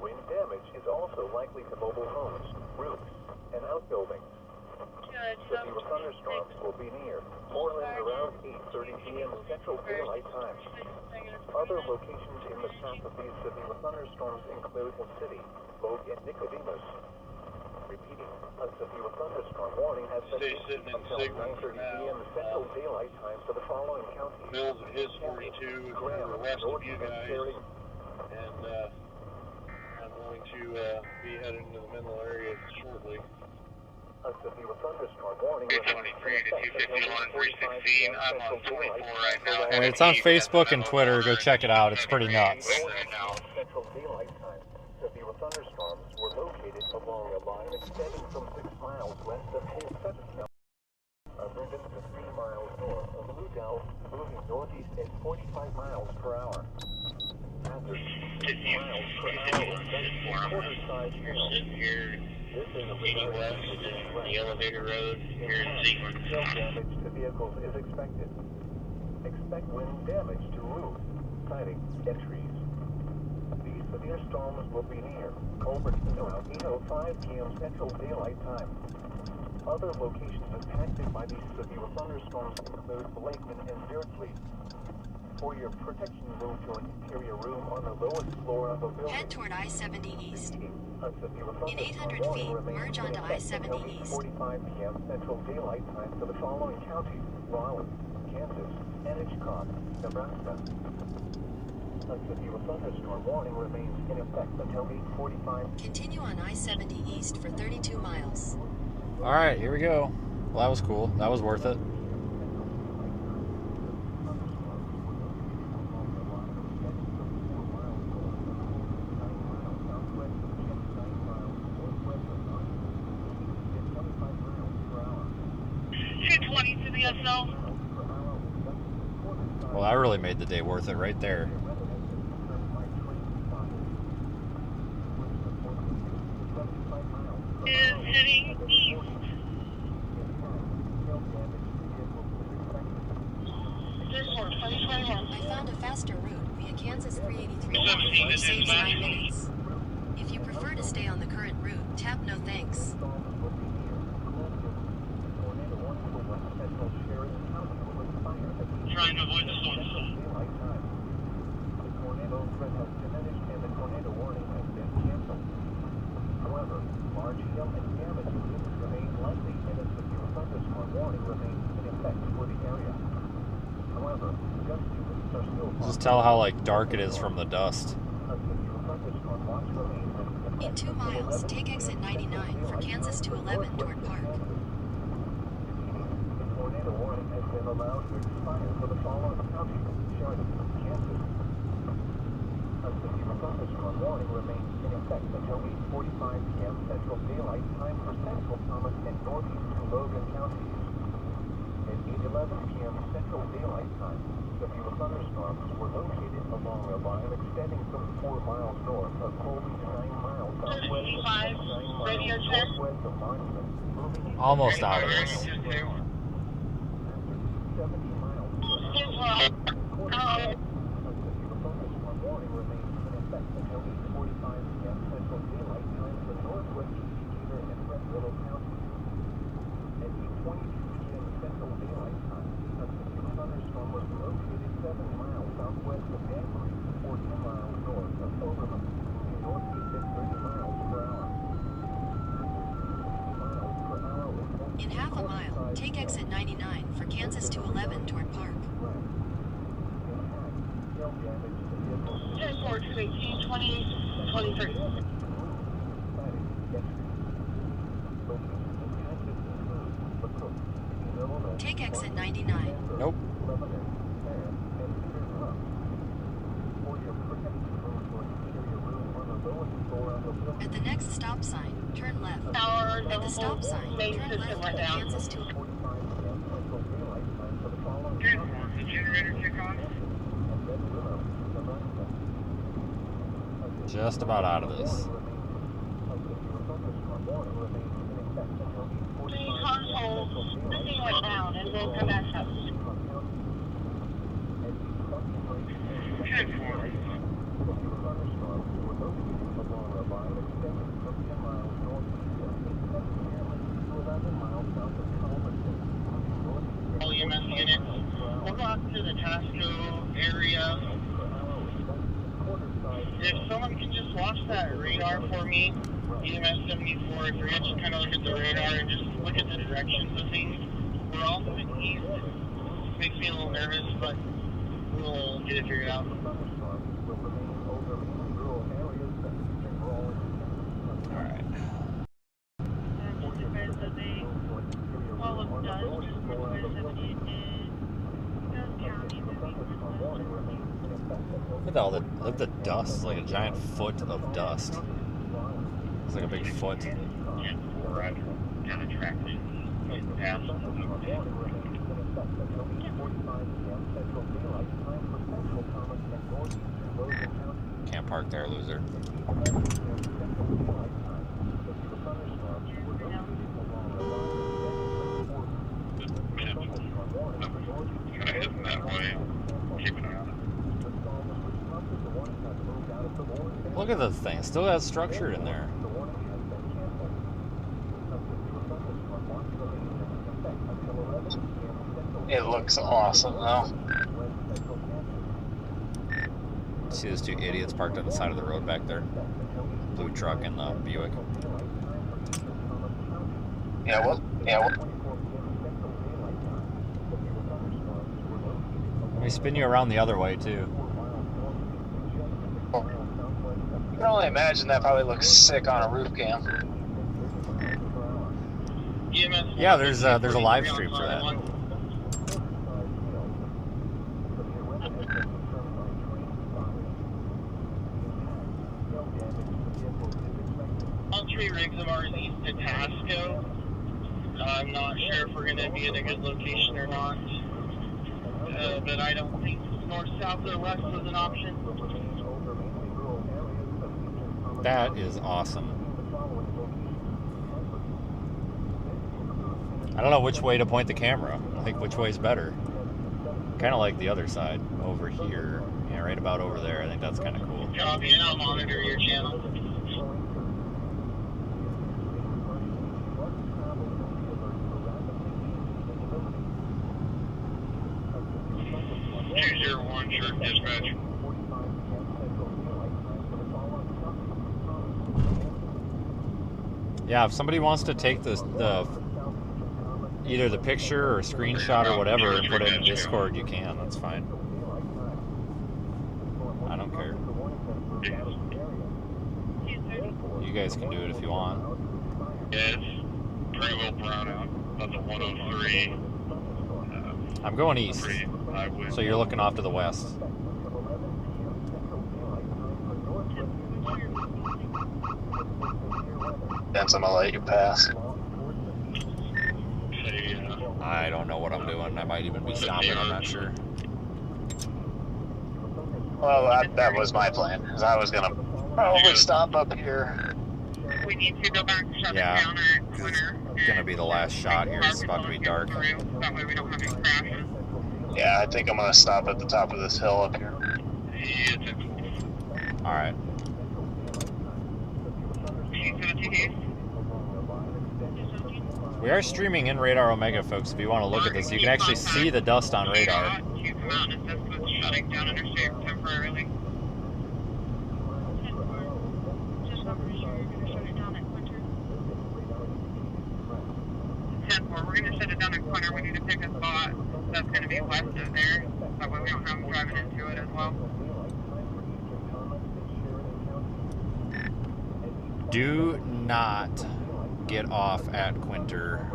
S3: Wind damage is also likely to mobile homes, roofs, and outbuildings. Severe thunderstorms will be near Portland around 8:30 p.m. Central Daylight Time. Other locations in the path of these severe thunderstorms include the city, Bogue, and Nicodemus. Repeating, a severe thunderstorm warning has been issued until 9:30 p.m. Central Daylight Time for the following counties:
S11: Mills his 42
S3: Graham,
S11: west of
S3: Norton,
S11: you
S3: and
S11: guys,
S3: Sheridan.
S11: and I'm going to be heading to the Menlo area shortly.
S3: A severe thunderstorm warning.
S11: 223 to 251, 316. I'm on 24 right now.
S1: Alright, it's on Facebook and Twitter. Go check it out. It's pretty nuts.
S3: Central Daylight Time. Severe thunderstorms were located along a line extending from 6 miles west of Hillsdale, Aberdeen to 3 miles north of Ludell, moving northeast at 45 miles per hour. Hazard 50 miles per hour. Quarter-size hail.
S11: Sitting here, 80 west of the elevator road here in Ziegler.
S3: Hail damage to vehicles is expected. Expect wind damage to roofs, siding, and trees. These severe storms will be near Culbertson around 8:05 p.m. Central Daylight Time. Other locations impacted by these severe thunderstorms include Blakeman and Beardsley. For your protection, move to an interior room on the lowest floor of a building.
S5: Head toward I-70 East.
S3: A severe
S5: In 800 feet, merge onto I-70 East.
S3: 45 p.m. Central Daylight Time for the following counties: Raleigh, Kansas, and Hitchcock, Nebraska. A severe thunderstorm warning remains in effect until 8:45.
S5: Continue on I-70 East for 32 miles.
S1: Alright, here we go. Well, that was cool. That was worth it.
S6: No.
S1: Well, that really made the day worth it right there.
S6: Is heading east.
S5: I found a faster route via Kansas 383, which saves 9 minutes. If you prefer to stay on the current route, tap no thanks.
S11: Trying to avoid the storm.
S3: The tornado threat has diminished and the tornado warning has been canceled. However, large hail and damage remain likely and a severe thunderstorm warning remains in effect for the area. However, gust units are still
S1: Just tell how like dark it is from the dust.
S5: In 2 miles, take exit 99 for Kansas 211 toward Park.
S3: The tornado warning has been allowed to expire for the following counties: Sheridan, Kansas. A severe thunderstorm warning remains in effect until 8:45 p.m. Central Daylight Time for Central Thomas and northeastern Logan counties. At 8:11 p.m. Central Daylight Time, severe thunderstorms were located along a line extending from 4 miles north of Colby to 9 miles southwest of Monument.
S1: Almost out of this.
S3: 70 miles per hour. Thunderstorm warning remains in effect until 8:45 p.m. Central Daylight Time for northwest Decatur and Red Willow counties. At 8:22 p.m. Central Daylight Time, a severe thunderstorm was located 7 miles southwest of Danbury, 14 miles north of Overland, northeast at 30 miles per hour.
S5: In half a mile, take exit 99 for Kansas 211 toward Park.
S6: 10-4, 218, 2023.
S5: Take exit 99.
S1: Nope.
S5: At the next stop sign, turn left. At the stop sign, turn left for Kansas 211.
S11: The generator kick off.
S1: Just about out of this.
S6: Please hold. This thing went down and we'll come back up.
S11: 10-4.
S6: All EMS units, we'll go out to the Tasco area. If someone can just watch that radar for me, EMS 74, if you're just kind of look at the radar and just look at the directions of things. We're all moving east. It makes me a little nervous, but we'll get it figured out.
S1: Alright. Look at all the look at the dust. It's like a giant foot of dust. It's like a big foot.
S11: Right. Kind of traction.
S1: Can't park there, loser.
S11: Heading that way. Keep an eye on it.
S1: Look at this thing. Still has structure in there.
S9: It looks awesome, though.
S1: See those two idiots parked on the side of the road back there? Blue truck and the Buick.
S9: Yeah, well.
S1: Let me spin you around the other way, too.
S9: You can only imagine that probably looks sick on a roof cam.
S1: Yeah, there's a live stream for that.
S6: All 3 rigs of ours east to Tasco. I'm not sure if we're going to be at a good location or not. But I don't think north, south, or west was an option.
S1: That is awesome. I don't know which way to point the camera. I think which way's better. Kind of like the other side over here. Yeah, right about over there. I think that's kind of cool.
S6: Copy, and I'll monitor your channel. 201, Sheriff Dispatch.
S1: Yeah, if somebody wants to take the either the picture or screenshot or whatever and put it in Discord, you can. That's fine. I don't care. You guys can do it if you want.
S11: Yeah, it's pretty well brown out. About the 103.
S1: I'm going east, so you're looking off to the west.
S9: Vince, I'm gonna let you pass.
S1: I don't know what I'm doing. I might even be stopping. I'm not sure.
S9: Well, that was my plan, because I was gonna probably stop up here.
S6: We need to go back and shut
S1: Yeah,
S6: it down at Twitter.
S1: it's gonna be the last shot here. It's about to be dark.
S6: That way we don't have any crashes.
S9: Yeah, I think I'm gonna stop at the top of this hill up here.
S1: All right. We are streaming in Radar Omega, folks. If you want to look at this, you can actually see the dust on radar.
S6: Shutting down interstate temporarily. We're going to shut it down at Quinter. We need to pick a spot that's going to be west of there. That way we don't have them driving into it as well.
S1: Do not get off at Quinter,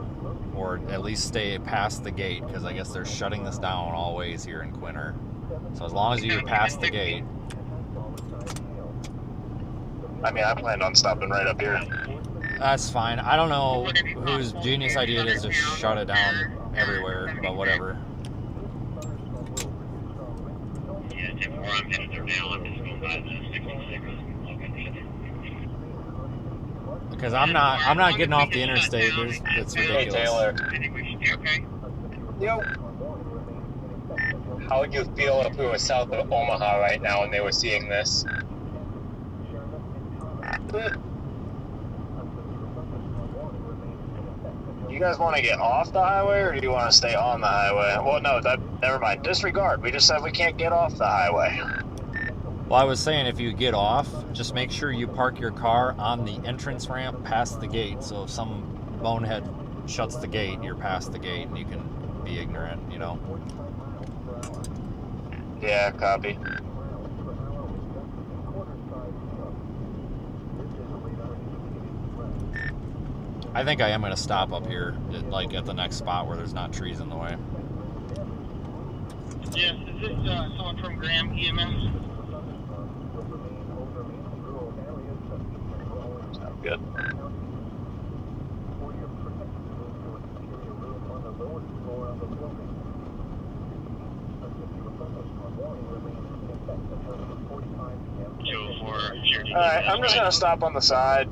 S1: or at least stay past the gate, because I guess they're shutting this down all ways here in Quinter. So as long as you pass the gate.
S9: I mean, I planned on stopping right up here.
S1: That's fine. I don't know whose genius idea it is to shut it down everywhere, but whatever.
S11: Yeah, Tim, where I'm headed there now, I'm just going by the 66.
S1: Because I'm not getting off the interstate. It's ridiculous.
S9: Hey, Taylor.
S6: I think we should be okay.
S8: Yo. How would you feel if we were south of Omaha right now and they were seeing this?
S9: You guys want to get off the highway, or do you want to stay on the highway? Well, no, never mind. Disregard. We just said we can't get off the highway.
S1: Well, I was saying if you get off, just make sure you park your car on the entrance ramp past the gate. So if some bonehead shuts the gate, you're past the gate and you can be ignorant, you know?
S9: Yeah, copy.
S1: I think I am going to stop up here, like at the next spot where there's not trees in the way.
S6: Yes, is this someone from Graham EMS?
S9: Sounds good. Alright, I'm just going to stop on the side.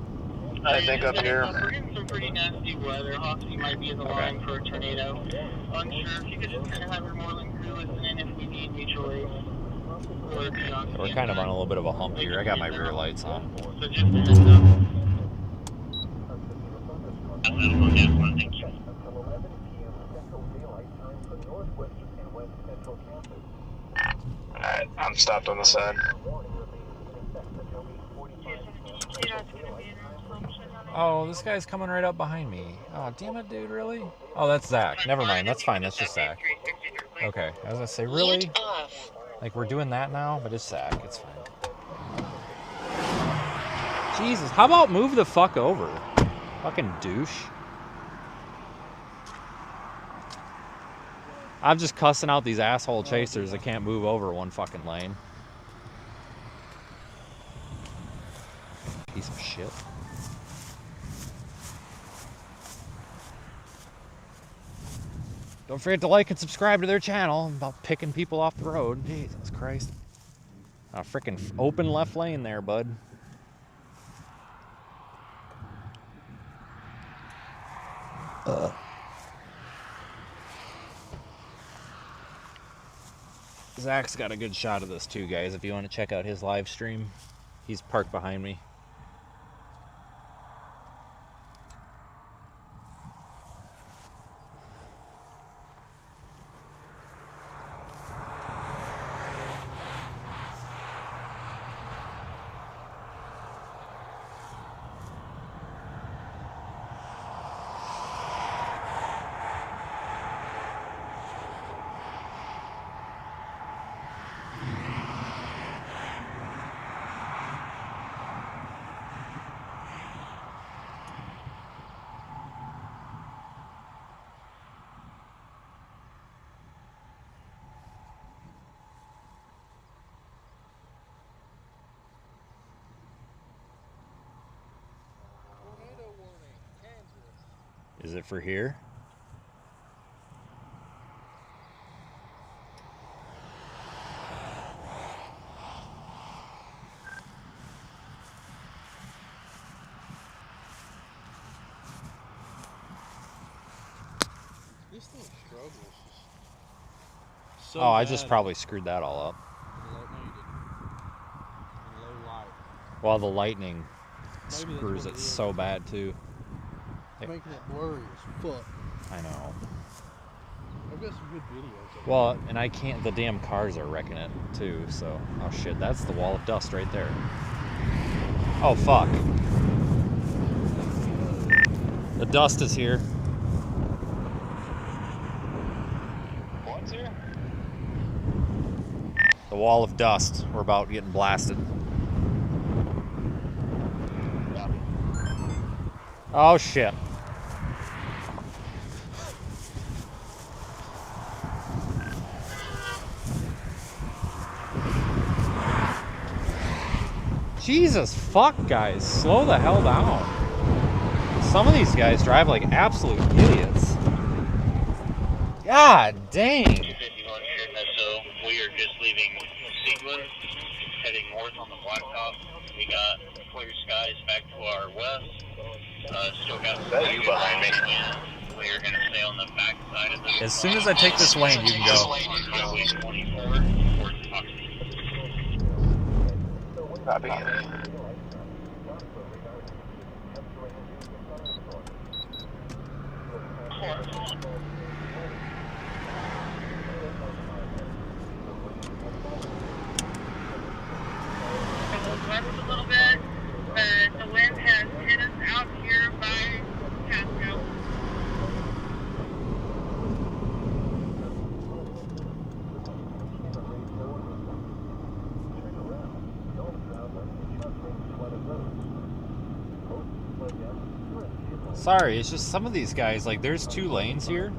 S9: I think up here.
S6: We're getting some pretty nasty weather. Hoxie might be in the line for a tornado. Unsure if you could just kind of have your Moreland crew listen in if we need mutual aid.
S1: We're kind of on a little bit of a hump here. I got my rear lights on.
S6: So just a heads up.
S9: Alright, I'm stopped on the side.
S1: Oh, this guy's coming right up behind me. Oh, damn it, dude, really? Oh, that's Zach. Never mind, that's fine, that's just Zach. Okay, I was gonna say, really? Like, we're doing that now? But it's Zach, it's fine. Jesus, how about move the fuck over? Fucking douche. I'm just cussing out these asshole chasers that can't move over one fucking lane. Piece of shit. Don't forget to like and subscribe to their channel. I'm about picking people off the road. Jesus Christ. A freaking open left lane there, bud. Zach's got a good shot of this too, guys, if you want to check out his live stream. He's parked behind me. Is it for here?
S4: This thing struggles.
S1: Oh, I just probably screwed that all up.
S4: No, you didn't. In low light.
S1: Well, the lightning
S4: Maybe that's
S1: screws
S4: what
S1: it
S4: it is.
S1: so bad too.
S4: It's making it blurry as fuck.
S1: I know.
S4: I've got some good videos of it.
S1: Well, and I can't, the damn cars are wrecking it too, so. Oh shit, that's the wall of dust right there. Oh fuck. The dust is here.
S2: What's here?
S1: The wall of dust. We're about getting blasted. Oh shit. Jesus fuck, guys. Slow the hell down. Some of these guys drive like absolute idiots. God dang.
S11: 251 So we are just leaving Sequence, heading north on the blacktop. We got clear skies back to our west. Still got some
S9: you behind me.
S11: We are going to stay on the back side of the...
S1: As soon as I take this lane, you can go.
S11: Highway 24 towards Oxy.
S9: Copy.
S6: A little bit, but the wind has hit us out here by Pasco.
S1: Sorry, it's just some of these guys, like there's 2 lanes here.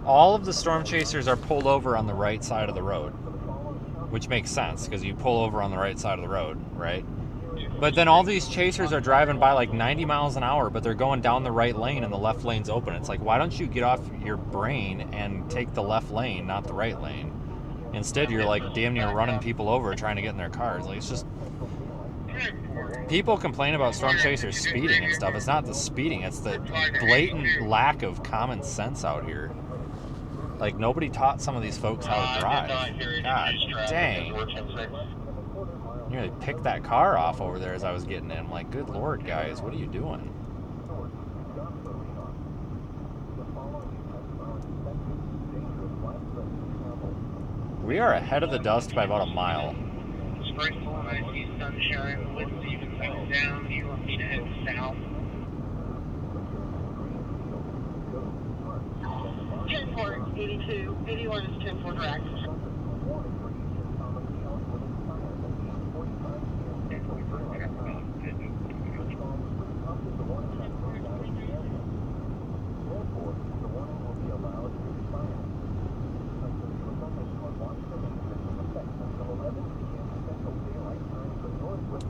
S1: All of the storm chasers are pulled over on the right side of the road, which makes sense because you pull over on the right side of the road, right? But then all these chasers are driving by like 90 miles an hour, but they're going down the right lane and the left lane's open. It's like, why don't you get off your brain and take the left lane, not the right lane? Instead, you're like damn near running people over trying to get in their cars. Like, it's just... People complain about storm chasers speeding and stuff. It's not the speeding, it's the blatant lack of common sense out here. Like, nobody taught some of these folks how to drive. God dang. Nearly picked that car off over there as I was getting in. I'm like, good lord, guys, what are you doing? We are ahead of the dust by about a mile.
S11: Springful, I see sunshine, wind's even coming down. You want me to head south?
S6: 10-4, 82. 81 is 10-4 direct.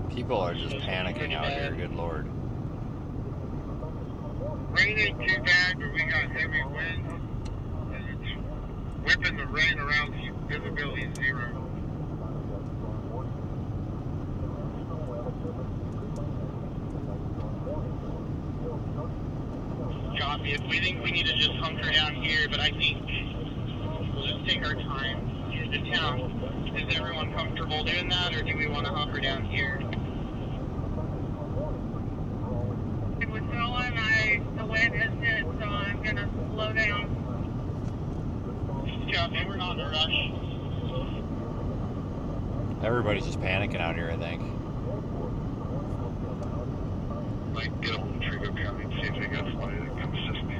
S1: People are just panicking out here, good lord.
S6: Rain ain't too bad, but we got heavy winds, and it's
S11: whipping the rain around, visibility zero. Copy. If we think we need to just hunker down here, but I think we'll just take our time. Here's the town. Is everyone comfortable doing that, or do we want to hunker down here?
S6: With Nolan, the wind has hit, so I'm gonna slow down.
S11: Copy. We're not in a rush.
S1: Everybody's just panicking out here, I think.
S11: Like, get on the Trigo County and see if they got somebody that can assist me.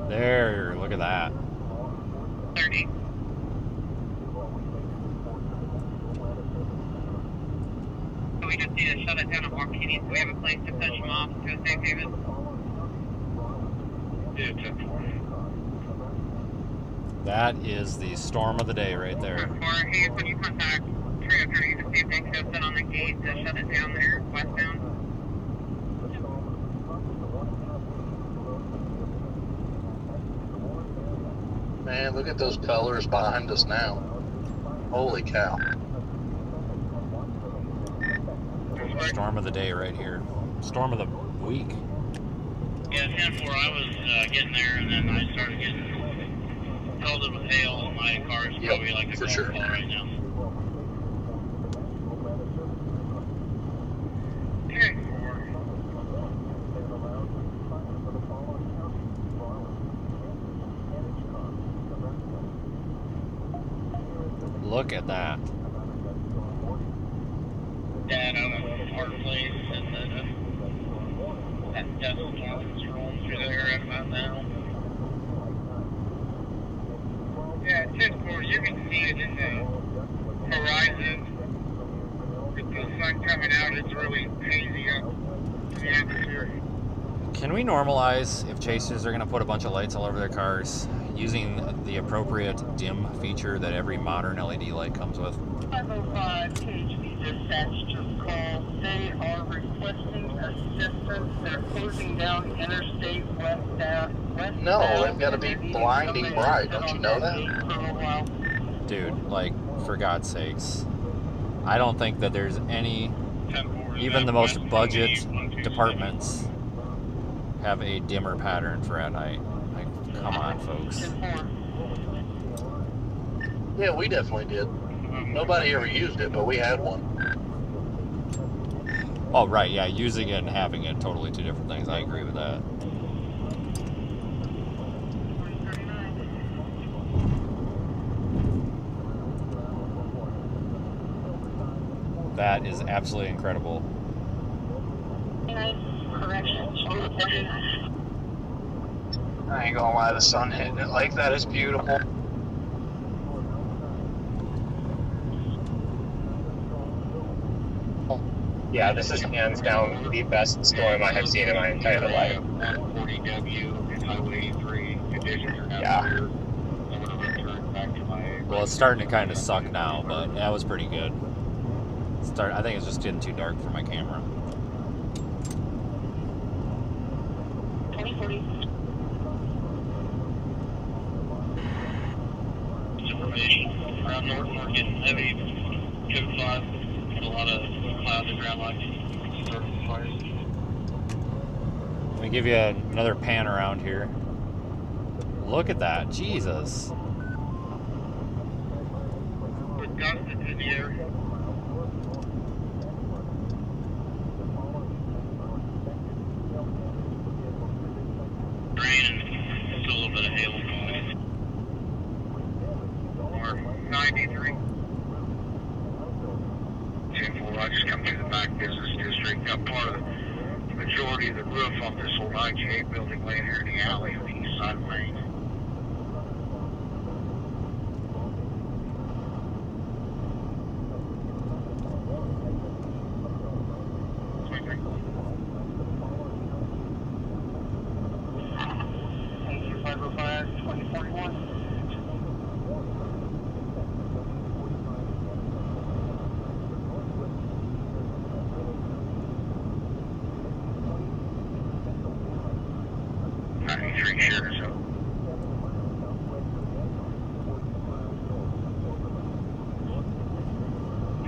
S1: There, look at that.
S6: 30. We just need to shut it down at Marquini. We have a place to push them off to a safe haven.
S11: Yeah, 10-4.
S1: That is the storm of the day right there.
S6: Or, hey, when you contact Trio 30 to see if they can just sit on the gate to shut it down there westbound.
S2: Man, look at those colors behind us now. Holy cow.
S1: Storm of the day right here. Storm of the week.
S11: Yeah, 10-4. I was getting there, and then I started getting pelted with hail, and my car is probably like a golf ball right now.
S6: Okay.
S1: Look at that.
S11: Dad out of our place, and then that dust storm is rolling through there right about now.
S6: Yeah, 10-4, you can see it in the horizon. With the sun coming out, it's really hazy up in the atmosphere.
S1: Can we normalize if chasers are going to put a bunch of lights all over their cars using the appropriate dim feature that every modern LED light comes with?
S6: 505 KHB dispatch to call. They are requesting assistance. They're closing down Interstate westbound.
S2: No, they've got to be blinding bright. Don't you know that?
S1: Dude, like, for God's sakes. I don't think that there's any, even the most budget departments have a dimmer pattern for at night. Like, come on, folks.
S2: Yeah, we definitely did. Nobody ever used it, but we had one.
S1: Oh, right, yeah, using it and having it, totally two different things. I agree with that. That is absolutely incredible.
S8: I ain't gonna lie, the sun hitting it like that is beautiful. Yeah, this is hands down the best storm I have seen in my entire life.
S11: 40W and Highway 3 conditions are now
S8: Yeah.
S11: clear. I'm gonna return back to my.
S1: Well, it's starting to kind of suck now, but that was pretty good. I think it's just getting too dark for my camera.
S6: 2040.
S11: Information around North Market, heavy code 5, and a lot of clouds and ground lights. Surface fires.
S1: Let me give you another pan around here. Look at that, Jesus.
S11: With dust that's in the air. Rain and still a little bit of hail going. Or 93. 10-4, I just come through the back business district. Got part of the majority of the roof on this old IGA building laying here in the alley on the east side of Main.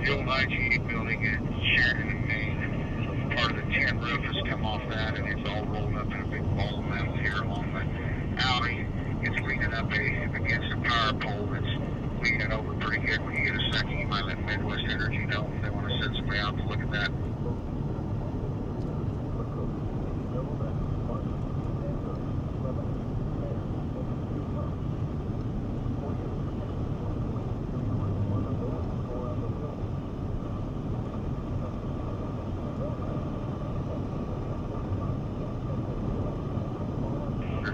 S11: The old IGA building at Sheridan and Main. Part of the tin roof has come off that, and it's all rolled up in a big ball of metal here along the alley. It's leaning up against a power pole that's leaning over pretty good. When you get a second, you might let Midwest Energy know if they want to send somebody out to look at that.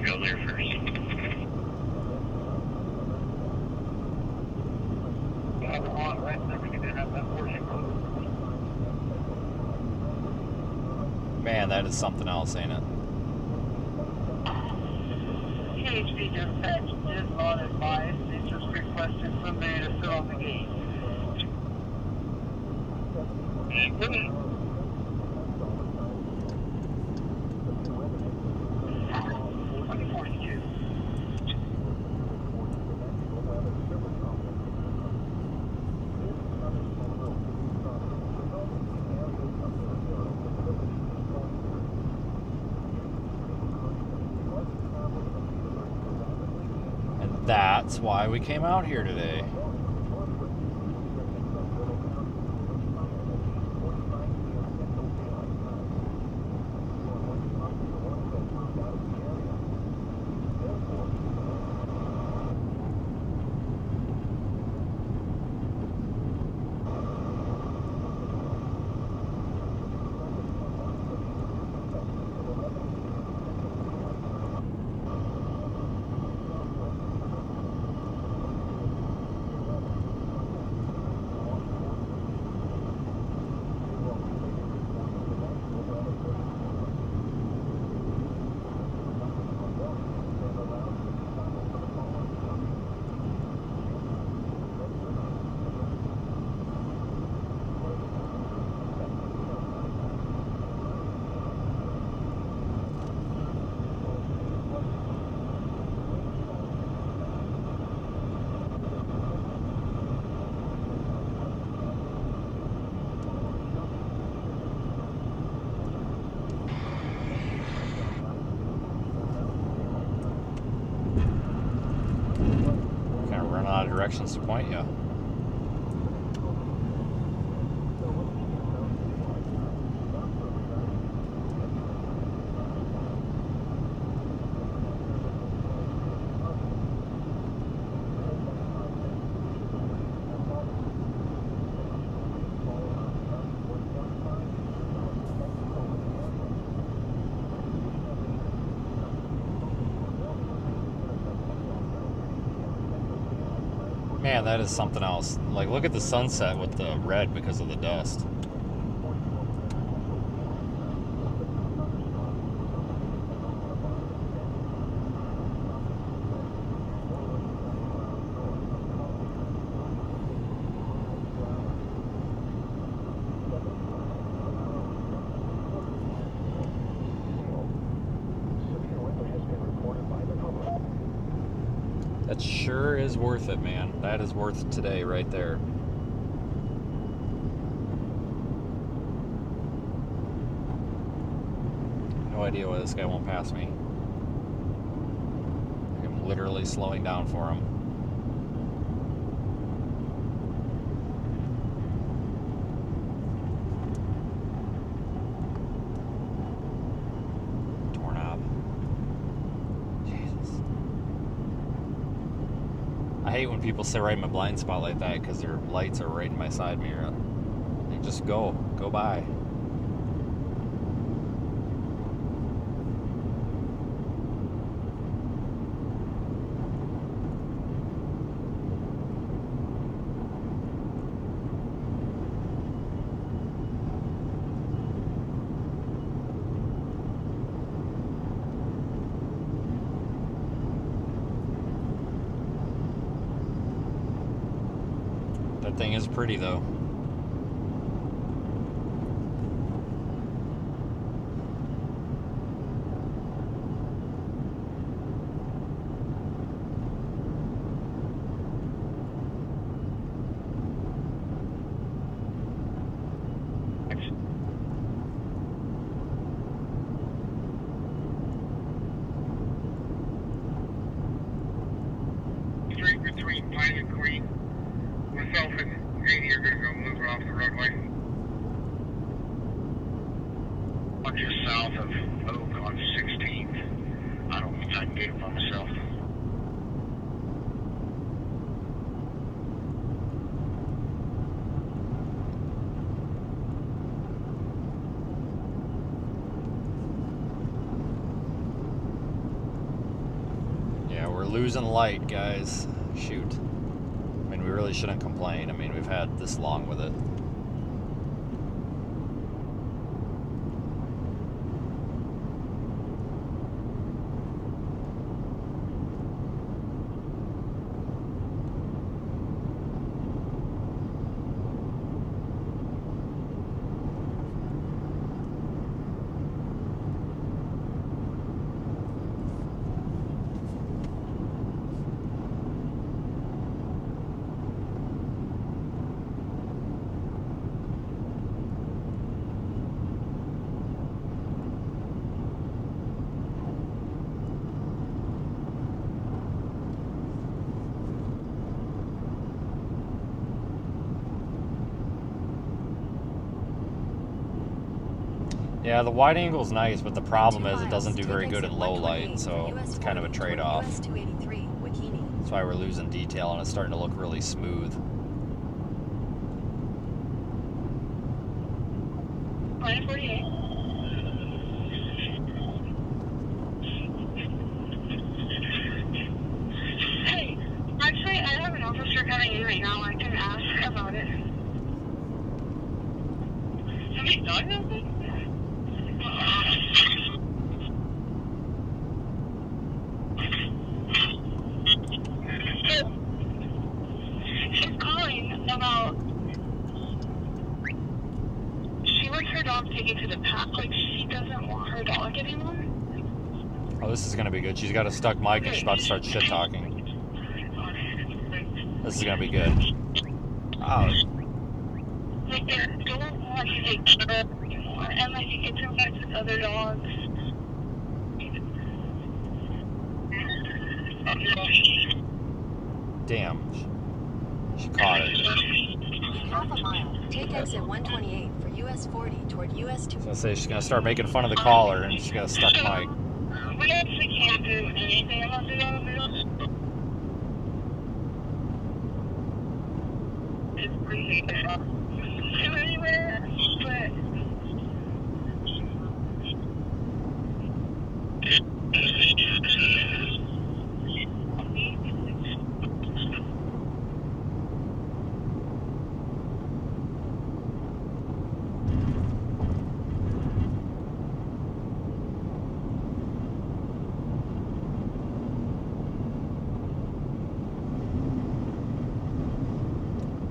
S11: Go there first. Right next to that portion.
S1: Man, that is something else, ain't it?
S6: PHP dispatch is not advised. They just requested somebody to fill out the gate.
S1: That's why we came out here today. Directions to point you. Man, that is something else. Like, look at the sunset with the red because of the dust. That sure is worth it, man. That is worth today right there. No idea why this guy won't pass me. I'm literally slowing down for him. I hate when people sit right in my blind spot like that because their lights are right in my side mirror. They just go by. That thing is pretty though.
S11: between Pine and Creek. Myself and Katie are going to go move her off the roadway. I'm just south of Oak on 16th. I don't think I can get it by myself.
S1: Yeah, we're losing light, guys. Shoot. I mean, we really shouldn't complain. I mean, we've had this long with it. Yeah, the wide angle's nice, but the problem is it doesn't do very good in low light, so it's kind of a trade-off. That's why we're losing detail, and it's starting to look really smooth.
S6: Hey, actually, I have an officer coming in right now. I can ask about it. Have you done anything? She's calling about. She wants her dog taken to the pack. Like, she doesn't want her dog anymore.
S1: Oh, this is going to be good. She's got a stuck mic and she's about to start shit-talking. This is going to be good. Oh.
S6: Like, they don't want to take care of her anymore. And, like, it gets infected with other dogs.
S1: Damn. She caught it.
S5: Half a mile. Take exit 128 for US 40 toward US 2.
S1: I was going to say, she's going to start making fun of the caller and she's got a stuck mic.
S6: We actually can't do anything about the dog. It's pretty bad. To anywhere, but...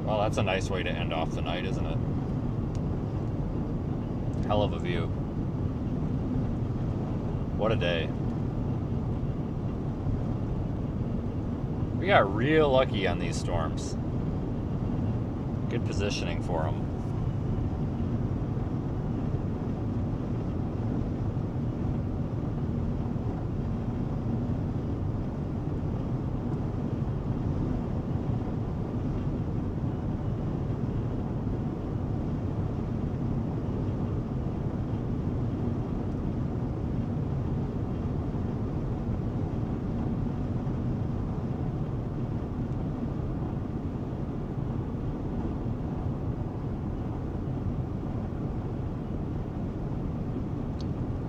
S1: Well, that's a nice way to end off the night, isn't it? Hell of a view. What a day. We got real lucky on these storms. Good positioning for them.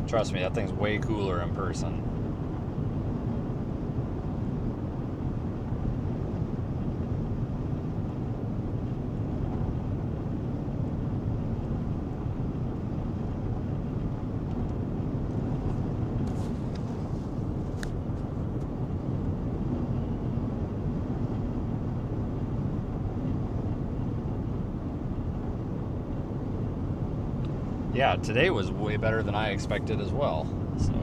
S1: Trust me, that thing's way cooler in person. Yeah, today was way better than I expected as well, so.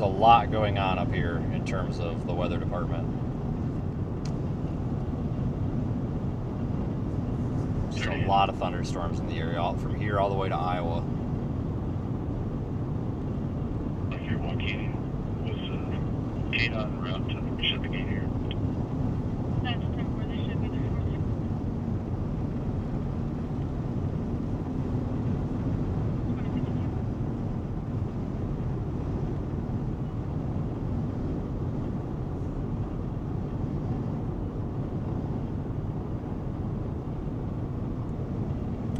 S1: a lot going on up here in terms of the weather department. Just a lot of thunderstorms in the area, all from here all the way to Iowa.
S11: If you're walking, was KDOT en route to shipping in here?
S6: That's where they should be the fourth.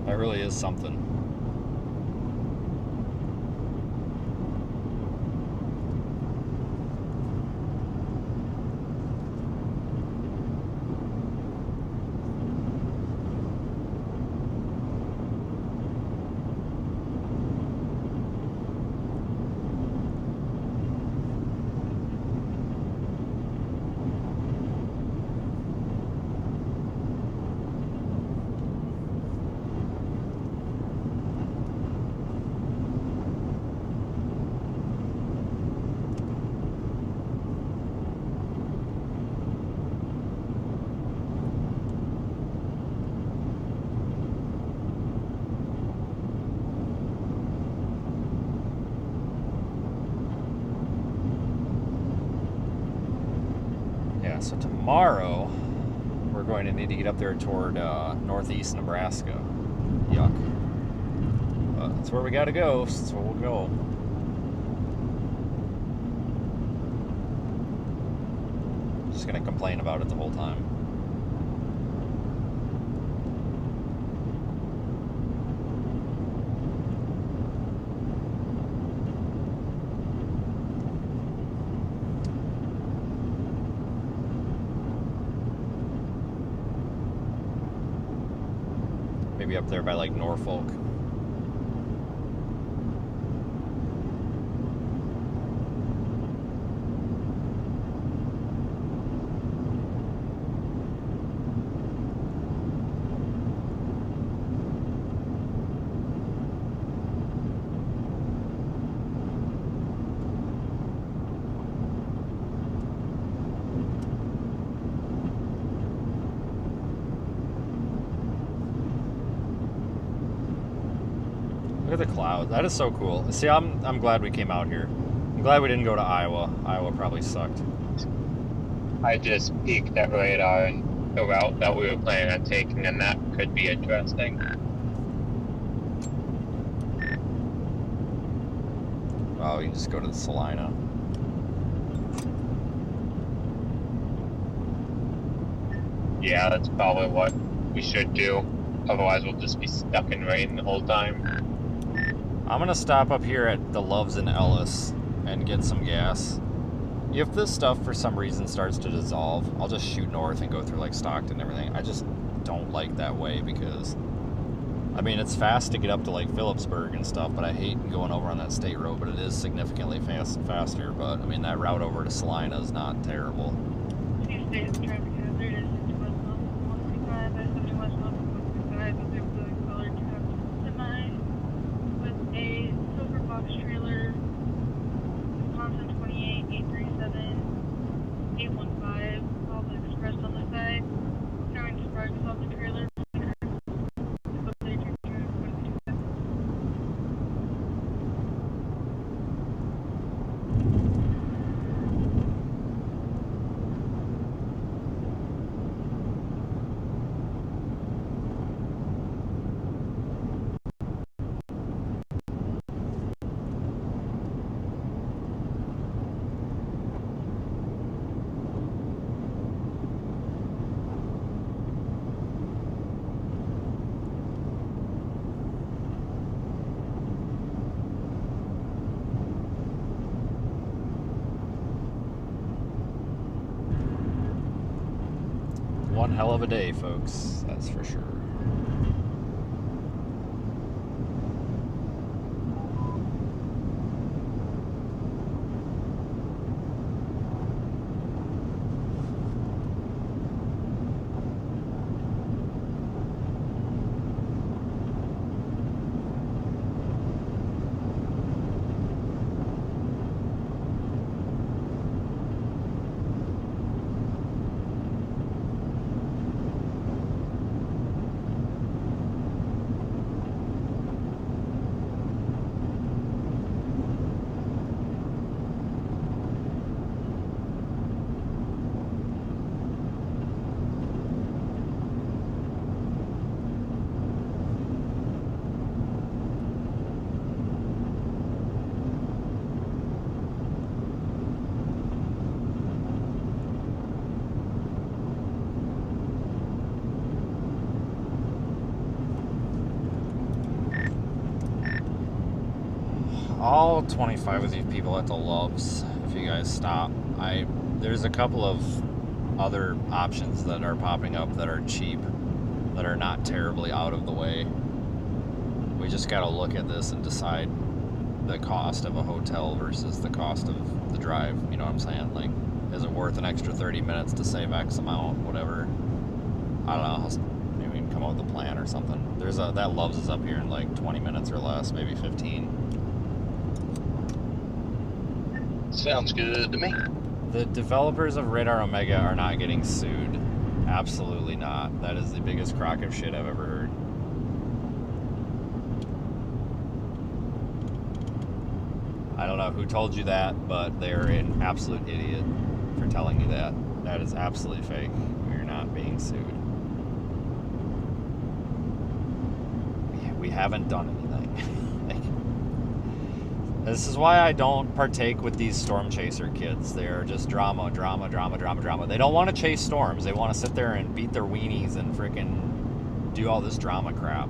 S1: That really is something. So tomorrow, we're going to need to get up there toward northeast Nebraska. Yuck. But that's where we got to go, so that's where we'll go. Just going to complain about it the whole time. Maybe up there by like Norfolk. Look at the clouds. That is so cool. See, I'm glad we came out here. I'm glad we didn't go to Iowa. Iowa probably sucked.
S8: I just peeked at radar and the route that we were planning on taking, and that could be interesting.
S1: Oh, you just go to the Salina.
S8: Yeah, that's probably what we should do. Otherwise, we'll just be stuck in rain the whole time.
S1: I'm gonna stop up here at the Loves in Ellis and get some gas. If this stuff for some reason starts to dissolve, I'll just shoot north and go through like Stockton and everything. I just don't like that way because, I mean, it's fast to get up to like Phillipsburg and stuff, but I hate going over on that state road, but it is significantly faster. But I mean, that route over to Salina is not terrible. One hell of a day, folks, that's for sure. all 25 of these people at the Loves, if you guys stop. There's a couple of other options that are popping up that are cheap, that are not terribly out of the way. We just got to look at this and decide the cost of a hotel versus the cost of the drive. You know what I'm saying? Like, is it worth an extra 30 minutes to save X amount, whatever? I don't know. Maybe we can come up with a plan or something. That Loves is up here in like 20 minutes or less, maybe 15.
S2: Sounds good to me.
S1: The developers of Radar Omega are not getting sued. Absolutely not. That is the biggest crock of shit I've ever heard. I don't know who told you that, but they're an absolute idiot for telling you that. That is absolutely fake. We're not being sued. We haven't done anything. This is why I don't partake with these storm chaser kids. They're just drama. They don't want to chase storms. They want to sit there and beat their weenies and freaking do all this drama crap.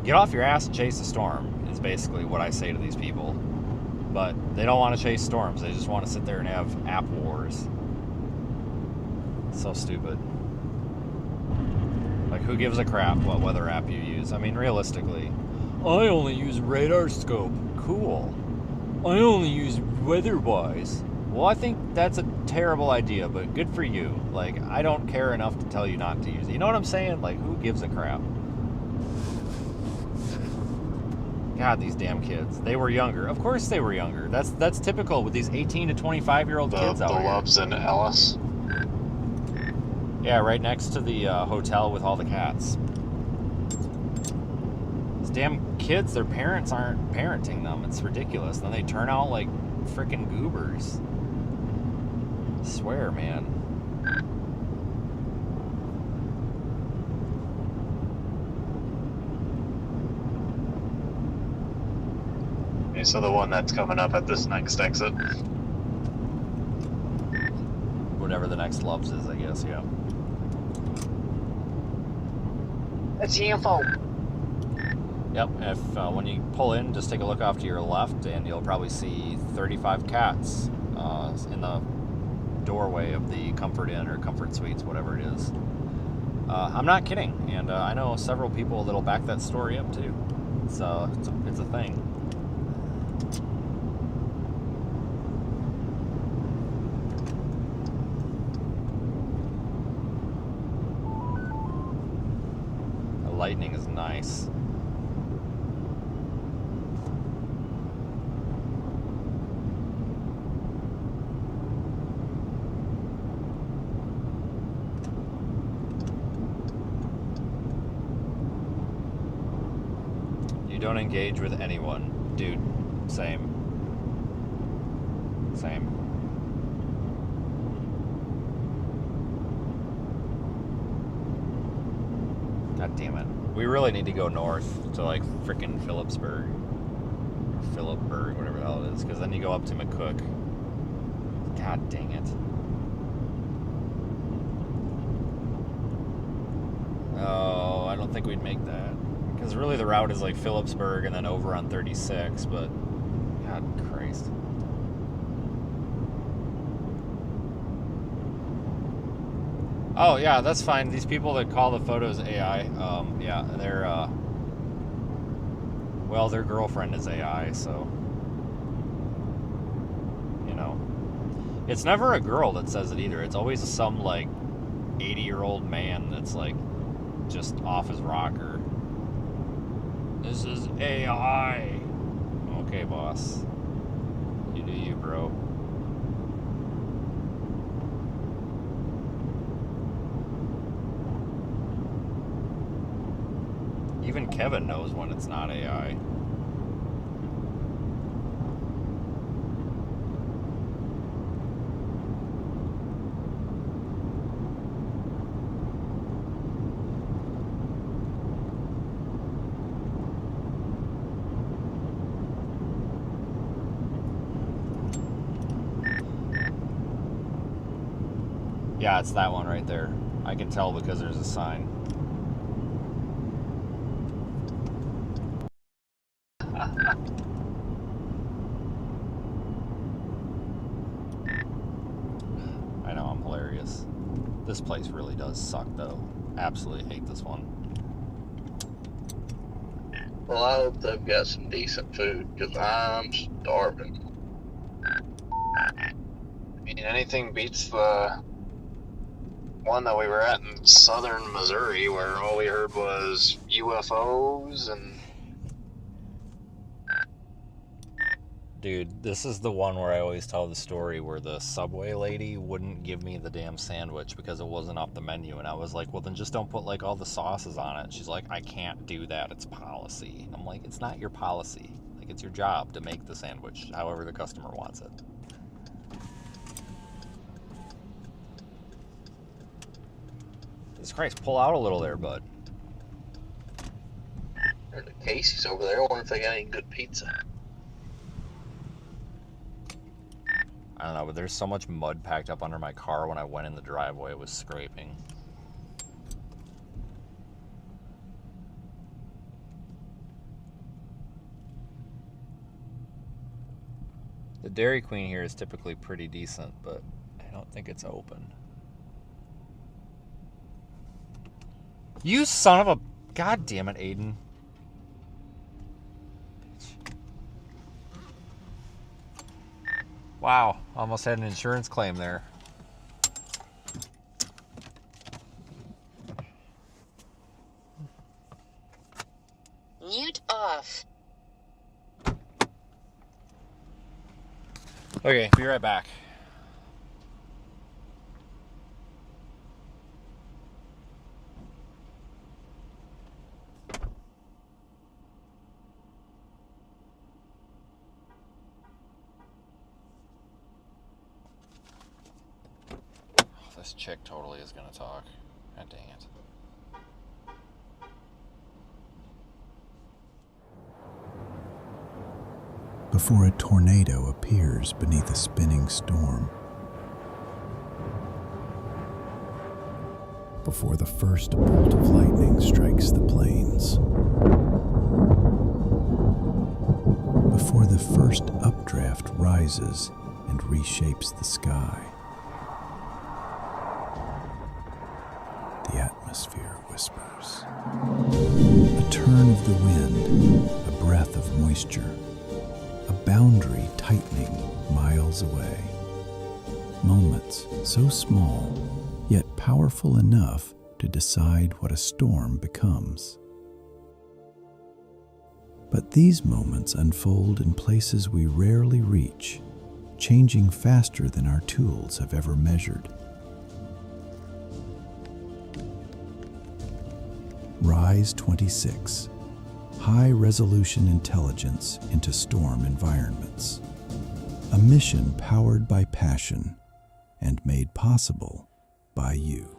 S1: Get off your ass and chase a storm is basically what I say to these people. But they don't want to chase storms. They just want to sit there and have app wars. So stupid. Like, who gives a crap what weather app you use? I mean, realistically, I only use RadarScope. Cool. I only use WeatherWise. Well, I think that's a terrible idea, but good for you. Like, I don't care enough to tell you not to use it. You know what I'm saying? Like, who gives a crap? God, these damn kids. They were younger. Of course they were younger. That's typical with these 18 to 25-year-old kids out here.
S9: The Loves in Ellis.
S1: Yeah, right next to the hotel with all the cats. These damn kids, their parents aren't parenting them. It's ridiculous. Then they turn out like freaking goobers. I swear, man.
S9: Okay, so the one that's coming up at this next exit.
S1: Whatever the next Loves is, I guess, yeah.
S7: It's UFO.
S1: Yep, if when you pull in, just take a look off to your left, and you'll probably see 35 cats in the doorway of the Comfort Inn or Comfort Suites, whatever it is. I'm not kidding, and I know several people that'll back that story up too. It's a thing. The lightning is nice. You don't engage with anyone. Dude, same. Same. God damn it. We really need to go north to like frickin' Phillipsburg. Or Phillipsburg, whatever the hell it is. Because then you go up to McCook. God dang it. Oh, I don't think we'd make that. Because really the route is like Phillipsburg and then over on 36, but God Christ. Oh yeah, that's fine. These people that call the photos AI, yeah, they're, well, their girlfriend is AI, so, you know. It's never a girl that says it either. It's always some, like, 80-year-old man that's, like, just off his rocker. This is AI. Okay, boss. You do you, bro. Even Kevin knows when it's not AI. Yeah, it's that one right there. I can tell because there's a sign. This place really does suck, though. Absolutely hate this one.
S2: Well, I hope they've got some decent food, because I'm starving.
S9: I mean, anything beats the one that we were at in southern Missouri, where all we heard was UFOs and...
S1: Dude, this is the one where I always tell the story where the Subway lady wouldn't give me the damn sandwich because it wasn't off the menu. And I was like, well, then just don't put, like, all the sauces on it. She's like, I can't do that. It's policy. And I'm like, it's not your policy. Like, it's your job to make the sandwich however the customer wants it. Jesus Christ, pull out a little there, bud.
S2: There's a Casey's over there. I wonder if they got any good pizza.
S1: I don't know, but there's so much mud packed up under my car when I went in the driveway, it was scraping. The Dairy Queen here is typically pretty decent, but I don't think it's open. You son of a... God damn it, Aiden. Wow, almost had an insurance claim there.
S7: Mute off.
S1: Okay, be right back. This chick totally is gonna talk. God dang it.
S13: Before a tornado appears beneath a spinning storm. Before the first bolt of lightning strikes the plains. Before the first updraft rises and reshapes the sky. The atmosphere whispers. A turn of the wind, a breath of moisture, a boundary tightening miles away. Moments so small, yet powerful enough to decide what a storm becomes. But these moments unfold in places we rarely reach, changing faster than our tools have ever measured. RISE 26, high-resolution intelligence into storm environments. A mission powered by passion and made possible by you.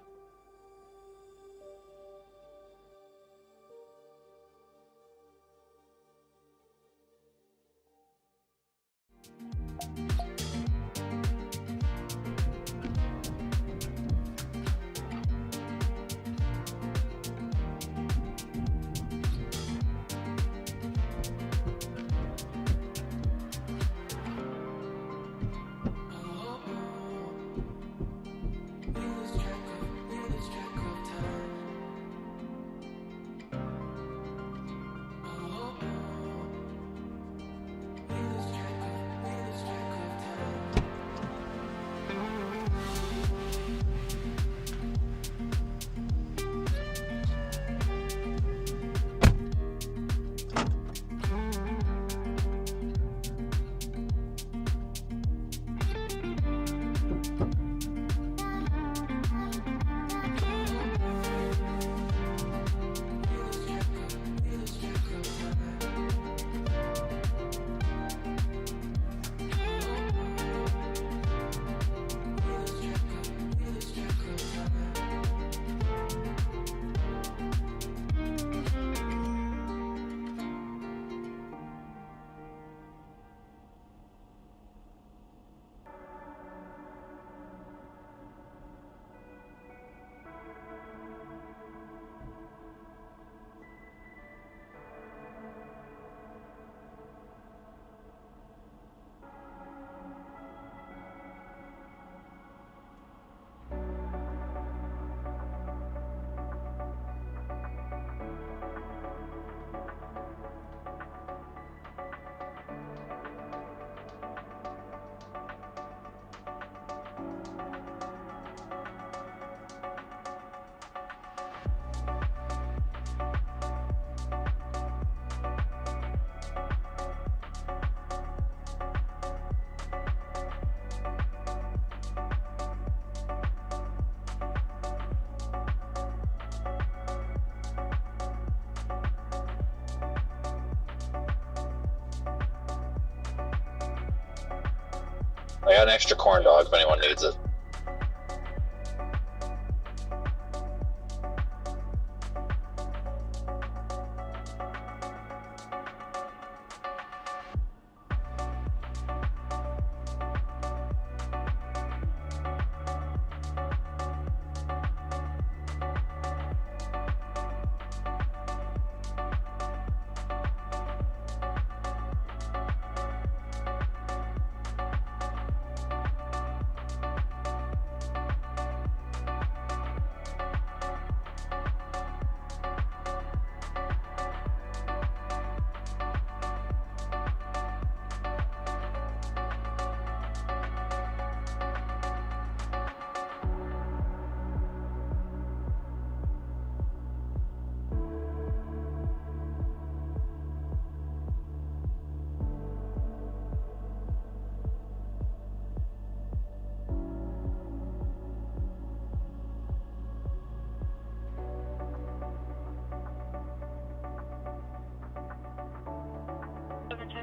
S1: I got an extra corn dog if anyone needs it.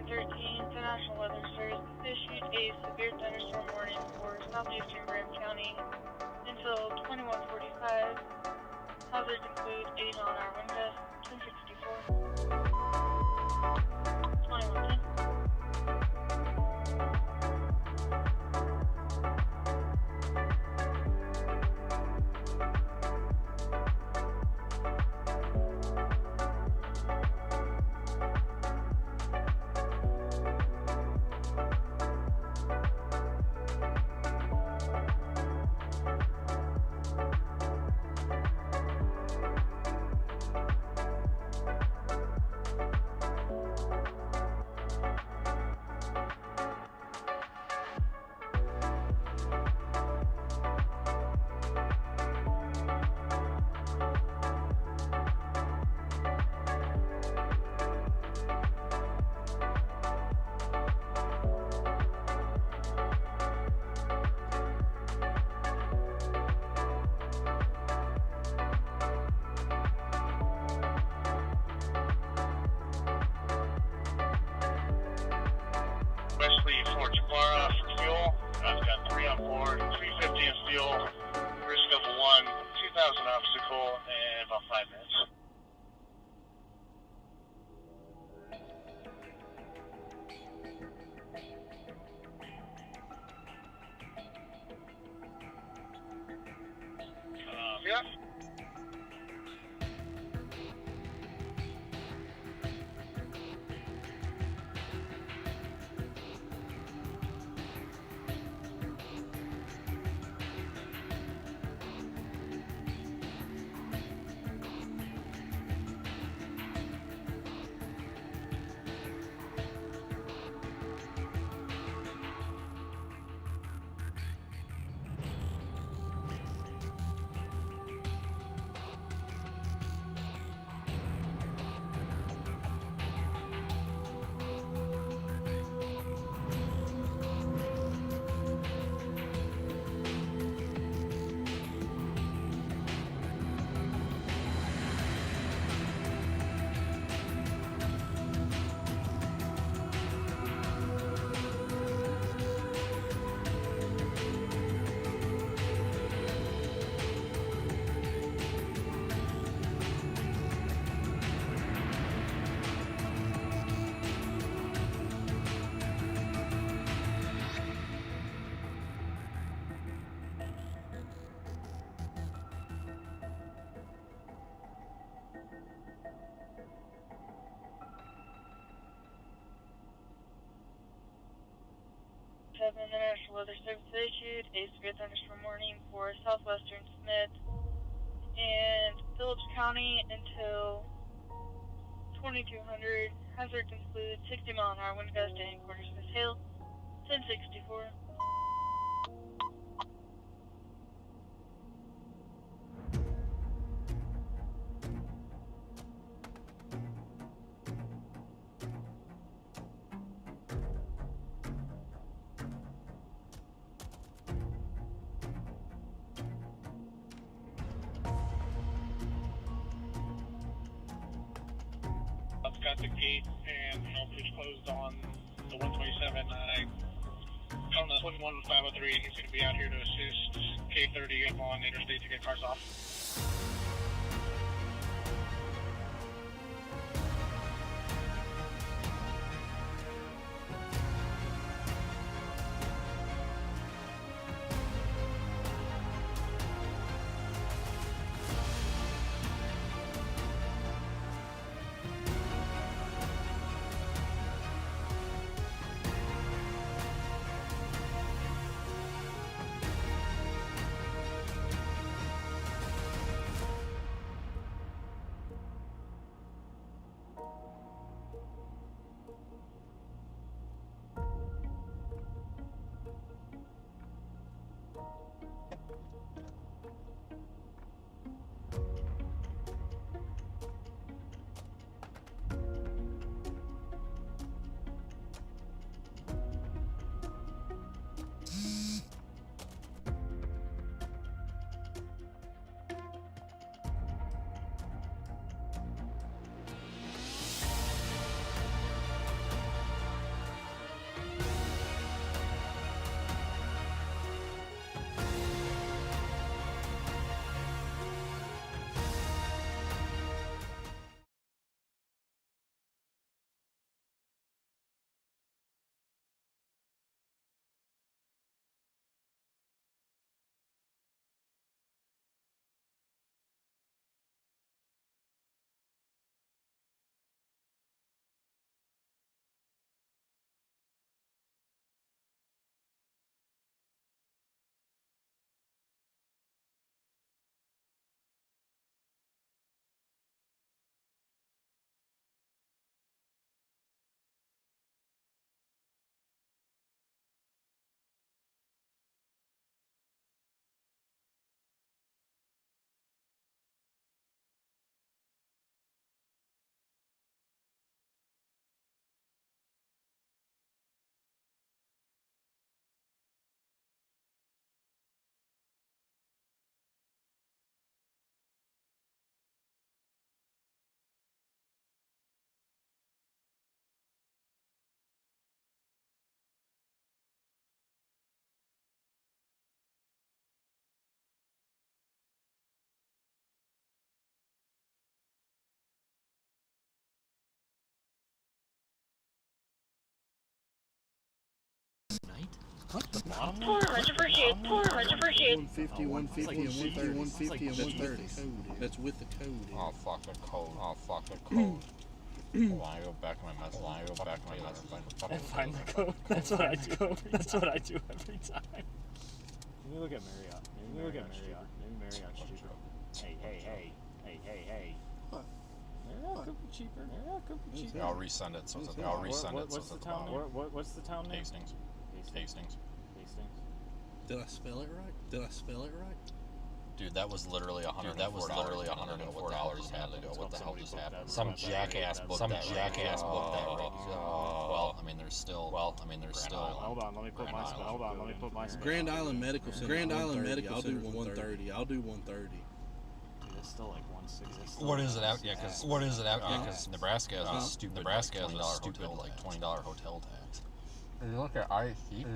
S6: International Weather Service issued a severe thunderstorm warning for southeastern Graham County until 21:45. Hazards include 80 mile-an-hour wind gusts, 1064, 2110.
S11: Wesley for Jabara for fuel. I've got 3 on board, 350 in fuel, risk of 1, 2,000 obstacle, and about 5 minutes. Yeah. International Weather Service issued a severe thunderstorm warning for southwestern Smith and Phillips County until 2200. Hazards include 60 mile-an-hour wind gust and quarters inch hail, 1064. I've got the gate and bridge closed on the 127. I
S6: on the 21503. He's going to be out here to assist K30 up on the interstate to get cars off.
S4: Poor much appreciated. 150, and 130, and 130. That's with the code.
S1: Oh fuck the code. Oh fuck the code. Hold on, I go back to my message.
S14: And find the code. That's what I do. That's what I do every time. Maybe look at Marriott. Maybe look at Marriott. Maybe Marriott's cheaper. Hey.
S4: What?
S14: Marriott could be cheaper. Marriott could be cheaper.
S1: I'll resend it. So I'll resend it.
S14: What's the town name? What's the town name?
S1: Hastings.
S4: Did I spell it right?
S1: Dude, that was literally $104. That was literally $104 had to go. What the hell just happened? Some jackass booked that. Well, I mean, there's still.
S14: Hold on, let me put my.
S4: Grand Island Medical Center. I'll do 130.
S14: Dude, it's still like 160.
S1: What is it out? Yeah, because Nebraska has a stupid. Nebraska has a stupid like $20 hotel tax. Did you look at IHC?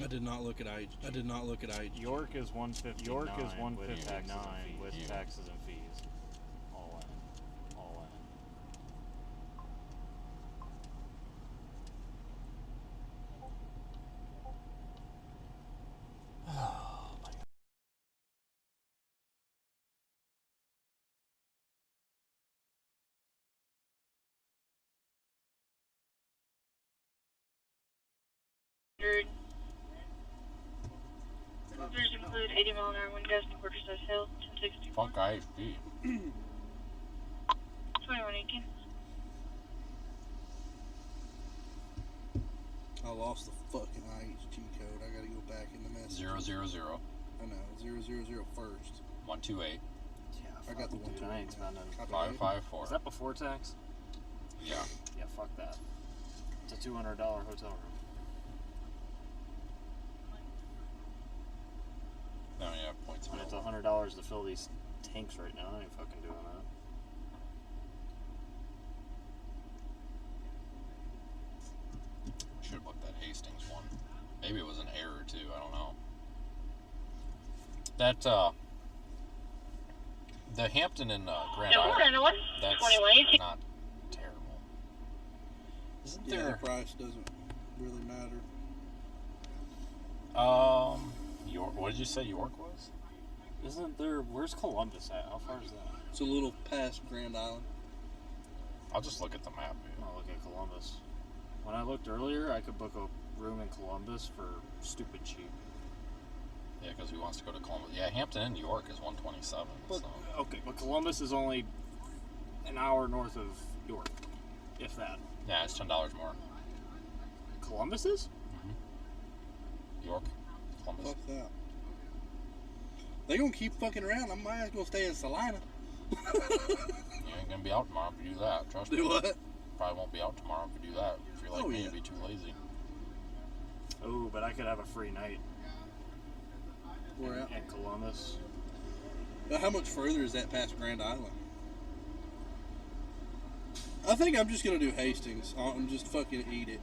S4: I did not look at IHG.
S14: York is 159 with taxes and fees. All in. Oh my god.
S6: There's include 80 mile an hour wind gusts and quarter size hail, 1060.
S1: Fuck IHG.
S6: 2118.
S4: I lost the fucking IHG code. I gotta go back in the message.
S1: 000.
S4: I know, 000 first.
S1: 128.
S14: Yeah,
S4: I got the 128.
S14: I ain't spending
S1: 554.
S14: Is that before tax?
S1: Yeah.
S14: Yeah, fuck that. It's a $200 hotel room.
S1: No, yeah, points.
S14: And it's $100 to fill these tanks right now. I ain't fucking doing that.
S1: Should have booked that Hastings one. Maybe it was an error too. I don't know. That the Hampton and Grand Island. That's not terrible. Isn't
S4: Yeah,
S1: there?
S4: the price doesn't really matter.
S1: York. What did you say York was?
S14: Isn't there? Where's Columbus at? How far is that?
S4: It's a little past Grand Island.
S1: I'll just look at the map.
S14: I'll look at Columbus. When I looked earlier, I could book a room in Columbus for stupid cheap.
S1: Yeah, because he wants to go to Columbus. Yeah, Hampton and York is 127.
S14: But,
S1: so.
S14: okay, but Columbus is only an hour north of York, if that.
S1: Yeah, it's $10 more.
S14: Columbus is?
S1: York, Columbus.
S4: Fuck that. They gonna keep fucking around. I might as well stay in Salina.
S1: You ain't gonna be out tomorrow if you do that. Trust me.
S4: Do what?
S1: Probably won't be out tomorrow if you do that. If you're like me, you'd be too lazy.
S14: Oh, but I could have a free night.
S4: Where at?
S14: In Columbus.
S4: How much further is that past Grand Island? I think I'm just gonna do Hastings. I'm just fucking eat it.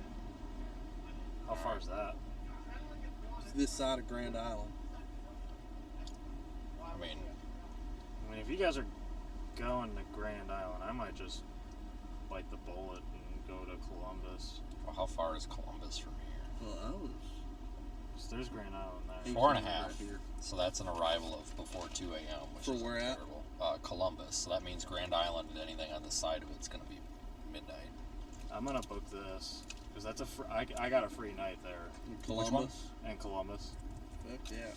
S14: How far is that?
S4: It's this side of Grand Island.
S1: I mean,
S14: if you guys are going to Grand Island, I might just bite the bullet and go to Columbus.
S1: Well, how far is Columbus from here?
S4: Well, I was.
S14: So there's Grand Island there.
S1: 4.5. So that's an arrival of before 2 a.m. Which
S4: For
S1: is
S4: where at?
S1: terrible. Columbus. So that means Grand Island and anything on the side of it's going to be midnight.
S14: I'm gonna book this because that's I got a free night there.
S4: Columbus?
S1: Which one?
S14: And Columbus.
S4: Fuck yeah.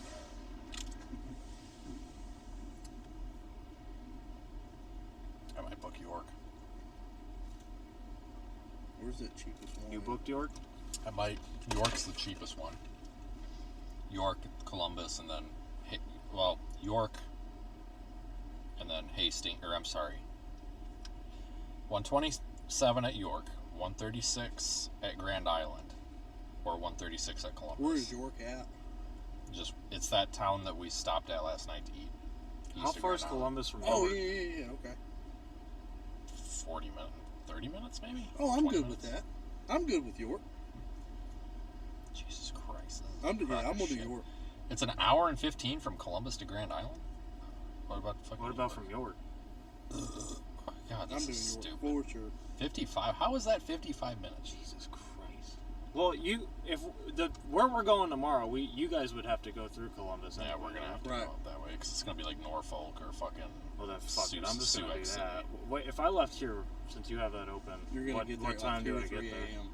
S1: I might book York.
S4: Where's the cheapest one?
S14: You booked York?
S1: I might. York's the cheapest one. York, Columbus, and then, York, and then Hastings, or I'm sorry, 127 at York, 136 at Grand Island, or 136 at Columbus.
S4: Where is York at?
S1: It's that town that we stopped at last night to eat.
S14: How far is Columbus from York?
S4: Oh, yeah, okay.
S1: 40 minutes, 30 minutes maybe?
S4: Oh, I'm
S1: 20
S4: good
S1: minutes?
S4: with that. I'm good with York.
S1: Jesus Christ.
S4: I'm gonna do York.
S1: It's an hour and 15 from Columbus to Grand Island? What about
S14: from York?
S1: Oh God, this is stupid.
S4: For sure.
S1: 55? How is that 55 minutes?
S14: Jesus Christ. Well, where we're going tomorrow, you guys would have to go through Columbus.
S1: Yeah, we're gonna have to go up that way because it's gonna be like Norfolk or fucking.
S14: Well, then fuck it. I'm just gonna do
S1: Sioux
S14: that. Wait, if I left here, since you have that open,
S4: You're gonna get there
S14: what time
S4: at
S14: do I
S4: 2 or
S14: get
S4: 3
S14: there?
S4: a.m.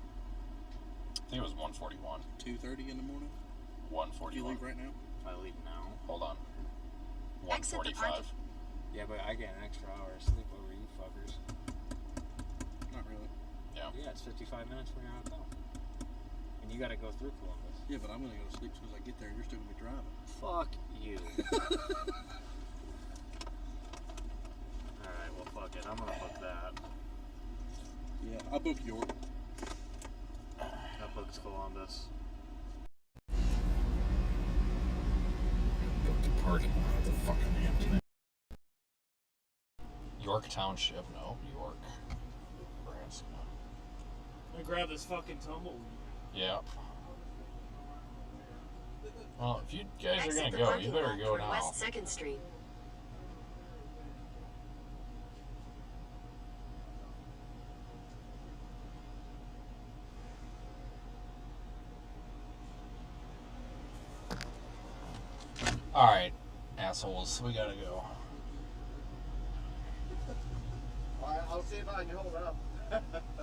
S1: I think it was 1:41.
S4: 2:30 in the morning?
S1: 1:41.
S4: You leave right now?
S14: I leave now.
S1: Hold on.
S5: Exit the
S1: 1:45.
S14: Yeah, but I get an extra hour of sleep over you fuckers.
S4: Not really.
S1: Yeah.
S14: Yeah, it's 55 minutes from your hotel. And you gotta go through Columbus.
S4: Yeah, but I'm gonna go to sleep as soon as I get there. You're still gonna be driving.
S14: Fuck you. Alright, well fuck it. I'm gonna book that.
S4: Yeah, I booked York.
S14: That books Columbus.
S1: Go to parking lot at the fucking Hampton. York Township, no, York. Nebraska.
S14: I'm gonna grab this fucking tumbleweed.
S1: Yeah. Well, if you guys are gonna
S5: Exit the
S1: go,
S5: parking
S1: you better
S5: lot
S1: go
S5: toward
S1: now.
S5: West 2nd Street.
S1: Alright, assholes, we gotta go.
S10: I'll see if I can hold up.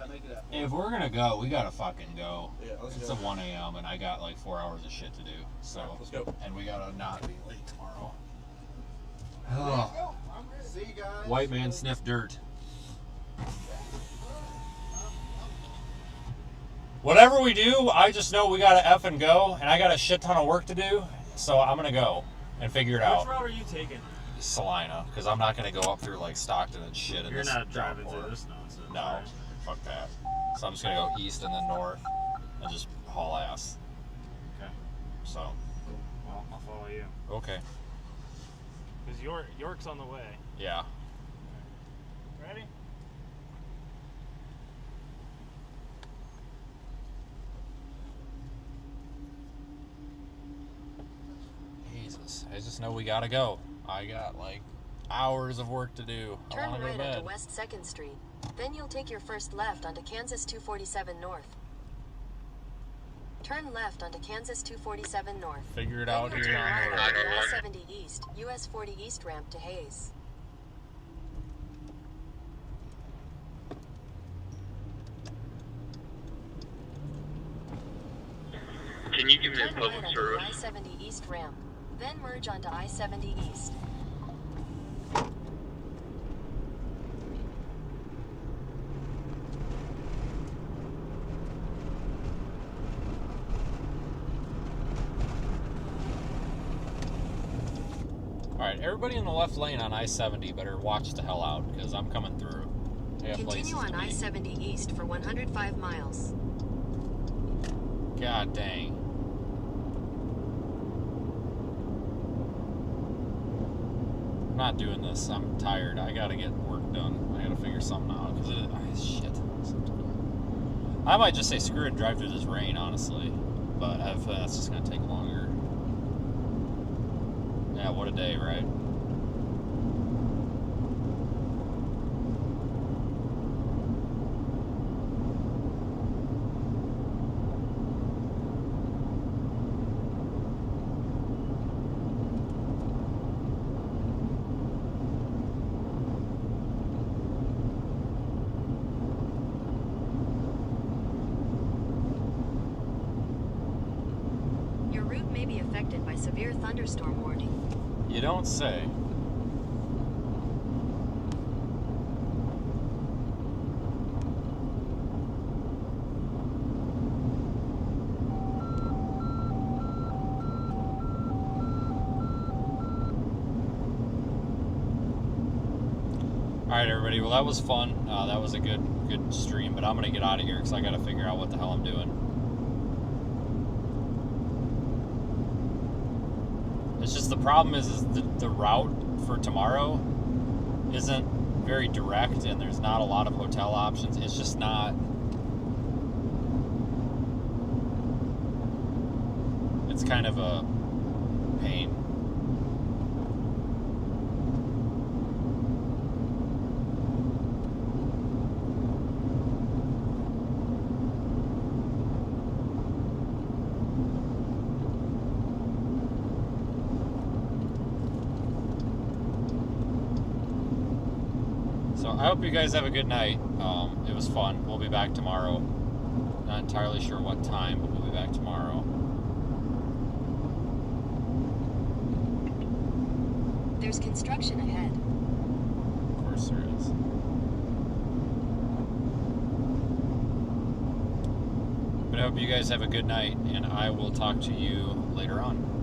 S10: Make it up.
S1: If we're gonna go, we gotta fucking go.
S10: Yeah, let's
S1: it's
S10: go.
S1: at 1 a.m. and I got like 4 hours of shit to do. So
S10: let's go.
S1: And we gotta not be late tomorrow.
S10: Let's go. See you guys.
S1: White man sniff dirt. Whatever we do, I just know we gotta effing go, and I got a shit ton of work to do, so I'm gonna go and figure it out.
S14: Which route are you taking?
S1: Salina, because I'm not gonna go up through like Stockton and shit.
S14: You're not driving through this nonsense.
S1: No, fuck that. So I'm just gonna go east and then north, and just haul ass.
S14: Okay.
S1: So.
S14: Well, I'll follow you.
S1: Okay.
S14: Because York's on the way.
S1: Yeah.
S14: Ready?
S1: knows. I just know we gotta go. I got like hours of work to do. I
S5: Turn
S1: wanna go
S5: right
S1: to bed.
S5: onto West 2nd Street. Then you'll take your first left onto Kansas 247 North. Turn left onto Kansas 247 North.
S1: Figure it
S5: Then
S1: out
S5: you'll
S1: here
S5: turn
S1: on
S5: right
S1: the
S5: onto
S1: road.
S5: I-70 East, US 40 East ramp to Hayes.
S11: Can you give me
S5: Turn
S11: a
S5: right
S11: public
S5: onto
S11: service?
S5: the I-70 East ramp. Then merge onto I-70 East.
S1: Alright, everybody in the left lane on I-70 better watch the hell out, because I'm coming through. I have places
S5: Continue on
S1: to be.
S5: I-70 East for 105 miles.
S1: God dang. I'm not doing this. I'm tired. I gotta get work done. I gotta figure something out, because shit. I might just say screw it and drive through this rain, honestly. But that's just gonna take longer. Yeah, what a day, right?
S5: Your route may be affected by severe thunderstorm warning.
S1: You don't say. Alright, everybody. Well, that was fun. That was a good stream, but I'm going to get out of here because I got to figure out what the hell I'm doing. It's just the problem is the route for tomorrow isn't very direct, and there's not a lot of hotel options. It's just not. It's kind of a pain. So I hope you guys have a good night. It was fun. We'll be back tomorrow. Not entirely sure what time, but we'll be back tomorrow.
S5: There's construction ahead.
S1: Of course there is. But I hope you guys have a good night, and I will talk to you later on.